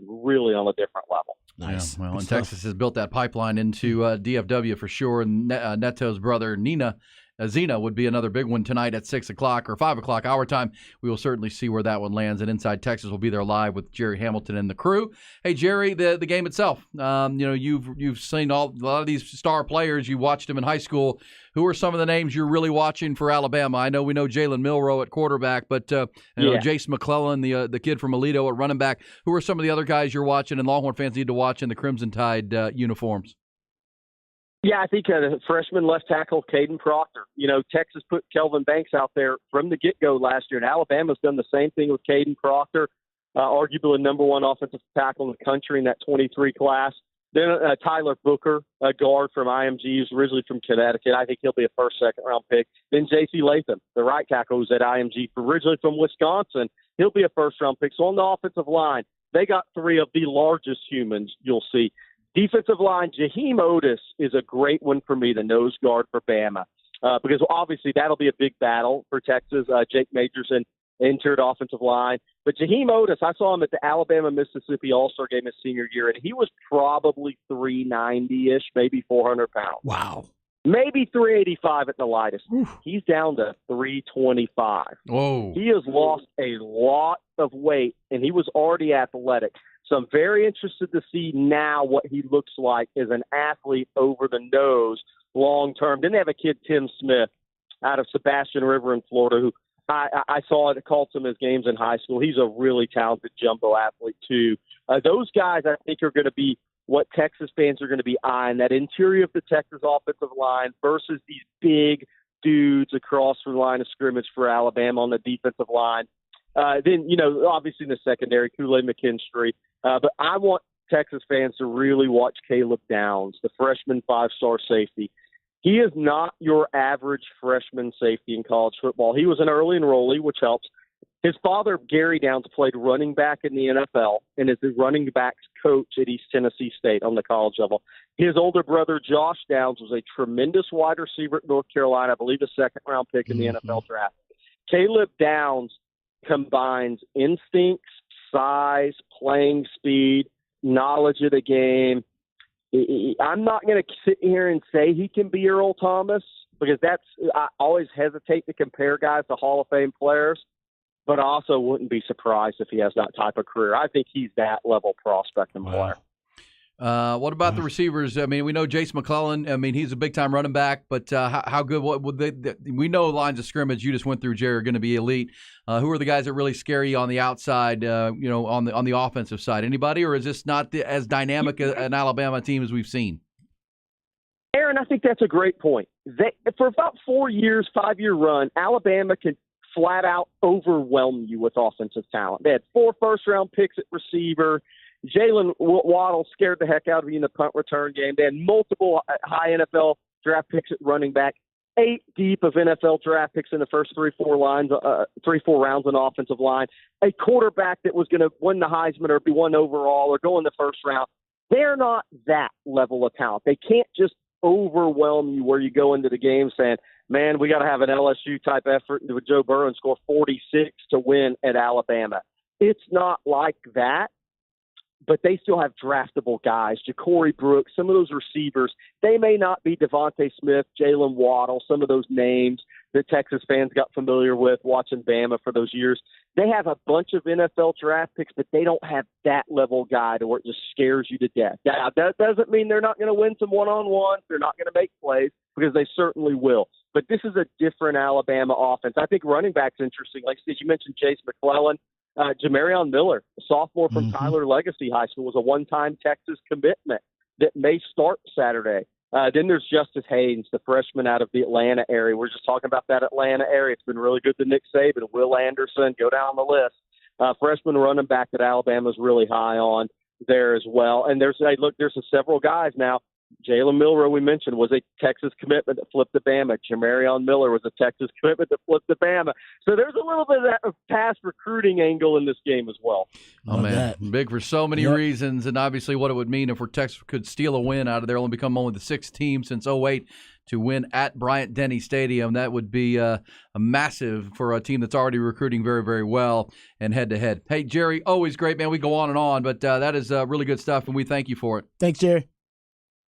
really on a different level. Nice. Yeah, well, and Texas has built that pipeline into DFW for sure. And Neto's brother, Zena, would be another big one tonight at 6 o'clock or 5 o'clock our time. We will certainly see where that one lands. And Inside Texas will be there live with Jerry Hamilton and the crew. Hey, Jerry, the game itself. You've seen a lot of these star players. You watched them in high school. Who are some of the names you're really watching for Alabama? I know we know Jalen Milroe at quarterback, but Jace McClellan, the kid from Aledo at running back. Who are some of the other guys you're watching and Longhorn fans need to watch in the Crimson Tide uniforms? Yeah, I think freshman left tackle Caden Proctor. Texas put Kelvin Banks out there from the get-go last year, and Alabama's done the same thing with Caden Proctor, arguably number one offensive tackle in the country in that 23 class. Then Tyler Booker, a guard from IMG, who's originally from Connecticut. I think he'll be a first, second-round pick. Then J.C. Latham, the right tackle, who's at IMG, originally from Wisconsin. He'll be a first-round pick. So on the offensive line, they got three of the largest humans you'll see. Defensive line, Jaheim Otis is a great one for me, the nose guard for Bama, because obviously that'll be a big battle for Texas. Jake Majorson entered offensive line. But Jaheim Otis, I saw him at the Alabama-Mississippi All-Star game his senior year, and he was probably 390-ish, maybe 400 pounds. Wow. Maybe 385 at the lightest. He's down to 325. Whoa. He has lost a lot of weight, and he was already athletic. So I'm very interested to see now what he looks like as an athlete over the nose long term. Then they have a kid, Tim Smith, out of Sebastian River in Florida, who I saw it, called some of his games in high school. He's a really talented jumbo athlete, too. Those guys, I think, are going to be what Texas fans are going to be eyeing, that interior of the Texas offensive line versus these big dudes across the line of scrimmage for Alabama on the defensive line. Then, obviously in the secondary, Kool-Aid McKinstry. But I want Texas fans to really watch Caleb Downs, the freshman 5-star safety. He is not your average freshman safety in college football. He was an early enrollee, which helps. His father, Gary Downs, played running back in the NFL and is the running backs coach at East Tennessee State on the college level. His older brother, Josh Downs, was a tremendous wide receiver at North Carolina, I believe a second-round pick in the NFL draft. Caleb Downs combines instincts, size, playing speed, knowledge of the game. I'm not going to sit here and say he can be Earl Thomas, because I always hesitate to compare guys to Hall of Fame players, but I also wouldn't be surprised if he has that type of career. I think he's that level prospect and player. What about the receivers? I mean, we know Jace McClellan. I mean, he's a big-time running back, but how good? What would they? We know lines of scrimmage you just went through, Jerry, are going to be elite. Who are the guys that really scare you on the outside? On the offensive side, anybody, or is this not as dynamic an Alabama team as we've seen? Aaron, I think that's a great point. For about 4 years, 5-year run, Alabama can flat out overwhelm you with offensive talent. They had 4 first-round picks at receiver. Jalen Waddle scared the heck out of you in the punt return game. They had multiple high NFL draft picks at running back, 8 deep of NFL draft picks in the first 3-4 rounds on offensive line, a quarterback that was going to win the Heisman or be 1 overall or go in the first round. They're not that level of talent. They can't just overwhelm you where you go into the game saying, man, we got to have an LSU-type effort with Joe Burrow and score 46 to win at Alabama. It's not like that. but they still have draftable guys. Ja'Cory Brooks, some of those receivers, they may not be Devontae Smith, Jalen Waddle, some of those names that Texas fans got familiar with watching Bama for those years. They have a bunch of NFL draft picks, but they don't have that level guy to where it just scares you to death. Now, that doesn't mean they're not going to win some one-on-ones. They're not going to make plays, because they certainly will. But this is a different Alabama offense. I think running back's interesting. Like you mentioned, Chase McClellan. Jamarion Miller, a sophomore from Tyler Legacy High School, was a one-time Texas commitment that may start Saturday. Then there's Justice Haynes, the freshman out of the Atlanta area. We're just talking about that Atlanta area. It's been really good to Nick Saban, Will Anderson, go down the list. Freshman running back that Alabama's really high on there as well. And there's several guys now. Jalen Milroe, we mentioned, was a Texas commitment that flipped to Bama. Jamarion Miller was a Texas commitment that flipped to Bama. So there's a little bit of that past recruiting angle in this game as well. Oh, man. Big for so many reasons, and obviously what it would mean if Texas could steal a win out of there, only become only the sixth team since 2008 to win at Bryant-Denny Stadium. That would be a massive for a team that's already recruiting very, very well and head-to-head. Hey, Jerry, always great, man. We go on and on, but that is really good stuff, and we thank you for it. Thanks, Jerry.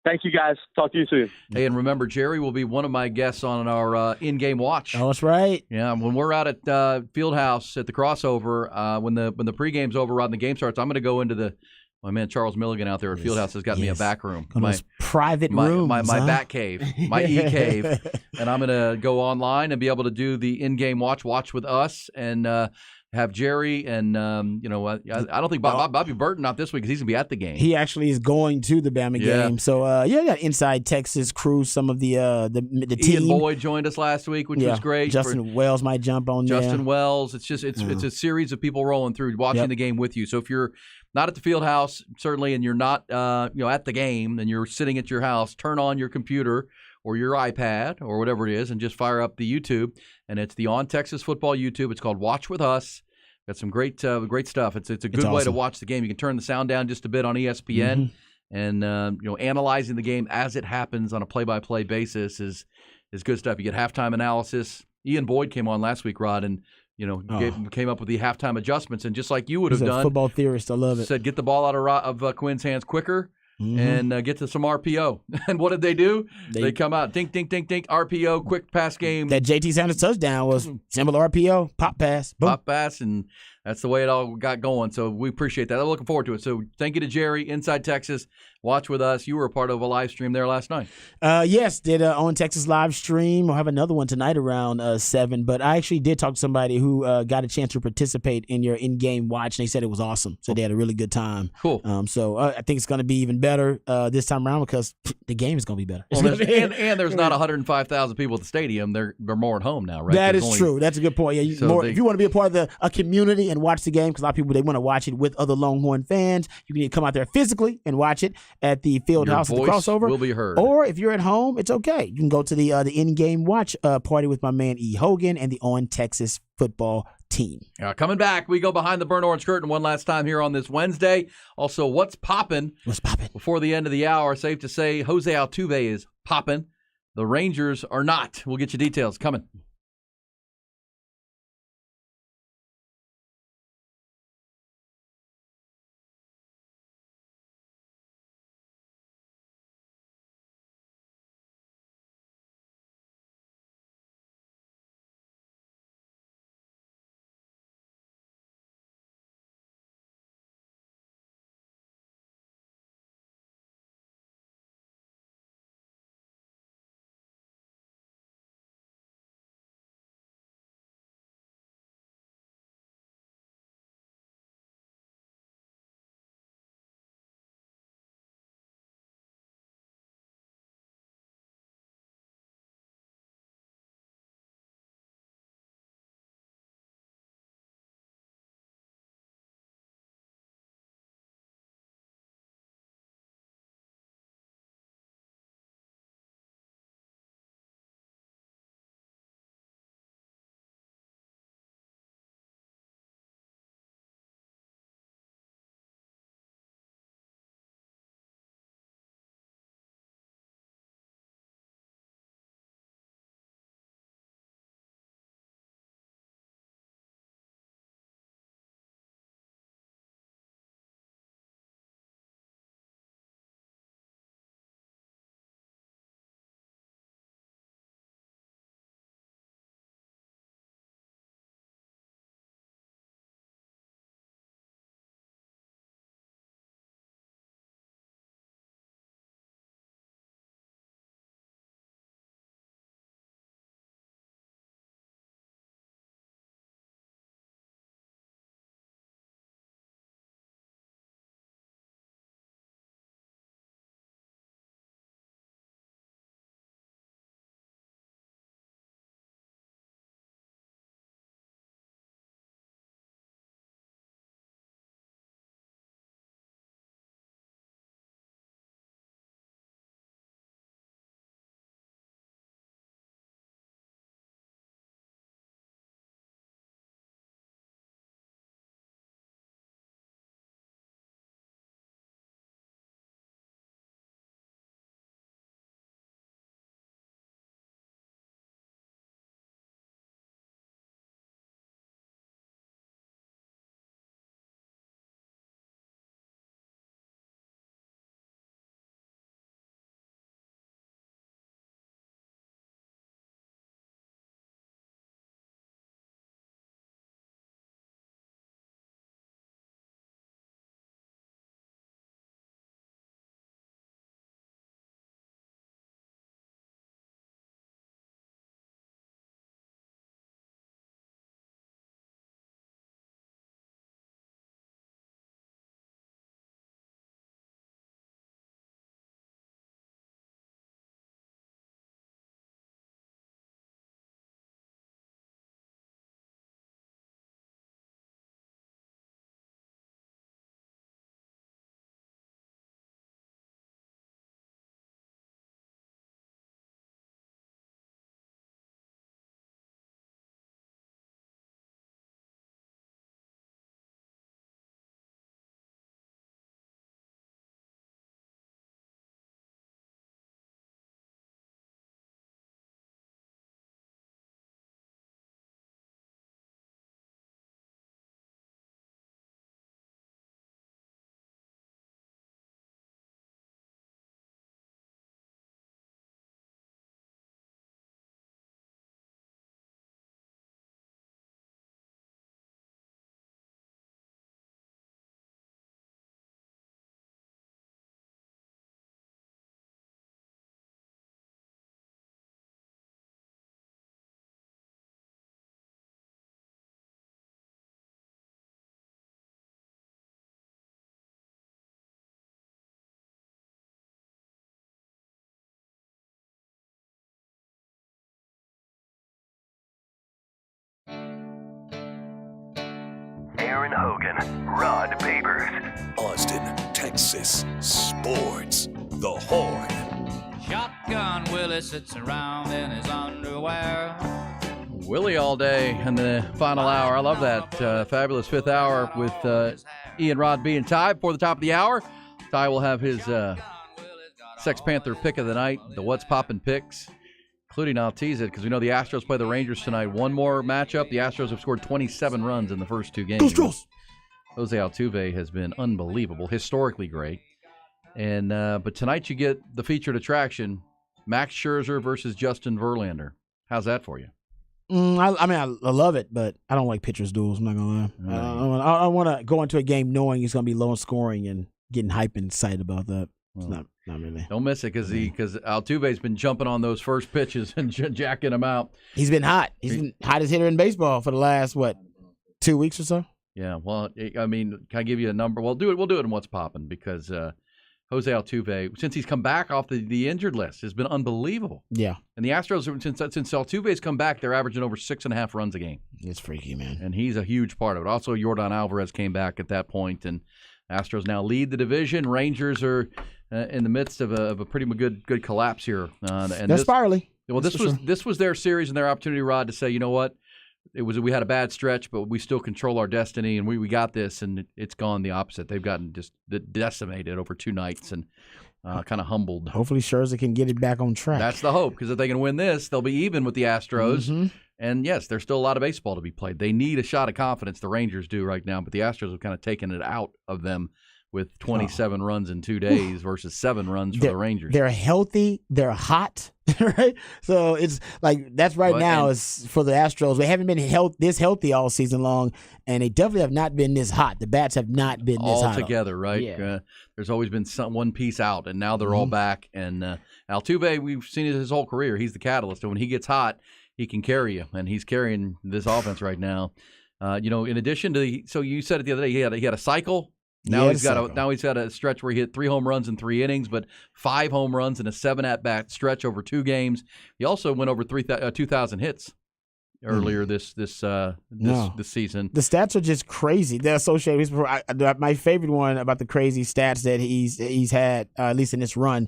Thank you, guys. Talk to you soon. Hey, and remember, Jerry will be one of my guests on our in-game watch. Oh, that's right. Yeah, when we're out at Fieldhouse at the crossover, when the pregame's over, Rod, and the game starts, I'm going to go into my man Charles Milligan out there at Fieldhouse has got me a back room. Those private rooms. My bat cave, my e-cave. And I'm going to go online and be able to do the in-game watch with us and have Jerry and, I don't think Bobby Burton not this week because he's going to be at the game. He actually is going to the Bama game. So, got Inside Texas crew, some of the team. Ian Boyd joined us last week, which was great. Justin Wells might jump on there. Justin Wells. It's just, it's a series of people rolling through, watching the game with you. So if you're not at the field house, certainly, and you're not at the game, and you're sitting at your house, turn on your computer or your iPad or whatever it is and just fire up the YouTube. And it's the On Texas Football YouTube. It's called Watch With Us. Got some great stuff. It's a good way to watch the game. You can turn the sound down just a bit on ESPN, and analyzing the game as it happens on a play-by-play basis is good stuff. You get halftime analysis. Ian Boyd came on last week, Rod, and came up with the halftime adjustments. And just like you would have done, football theorist, I love it. Said get the ball out of Quinn's hands quicker. And get to some RPO. And what did they do? They come out, dink, dink, dink, dink, RPO, quick pass game. That JT Sanders touchdown was simple RPO, pop pass. Boom. Pop pass, and that's the way it all got going. So we appreciate that. I'm looking forward to it. So thank you to Jerry, Inside Texas. Watch with us. You were a part of a live stream there last night. Yes, did On Texas live stream. We'll have another one tonight around 7. But I actually did talk to somebody who got a chance to participate in your in-game watch, and they said it was awesome. So they had a really good time. Cool. So I think it's going to be even better this time around because the game is going to be better. Well, there's not 105,000 people at the stadium. They're more at home now, right? That is true. That's a good point. Yeah, if you want to be a part of a community and watch the game, because a lot of people, they want to watch it with other Longhorn fans, you can come out there physically and watch it at the field house at the crossover. Will be heard. Or if you're at home, it's okay. You can go to the in-game watch party with my man E. Hogan and the On Texas football team. Coming back, we go behind the burnt orange curtain one last time here on this Wednesday. Also, what's popping? What's popping? Before the end of the hour, safe to say Jose Altuve is popping. The Rangers are not. We'll get you details coming. Aaron Hogan, Rod Babers. Austin, Texas Sports. The Horn. Shotgun Willie sits around in his underwear. Willie all day in the final hour. I love that fabulous fifth hour with Ian, Rod, B, and Ty. Before the top of the hour, Ty will have his Sex Panther pick of the night, the What's Poppin' picks, including, I'll tease it, because we know the Astros play the Rangers tonight. One more matchup. The Astros have scored 27 runs in the first two games. Jose Altuve has been unbelievable, historically great. And but tonight you get the featured attraction, Max Scherzer versus Justin Verlander. How's that for you? I love it, but I don't like pitchers' duels. I'm not going to lie. I want to go into a game knowing it's going to be low scoring and getting hype and excited about that. It's not really. Don't miss it because Altuve's been jumping on those first pitches and jacking them out. He's been hot. He's been hottest hitter in baseball for the last, 2 weeks or so? Yeah, well, can I give you a number? We'll do it in What's Poppin' because Jose Altuve, since he's come back off the injured list, has been unbelievable. Yeah. And the Astros, since Altuve's come back, they're averaging over 6.5 runs a game. It's freaky, man. And he's a huge part of it. Also, Yordan Alvarez came back at that point, and Astros now lead the division. Rangers are in the midst of a pretty good collapse here. They're spiraling. Well, this was their series and their opportunity, Rod, to say, you know what? We had a bad stretch, but we still control our destiny, and we got this, and it's gone the opposite. They've gotten just decimated over 2 nights and kind of humbled. Hopefully Scherzer can get it back on track. That's the hope, because if they can win this, they'll be even with the Astros. Mm-hmm. And, yes, there's still a lot of baseball to be played. They need a shot of confidence, the Rangers do right now, but the Astros have kind of taken it out of them with 27 runs in 2 days versus 7 runs for the Rangers. They're healthy. They're hot, right? So it's like that's now is for the Astros. They haven't been this healthy all season long, and they definitely have not been this hot. The bats have not been this hot. All together, right? Yeah. There's always been one piece out, and now they're all back. And Altuve, we've seen it his whole career. He's the catalyst, and when he gets hot, he can carry you, and he's carrying this offense right now. In addition to so you said it the other day, he had a cycle. Now he's got a stretch where he hit 3 home runs in 3 innings, but 5 home runs in a 7 at-bat stretch over 2 games. He also went over 2,000 hits earlier this season. The stats are just crazy. They're associated with my favorite one about the crazy stats that he's had, at least in this run.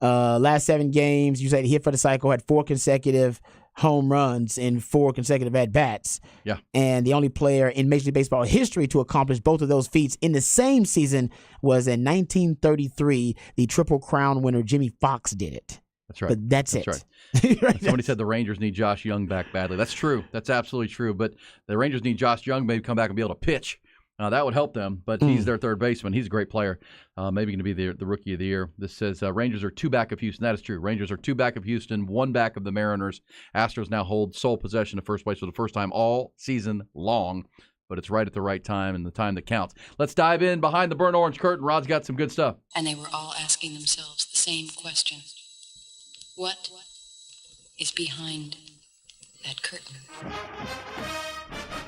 Last 7 games, you said he hit for the cycle, had 4 consecutive home runs in 4 consecutive at-bats. Yeah. And the only player in Major League Baseball history to accomplish both of those feats in the same season was in 1933. The Triple Crown winner Jimmy Fox did it. That's right. But that's it. Right. Somebody said the Rangers need Josh Young back badly. That's true. That's absolutely true. But the Rangers need Josh Young maybe come back and be able to pitch. That would help them, but he's their third baseman. He's a great player. Maybe going to be the Rookie of the Year. This says Rangers are 2 back of Houston. That is true. Rangers are 2 back of Houston, 1 back of the Mariners. Astros now hold sole possession of first place for the first time all season long, but it's right at the right time and the time that counts. Let's dive in behind the burnt orange curtain. Rod's got some good stuff. And they were all asking themselves the same question. What is behind that curtain?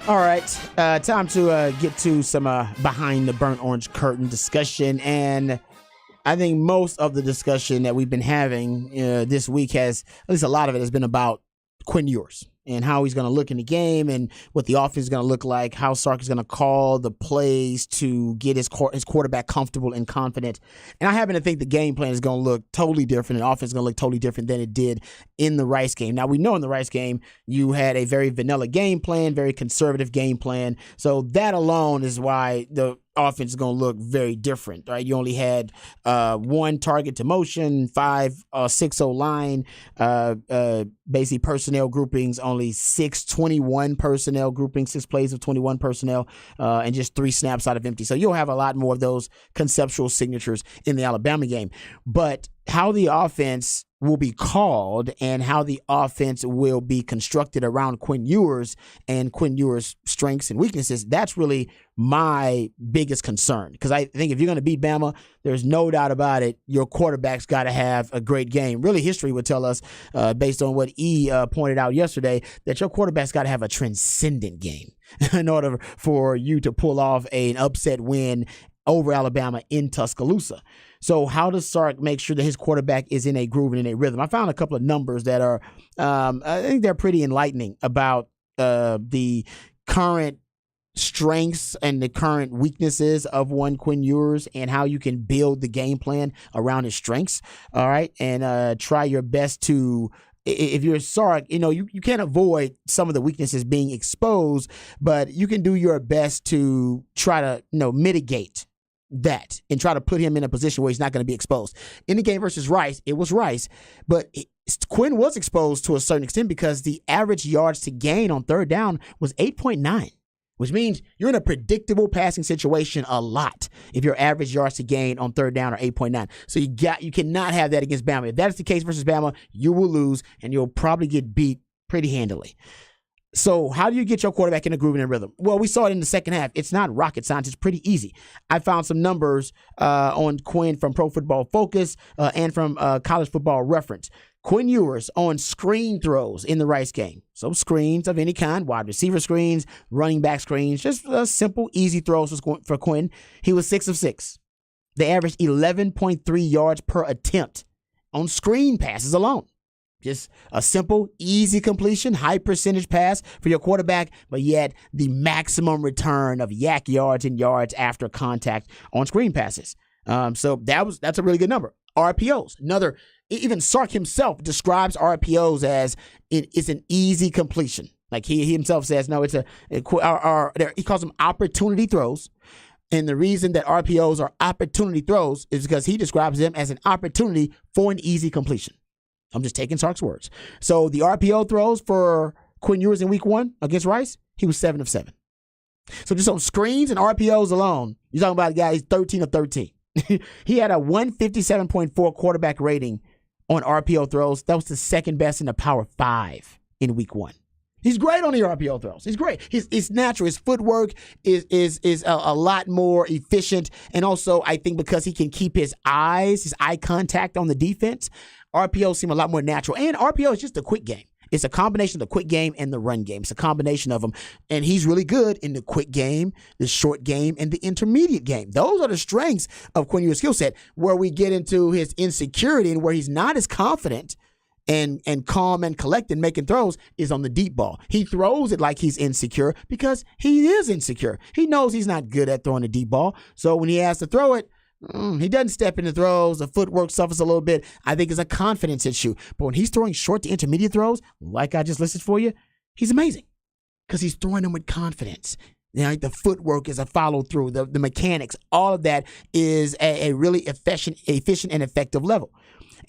All right, time to get to some behind the burnt orange curtain discussion. And I think most of the discussion that we've been having this week at least a lot of it has been about Quinn Ewers and how he's going to look in the game and what the offense is going to look like, how Sark is going to call the plays to get his quarterback comfortable and confident. And I happen to think the game plan is going to look totally different and offense is going to look totally different than it did in the Rice game. Now, we know in the Rice game, you had a very vanilla game plan, very conservative game plan. So that alone is why the offense is going to look very different, right? You only had 1 target to motion, 5 6-0 line, basically personnel groupings, only 21 personnel groupings, 6 plays of 21 personnel, and just 3 snaps out of empty. So you'll have a lot more of those conceptual signatures in the Alabama game. But how the offense will be called and how the offense will be constructed around Quinn Ewers and Quinn Ewers' strengths and weaknesses, that's really my biggest concern. Because I think if you're going to beat Bama, there's no doubt about it, your quarterback's got to have a great game. Really, history would tell us, based on what E pointed out yesterday, that your quarterback's got to have a transcendent game in order for you to pull off an upset win over Alabama in Tuscaloosa. So how does Sark make sure that his quarterback is in a groove and in a rhythm? I found a couple of numbers that are, I think they're pretty enlightening about the current strengths and the current weaknesses of one Quinn Ewers and how you can build the game plan around his strengths. All right. And try your best to, if you're Sark, you can't avoid some of the weaknesses being exposed, but you can do your best to try to, mitigate that and try to put him in a position where he's not going to be exposed. In the game versus Rice, it was Rice, but Quinn was exposed to a certain extent because the average yards to gain on third down was 8.9, which means you're in a predictable passing situation a lot if your average yards to gain on third down are 8.9. So you cannot have that against Bama. If that is the case versus Bama, you will lose and you'll probably get beat pretty handily. So how do you get your quarterback in a groove and in rhythm? Well, we saw it in the second half. It's not rocket science. It's pretty easy. I found some numbers on Quinn from Pro Football Focus and from College Football Reference. Quinn Ewers on screen throws in the Rice game. So screens of any kind, wide receiver screens, running back screens, just simple, easy throws for Quinn. He was 6 of 6. They averaged 11.3 yards per attempt on screen passes alone. Just a simple, easy completion, high percentage pass for your quarterback, but yet the maximum return of yak yards and yards after contact on screen passes. So that's a really good number. RPOs, even Sark himself describes RPOs as it's an easy completion. Like he himself says, no, he calls them opportunity throws. And the reason that RPOs are opportunity throws is because he describes them as an opportunity for an easy completion. I'm just taking Sark's words. So the RPO throws for Quinn Ewers in week 1 against Rice, he was 7 of 7. So just on screens and RPOs alone, you're talking about a guy who's 13 of 13. He had a 157.4 quarterback rating on RPO throws. That was the second best in the Power 5 in week 1. He's great on the RPO throws. He's great. It's natural. His footwork is a lot more efficient. And also, I think because he can keep his eye contact on the defense, RPOs seem a lot more natural. And RPO is just a quick game. It's a combination of the quick game and the run game. It's a combination of them. And he's really good in the quick game, the short game, and the intermediate game. Those are the strengths of Quinn Ewers' skill set. Where we get into his insecurity and where he's not as confident and calm and collected making throws is on the deep ball. He throws it like he's insecure because he is insecure. He knows he's not good at throwing the deep ball. So when he has to throw it, he doesn't step into throws. The footwork suffers a little bit. I think it's a confidence issue. But when he's throwing short to intermediate throws, like I just listed for you, he's amazing because he's throwing them with confidence. The footwork is a follow through. The mechanics, all of that is a really efficient and effective level.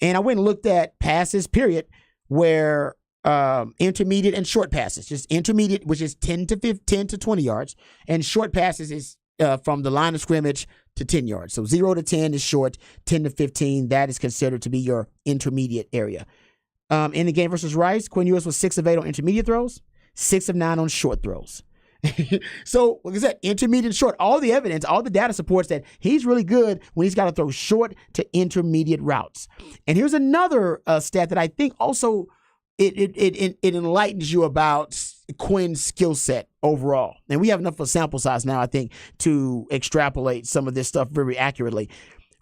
And I went and looked at passes, period, where intermediate and short passes, just intermediate, which is 10 to 20 yards, and short passes is from the line of scrimmage to 10 yards. So 0 to 10 is short, 10 to 15, that is considered to be your intermediate area. In the game versus Rice, Quinn Ewers was 6 of 8 on intermediate throws, 6 of 9 on short throws. So, like I said, intermediate and short, all the evidence, all the data supports that he's really good when he's got to throw short to intermediate routes. And here's another stat that I think also it enlightens you about Quinn's skill set overall. And we have enough of a sample size now, I think, to extrapolate some of this stuff very accurately.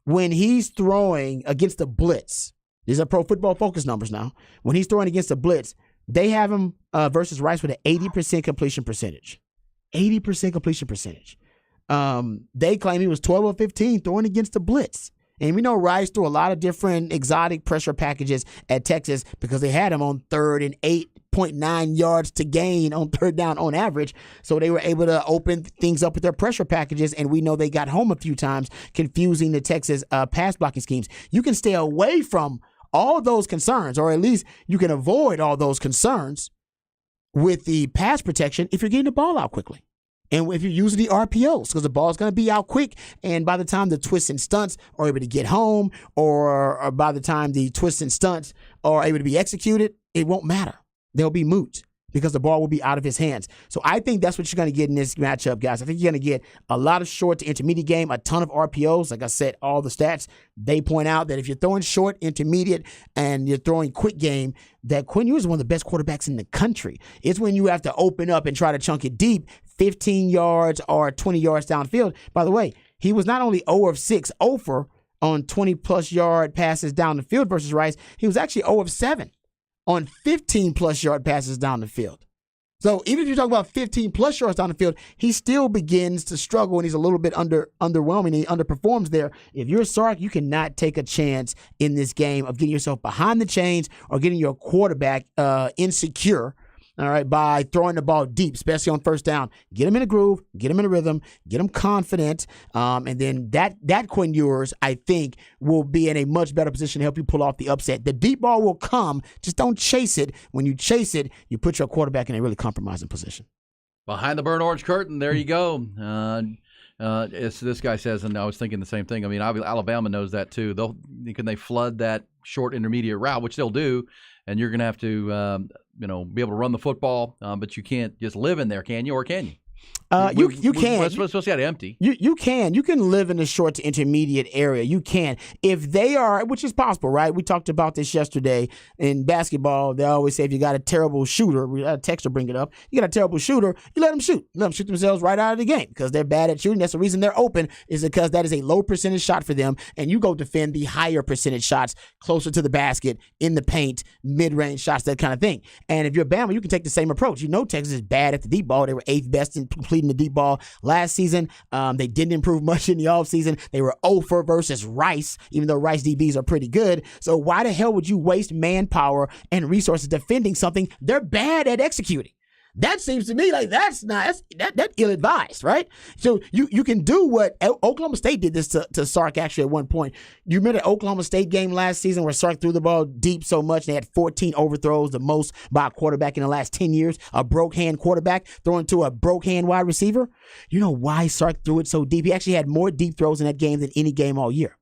When he's throwing against the blitz, these are Pro Football Focus numbers now. When he's throwing against the blitz, they have him versus Rice with an 80% completion percentage. 80% completion percentage. They claim he was 12 of 15 throwing against the blitz. And we know Rice threw a lot of different exotic pressure packages at Texas because they had him on third and 8.9 yards to gain on third down on average. So they were able to open things up with their pressure packages. And we know they got home a few times, confusing the Texas pass blocking schemes. You can stay away from all those concerns, or at least you can avoid all those concerns with the pass protection if you're getting the ball out quickly. And if you're using the RPOs, because the ball's going to be out quick, and by the time the twists and stunts are able to get home, or by the time the twists and stunts are able to be executed, it won't matter. They'll be moot because the ball will be out of his hands. So I think that's what you're going to get in this matchup, guys. I think you're going to get a lot of short to intermediate game, a ton of RPOs. Like I said, all the stats, they point out that if you're throwing short, intermediate, and you're throwing quick game, that Quinn Ewers is one of the best quarterbacks in the country. It's when you have to open up and try to chunk it deep, 15 yards or 20 yards downfield. By the way, he was not only 0 of 6, over on 20-plus yard passes down the field versus Rice, he was actually 0 of 7 on 15-plus yard passes down the field. So even if you talk about 15-plus yards down the field, he still begins to struggle, and he's a little bit underwhelming. He underperforms there. If you're Sark, you cannot take a chance in this game of getting yourself behind the chains or getting your quarterback insecure, all right, by throwing the ball deep, especially on first down. Get him in a groove, get him in a rhythm, get him confident, and then that Quinn Ewers, I think, will be in a much better position to help you pull off the upset. The deep ball will come. Just don't chase it. When you chase it, you put your quarterback in a really compromising position. Behind the burnt orange curtain, there you go. This guy says, and I was thinking the same thing. I mean, Alabama knows that too. Can they flood that short intermediate route, which they'll do, and you're going to have to be able to run the football, but you can't just live in there, can you? Or can you? You can. We're supposed to have it empty. You can. You can live in the short to intermediate area. You can. If they are, which is possible, right? We talked about this yesterday in basketball. They always say if you got a terrible shooter, we had a texter bring it up, you got a terrible shooter, you let them shoot. Let them shoot themselves right out of the game because they're bad at shooting. That's the reason they're open, is because that is a low percentage shot for them, and you go defend the higher percentage shots closer to the basket, in the paint, mid-range shots, that kind of thing. And if you're Bama, you can take the same approach. You know Texas is bad at the deep ball. They were 8th best in completing the deep ball last season. They didn't improve much in the offseason. They were 0-for versus Rice, even though Rice DBs are pretty good. So why the hell would you waste manpower and resources defending something they're bad at executing? That seems to me like that's ill-advised, right? So you can do what Oklahoma State did this to Sark actually at one point. You remember the Oklahoma State game last season where Sark threw the ball deep so much they had 14 overthrows, the most by a quarterback in the last 10 years, a broke-hand quarterback throwing to a broke-hand wide receiver? You know why Sark threw it so deep? He actually had more deep throws in that game than any game all year.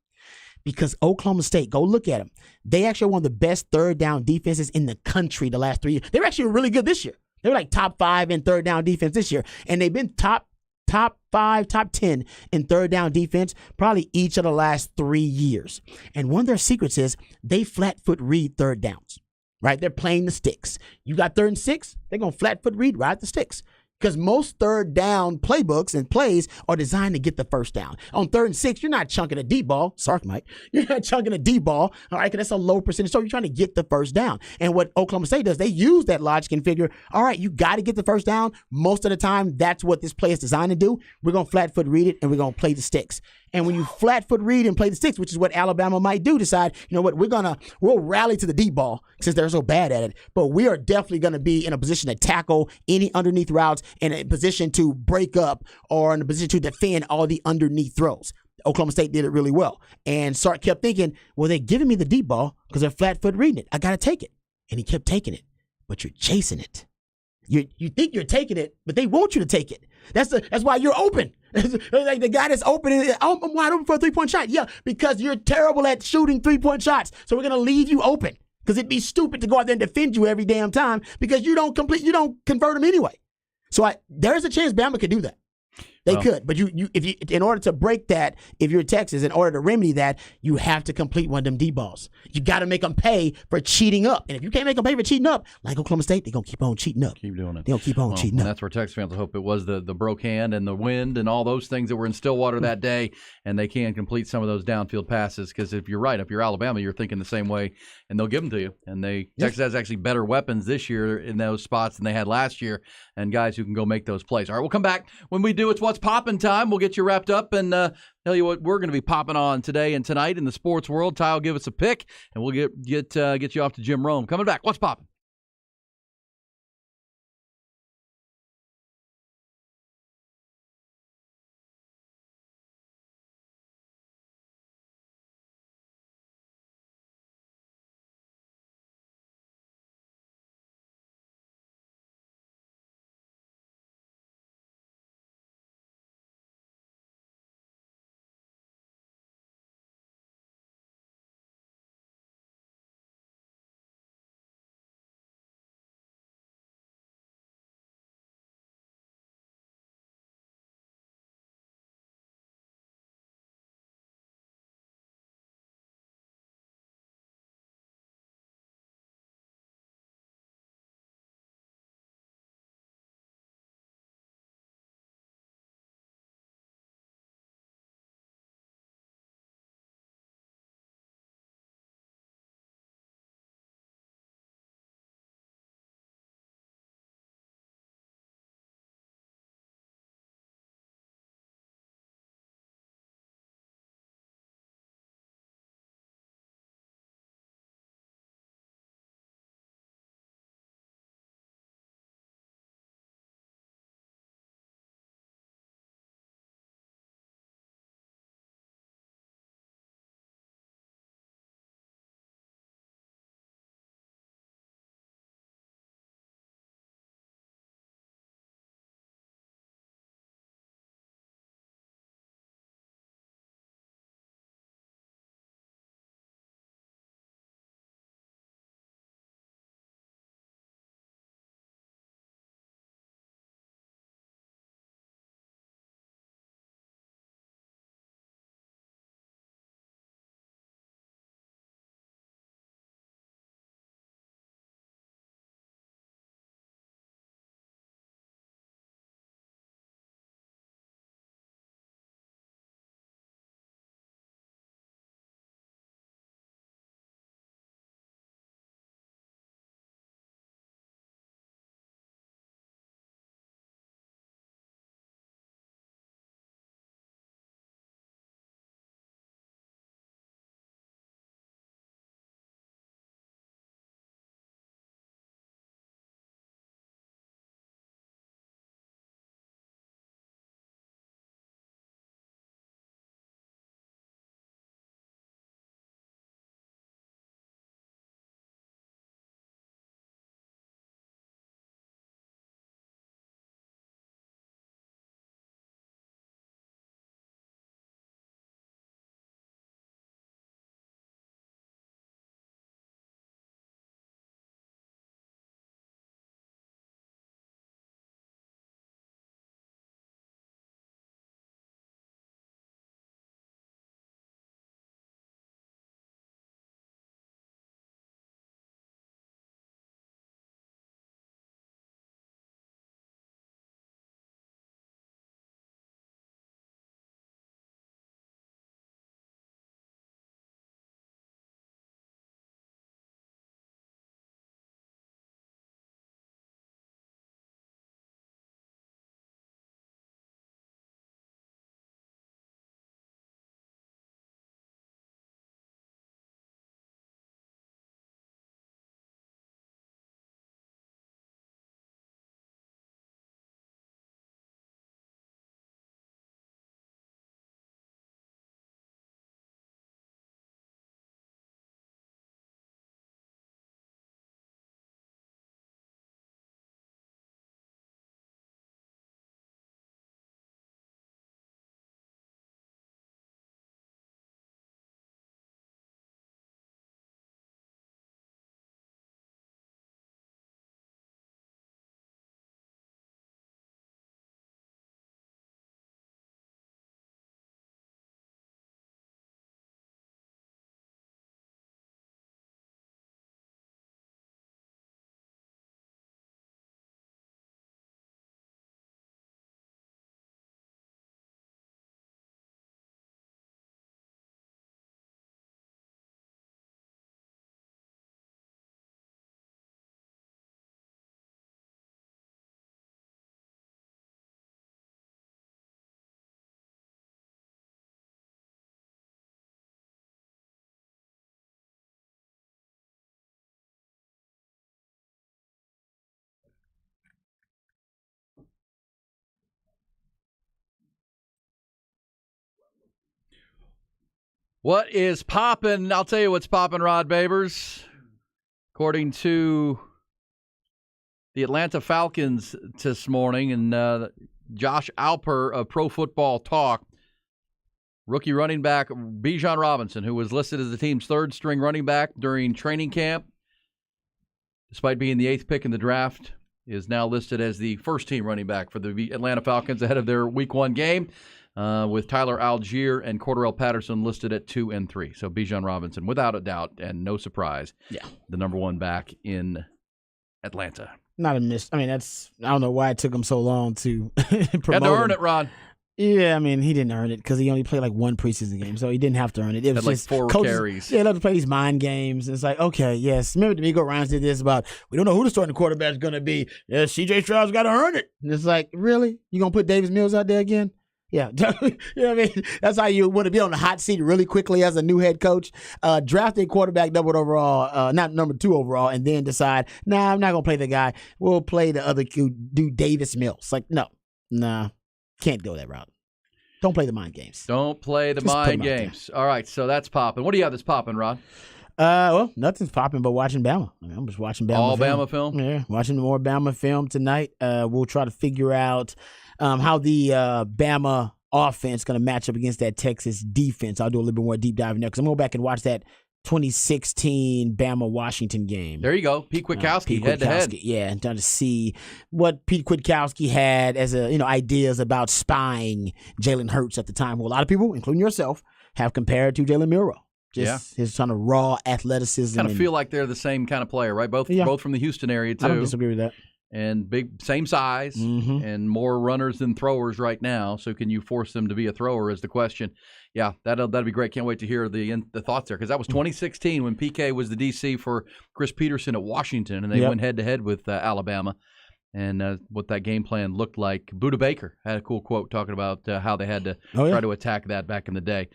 Because Oklahoma State, go look at them. They actually are one of the best third down defenses in the country the last 3 years. They were actually really good this year. They were like top 5 in third down defense this year. And they've been top 5, top 10 in third down defense probably each of the last 3 years. And one of their secrets is they flat foot read third downs, right? They're playing the sticks. You got 3rd and 6, they're going to flat foot read right at the sticks. Because most third down playbooks and plays are designed to get the first down. On 3rd and 6, you're not chunking a deep ball. Sark might. You're not chunking a deep ball, all right, because that's a low percentage. So you're trying to get the first down. And what Oklahoma State does, they use that logic and figure, all right, you got to get the first down. Most of the time, that's what this play is designed to do. We're going to flat foot read it, and we're going to play the sticks. And when you flat foot read and play the sticks, which is what Alabama might do, decide, you know what, we'll rally to the deep ball since they're so bad at it. But we are definitely going to be in a position to tackle any underneath routes, in a position to break up, or in a position to defend all the underneath throws. Oklahoma State did it really well. And Sark kept thinking, well, they're giving me the deep ball because they're flat foot reading it. I got to take it. And he kept taking it. But you're chasing it. You think you're taking it, but they want you to take it. That's why you're open. Like the guy that's open, I'm wide open for a 3-point shot. Yeah, because you're terrible at shooting 3-point shots. So we're going to leave you open because it'd be stupid to go out there and defend you every damn time because you don't convert them anyway. So there's a chance Bama could do that. They could, but if you in order to break that, if you're Texas, in order to remedy that, you have to complete one of them deep balls. You got to make them pay for cheating up, and if you can't make them pay for cheating up, like Oklahoma State, they're gonna keep on cheating up. Keep doing it. They'll keep on cheating up. That's where Texas fans hope it was the broke hand and the wind and all those things that were in Stillwater that day, and they can complete some of those downfield passes. Because if you're right, if you're Alabama, you're thinking the same way, and they'll give them to you. And Texas has actually better weapons this year in those spots than they had last year, and guys who can go make those plays. All right, we'll come back when we do. It's What's Poppin' time. We'll get you wrapped up and tell you what we're going to be popping on today and tonight in the sports world. Ty will give us a pick, and we'll get you off to Jim Rome. Coming back. What's poppin'? What is poppin'? I'll tell you what's poppin', Rod Babers. According to the Atlanta Falcons this morning and Josh Alper of Pro Football Talk, rookie running back Bijan Robinson, who was listed as the team's third-string running back during training camp, despite being the 8th pick in the draft, is now listed as the first-team running back for the Atlanta Falcons ahead of their Week 1 game, with Tyler Algier and Cordarrelle Patterson listed at 2 and 3. So Bijan Robinson, without a doubt, and no surprise, the number 1 back in Atlanta. Not a miss. I mean, I don't know why it took him so long to promote Had to earn him. it, Ron. Yeah, I mean, he didn't earn it because he only played like 1 preseason game, so he didn't have to earn it. It was Had just like 4 coaches, carries. Yeah, they love to play these mind games. It's like, okay, yes. Remember D'Amico Ryans did this about, we don't know who the starting quarterback is going to be. Yeah, C.J. Stroud's got to earn it. And it's like, really? You going to put Davis Mills out there again? Yeah. You know what I mean? That's how you want to be on the hot seat really quickly as a new head coach. Draft a quarterback number 2 overall, and then decide, I'm not going to play the guy. We'll play the other dude, Davis Mills. Like, nah, can't go that route. Don't play the mind games. Don't play the mind games. All right, so that's popping. What do you have that's popping, Ron? Well, nothing's popping but watching Bama. I mean, I'm just watching Bama. All Bama film? Yeah, watching more Bama film tonight. We'll try to figure out how the Bama offense going to match up against that Texas defense. I'll do a little bit more deep dive in there because I'm going to go back and watch that 2016 Bama-Washington game. There you go. Pete Kwiatkowski, head-to-head. Yeah, and trying to see what Pete Kwiatkowski had as ideas about spying Jalen Hurts at the time, who a lot of people, including yourself, have compared to Jalen Milroe. Just his kind of raw athleticism. Kind of feel like they're the same kind of player, right? Both from the Houston area, too. I don't disagree with that. And same size, and more runners than throwers right now. So can you force them to be a thrower is the question. Yeah, that'll be great. Can't wait to hear the thoughts there because that was 2016 when PK was the DC for Chris Peterson at Washington, and they went head-to-head with Alabama and what that game plan looked like. Buda Baker had a cool quote talking about how they had to try to attack that back in the day.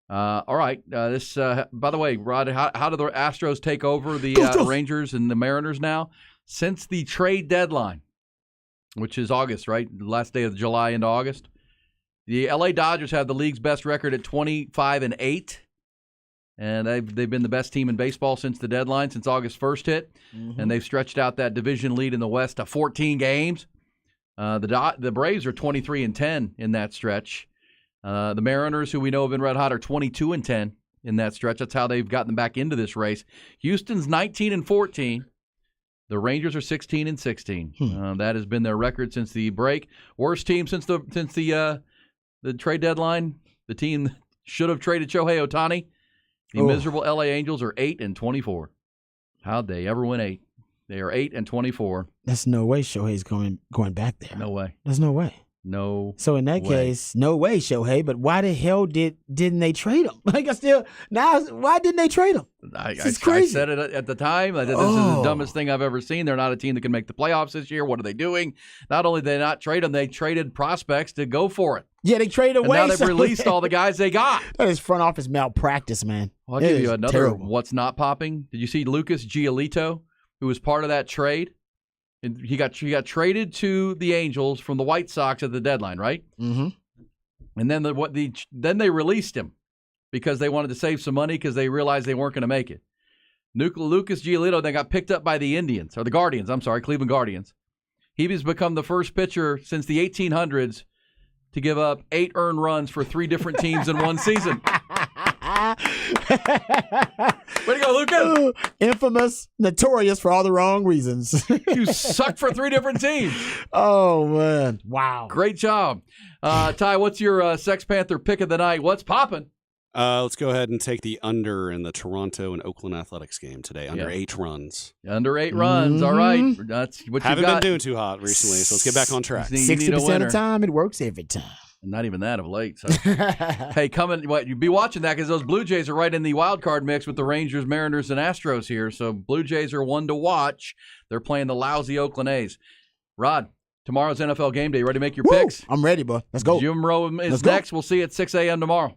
All right. By the way, Rod, how do the Astros take over the Rangers and the Mariners now? Since the trade deadline, which is August, right? The last day of July into August. The LA Dodgers have the league's best record at 25-8. And they've been the best team in baseball since the deadline, since August 1st hit. And they've stretched out that division lead in the West to 14 games. The Braves are 23-10 in that stretch. The Mariners, who we know have been red hot, are 22-10 in that stretch. That's how they've gotten back into this race. Houston's 19-14. The Rangers are 16-16. That has been their record since the break. Worst team since the trade deadline. The team should have traded Shohei Ohtani. The miserable LA Angels are 8-24. How'd they ever win 8? They are 8-24. That's no way Shohei's going back there. No way. There's no way. No. So in that case, no way, Shohei. But why the hell didn't they trade him? Why didn't they trade him? It's crazy. I said it at the time. This is the dumbest thing I've ever seen. They're not a team that can make the playoffs this year. What are they doing? Not only did they not trade them, they traded prospects to go for it. Yeah, they traded away. And now they've released all the guys they got. That is front office malpractice, man. Well, I'll give you another what's not popping. Did you see Lucas Giolito, who was part of that trade? And he got traded to the Angels from the White Sox at the deadline, right? Mm-hmm. And then then they released him because they wanted to save some money because they realized they weren't going to make it. Lucas Giolito then got picked up by the Cleveland Guardians. He has become the first pitcher since the 1800s to give up 8 earned runs for 3 different teams in one season. Way to go, Lucas. Infamous, notorious for all the wrong reasons. You suck for 3 different teams. Oh, man. Wow. Great job. Ty, what's your Sex Panther pick of the night? What's popping? Let's go ahead and take the under in the Toronto and Oakland Athletics game today. Under 8 runs. Under 8 runs. All right. That's what you got. Haven't been doing too hot recently, so let's get back on track. 60% of the time, it works every time. Not even that of late. So. Hey, you'll be watching that because those Blue Jays are right in the wild card mix with the Rangers, Mariners, and Astros here. So Blue Jays are one to watch. They're playing the lousy Oakland A's. Rod, tomorrow's NFL game day. Ready to make your picks? I'm ready, bro. Let's go. Jim Rowe is next. We'll see you at 6 a.m. tomorrow.